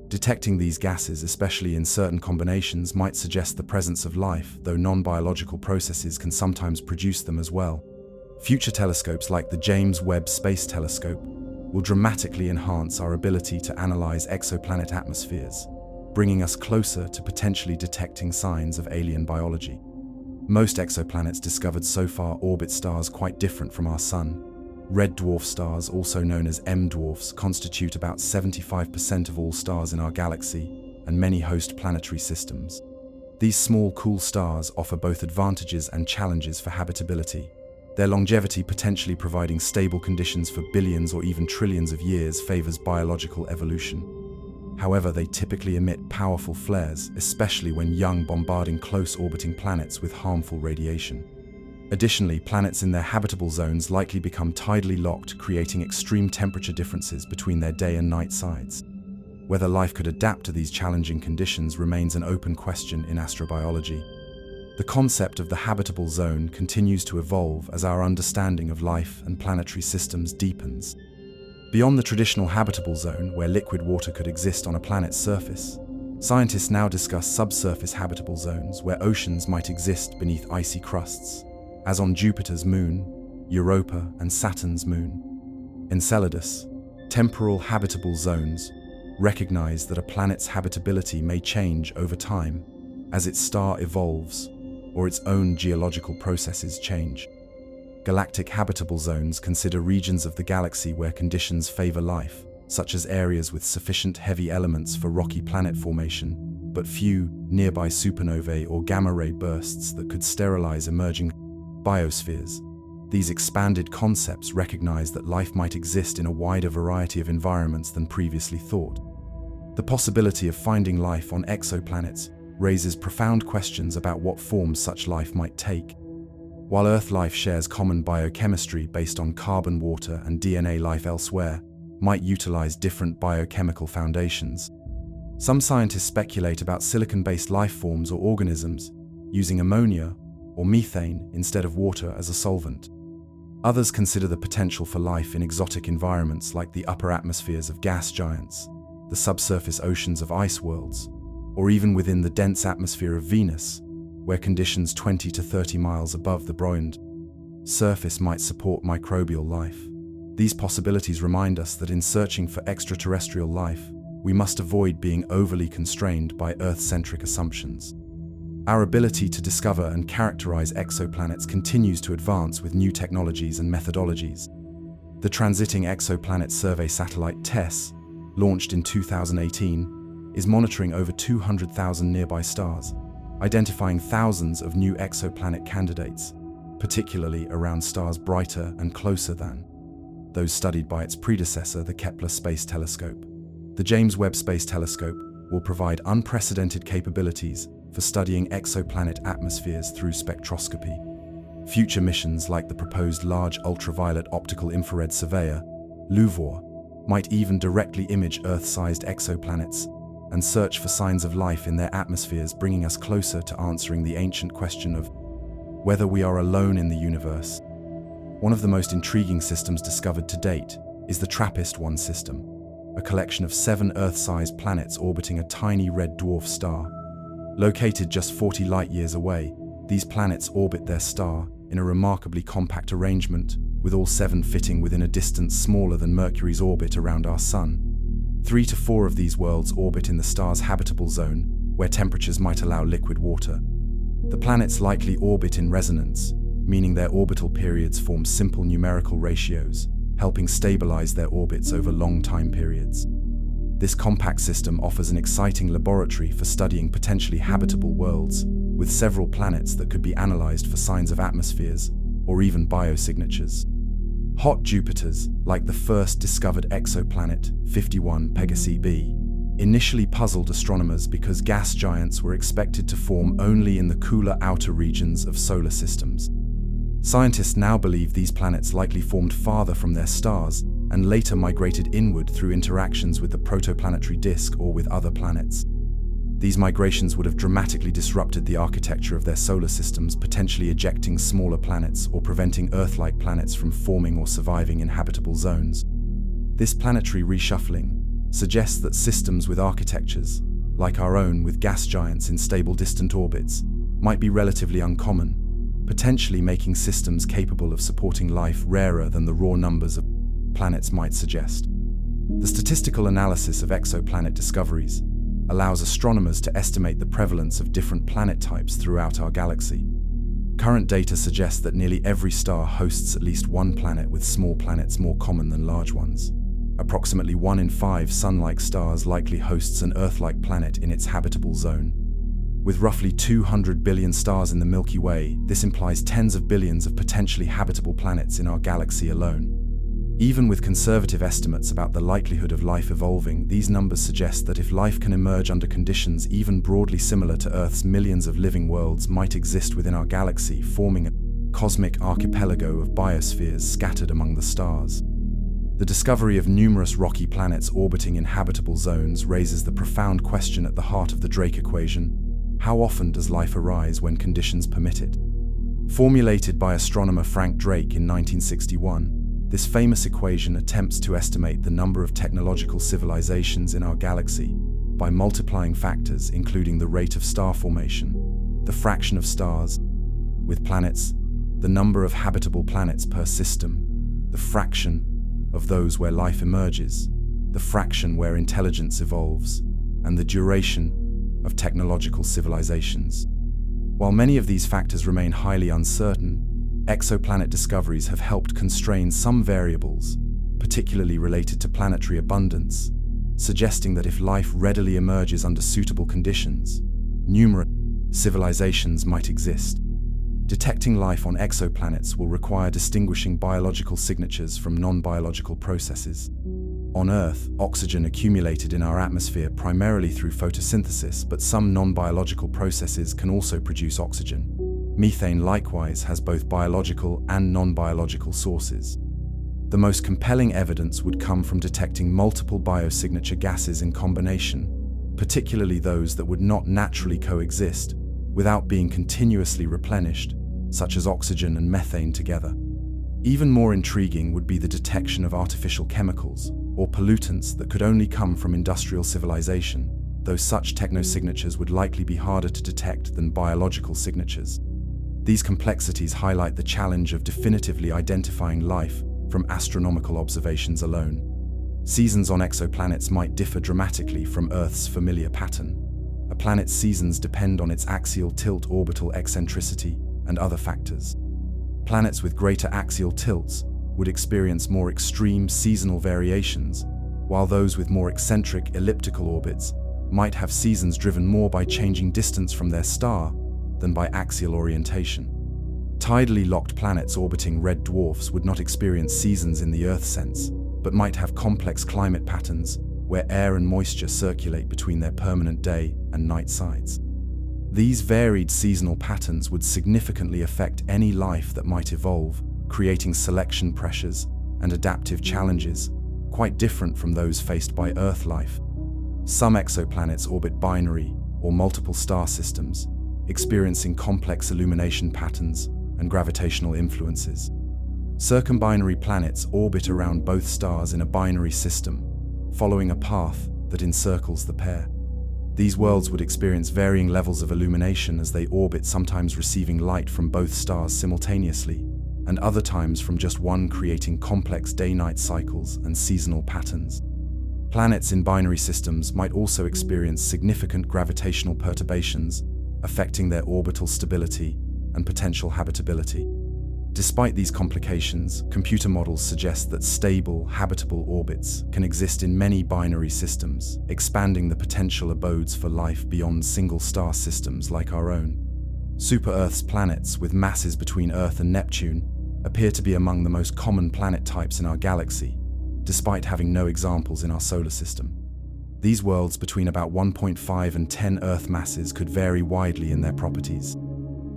Detecting these gases, especially in certain combinations, might suggest the presence of life, though non-biological processes can sometimes produce them as well. Future telescopes like the James Webb Space Telescope will dramatically enhance our ability to analyze exoplanet atmospheres, bringing us closer to potentially detecting signs of alien biology. Most exoplanets discovered so far orbit stars quite different from our Sun. Red dwarf stars, also known as M-dwarfs, constitute about 75% of all stars in our galaxy, and many host planetary systems. These small, cool stars offer both advantages and challenges for habitability. Their longevity, potentially providing stable conditions for billions or even trillions of years, favors biological evolution. However, they typically emit powerful flares, especially when young, bombarding close orbiting planets with harmful radiation. Additionally, planets in their habitable zones likely become tidally locked, creating extreme temperature differences between their day and night sides. Whether life could adapt to these challenging conditions remains an open question in astrobiology. The concept of the habitable zone continues to evolve as our understanding of life and planetary systems deepens. Beyond the traditional habitable zone, where liquid water could exist on a planet's surface, scientists now discuss subsurface habitable zones where oceans might exist beneath icy crusts, as on Jupiter's moon, Europa, and Saturn's moon. Enceladus, temporal habitable zones, recognize that a planet's habitability may change over time as its star evolves or its own geological processes change. Galactic habitable zones consider regions of the galaxy where conditions favor life, such as areas with sufficient heavy elements for rocky planet formation, but few nearby supernovae or gamma-ray bursts that could sterilize emerging biospheres. These expanded concepts recognize that life might exist in a wider variety of environments than previously thought. The possibility of finding life on exoplanets raises profound questions about what forms such life might take. While Earth life shares common biochemistry based on carbon, water, and DNA, life elsewhere might utilize different biochemical foundations. Some scientists speculate about silicon-based life forms or organisms using ammonia or methane instead of water as a solvent. Others consider the potential for life in exotic environments like the upper atmospheres of gas giants, the subsurface oceans of ice worlds, or even within the dense atmosphere of Venus, where conditions 20 to 30 miles above the buoyant surface might support microbial life. These possibilities remind us that in searching for extraterrestrial life, we must avoid being overly constrained by Earth-centric assumptions. Our ability to discover and characterize exoplanets continues to advance with new technologies and methodologies. The Transiting Exoplanet Survey satellite TESS, launched in 2018, is monitoring over 200,000 nearby stars, identifying thousands of new exoplanet candidates, particularly around stars brighter and closer than those studied by its predecessor, the Kepler Space Telescope. The James Webb Space Telescope will provide unprecedented capabilities for studying exoplanet atmospheres through spectroscopy. Future missions like the proposed Large Ultraviolet Optical Infrared Surveyor, LUVOIR, might even directly image Earth-sized exoplanets and search for signs of life in their atmospheres, bringing us closer to answering the ancient question of whether we are alone in the universe. One of the most intriguing systems discovered to date is the TRAPPIST-1 system, a collection of 7 Earth-sized planets orbiting a tiny red dwarf star. Located just 40 light-years away, these planets orbit their star in a remarkably compact arrangement, with all 7 fitting within a distance smaller than Mercury's orbit around our Sun. 3 to 4 of these worlds orbit in the star's habitable zone, where temperatures might allow liquid water. The planets likely orbit in resonance, meaning their orbital periods form simple numerical ratios, helping stabilize their orbits over long time periods. This compact system offers an exciting laboratory for studying potentially habitable worlds, with several planets that could be analyzed for signs of atmospheres or even biosignatures. Hot Jupiters, like the first discovered exoplanet, 51 Pegasi b, initially puzzled astronomers because gas giants were expected to form only in the cooler outer regions of solar systems. Scientists now believe these planets likely formed farther from their stars and later migrated inward through interactions with the protoplanetary disk or with other planets. These migrations would have dramatically disrupted the architecture of their solar systems, potentially ejecting smaller planets or preventing Earth-like planets from forming or surviving in habitable zones. This planetary reshuffling suggests that systems with architectures, like our own with gas giants in stable distant orbits, might be relatively uncommon, potentially making systems capable of supporting life rarer than the raw numbers of planets might suggest. The statistical analysis of exoplanet discoveries allows astronomers to estimate the prevalence of different planet types throughout our galaxy. Current data suggests that nearly every star hosts at least one planet, with small planets more common than large ones. Approximately 1 in 5 Sun-like stars likely hosts an Earth-like planet in its habitable zone. With roughly 200 billion stars in the Milky Way, this implies tens of billions of potentially habitable planets in our galaxy alone. Even with conservative estimates about the likelihood of life evolving, these numbers suggest that if life can emerge under conditions even broadly similar to Earth's, millions of living worlds might exist within our galaxy, forming a cosmic archipelago of biospheres scattered among the stars. The discovery of numerous rocky planets orbiting in habitable zones raises the profound question at the heart of the Drake equation: how often does life arise when conditions permit it? Formulated by astronomer Frank Drake in 1961, this famous equation attempts to estimate the number of technological civilizations in our galaxy by multiplying factors including the rate of star formation, the fraction of stars with planets, the number of habitable planets per system, the fraction of those where life emerges, the fraction where intelligence evolves, and the duration of technological civilizations. While many of these factors remain highly uncertain, exoplanet discoveries have helped constrain some variables, particularly related to planetary abundance, suggesting that if life readily emerges under suitable conditions, numerous civilizations might exist. Detecting life on exoplanets will require distinguishing biological signatures from non-biological processes. On Earth, oxygen accumulated in our atmosphere primarily through photosynthesis, but some non-biological processes can also produce oxygen. Methane likewise has both biological and non-biological sources. The most compelling evidence would come from detecting multiple biosignature gases in combination, particularly those that would not naturally coexist without being continuously replenished, such as oxygen and methane together. Even more intriguing would be the detection of artificial chemicals or pollutants that could only come from industrial civilization, though such technosignatures would likely be harder to detect than biological signatures. These complexities highlight the challenge of definitively identifying life from astronomical observations alone. Seasons on exoplanets might differ dramatically from Earth's familiar pattern. A planet's seasons depend on its axial tilt, orbital eccentricity, and other factors. Planets with greater axial tilts would experience more extreme seasonal variations, while those with more eccentric elliptical orbits might have seasons driven more by changing distance from their star than by axial orientation. Tidally locked planets orbiting red dwarfs would not experience seasons in the Earth sense, but might have complex climate patterns where air and moisture circulate between their permanent day and night sides. These varied seasonal patterns would significantly affect any life that might evolve, creating selection pressures and adaptive challenges quite different from those faced by Earth life. Some exoplanets orbit binary or multiple star systems, experiencing complex illumination patterns and gravitational influences. Circumbinary planets orbit around both stars in a binary system, following a path that encircles the pair. These worlds would experience varying levels of illumination as they orbit, sometimes receiving light from both stars simultaneously, and other times from just one, creating complex day-night cycles and seasonal patterns. Planets in binary systems might also experience significant gravitational perturbations, affecting their orbital stability and potential habitability. Despite these complications, computer models suggest that stable, habitable orbits can exist in many binary systems, expanding the potential abodes for life beyond single-star systems like our own. Super-Earth's planets, with masses between Earth and Neptune, appear to be among the most common planet types in our galaxy, despite having no examples in our solar system. These worlds, between about 1.5 and 10 Earth masses, could vary widely in their properties.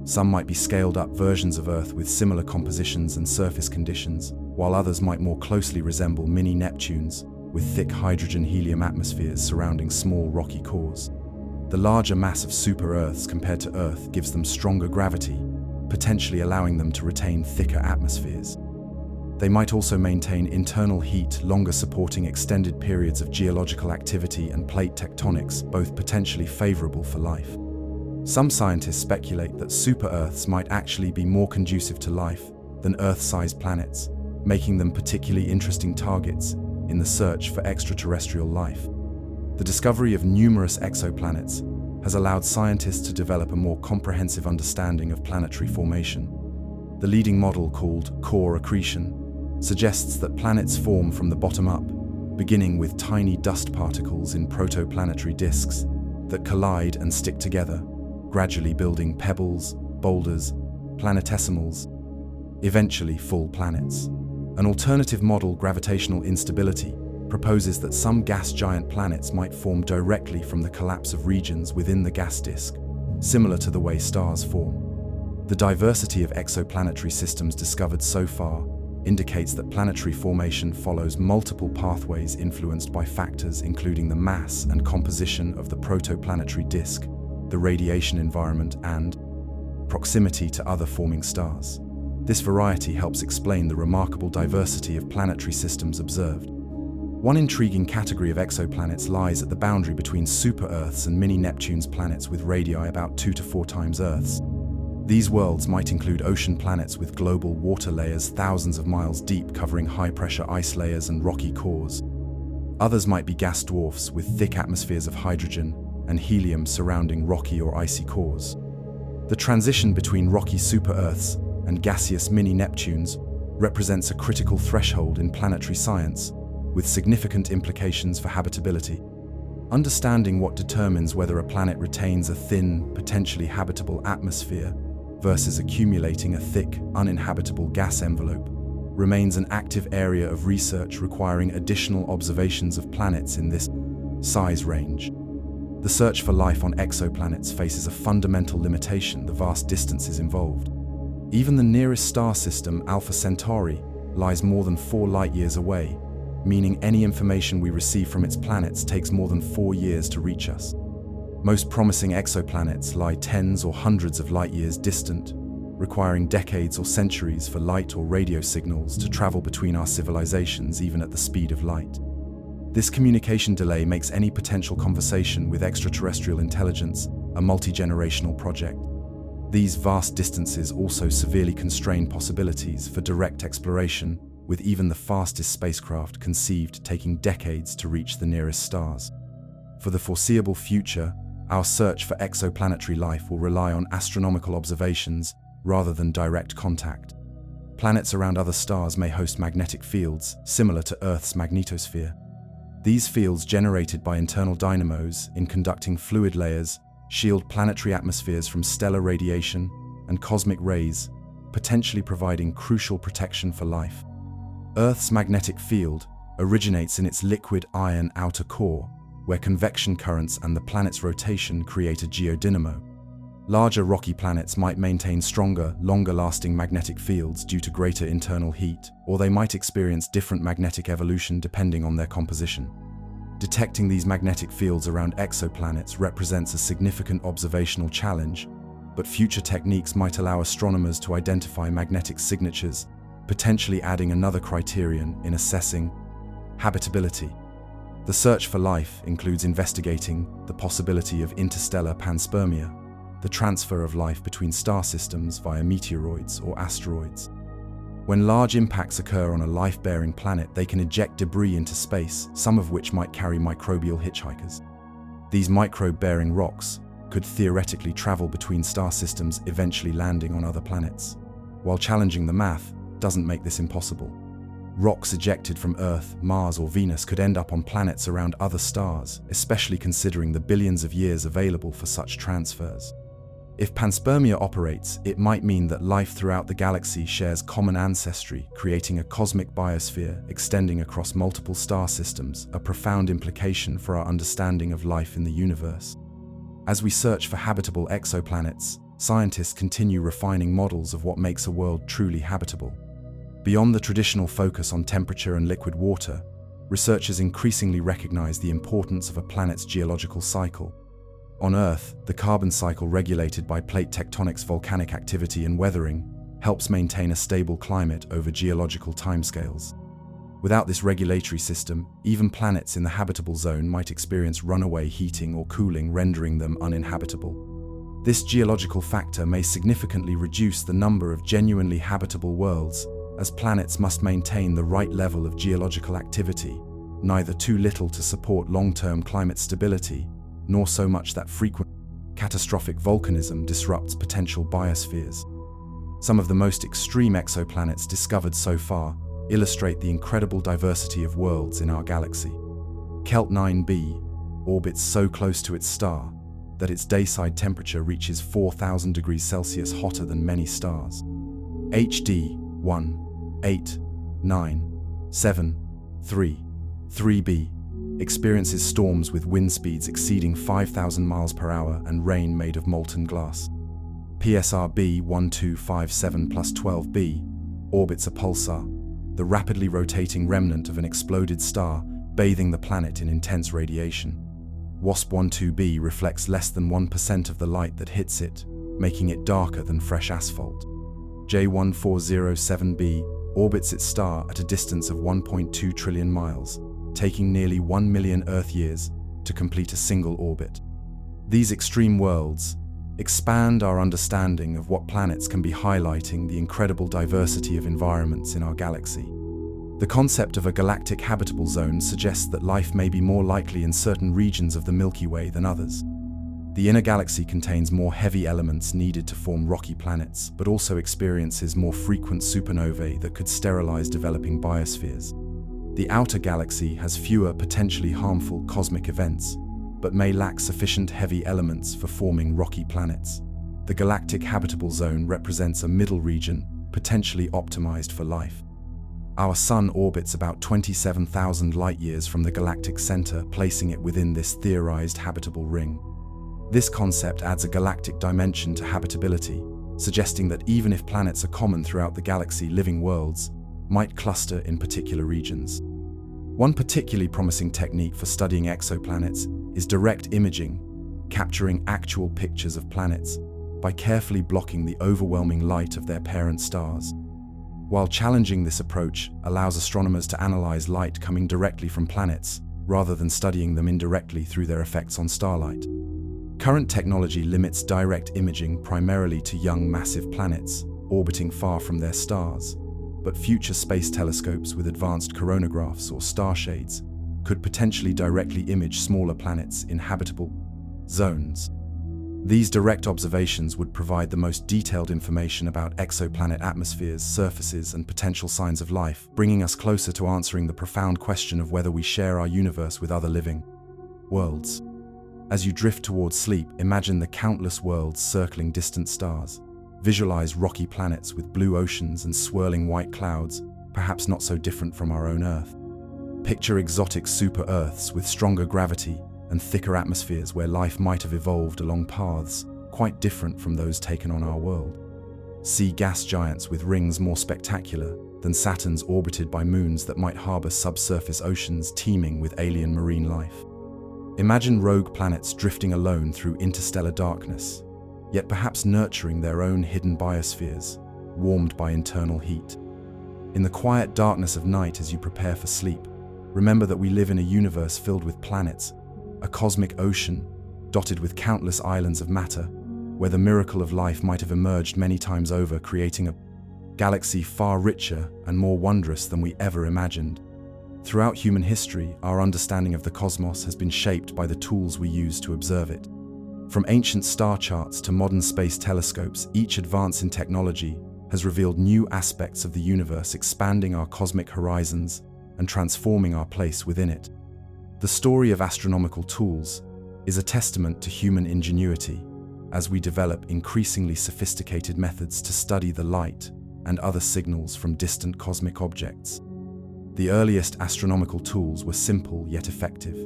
Some might be scaled-up versions of Earth with similar compositions and surface conditions, while others might more closely resemble mini-Neptunes, with thick hydrogen-helium atmospheres surrounding small rocky cores. The larger mass of super-Earths compared to Earth gives them stronger gravity, potentially allowing them to retain thicker atmospheres. They might also maintain internal heat, longer supporting extended periods of geological activity and plate tectonics, both potentially favorable for life. Some scientists speculate that super-Earths might actually be more conducive to life than Earth-sized planets, making them particularly interesting targets in the search for extraterrestrial life. The discovery of numerous exoplanets has allowed scientists to develop a more comprehensive understanding of planetary formation. The leading model, called core accretion, suggests that planets form from the bottom up, beginning with tiny dust particles in protoplanetary disks that collide and stick together, gradually building pebbles, boulders, planetesimals, eventually full planets. An alternative model, gravitational instability, proposes that some gas giant planets might form directly from the collapse of regions within the gas disk, similar to the way stars form. The diversity of exoplanetary systems discovered so far indicates that planetary formation follows multiple pathways influenced by factors including the mass and composition of the protoplanetary disk, the radiation environment, and proximity to other forming stars. This variety helps explain the remarkable diversity of planetary systems observed. One intriguing category of exoplanets lies at the boundary between super-Earths and mini-Neptune's planets with radii about 2 to 4 times Earth's. These worlds might include ocean planets with global water layers thousands of miles deep covering high-pressure ice layers and rocky cores. Others might be gas dwarfs with thick atmospheres of hydrogen and helium surrounding rocky or icy cores. The transition between rocky super-Earths and gaseous mini-Neptunes represents a critical threshold in planetary science, with significant implications for habitability. Understanding what determines whether a planet retains a thin, potentially habitable atmosphere versus accumulating a thick, uninhabitable gas envelope remains an active area of research requiring additional observations of planets in this size range. The search for life on exoplanets faces a fundamental limitation: the vast distances involved. Even the nearest star system, Alpha Centauri, lies more than 4 light-years away, meaning any information we receive from its planets takes more than 4 years to reach us. Most promising exoplanets lie tens or hundreds of light-years distant, requiring decades or centuries for light or radio signals to travel between our civilizations even at the speed of light. This communication delay makes any potential conversation with extraterrestrial intelligence a multi-generational project. These vast distances also severely constrain possibilities for direct exploration, with even the fastest spacecraft conceived taking decades to reach the nearest stars. For the foreseeable future, our search for exoplanetary life will rely on astronomical observations rather than direct contact. Planets around other stars may host magnetic fields similar to Earth's magnetosphere. These fields, generated by internal dynamos in conducting fluid layers, shield planetary atmospheres from stellar radiation and cosmic rays, potentially providing crucial protection for life. Earth's magnetic field originates in its liquid iron outer core, where convection currents and the planet's rotation create a geodynamo. Larger rocky planets might maintain stronger, longer-lasting magnetic fields due to greater internal heat, or they might experience different magnetic evolution depending on their composition. Detecting these magnetic fields around exoplanets represents a significant observational challenge, but future techniques might allow astronomers to identify magnetic signatures, potentially adding another criterion in assessing habitability. The search for life includes investigating the possibility of interstellar panspermia, the transfer of life between star systems via meteoroids or asteroids. When large impacts occur on a life-bearing planet, they can eject debris into space, some of which might carry microbial hitchhikers. These microbe-bearing rocks could theoretically travel between star systems, eventually landing on other planets. While challenging the math doesn't make this impossible. Rocks ejected from Earth, Mars, or Venus could end up on planets around other stars, especially considering the billions of years available for such transfers. If panspermia operates, it might mean that life throughout the galaxy shares common ancestry, creating a cosmic biosphere extending across multiple star systems, a profound implication for our understanding of life in the universe. As we search for habitable exoplanets, scientists continue refining models of what makes a world truly habitable. Beyond the traditional focus on temperature and liquid water, researchers increasingly recognize the importance of a planet's geological cycle. On Earth, the carbon cycle, regulated by plate tectonics, volcanic activity, and weathering, helps maintain a stable climate over geological timescales. Without this regulatory system, even planets in the habitable zone might experience runaway heating or cooling, rendering them uninhabitable. This geological factor may significantly reduce the number of genuinely habitable worlds, as planets must maintain the right level of geological activity, neither too little to support long-term climate stability, nor so much that frequent catastrophic volcanism disrupts potential biospheres. Some of the most extreme exoplanets discovered so far illustrate the incredible diversity of worlds in our galaxy. Kelt 9b orbits so close to its star that its dayside temperature reaches 4,000 degrees Celsius hotter than many stars. HD 18973 experiences storms with wind speeds exceeding 5,000 miles per hour and rain made of molten glass. PSR B 1257 plus 12b orbits a pulsar, the rapidly rotating remnant of an exploded star, bathing the planet in intense radiation. WASP 12b reflects less than 1% of the light that hits it, making it darker than fresh asphalt. J1407b orbits its star at a distance of 1.2 trillion miles, taking nearly 1 million Earth years to complete a single orbit. These extreme worlds expand our understanding of what planets can be, highlighting the incredible diversity of environments in our galaxy. The concept of a galactic habitable zone suggests that life may be more likely in certain regions of the Milky Way than others. The inner galaxy contains more heavy elements needed to form rocky planets, but also experiences more frequent supernovae that could sterilize developing biospheres. The outer galaxy has fewer potentially harmful cosmic events, but may lack sufficient heavy elements for forming rocky planets. The galactic habitable zone represents a middle region, potentially optimized for life. Our Sun orbits about 27,000 light-years from the galactic center, placing it within this theorized habitable ring. This concept adds a galactic dimension to habitability, suggesting that even if planets are common throughout the galaxy, living worlds might cluster in particular regions. One particularly promising technique for studying exoplanets is direct imaging, capturing actual pictures of planets by carefully blocking the overwhelming light of their parent stars. While challenging, this approach allows astronomers to analyze light coming directly from planets, rather than studying them indirectly through their effects on starlight. Current technology limits direct imaging primarily to young massive planets, orbiting far from their stars, but future space telescopes with advanced coronagraphs or star shades could potentially directly image smaller planets in habitable zones. These direct observations would provide the most detailed information about exoplanet atmospheres, surfaces, and potential signs of life, bringing us closer to answering the profound question of whether we share our universe with other living worlds. As you drift towards sleep, imagine the countless worlds circling distant stars. Visualize rocky planets with blue oceans and swirling white clouds, perhaps not so different from our own Earth. Picture exotic super-Earths with stronger gravity and thicker atmospheres where life might have evolved along paths quite different from those taken on our world. See gas giants with rings more spectacular than Saturn's, orbited by moons that might harbor subsurface oceans teeming with alien marine life. Imagine rogue planets drifting alone through interstellar darkness, yet perhaps nurturing their own hidden biospheres, warmed by internal heat. In the quiet darkness of night as you prepare for sleep, remember that we live in a universe filled with planets, a cosmic ocean dotted with countless islands of matter, where the miracle of life might have emerged many times over, creating a galaxy far richer and more wondrous than we ever imagined. Throughout human history, our understanding of the cosmos has been shaped by the tools we use to observe it. From ancient star charts to modern space telescopes, each advance in technology has revealed new aspects of the universe, expanding our cosmic horizons and transforming our place within it. The story of astronomical tools is a testament to human ingenuity as we develop increasingly sophisticated methods to study the light and other signals from distant cosmic objects. The earliest astronomical tools were simple yet effective.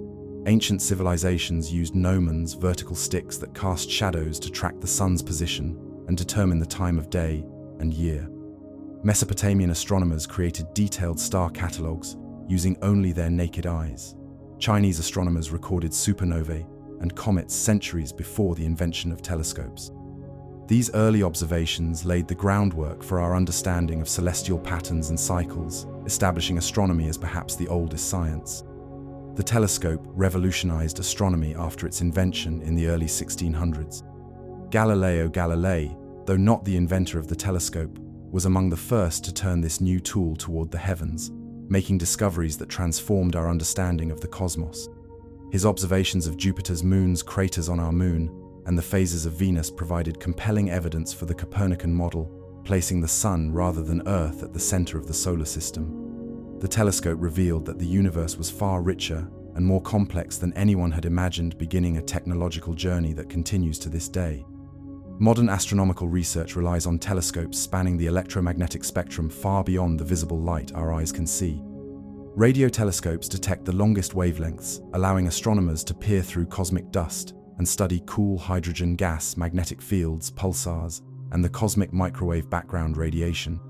Ancient civilizations used gnomons, vertical sticks that cast shadows to track the sun's position and determine the time of day and year. Mesopotamian astronomers created detailed star catalogues using only their naked eyes. Chinese astronomers recorded supernovae and comets centuries before the invention of telescopes. These early observations laid the groundwork for our understanding of celestial patterns and cycles, establishing astronomy as perhaps the oldest science. The telescope revolutionized astronomy after its invention in the early 1600s. Galileo Galilei, though not the inventor of the telescope, was among the first to turn this new tool toward the heavens, making discoveries that transformed our understanding of the cosmos. His observations of Jupiter's moons, craters on our moon, and the phases of Venus provided compelling evidence for the Copernican model, placing the Sun rather than Earth at the center of the solar system. The telescope revealed that the universe was far richer and more complex than anyone had imagined, beginning a technological journey that continues to this day. Modern astronomical research relies on telescopes spanning the electromagnetic spectrum far beyond the visible light our eyes can see. Radio telescopes detect the longest wavelengths, allowing astronomers to peer through cosmic dust and study cool hydrogen gas, magnetic fields, pulsars, and the cosmic microwave background radiation.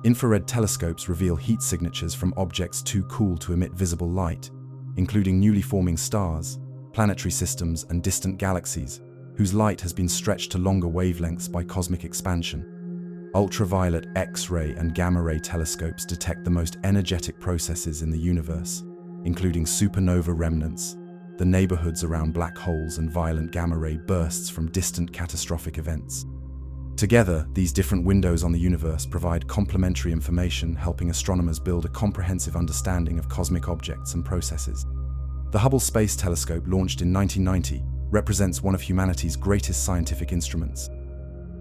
Infrared telescopes reveal heat signatures from objects too cool to emit visible light, including newly forming stars, planetary systems, and distant galaxies, whose light has been stretched to longer wavelengths by cosmic expansion. Ultraviolet, X-ray, and gamma-ray telescopes detect the most energetic processes in the universe, including supernova remnants, the neighborhoods around black holes, and violent gamma-ray bursts from distant catastrophic events. Together, these different windows on the universe provide complementary information, helping astronomers build a comprehensive understanding of cosmic objects and processes. The Hubble Space Telescope, launched in 1990, represents one of humanity's greatest scientific instruments.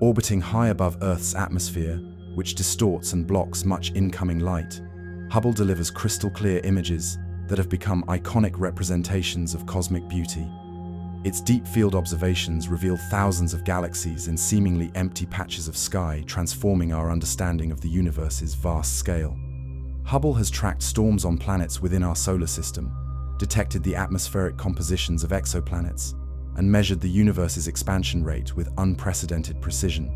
Orbiting high above Earth's atmosphere, which distorts and blocks much incoming light, Hubble delivers crystal-clear images that have become iconic representations of cosmic beauty. Its deep field observations reveal thousands of galaxies in seemingly empty patches of sky, transforming our understanding of the universe's vast scale. Hubble has tracked storms on planets within our solar system, detected the atmospheric compositions of exoplanets, and measured the universe's expansion rate with unprecedented precision.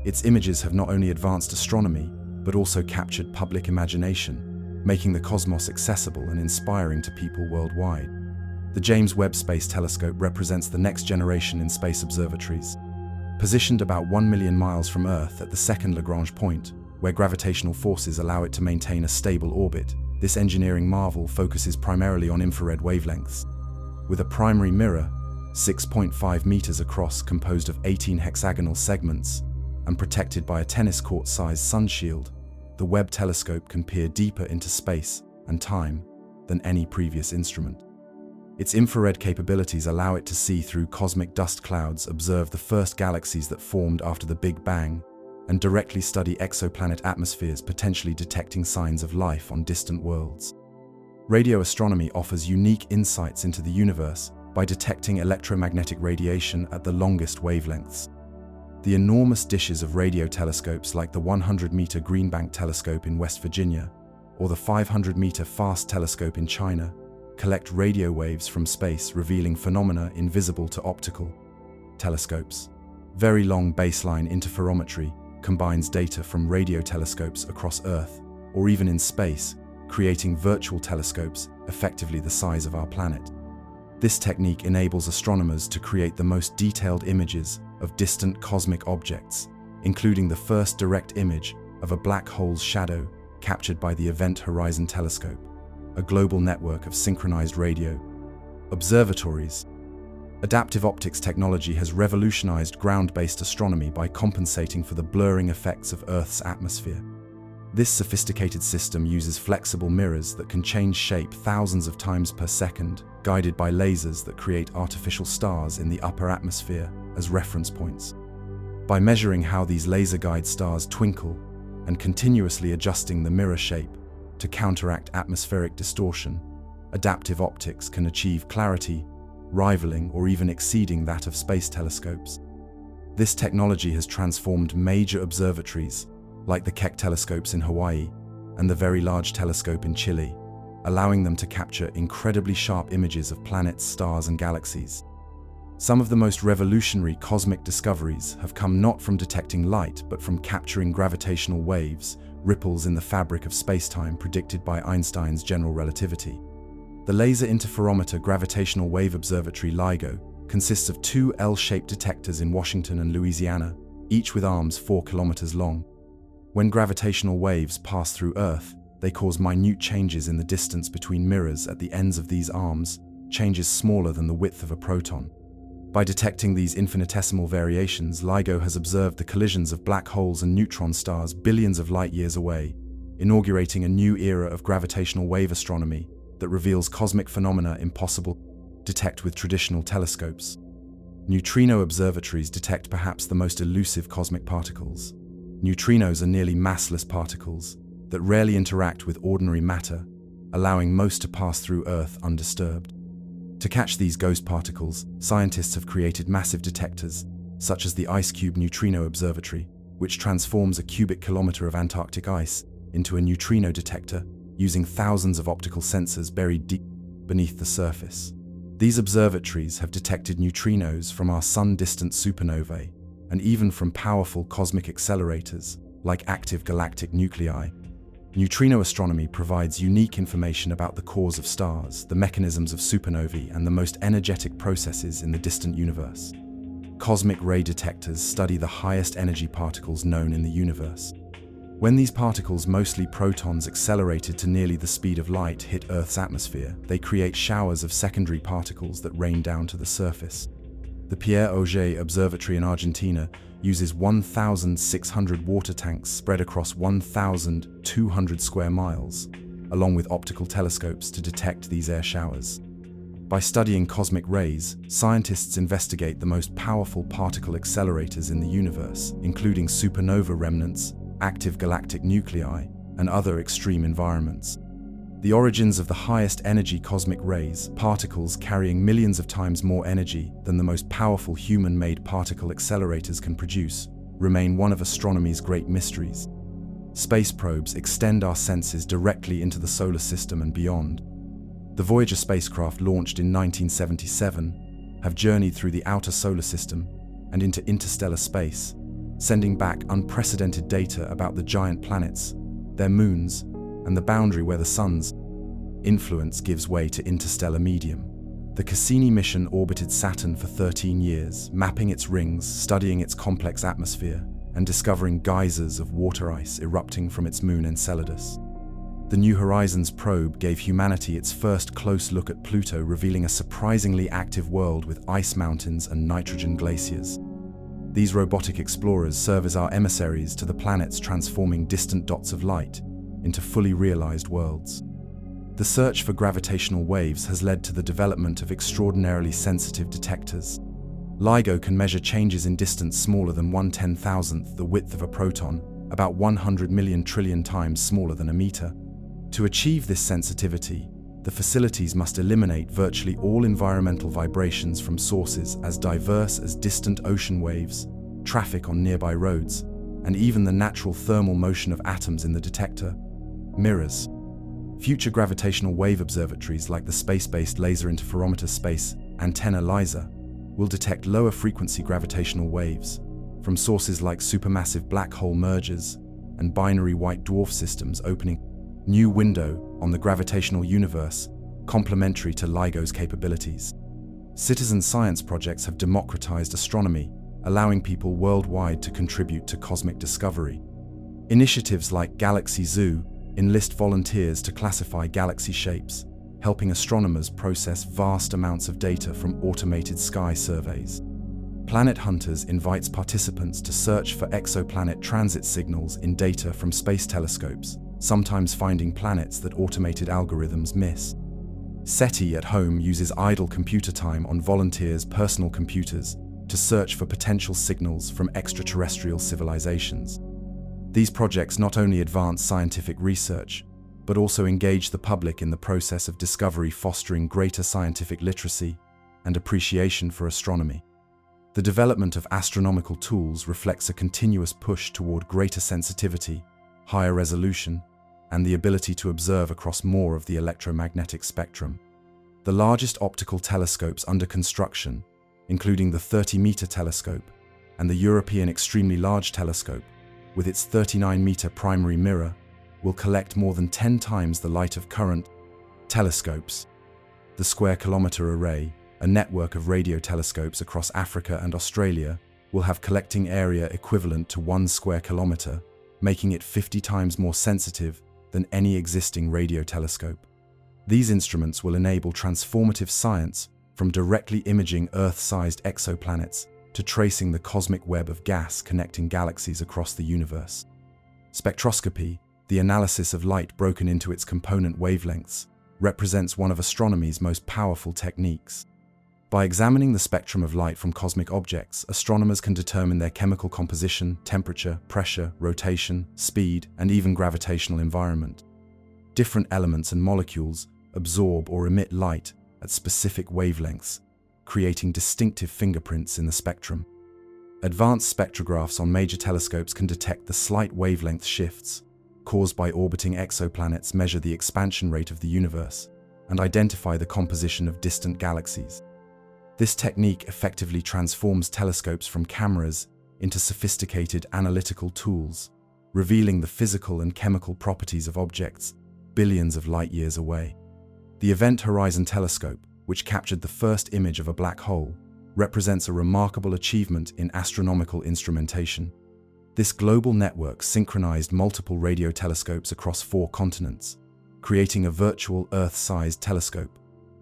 Its images have not only advanced astronomy, but also captured public imagination, making the cosmos accessible and inspiring to people worldwide. The James Webb Space Telescope represents the next generation in space observatories. Positioned about 1 million miles from Earth at the second Lagrange point, where gravitational forces allow it to maintain a stable orbit, this engineering marvel focuses primarily on infrared wavelengths. With a primary mirror, 6.5 meters across, composed of 18 hexagonal segments, and protected by a tennis court-sized sun shield, the Webb telescope can peer deeper into space and time than any previous instrument. Its infrared capabilities allow it to see through cosmic dust clouds, observe the first galaxies that formed after the Big Bang, and directly study exoplanet atmospheres, potentially detecting signs of life on distant worlds. Radio astronomy offers unique insights into the universe by detecting electromagnetic radiation at the longest wavelengths. The enormous dishes of radio telescopes, like the 100-meter Greenbank Telescope in West Virginia or the 500-meter FAST Telescope in China, collect radio waves from space, revealing phenomena invisible to optical telescopes. Very Long Baseline Interferometry combines data from radio telescopes across Earth or even in space, creating virtual telescopes effectively the size of our planet. This technique enables astronomers to create the most detailed images of distant cosmic objects, including the first direct image of a black hole's shadow captured by the Event Horizon Telescope, a global network of synchronized radio observatories. Adaptive optics technology has revolutionized ground-based astronomy by compensating for the blurring effects of Earth's atmosphere. This sophisticated system uses flexible mirrors that can change shape thousands of times per second, guided by lasers that create artificial stars in the upper atmosphere as reference points. By measuring how these laser-guided stars twinkle and continuously adjusting the mirror shape to counteract atmospheric distortion, adaptive optics can achieve clarity rivaling or even exceeding that of space telescopes. This technology has transformed major observatories like the Keck telescopes in Hawaii and the Very Large Telescope in Chile, allowing them to capture incredibly sharp images of planets, stars, and galaxies. Some of the most revolutionary cosmic discoveries have come not from detecting light, but from capturing gravitational waves, ripples in the fabric of space-time predicted by Einstein's general relativity. The Laser Interferometer Gravitational Wave Observatory LIGO consists of two L-shaped detectors in Washington and Louisiana, each with arms 4 kilometers long. When gravitational waves pass through Earth, they cause minute changes in the distance between mirrors at the ends of these arms, changes smaller than the width of a proton. By detecting these infinitesimal variations, LIGO has observed the collisions of black holes and neutron stars billions of light-years away, inaugurating a new era of gravitational wave astronomy that reveals cosmic phenomena impossible to detect with traditional telescopes. Neutrino observatories detect perhaps the most elusive cosmic particles. Neutrinos are nearly massless particles that rarely interact with ordinary matter, allowing most to pass through Earth undisturbed. To catch these ghost particles, scientists have created massive detectors, such as the IceCube Neutrino Observatory, which transforms a cubic kilometer of Antarctic ice into a neutrino detector using thousands of optical sensors buried deep beneath the surface. These observatories have detected neutrinos from our sun-distant supernovae and even from powerful cosmic accelerators like active galactic nuclei. Neutrino astronomy provides unique information about the cores of stars, the mechanisms of supernovae, and the most energetic processes in the distant universe. Cosmic ray detectors study the highest energy particles known in the universe. When these particles, mostly protons accelerated to nearly the speed of light, hit Earth's atmosphere, they create showers of secondary particles that rain down to the surface. The Pierre Auger Observatory in Argentina uses 1,600 water tanks spread across 1,200 square miles, along with optical telescopes to detect these air showers. By studying cosmic rays, scientists investigate the most powerful particle accelerators in the universe, including supernova remnants, active galactic nuclei, and other extreme environments. The origins of the highest energy cosmic rays, particles carrying millions of times more energy than the most powerful human-made particle accelerators can produce, remain one of astronomy's great mysteries. Space probes extend our senses directly into the solar system and beyond. The Voyager spacecraft, launched in 1977, have journeyed through the outer solar system and into interstellar space, sending back unprecedented data about the giant planets, their moons, and the boundary where the sun's influence gives way to interstellar medium. The Cassini mission orbited Saturn for 13 years, mapping its rings, studying its complex atmosphere, and discovering geysers of water ice erupting from its moon Enceladus. The New Horizons probe gave humanity its first close look at Pluto, revealing a surprisingly active world with ice mountains and nitrogen glaciers. These robotic explorers serve as our emissaries to the planets, transforming distant dots of light into fully realized worlds. The search for gravitational waves has led to the development of extraordinarily sensitive detectors. LIGO can measure changes in distance smaller than 1/10,000th the width of a proton, about 100 million trillion times smaller than a meter. To achieve this sensitivity, the facilities must eliminate virtually all environmental vibrations from sources as diverse as distant ocean waves, traffic on nearby roads, and even the natural thermal motion of atoms in the detector mirrors. Future gravitational wave observatories like the space-based Laser Interferometer Space Antenna LISA will detect lower frequency gravitational waves from sources like supermassive black hole mergers and binary white dwarf systems, opening a new window on the gravitational universe complementary to LIGO's capabilities. Citizen science projects have democratized astronomy, allowing people worldwide to contribute to cosmic discovery. Initiatives like Galaxy Zoo enlist volunteers to classify galaxy shapes, helping astronomers process vast amounts of data from automated sky surveys. Planet Hunters invites participants to search for exoplanet transit signals in data from space telescopes, sometimes finding planets that automated algorithms miss. SETI at Home uses idle computer time on volunteers' personal computers to search for potential signals from extraterrestrial civilizations. These projects not only advance scientific research, but also engage the public in the process of discovery, fostering greater scientific literacy and appreciation for astronomy. The development of astronomical tools reflects a continuous push toward greater sensitivity, higher resolution, and the ability to observe across more of the electromagnetic spectrum. The largest optical telescopes under construction, including the 30-meter telescope and the European Extremely Large Telescope, with its 39-meter primary mirror, will collect more than 10 times the light of current telescopes. The Square Kilometre Array, a network of radio telescopes across Africa and Australia, will have collecting area equivalent to 1 square kilometre, making it 50 times more sensitive than any existing radio telescope. These instruments will enable transformative science, from directly imaging Earth-sized exoplanets to tracing the cosmic web of gas connecting galaxies across the universe. Spectroscopy, the analysis of light broken into its component wavelengths, represents one of astronomy's most powerful techniques. By examining the spectrum of light from cosmic objects, astronomers can determine their chemical composition, temperature, pressure, rotation, speed, and even gravitational environment. different elements and molecules absorb or emit light at specific wavelengths, creating distinctive fingerprints in the spectrum. Advanced spectrographs on major telescopes can detect the slight wavelength shifts caused by orbiting exoplanets, measure the expansion rate of the universe, and identify the composition of distant galaxies. This technique effectively transforms telescopes from cameras into sophisticated analytical tools, revealing the physical and chemical properties of objects billions of light years away. The Event Horizon Telescope, which captured the first image of a black hole, represents a remarkable achievement in astronomical instrumentation. This global network synchronized multiple radio telescopes across 4 continents, creating a virtual Earth-sized telescope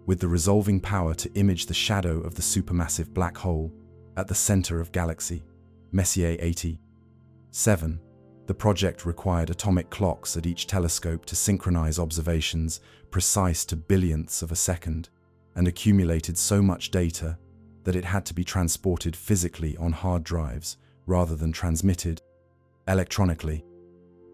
with the resolving power to image the shadow of the supermassive black hole at the center of galaxy, Messier 87. The project required atomic clocks at each telescope to synchronize observations precise to billionths of a second, and accumulated so much data that it had to be transported physically on hard drives rather than transmitted electronically.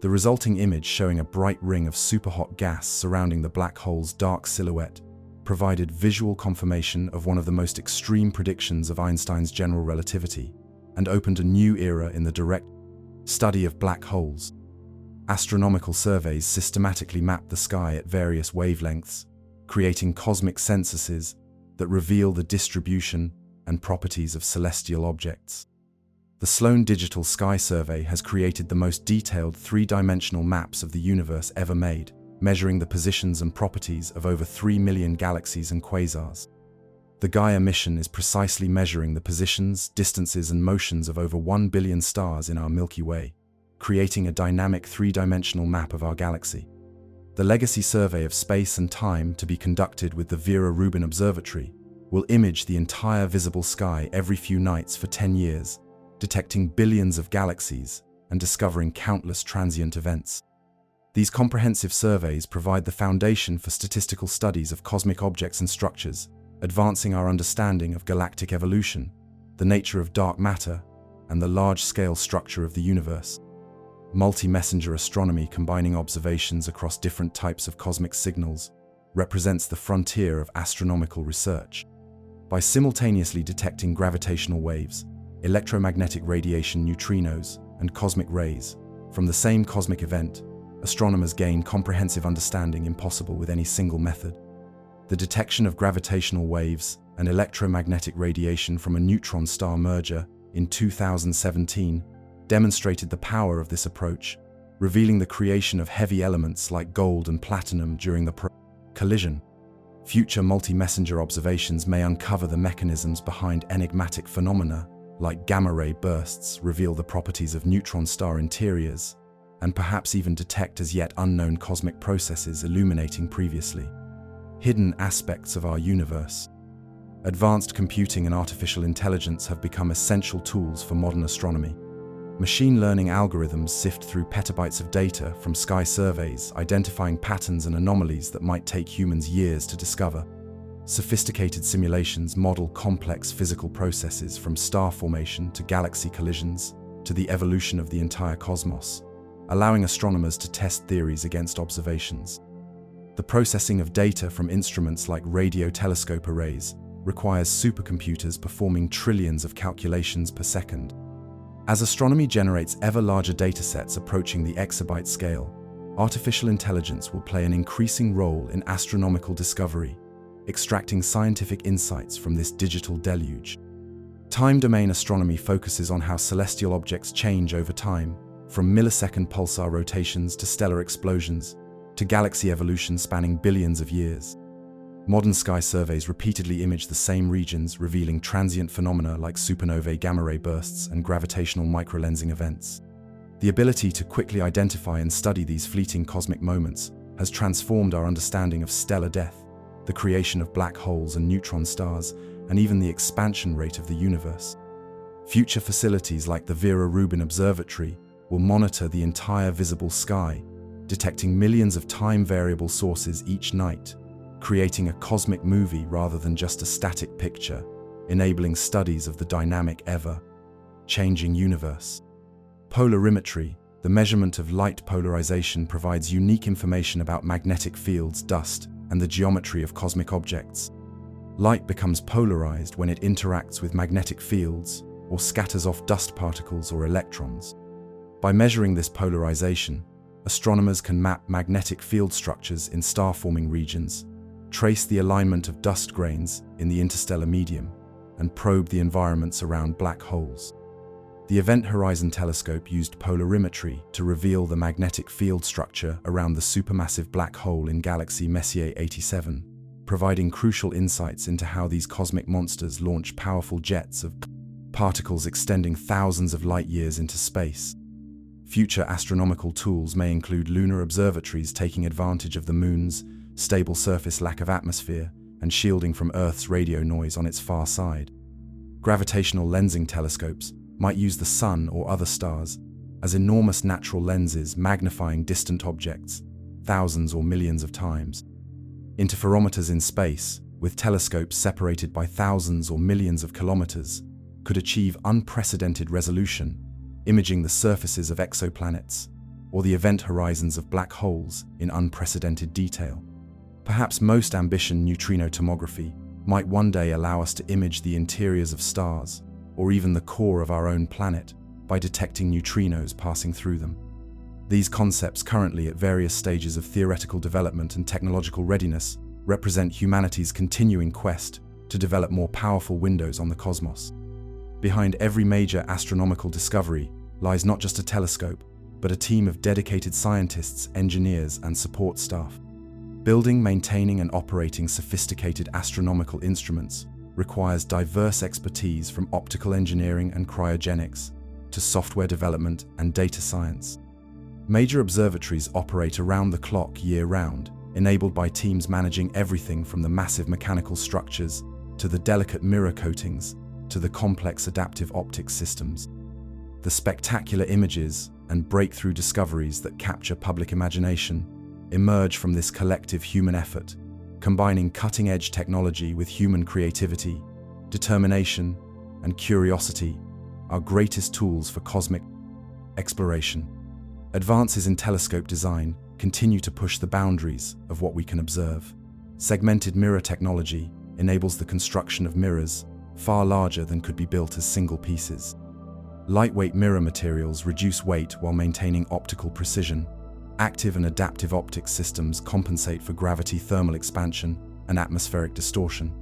The resulting image, showing a bright ring of superhot gas surrounding the black hole's dark silhouette, provided visual confirmation of one of the most extreme predictions of Einstein's general relativity and opened a new era in the direct study of black holes. Astronomical surveys systematically mapped the sky at various wavelengths, creating cosmic censuses that reveal the distribution and properties of celestial objects. The Sloan Digital Sky Survey has created the most detailed 3-dimensional maps of the universe ever made, measuring the positions and properties of over 3 million galaxies and quasars. The Gaia mission is precisely measuring the positions, distances, and motions of over 1 billion stars in our Milky Way, creating a dynamic 3-dimensional map of our galaxy. The Legacy Survey of Space and Time, to be conducted with the Vera Rubin Observatory, will image the entire visible sky every few nights for 10 years, detecting billions of galaxies and discovering countless transient events. These comprehensive surveys provide the foundation for statistical studies of cosmic objects and structures, advancing our understanding of galactic evolution, the nature of dark matter, and the large-scale structure of the universe. Multi-messenger astronomy, combining observations across different types of cosmic signals, represents the frontier of astronomical research. By simultaneously detecting gravitational waves, electromagnetic radiation, neutrinos, and cosmic rays from the same cosmic event, astronomers gain comprehensive understanding impossible with any single method. The detection of gravitational waves and electromagnetic radiation from a neutron star merger in 2017 demonstrated the power of this approach, revealing the creation of heavy elements like gold and platinum during the collision. Future multi-messenger observations may uncover the mechanisms behind enigmatic phenomena like gamma-ray bursts, reveal the properties of neutron star interiors, and perhaps even detect as yet unknown cosmic processes illuminating previously hidden aspects of our universe. Advanced computing and artificial intelligence have become essential tools for modern astronomy. Machine learning algorithms sift through petabytes of data from sky surveys, identifying patterns and anomalies that might take humans years to discover. Sophisticated simulations model complex physical processes, from star formation to galaxy collisions to the evolution of the entire cosmos, allowing astronomers to test theories against observations. The processing of data from instruments like radio telescope arrays requires supercomputers performing trillions of calculations per second. As astronomy generates ever larger datasets approaching the exabyte scale, artificial intelligence will play an increasing role in astronomical discovery, extracting scientific insights from this digital deluge. Time-domain astronomy focuses on how celestial objects change over time, from millisecond pulsar rotations to stellar explosions, to galaxy evolution spanning billions of years. Modern sky surveys repeatedly image the same regions, revealing transient phenomena like supernovae, gamma-ray bursts, and gravitational microlensing events. The ability to quickly identify and study these fleeting cosmic moments has transformed our understanding of stellar death, the creation of black holes and neutron stars, and even the expansion rate of the universe. Future facilities like the Vera Rubin Observatory will monitor the entire visible sky, detecting millions of time-variable sources each night, creating a cosmic movie rather than just a static picture, enabling studies of the dynamic, ever-changing universe. Polarimetry, The measurement of light polarization provides unique information about magnetic fields, dust, and the geometry of cosmic objects. Light becomes polarized when it interacts with magnetic fields or scatters off dust particles or electrons. By measuring this polarization, astronomers can map magnetic field structures in star-forming regions, trace the alignment of dust grains in the interstellar medium, and probe the environments around black holes. The Event Horizon Telescope used polarimetry to reveal the magnetic field structure around the supermassive black hole in galaxy Messier 87, providing crucial insights into how these cosmic monsters launch powerful jets of particles extending thousands of light years into space. Future astronomical tools may include lunar observatories taking advantage of the Moon's stable surface, lack of atmosphere, and shielding from Earth's radio noise on its far side. Gravitational lensing telescopes might use the Sun or other stars as enormous natural lenses, magnifying distant objects thousands or millions of times. Interferometers in space, with telescopes separated by thousands or millions of kilometers, could achieve unprecedented resolution, imaging the surfaces of exoplanets or the event horizons of black holes in unprecedented detail. Perhaps most ambition, neutrino tomography might one day allow us to image the interiors of stars or even the core of our own planet by detecting neutrinos passing through them. These concepts, currently at various stages of theoretical development and technological readiness, represent humanity's continuing quest to develop more powerful windows on the cosmos. Behind every major astronomical discovery lies not just a telescope, but a team of dedicated scientists, engineers, and support staff. Building, maintaining, and operating sophisticated astronomical instruments requires diverse expertise, from optical engineering and cryogenics to software development and data science. Major observatories operate around the clock year-round, enabled by teams managing everything from the massive mechanical structures to the delicate mirror coatings to the complex adaptive optics systems. The spectacular images and breakthrough discoveries that capture public imagination emerge from this collective human effort, combining cutting-edge technology with human creativity, determination, and curiosity, our greatest tools for cosmic exploration. Advances in telescope design continue to push the boundaries of what we can observe. Segmented mirror technology enables the construction of mirrors far larger than could be built as single pieces. Lightweight mirror materials reduce weight while maintaining optical precision. Active and adaptive optics systems compensate for gravity, thermal expansion, and atmospheric distortion.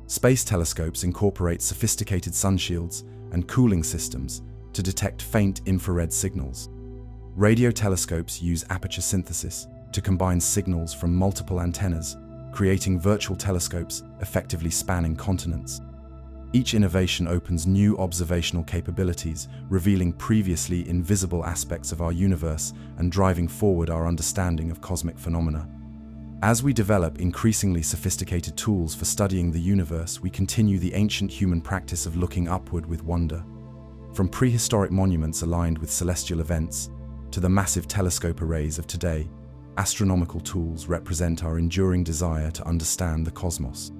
Space telescopes incorporate sophisticated sunshields and cooling systems to detect faint infrared signals. Radio telescopes use aperture synthesis to combine signals from multiple antennas, creating virtual telescopes effectively spanning continents. Each innovation opens new observational capabilities, revealing previously invisible aspects of our universe and driving forward our understanding of cosmic phenomena. As we develop increasingly sophisticated tools for studying the universe, we continue the ancient human practice of looking upward with wonder. From prehistoric monuments aligned with celestial events to the massive telescope arrays of today, astronomical tools represent our enduring desire to understand the cosmos.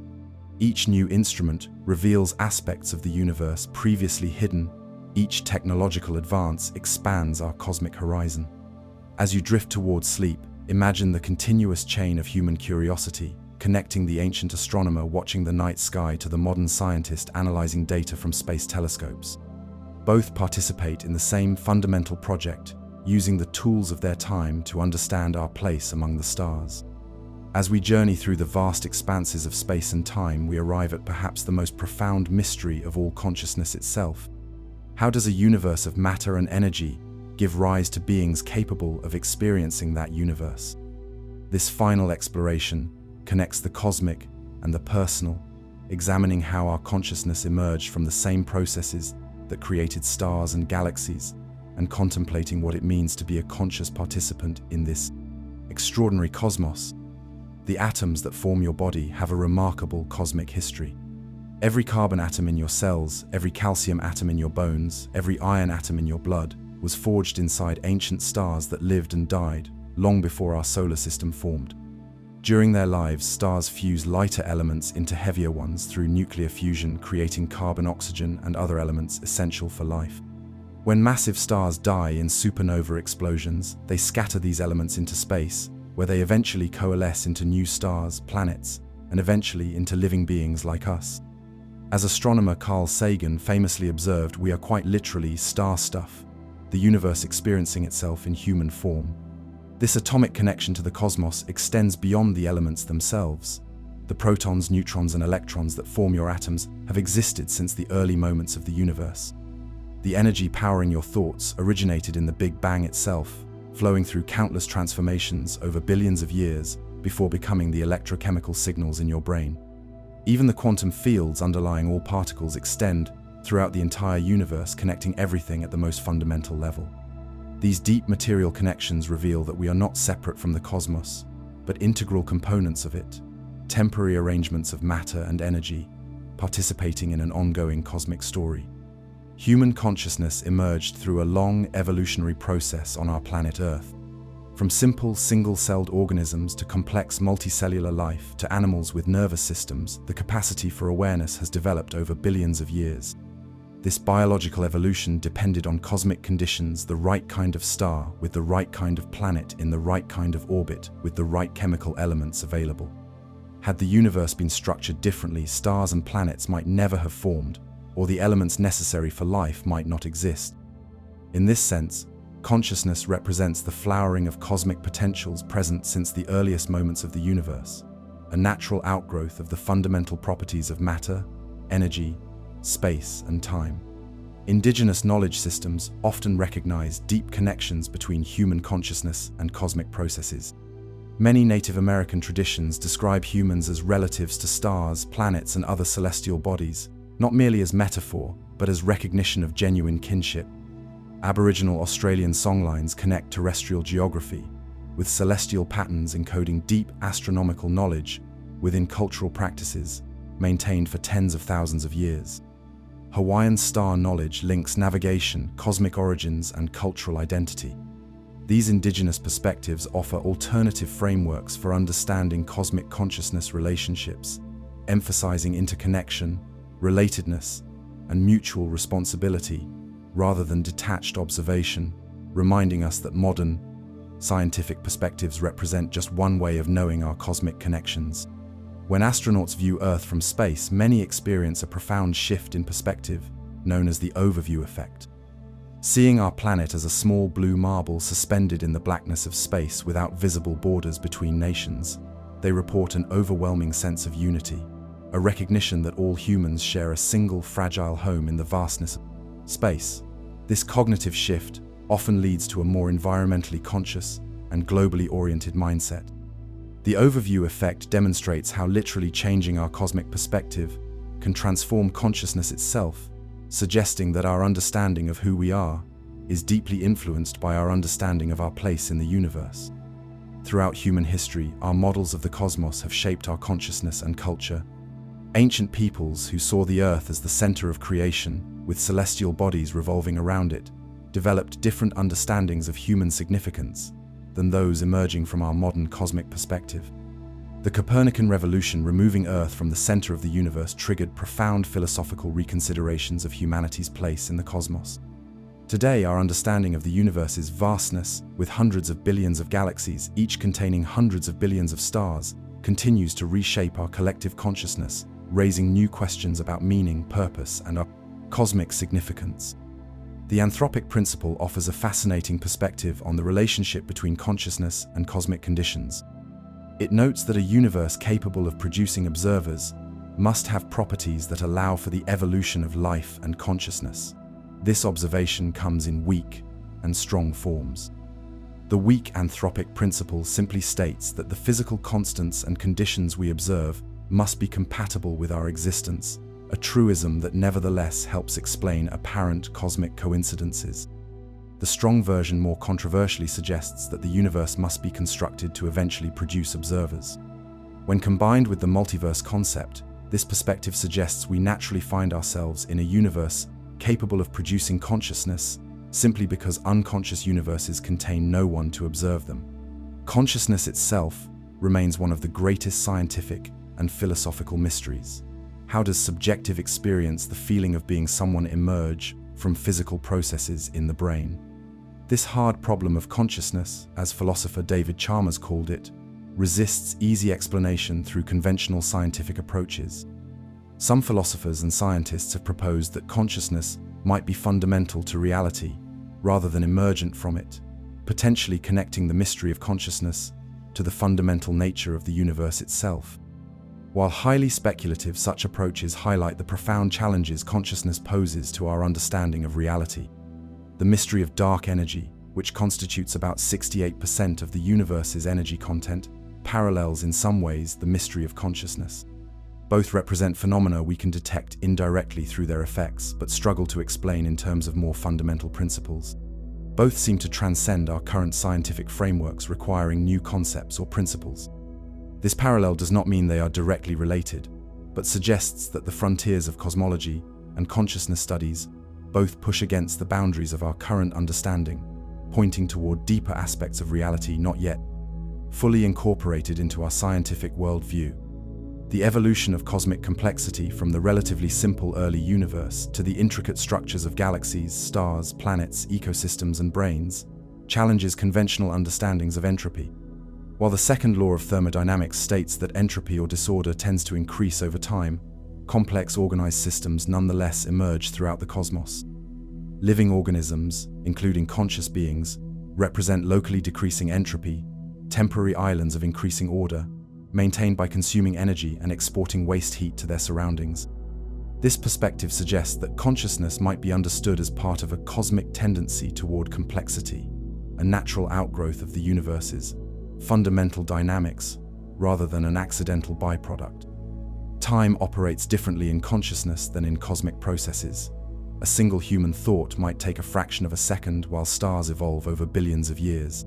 Each new instrument reveals aspects of the universe previously hidden. Each technological advance expands our cosmic horizon. As you drift towards sleep, imagine the continuous chain of human curiosity, connecting the ancient astronomer watching the night sky to the modern scientist analyzing data from space telescopes. Both participate in the same fundamental project, using the tools of their time to understand our place among the stars. As we journey through the vast expanses of space and time, we arrive at perhaps the most profound mystery of all consciousness itself. How does a universe of matter and energy give rise to beings capable of experiencing that universe? This final exploration connects the cosmic and the personal, examining how our consciousness emerged from the same processes that created stars and galaxies, and contemplating what it means to be a conscious participant in this extraordinary cosmos. The atoms that form your body have a remarkable cosmic history. Every carbon atom in your cells, every calcium atom in your bones, every iron atom in your blood was forged inside ancient stars that lived and died long before our solar system formed. During their lives, stars fuse lighter elements into heavier ones through nuclear fusion, creating carbon, oxygen, and other elements essential for life. When massive stars die in supernova explosions, they scatter these elements into space, where they eventually coalesce into new stars, planets, and eventually into living beings like us. As astronomer Carl Sagan famously observed, we are quite literally star stuff, the universe experiencing itself in human form. This atomic connection to the cosmos extends beyond the elements themselves. The protons, neutrons, and electrons that form your atoms have existed since the early moments of the universe. The energy powering your thoughts originated in the Big Bang itself, flowing through countless transformations over billions of years before becoming the electrochemical signals in your brain. Even the quantum fields underlying all particles extend throughout the entire universe, connecting everything at the most fundamental level. These deep material connections reveal that we are not separate from the cosmos, but integral components of it, temporary arrangements of matter and energy, participating in an ongoing cosmic story. Human consciousness emerged through a long evolutionary process on our planet Earth. From simple single-celled organisms to complex multicellular life to animals with nervous systems, the capacity for awareness has developed over billions of years. This biological evolution depended on cosmic conditions, the right kind of star with the right kind of planet in the right kind of orbit with the right chemical elements available. Had the universe been structured differently, stars and planets might never have formed, or the elements necessary for life might not exist. In this sense, consciousness represents the flowering of cosmic potentials present since the earliest moments of the universe, a natural outgrowth of the fundamental properties of matter, energy, space, and time. Indigenous knowledge systems often recognize deep connections between human consciousness and cosmic processes. Many Native American traditions describe humans as relatives to stars, planets, and other celestial bodies, not merely as metaphor, but as recognition of genuine kinship. Aboriginal Australian songlines connect terrestrial geography, with celestial patterns encoding deep astronomical knowledge within cultural practices maintained for tens of thousands of years. Hawaiian star knowledge links navigation, cosmic origins, and cultural identity. These indigenous perspectives offer alternative frameworks for understanding cosmic consciousness relationships, emphasizing interconnection, relatedness, and mutual responsibility, rather than detached observation, reminding us that modern, scientific perspectives represent just one way of knowing our cosmic connections. When astronauts view Earth from space, many experience a profound shift in perspective, known as the overview effect. Seeing our planet as a small blue marble suspended in the blackness of space without visible borders between nations, they report an overwhelming sense of unity, a recognition that all humans share a single fragile home in the vastness of space. This cognitive shift often leads to a more environmentally conscious and globally oriented mindset. The overview effect demonstrates how literally changing our cosmic perspective can transform consciousness itself, suggesting that our understanding of who we are is deeply influenced by our understanding of our place in the universe. Throughout human history, our models of the cosmos have shaped our consciousness and culture. Ancient peoples who saw the Earth as the center of creation, with celestial bodies revolving around it, developed different understandings of human significance than those emerging from our modern cosmic perspective. The Copernican revolution, removing Earth from the center of the universe, triggered profound philosophical reconsiderations of humanity's place in the cosmos. Today, our understanding of the universe's vastness, with hundreds of billions of galaxies, each containing hundreds of billions of stars, continues to reshape our collective consciousness, raising new questions about meaning, purpose, and our cosmic significance. The anthropic principle offers a fascinating perspective on the relationship between consciousness and cosmic conditions. It notes that a universe capable of producing observers must have properties that allow for the evolution of life and consciousness. This observation comes in weak and strong forms. The weak anthropic principle simply states that the physical constants and conditions we observe must be compatible with our existence, a truism that nevertheless helps explain apparent cosmic coincidences. The strong version more controversially suggests that the universe must be constructed to eventually produce observers. When combined with the multiverse concept, this perspective suggests we naturally find ourselves in a universe capable of producing consciousness simply because unconscious universes contain no one to observe them. Consciousness itself remains one of the greatest scientific and philosophical mysteries. How does subjective experience, the feeling of being someone, emerge from physical processes in the brain. This hard problem of consciousness, as philosopher David Chalmers called it, resists easy explanation through conventional scientific approaches. Some philosophers and scientists have proposed that consciousness might be fundamental to reality, rather than emergent from it, potentially connecting the mystery of consciousness to the fundamental nature of the universe itself. While highly speculative, such approaches highlight the profound challenges consciousness poses to our understanding of reality. The mystery of dark energy, which constitutes about 68% of the universe's energy content, parallels in some ways the mystery of consciousness. Both represent phenomena we can detect indirectly through their effects, but struggle to explain in terms of more fundamental principles. Both seem to transcend our current scientific frameworks, requiring new concepts or principles. This parallel does not mean they are directly related, but suggests that the frontiers of cosmology and consciousness studies both push against the boundaries of our current understanding, pointing toward deeper aspects of reality not yet fully incorporated into our scientific worldview. The evolution of cosmic complexity from the relatively simple early universe to the intricate structures of galaxies, stars, planets, ecosystems, and brains challenges conventional understandings of entropy. While the second law of thermodynamics states that entropy or disorder tends to increase over time, complex organized systems nonetheless emerge throughout the cosmos. Living organisms, including conscious beings, represent locally decreasing entropy, temporary islands of increasing order, maintained by consuming energy and exporting waste heat to their surroundings. This perspective suggests that consciousness might be understood as part of a cosmic tendency toward complexity, a natural outgrowth of the universe's fundamental dynamics, rather than an accidental byproduct. Time operates differently in consciousness than in cosmic processes. A single human thought might take a fraction of a second, while stars evolve over billions of years.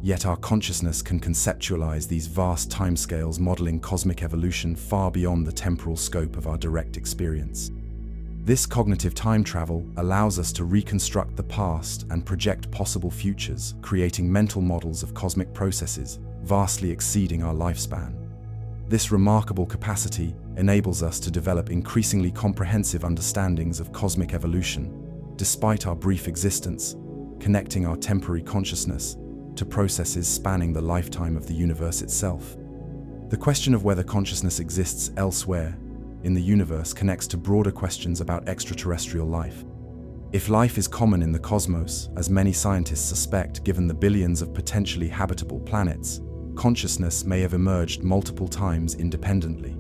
Yet our consciousness can conceptualize these vast timescales, modeling cosmic evolution far beyond the temporal scope of our direct experience. This cognitive time travel allows us to reconstruct the past and project possible futures, creating mental models of cosmic processes vastly exceeding our lifespan. This remarkable capacity enables us to develop increasingly comprehensive understandings of cosmic evolution, despite our brief existence, connecting our temporary consciousness to processes spanning the lifetime of the universe itself. The question of whether consciousness exists elsewhere in the universe connects to broader questions about extraterrestrial life. If life is common in the cosmos, as many scientists suspect given the billions of potentially habitable planets, consciousness may have emerged multiple times independently.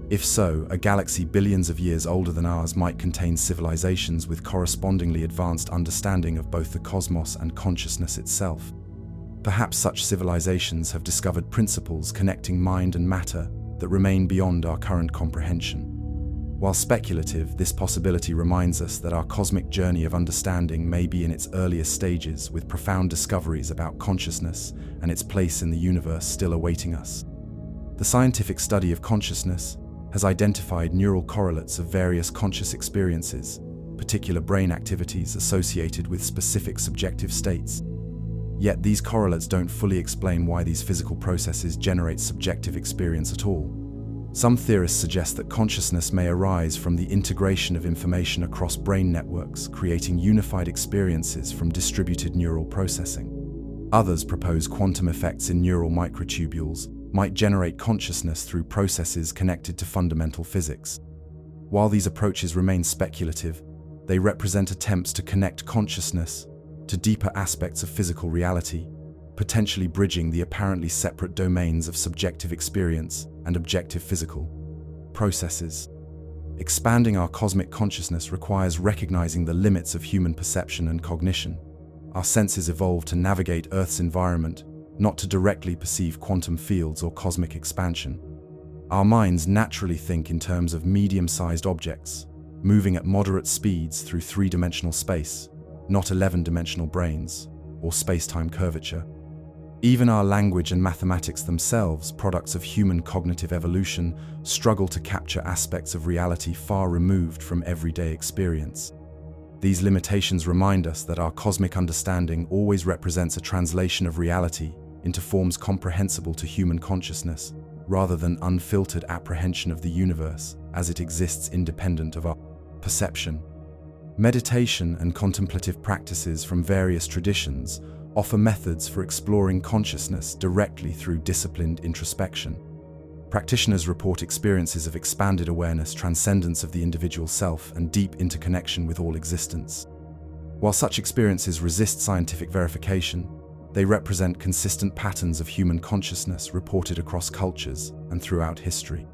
If so, a galaxy billions of years older than ours might contain civilizations with correspondingly advanced understanding of both the cosmos and consciousness itself. Perhaps such civilizations have discovered principles connecting mind and matter that remain beyond our current comprehension. While speculative, this possibility reminds us that our cosmic journey of understanding may be in its earliest stages, with profound discoveries about consciousness and its place in the universe still awaiting us. The scientific study of consciousness has identified neural correlates of various conscious experiences, particular brain activities associated with specific subjective states. Yet these correlates don't fully explain why these physical processes generate subjective experience at all. Some theorists suggest that consciousness may arise from the integration of information across brain networks, creating unified experiences from distributed neural processing. Others propose quantum effects in neural microtubules might generate consciousness through processes connected to fundamental physics. While these approaches remain speculative, they represent attempts to connect consciousness to deeper aspects of physical reality, potentially bridging the apparently separate domains of subjective experience and objective physical processes. Expanding our cosmic consciousness requires recognizing the limits of human perception and cognition. Our senses evolved to navigate Earth's environment, not to directly perceive quantum fields or cosmic expansion. Our minds naturally think in terms of medium-sized objects, moving at moderate speeds through three-dimensional space, not 11-dimensional brains, or space-time curvature. Even our language and mathematics themselves, products of human cognitive evolution, struggle to capture aspects of reality far removed from everyday experience. These limitations remind us that our cosmic understanding always represents a translation of reality into forms comprehensible to human consciousness, rather than unfiltered apprehension of the universe as it exists independent of our perception. Meditation and contemplative practices from various traditions offer methods for exploring consciousness directly through disciplined introspection. Practitioners report experiences of expanded awareness, transcendence of the individual self, and deep interconnection with all existence. While such experiences resist scientific verification, they represent consistent patterns of human consciousness reported across cultures and throughout history.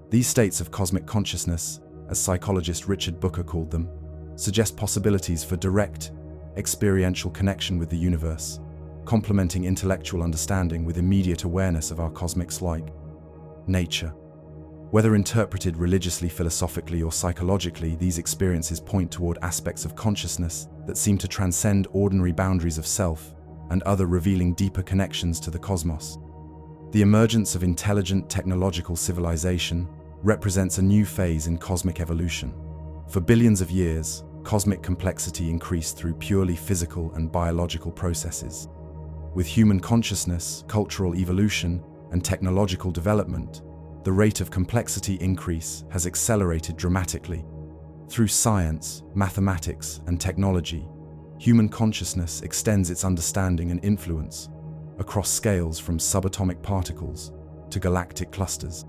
These states of cosmic consciousness, as psychologist Richard Booker called them, suggest possibilities for direct, experiential connection with the universe, complementing intellectual understanding with immediate awareness of our cosmics-like nature. Whether interpreted religiously, philosophically, or psychologically, these experiences point toward aspects of consciousness that seem to transcend ordinary boundaries of self and other, revealing deeper connections to the cosmos. The emergence of intelligent technological civilization represents a new phase in cosmic evolution. For billions of years, cosmic complexity increased through purely physical and biological processes. With human consciousness, cultural evolution, and technological development, the rate of complexity increase has accelerated dramatically. Through science, mathematics, and technology, human consciousness extends its understanding and influence across scales from subatomic particles to galactic clusters.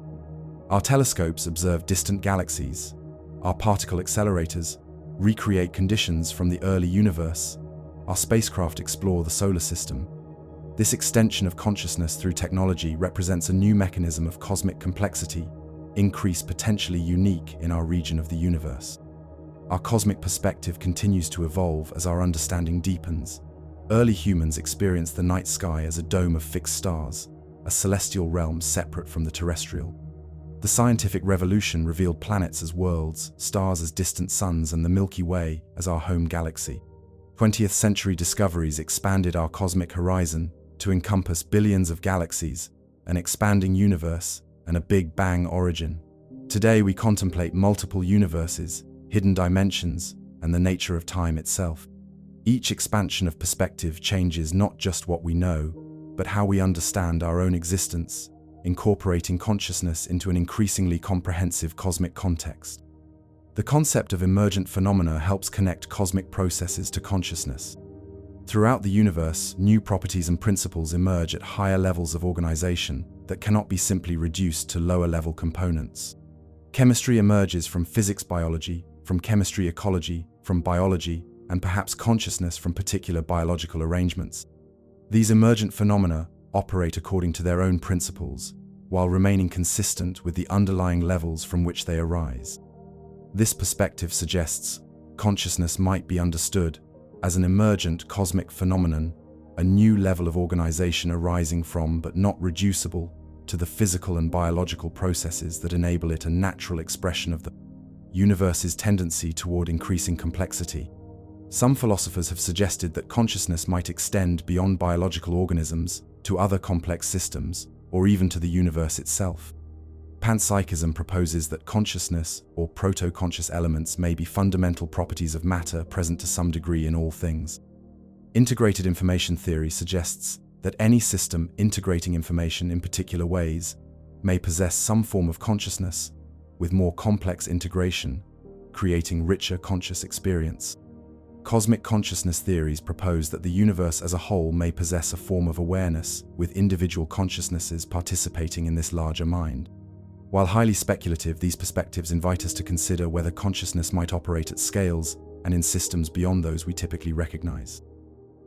Our telescopes observe distant galaxies. Our particle accelerators recreate conditions from the early universe. Our spacecraft explore the solar system. This extension of consciousness through technology represents a new mechanism of cosmic complexity, increase potentially unique in our region of the universe. Our cosmic perspective continues to evolve as our understanding deepens. Early humans experienced the night sky as a dome of fixed stars, a celestial realm separate from the terrestrial. The scientific revolution revealed planets as worlds, stars as distant suns, and the Milky Way as our home galaxy. 20th century discoveries expanded our cosmic horizon to encompass billions of galaxies, an expanding universe, and a Big Bang origin. Today we contemplate multiple universes, hidden dimensions, and the nature of time itself. Each expansion of perspective changes not just what we know, but how we understand our own existence, incorporating consciousness into an increasingly comprehensive cosmic context. The concept of emergent phenomena helps connect cosmic processes to consciousness. Throughout the universe, new properties and principles emerge at higher levels of organization that cannot be simply reduced to lower-level components. Chemistry emerges from physics biology, from chemistry ecology, from biology, and perhaps consciousness from particular biological arrangements. These emergent phenomena operate according to their own principles, while remaining consistent with the underlying levels from which they arise. This perspective suggests consciousness might be understood as an emergent cosmic phenomenon, a new level of organization arising from but not reducible to the physical and biological processes that enable it, a natural expression of the universe's tendency toward increasing complexity. Some philosophers have suggested that consciousness might extend beyond biological organisms to other complex systems, or even to the universe itself. Panpsychism proposes that consciousness, or proto-conscious elements, may be fundamental properties of matter present to some degree in all things. Integrated information theory suggests that any system integrating information in particular ways may possess some form of consciousness, with more complex integration, creating richer conscious experience. Cosmic consciousness theories propose that the universe as a whole may possess a form of awareness, with individual consciousnesses participating in this larger mind. While highly speculative, these perspectives invite us to consider whether consciousness might operate at scales and in systems beyond those we typically recognize.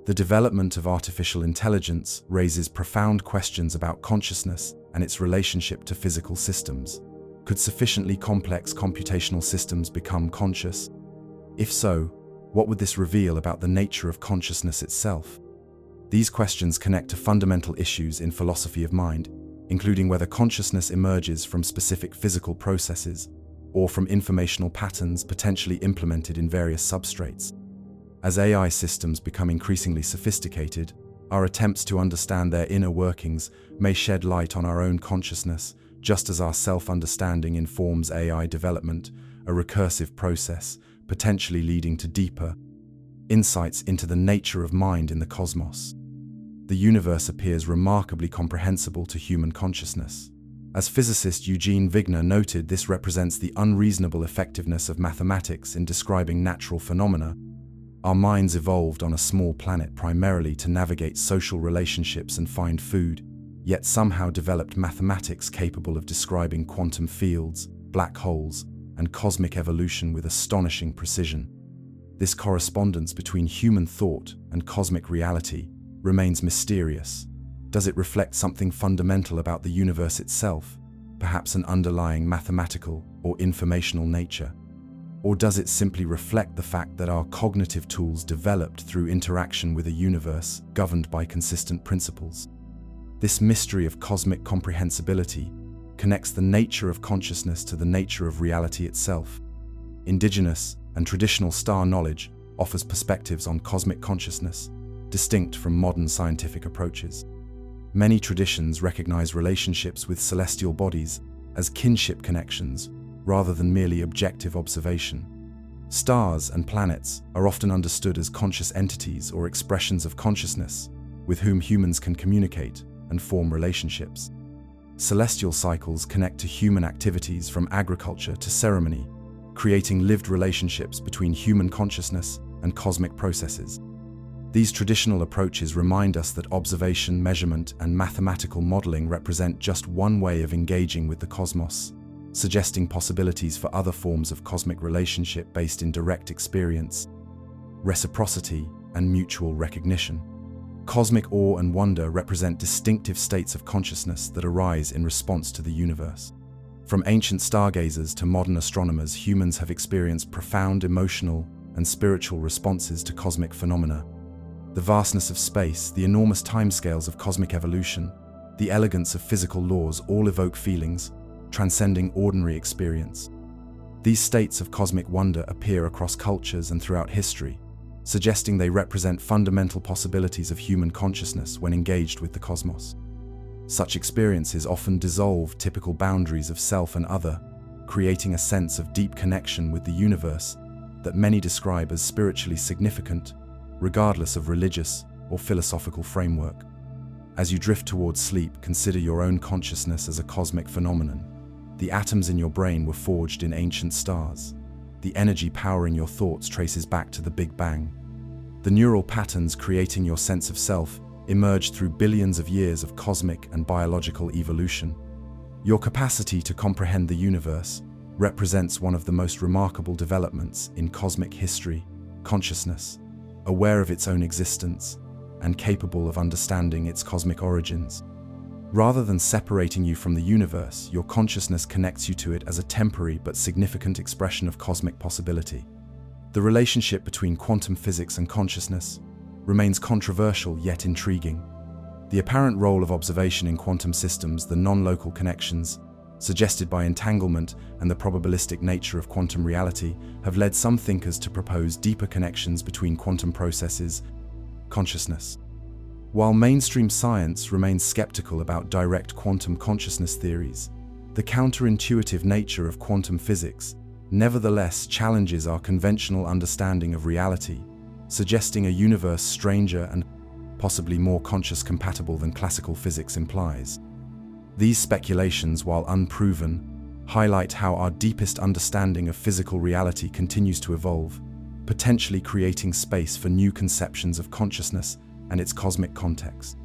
The development of artificial intelligence raises profound questions about consciousness and its relationship to physical systems. Could sufficiently complex computational systems become conscious? If so, what would this reveal about the nature of consciousness itself? These questions connect to fundamental issues in philosophy of mind, including whether consciousness emerges from specific physical processes or from informational patterns potentially implemented in various substrates. As AI systems become increasingly sophisticated, our attempts to understand their inner workings may shed light on our own consciousness, just as our self-understanding informs AI development, a recursive process, potentially leading to deeper insights into the nature of mind in the cosmos. The universe appears remarkably comprehensible to human consciousness. As physicist Eugene Wigner noted, this represents the unreasonable effectiveness of mathematics in describing natural phenomena. Our minds evolved on a small planet primarily to navigate social relationships and find food, yet somehow developed mathematics capable of describing quantum fields, black holes, and cosmic evolution with astonishing precision. This correspondence between human thought and cosmic reality remains mysterious. Does it reflect something fundamental about the universe itself, perhaps an underlying mathematical or informational nature? Or does it simply reflect the fact that our cognitive tools developed through interaction with a universe governed by consistent principles? This mystery of cosmic comprehensibility connects the nature of consciousness to the nature of reality itself. Indigenous and traditional star knowledge offers perspectives on cosmic consciousness, distinct from modern scientific approaches. Many traditions recognize relationships with celestial bodies as kinship connections rather than merely objective observation. Stars and planets are often understood as conscious entities or expressions of consciousness with whom humans can communicate and form relationships. Celestial cycles connect to human activities from agriculture to ceremony, creating lived relationships between human consciousness and cosmic processes. These traditional approaches remind us that observation, measurement, and mathematical modeling represent just one way of engaging with the cosmos, suggesting possibilities for other forms of cosmic relationship based in direct experience, reciprocity, and mutual recognition. Cosmic awe and wonder represent distinctive states of consciousness that arise in response to the universe. From ancient stargazers to modern astronomers, humans have experienced profound emotional and spiritual responses to cosmic phenomena. The vastness of space, the enormous timescales of cosmic evolution, the elegance of physical laws all evoke feelings transcending ordinary experience. These states of cosmic wonder appear across cultures and throughout history, suggesting they represent fundamental possibilities of human consciousness when engaged with the cosmos. Such experiences often dissolve typical boundaries of self and other, creating a sense of deep connection with the universe that many describe as spiritually significant, regardless of religious or philosophical framework. As you drift towards sleep, consider your own consciousness as a cosmic phenomenon. The atoms in your brain were forged in ancient stars. The energy powering your thoughts traces back to the Big Bang. The neural patterns creating your sense of self emerged through billions of years of cosmic and biological evolution. Your capacity to comprehend the universe represents one of the most remarkable developments in cosmic history. Consciousness, aware of its own existence, and capable of understanding its cosmic origins. Rather than separating you from the universe, your consciousness connects you to it as a temporary but significant expression of cosmic possibility. The relationship between quantum physics and consciousness remains controversial yet intriguing. The apparent role of observation in quantum systems, the non-local connections suggested by entanglement, and the probabilistic nature of quantum reality have led some thinkers to propose deeper connections between quantum processes and consciousness. While mainstream science remains skeptical about direct quantum consciousness theories, the counterintuitive nature of quantum physics nevertheless challenges our conventional understanding of reality, suggesting a universe stranger and possibly more conscious compatible than classical physics implies. These speculations, while unproven, highlight how our deepest understanding of physical reality continues to evolve, potentially creating space for new conceptions of consciousness and its cosmic context.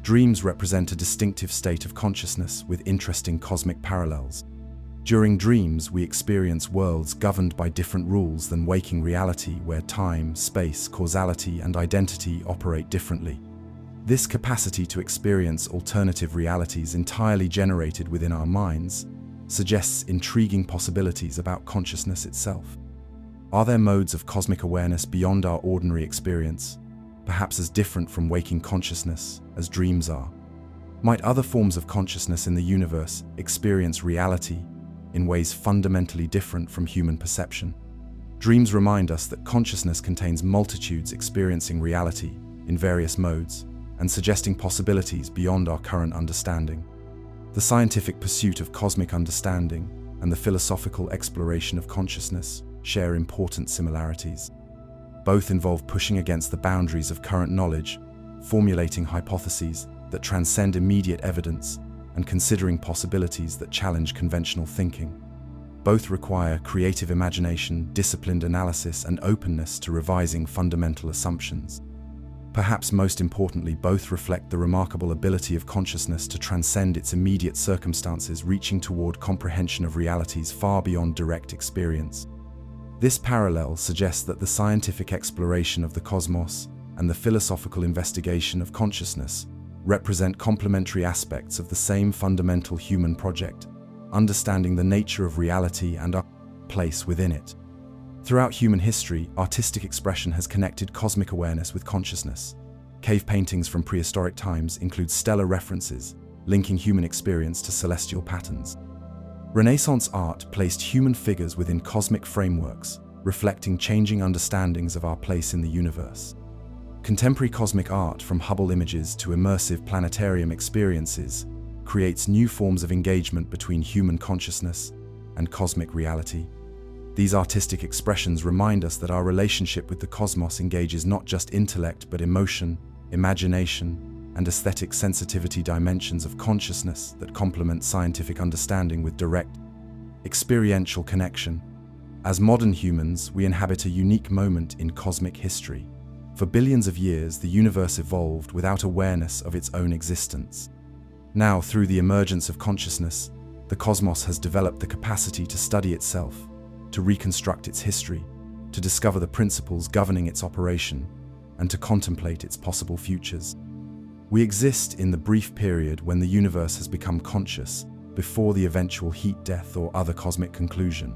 Dreams represent a distinctive state of consciousness with interesting cosmic parallels. During dreams, we experience worlds governed by different rules than waking reality, where time, space, causality, and identity operate differently. This capacity to experience alternative realities entirely generated within our minds suggests intriguing possibilities about consciousness itself. Are there modes of cosmic awareness beyond our ordinary experience, perhaps as different from waking consciousness as dreams are? Might other forms of consciousness in the universe experience reality in ways fundamentally different from human perception? Dreams remind us that consciousness contains multitudes experiencing reality in various modes and suggesting possibilities beyond our current understanding. The scientific pursuit of cosmic understanding and the philosophical exploration of consciousness share important similarities. Both involve pushing against the boundaries of current knowledge, formulating hypotheses that transcend immediate evidence, and considering possibilities that challenge conventional thinking. Both require creative imagination, disciplined analysis, and openness to revising fundamental assumptions. Perhaps most importantly, both reflect the remarkable ability of consciousness to transcend its immediate circumstances, reaching toward comprehension of realities far beyond direct experience. This parallel suggests that the scientific exploration of the cosmos and the philosophical investigation of consciousness represent complementary aspects of the same fundamental human project, understanding the nature of reality and our place within it. Throughout human history, artistic expression has connected cosmic awareness with consciousness. Cave paintings from prehistoric times include stellar references, linking human experience to celestial patterns. Renaissance art placed human figures within cosmic frameworks, reflecting changing understandings of our place in the universe. Contemporary cosmic art, from Hubble images to immersive planetarium experiences, creates new forms of engagement between human consciousness and cosmic reality. These artistic expressions remind us that our relationship with the cosmos engages not just intellect but emotion, imagination, and aesthetic sensitivity, dimensions of consciousness that complement scientific understanding with direct, experiential connection. As modern humans, we inhabit a unique moment in cosmic history. For billions of years, the universe evolved without awareness of its own existence. Now, through the emergence of consciousness, the cosmos has developed the capacity to study itself, to reconstruct its history, to discover the principles governing its operation, and to contemplate its possible futures. We exist in the brief period when the universe has become conscious, before the eventual heat death or other cosmic conclusion.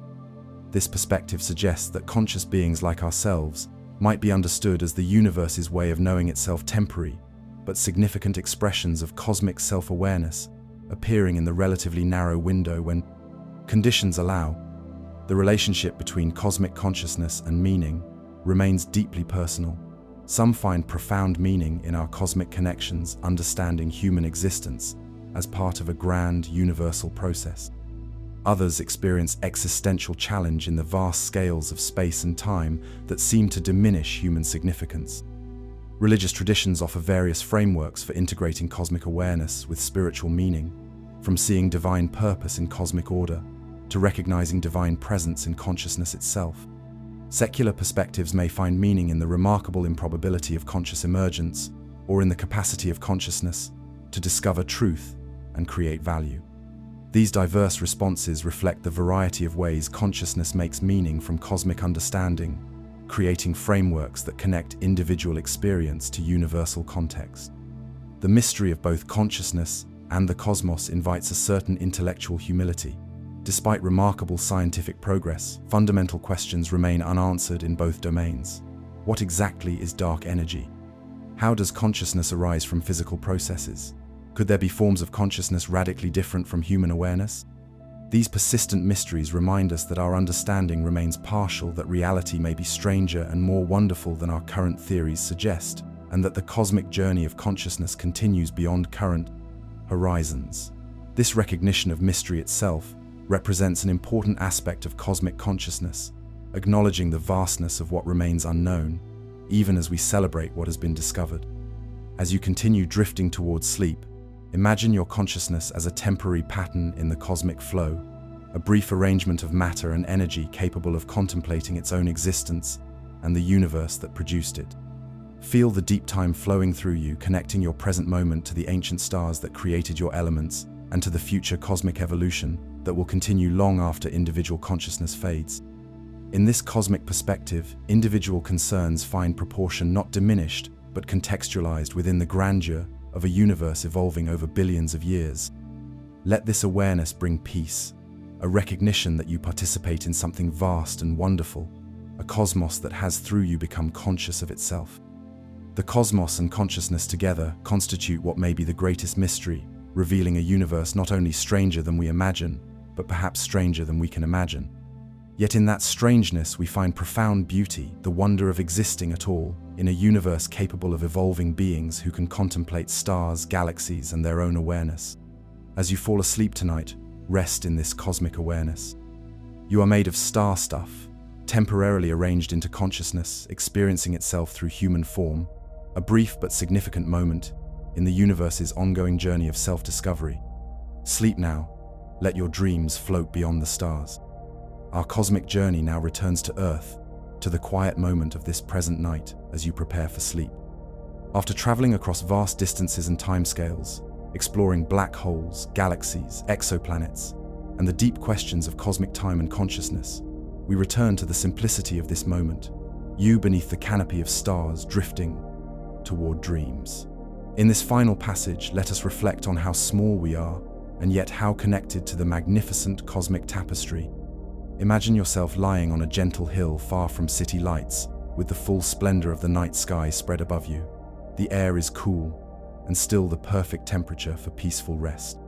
This perspective suggests that conscious beings like ourselves might be understood as the universe's way of knowing itself, temporary but significant expressions of cosmic self-awareness appearing in the relatively narrow window when conditions allow. The relationship between cosmic consciousness and meaning remains deeply personal. Some find profound meaning in our cosmic connections, understanding human existence as part of a grand universal process. Others experience existential challenge in the vast scales of space and time that seem to diminish human significance. Religious traditions offer various frameworks for integrating cosmic awareness with spiritual meaning, from seeing divine purpose in cosmic order to recognizing divine presence in consciousness itself. Secular perspectives may find meaning in the remarkable improbability of conscious emergence, or in the capacity of consciousness to discover truth and create value. These diverse responses reflect the variety of ways consciousness makes meaning from cosmic understanding, creating frameworks that connect individual experience to universal context. The mystery of both consciousness and the cosmos invites a certain intellectual humility. Despite remarkable scientific progress, fundamental questions remain unanswered in both domains. What exactly is dark energy? How does consciousness arise from physical processes? Could there be forms of consciousness radically different from human awareness? These persistent mysteries remind us that our understanding remains partial, that reality may be stranger and more wonderful than our current theories suggest, and that the cosmic journey of consciousness continues beyond current horizons. This recognition of mystery itself represents an important aspect of cosmic consciousness, acknowledging the vastness of what remains unknown, even as we celebrate what has been discovered. As you continue drifting towards sleep, imagine your consciousness as a temporary pattern in the cosmic flow, a brief arrangement of matter and energy capable of contemplating its own existence and the universe that produced it. Feel the deep time flowing through you, connecting your present moment to the ancient stars that created your elements and to the future cosmic evolution that will continue long after individual consciousness fades. In this cosmic perspective, individual concerns find proportion not diminished, but contextualized within the grandeur of a universe evolving over billions of years. Let this awareness bring peace, a recognition that you participate in something vast and wonderful, a cosmos that has through you become conscious of itself. The cosmos and consciousness together constitute what may be the greatest mystery, revealing a universe not only stranger than we imagine, but perhaps stranger than we can imagine. Yet in that strangeness we find profound beauty, the wonder of existing at all, in a universe capable of evolving beings who can contemplate stars, galaxies, and their own awareness. As you fall asleep tonight, rest in this cosmic awareness. You are made of star stuff, temporarily arranged into consciousness, experiencing itself through human form, a brief but significant moment in the universe's ongoing journey of self-discovery. Sleep now. Let your dreams float beyond the stars. Our cosmic journey now returns to Earth, to the quiet moment of this present night as you prepare for sleep. After traveling across vast distances and timescales, exploring black holes, galaxies, exoplanets, and the deep questions of cosmic time and consciousness, we return to the simplicity of this moment, you beneath the canopy of stars drifting toward dreams. In this final passage, let us reflect on how small we are, and yet how connected to the magnificent cosmic tapestry. Imagine yourself lying on a gentle hill far from city lights, with the full splendor of the night sky spread above you. The air is cool, and still the perfect temperature for peaceful rest.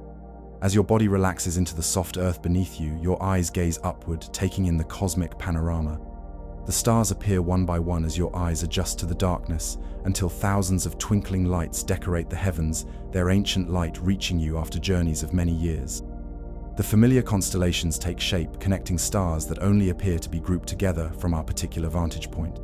As your body relaxes into the soft earth beneath you, your eyes gaze upward, taking in the cosmic panorama. The stars appear one by one as your eyes adjust to the darkness, until thousands of twinkling lights decorate the heavens, their ancient light reaching you after journeys of many years. The familiar constellations take shape, connecting stars that only appear to be grouped together from our particular vantage point.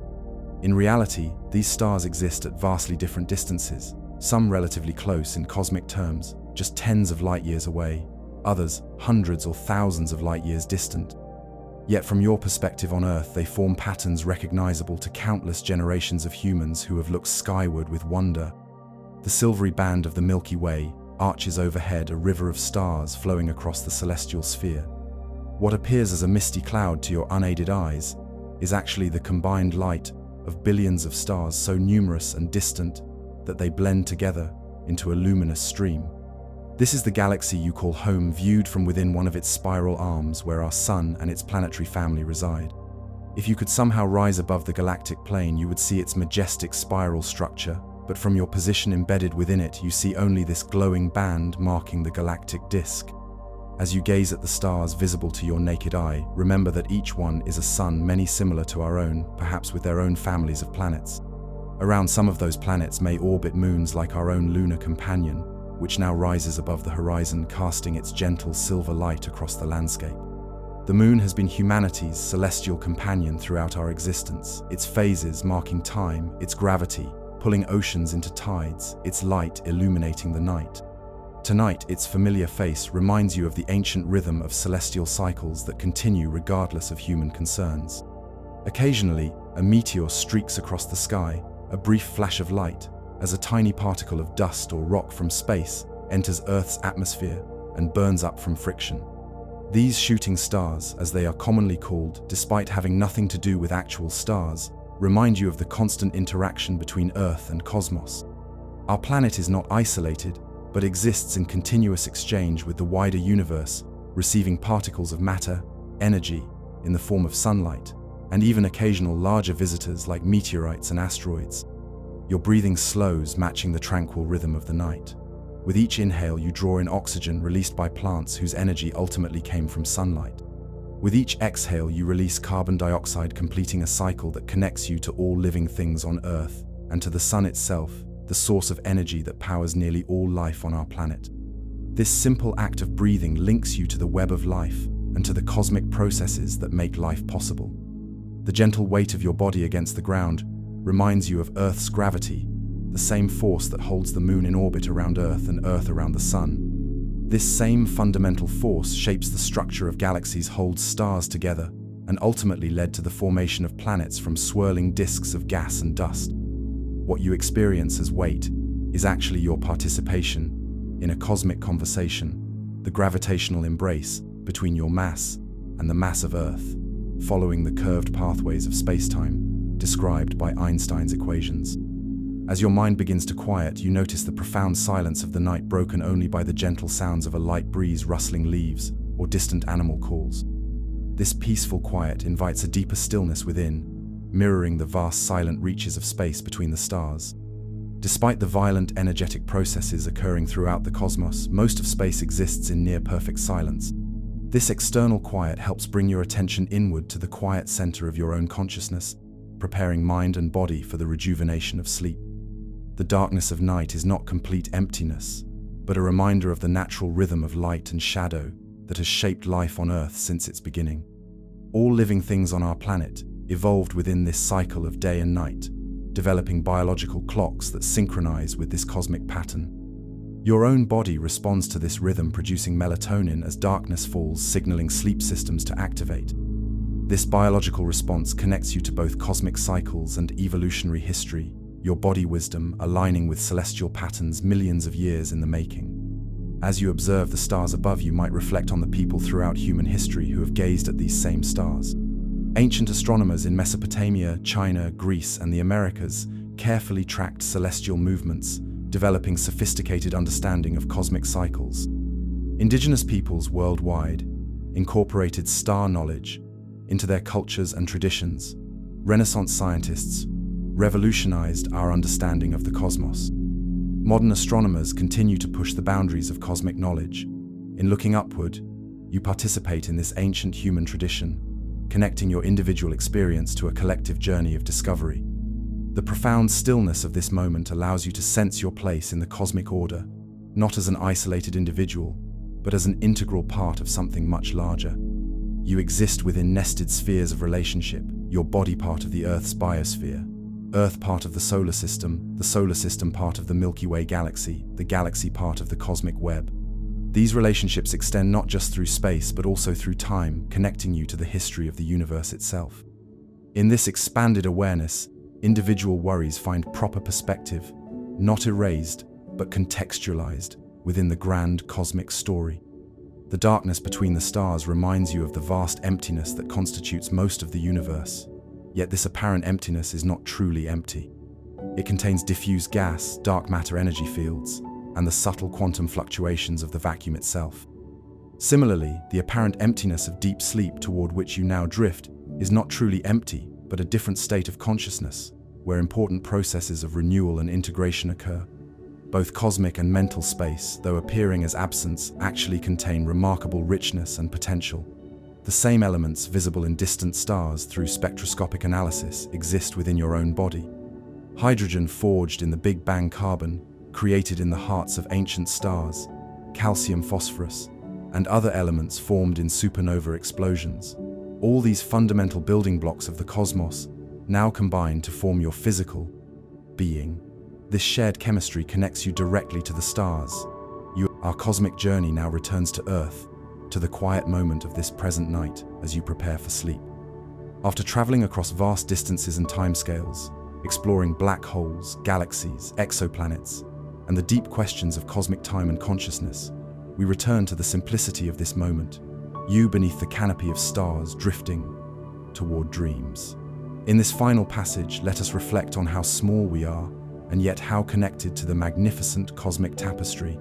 In reality, these stars exist at vastly different distances, some relatively close in cosmic terms, just tens of light years away, others hundreds or thousands of light years distant. Yet from your perspective on Earth, they form patterns recognizable to countless generations of humans who have looked skyward with wonder. The silvery band of the Milky Way arches overhead, a river of stars flowing across the celestial sphere. What appears as a misty cloud to your unaided eyes is actually the combined light of billions of stars so numerous and distant that they blend together into a luminous stream. This is the galaxy you call home, viewed from within one of its spiral arms where our sun and its planetary family reside. If you could somehow rise above the galactic plane, you would see its majestic spiral structure, but from your position embedded within it, you see only this glowing band marking the galactic disk. As you gaze at the stars visible to your naked eye, remember that each one is a sun, many similar to our own, perhaps with their own families of planets. Around some of those planets may orbit moons like our own lunar companion, which now rises above the horizon, casting its gentle silver light across the landscape. The moon has been humanity's celestial companion throughout our existence, its phases marking time, its gravity pulling oceans into tides, its light illuminating the night. Tonight, its familiar face reminds you of the ancient rhythm of celestial cycles that continue regardless of human concerns. Occasionally, a meteor streaks across the sky, a brief flash of light, as a tiny particle of dust or rock from space enters Earth's atmosphere and burns up from friction. These shooting stars, as they are commonly called, despite having nothing to do with actual stars, remind you of the constant interaction between Earth and cosmos. Our planet is not isolated, but exists in continuous exchange with the wider universe, receiving particles of matter, energy, in the form of sunlight, and even occasional larger visitors like meteorites and asteroids. Your breathing slows, matching the tranquil rhythm of the night. With each inhale, you draw in oxygen released by plants whose energy ultimately came from sunlight. With each exhale, you release carbon dioxide, completing a cycle that connects you to all living things on Earth and to the sun itself, the source of energy that powers nearly all life on our planet. This simple act of breathing links you to the web of life and to the cosmic processes that make life possible. The gentle weight of your body against the ground reminds you of Earth's gravity, the same force that holds the moon in orbit around Earth and Earth around the sun. This same fundamental force shapes the structure of galaxies, holds stars together, and ultimately led to the formation of planets from swirling disks of gas and dust. What you experience as weight is actually your participation in a cosmic conversation, the gravitational embrace between your mass and the mass of Earth, following the curved pathways of space-time described by Einstein's equations. As your mind begins to quiet, you notice the profound silence of the night, broken only by the gentle sounds of a light breeze rustling leaves or distant animal calls. This peaceful quiet invites a deeper stillness within, mirroring the vast silent reaches of space between the stars. Despite the violent energetic processes occurring throughout the cosmos, most of space exists in near-perfect silence. This external quiet helps bring your attention inward to the quiet center of your own consciousness, preparing mind and body for the rejuvenation of sleep. The darkness of night is not complete emptiness, but a reminder of the natural rhythm of light and shadow that has shaped life on Earth since its beginning. All living things on our planet evolved within this cycle of day and night, developing biological clocks that synchronize with this cosmic pattern. Your own body responds to this rhythm, producing melatonin as darkness falls, signaling sleep systems to activate. This biological response connects you to both cosmic cycles and evolutionary history, your body wisdom aligning with celestial patterns millions of years in the making. As you observe the stars above, you might reflect on the people throughout human history who have gazed at these same stars. Ancient astronomers in Mesopotamia, China, Greece, and the Americas carefully tracked celestial movements, developing sophisticated understanding of cosmic cycles. Indigenous peoples worldwide incorporated star knowledge into their cultures and traditions. Renaissance scientists revolutionized our understanding of the cosmos. Modern astronomers continue to push the boundaries of cosmic knowledge. In looking upward, you participate in this ancient human tradition, connecting your individual experience to a collective journey of discovery. The profound stillness of this moment allows you to sense your place in the cosmic order, not as an isolated individual, but as an integral part of something much larger. You exist within nested spheres of relationship, your body part of the Earth's biosphere, Earth part of the solar system part of the Milky Way galaxy, the galaxy part of the cosmic web. These relationships extend not just through space, but also through time, connecting you to the history of the universe itself. In this expanded awareness, individual worries find proper perspective, not erased, but contextualized within the grand cosmic story. The darkness between the stars reminds you of the vast emptiness that constitutes most of the universe. Yet this apparent emptiness is not truly empty. It contains diffuse gas, dark matter energy fields, and the subtle quantum fluctuations of the vacuum itself. Similarly, the apparent emptiness of deep sleep toward which you now drift is not truly empty, but a different state of consciousness, where important processes of renewal and integration occur. Both cosmic and mental space, though appearing as absence, actually contain remarkable richness and potential. The same elements visible in distant stars through spectroscopic analysis exist within your own body. Hydrogen forged in the Big Bang, carbon created in the hearts of ancient stars, calcium, phosphorus, and other elements formed in supernova explosions. All these fundamental building blocks of the cosmos now combine to form your physical being. This shared chemistry connects you directly to the stars. Our cosmic journey now returns to Earth, to the quiet moment of this present night as you prepare for sleep. After traveling across vast distances and timescales, exploring black holes, galaxies, exoplanets, and the deep questions of cosmic time and consciousness, we return to the simplicity of this moment, you beneath the canopy of stars drifting toward dreams. In this final passage, let us reflect on how small we are, and yet how connected to the magnificent cosmic tapestry.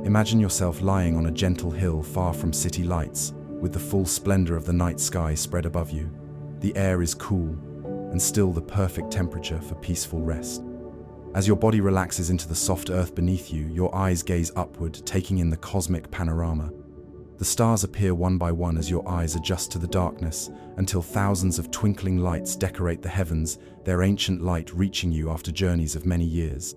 Imagine yourself lying on a gentle hill far from city lights, with the full splendor of the night sky spread above you. The air is cool, and still the perfect temperature for peaceful rest. As your body relaxes into the soft earth beneath you, your eyes gaze upward, taking in the cosmic panorama. The stars appear one by one as your eyes adjust to the darkness, until thousands of twinkling lights decorate the heavens, their ancient light reaching you after journeys of many years.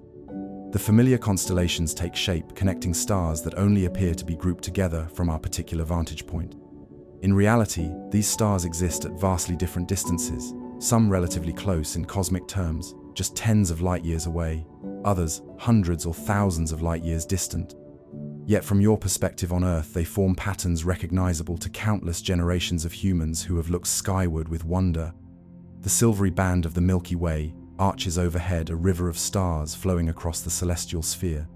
The familiar constellations take shape, connecting stars that only appear to be grouped together from our particular vantage point. In reality, these stars exist at vastly different distances, some relatively close in cosmic terms, just tens of light years away, others hundreds or thousands of light years distant. Yet from your perspective on Earth, they form patterns recognizable to countless generations of humans who have looked skyward with wonder. The silvery band of the Milky Way arches overhead, a river of stars flowing across the celestial sphere.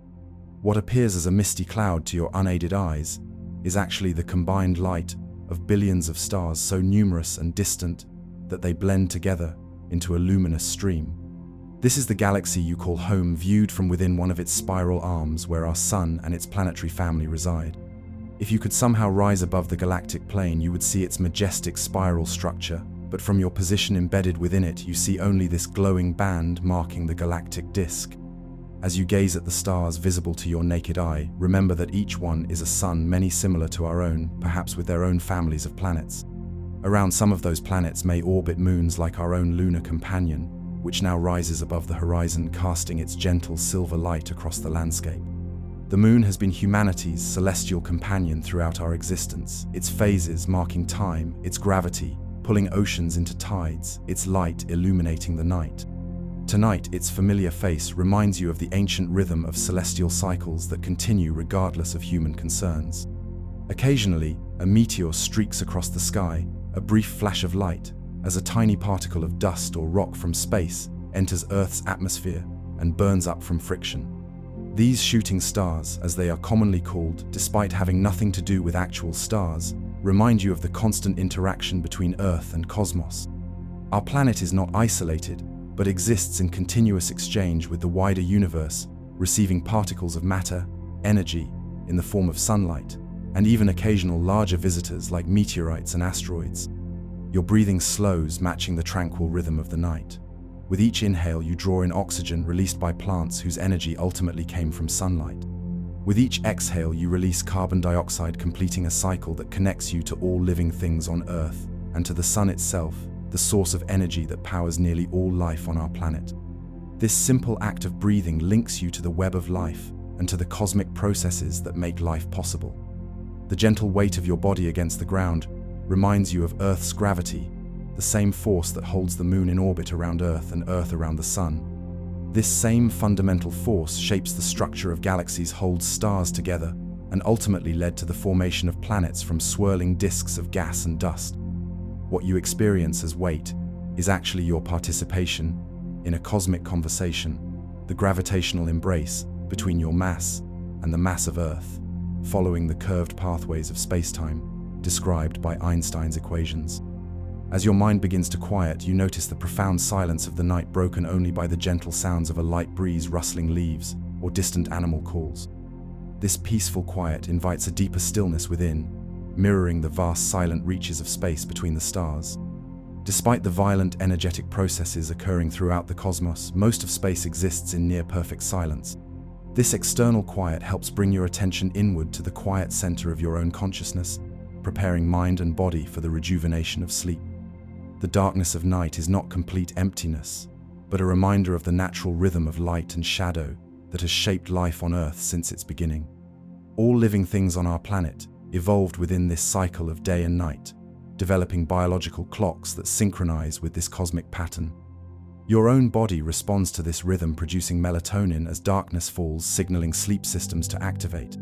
What appears as a misty cloud to your unaided eyes is actually the combined light of billions of stars so numerous and distant that they blend together into a luminous stream. This is the galaxy you call home, viewed from within one of its spiral arms where our sun and its planetary family reside. If you could somehow rise above the galactic plane, you would see its majestic spiral structure, but from your position embedded within it, you see only this glowing band marking the galactic disk. As you gaze at the stars visible to your naked eye, remember that each one is a sun, many similar to our own, perhaps with their own families of planets. Around some of those planets may orbit moons like our own lunar companion, which now rises above the horizon, casting its gentle silver light across the landscape. The moon has been humanity's celestial companion throughout our existence, its phases marking time, its gravity pulling oceans into tides, its light illuminating the night. Tonight, its familiar face reminds you of the ancient rhythm of celestial cycles that continue regardless of human concerns. Occasionally, a meteor streaks across the sky, a brief flash of light, as a tiny particle of dust or rock from space enters Earth's atmosphere and burns up from friction. These shooting stars, as they are commonly called, despite having nothing to do with actual stars, remind you of the constant interaction between Earth and cosmos. Our planet is not isolated, but exists in continuous exchange with the wider universe, receiving particles of matter, energy, in the form of sunlight, and even occasional larger visitors like meteorites and asteroids. Your breathing slows, matching the tranquil rhythm of the night. With each inhale, you draw in oxygen released by plants whose energy ultimately came from sunlight. With each exhale, you release carbon dioxide, completing a cycle that connects you to all living things on Earth and to the sun itself, the source of energy that powers nearly all life on our planet. This simple act of breathing links you to the web of life and to the cosmic processes that make life possible. The gentle weight of your body against the ground reminds you of Earth's gravity, the same force that holds the moon in orbit around Earth and Earth around the sun. This same fundamental force shapes the structure of galaxies, holds stars together, and ultimately led to the formation of planets from swirling disks of gas and dust. What you experience as weight is actually your participation in a cosmic conversation, the gravitational embrace between your mass and the mass of Earth, following the curved pathways of space-time described by Einstein's equations. As your mind begins to quiet, you notice the profound silence of the night, broken only by the gentle sounds of a light breeze rustling leaves or distant animal calls. This peaceful quiet invites a deeper stillness within, mirroring the vast silent reaches of space between the stars. Despite the violent energetic processes occurring throughout the cosmos, most of space exists in near-perfect silence. This external quiet helps bring your attention inward to the quiet center of your own consciousness, preparing mind and body for the rejuvenation of sleep. The darkness of night is not complete emptiness, but a reminder of the natural rhythm of light and shadow that has shaped life on Earth since its beginning. All living things on our planet evolved within this cycle of day and night, developing biological clocks that synchronize with this cosmic pattern. Your own body responds to this rhythm, producing melatonin as darkness falls, signaling sleep systems to activate.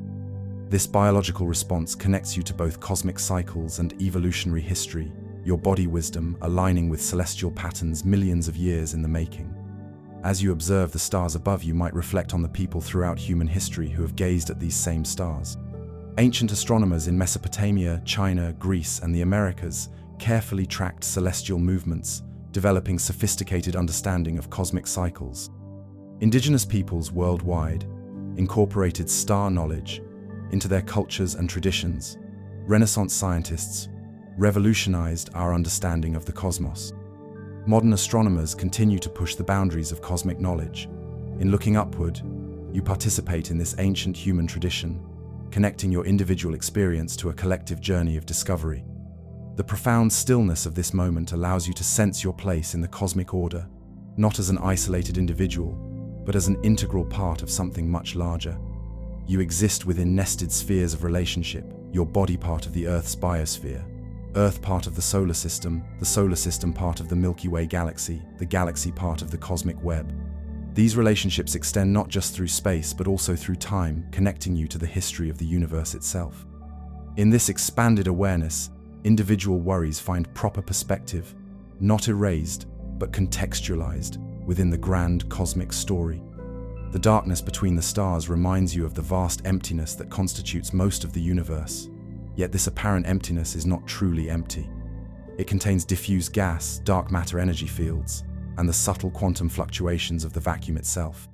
This biological response connects you to both cosmic cycles and evolutionary history, your body wisdom aligning with celestial patterns millions of years in the making. As you observe the stars above, you might reflect on the people throughout human history who have gazed at these same stars. Ancient astronomers in Mesopotamia, China, Greece, and the Americas carefully tracked celestial movements, developing sophisticated understanding of cosmic cycles. Indigenous peoples worldwide incorporated star knowledge into their cultures and traditions. Renaissance scientists revolutionized our understanding of the cosmos. Modern astronomers continue to push the boundaries of cosmic knowledge. In looking upward, you participate in this ancient human tradition, connecting your individual experience to a collective journey of discovery. The profound stillness of this moment allows you to sense your place in the cosmic order, not as an isolated individual, but as an integral part of something much larger. You exist within nested spheres of relationship, your body part of the Earth's biosphere, Earth part of the solar system part of the Milky Way galaxy, the galaxy part of the cosmic web. These relationships extend not just through space, but also through time, connecting you to the history of the universe itself. In this expanded awareness, individual worries find proper perspective, not erased, but contextualized within the grand cosmic story. The darkness between the stars reminds you of the vast emptiness that constitutes most of the universe. Yet this apparent emptiness is not truly empty. It contains diffuse gas, dark matter energy fields, and the subtle quantum fluctuations of the vacuum itself.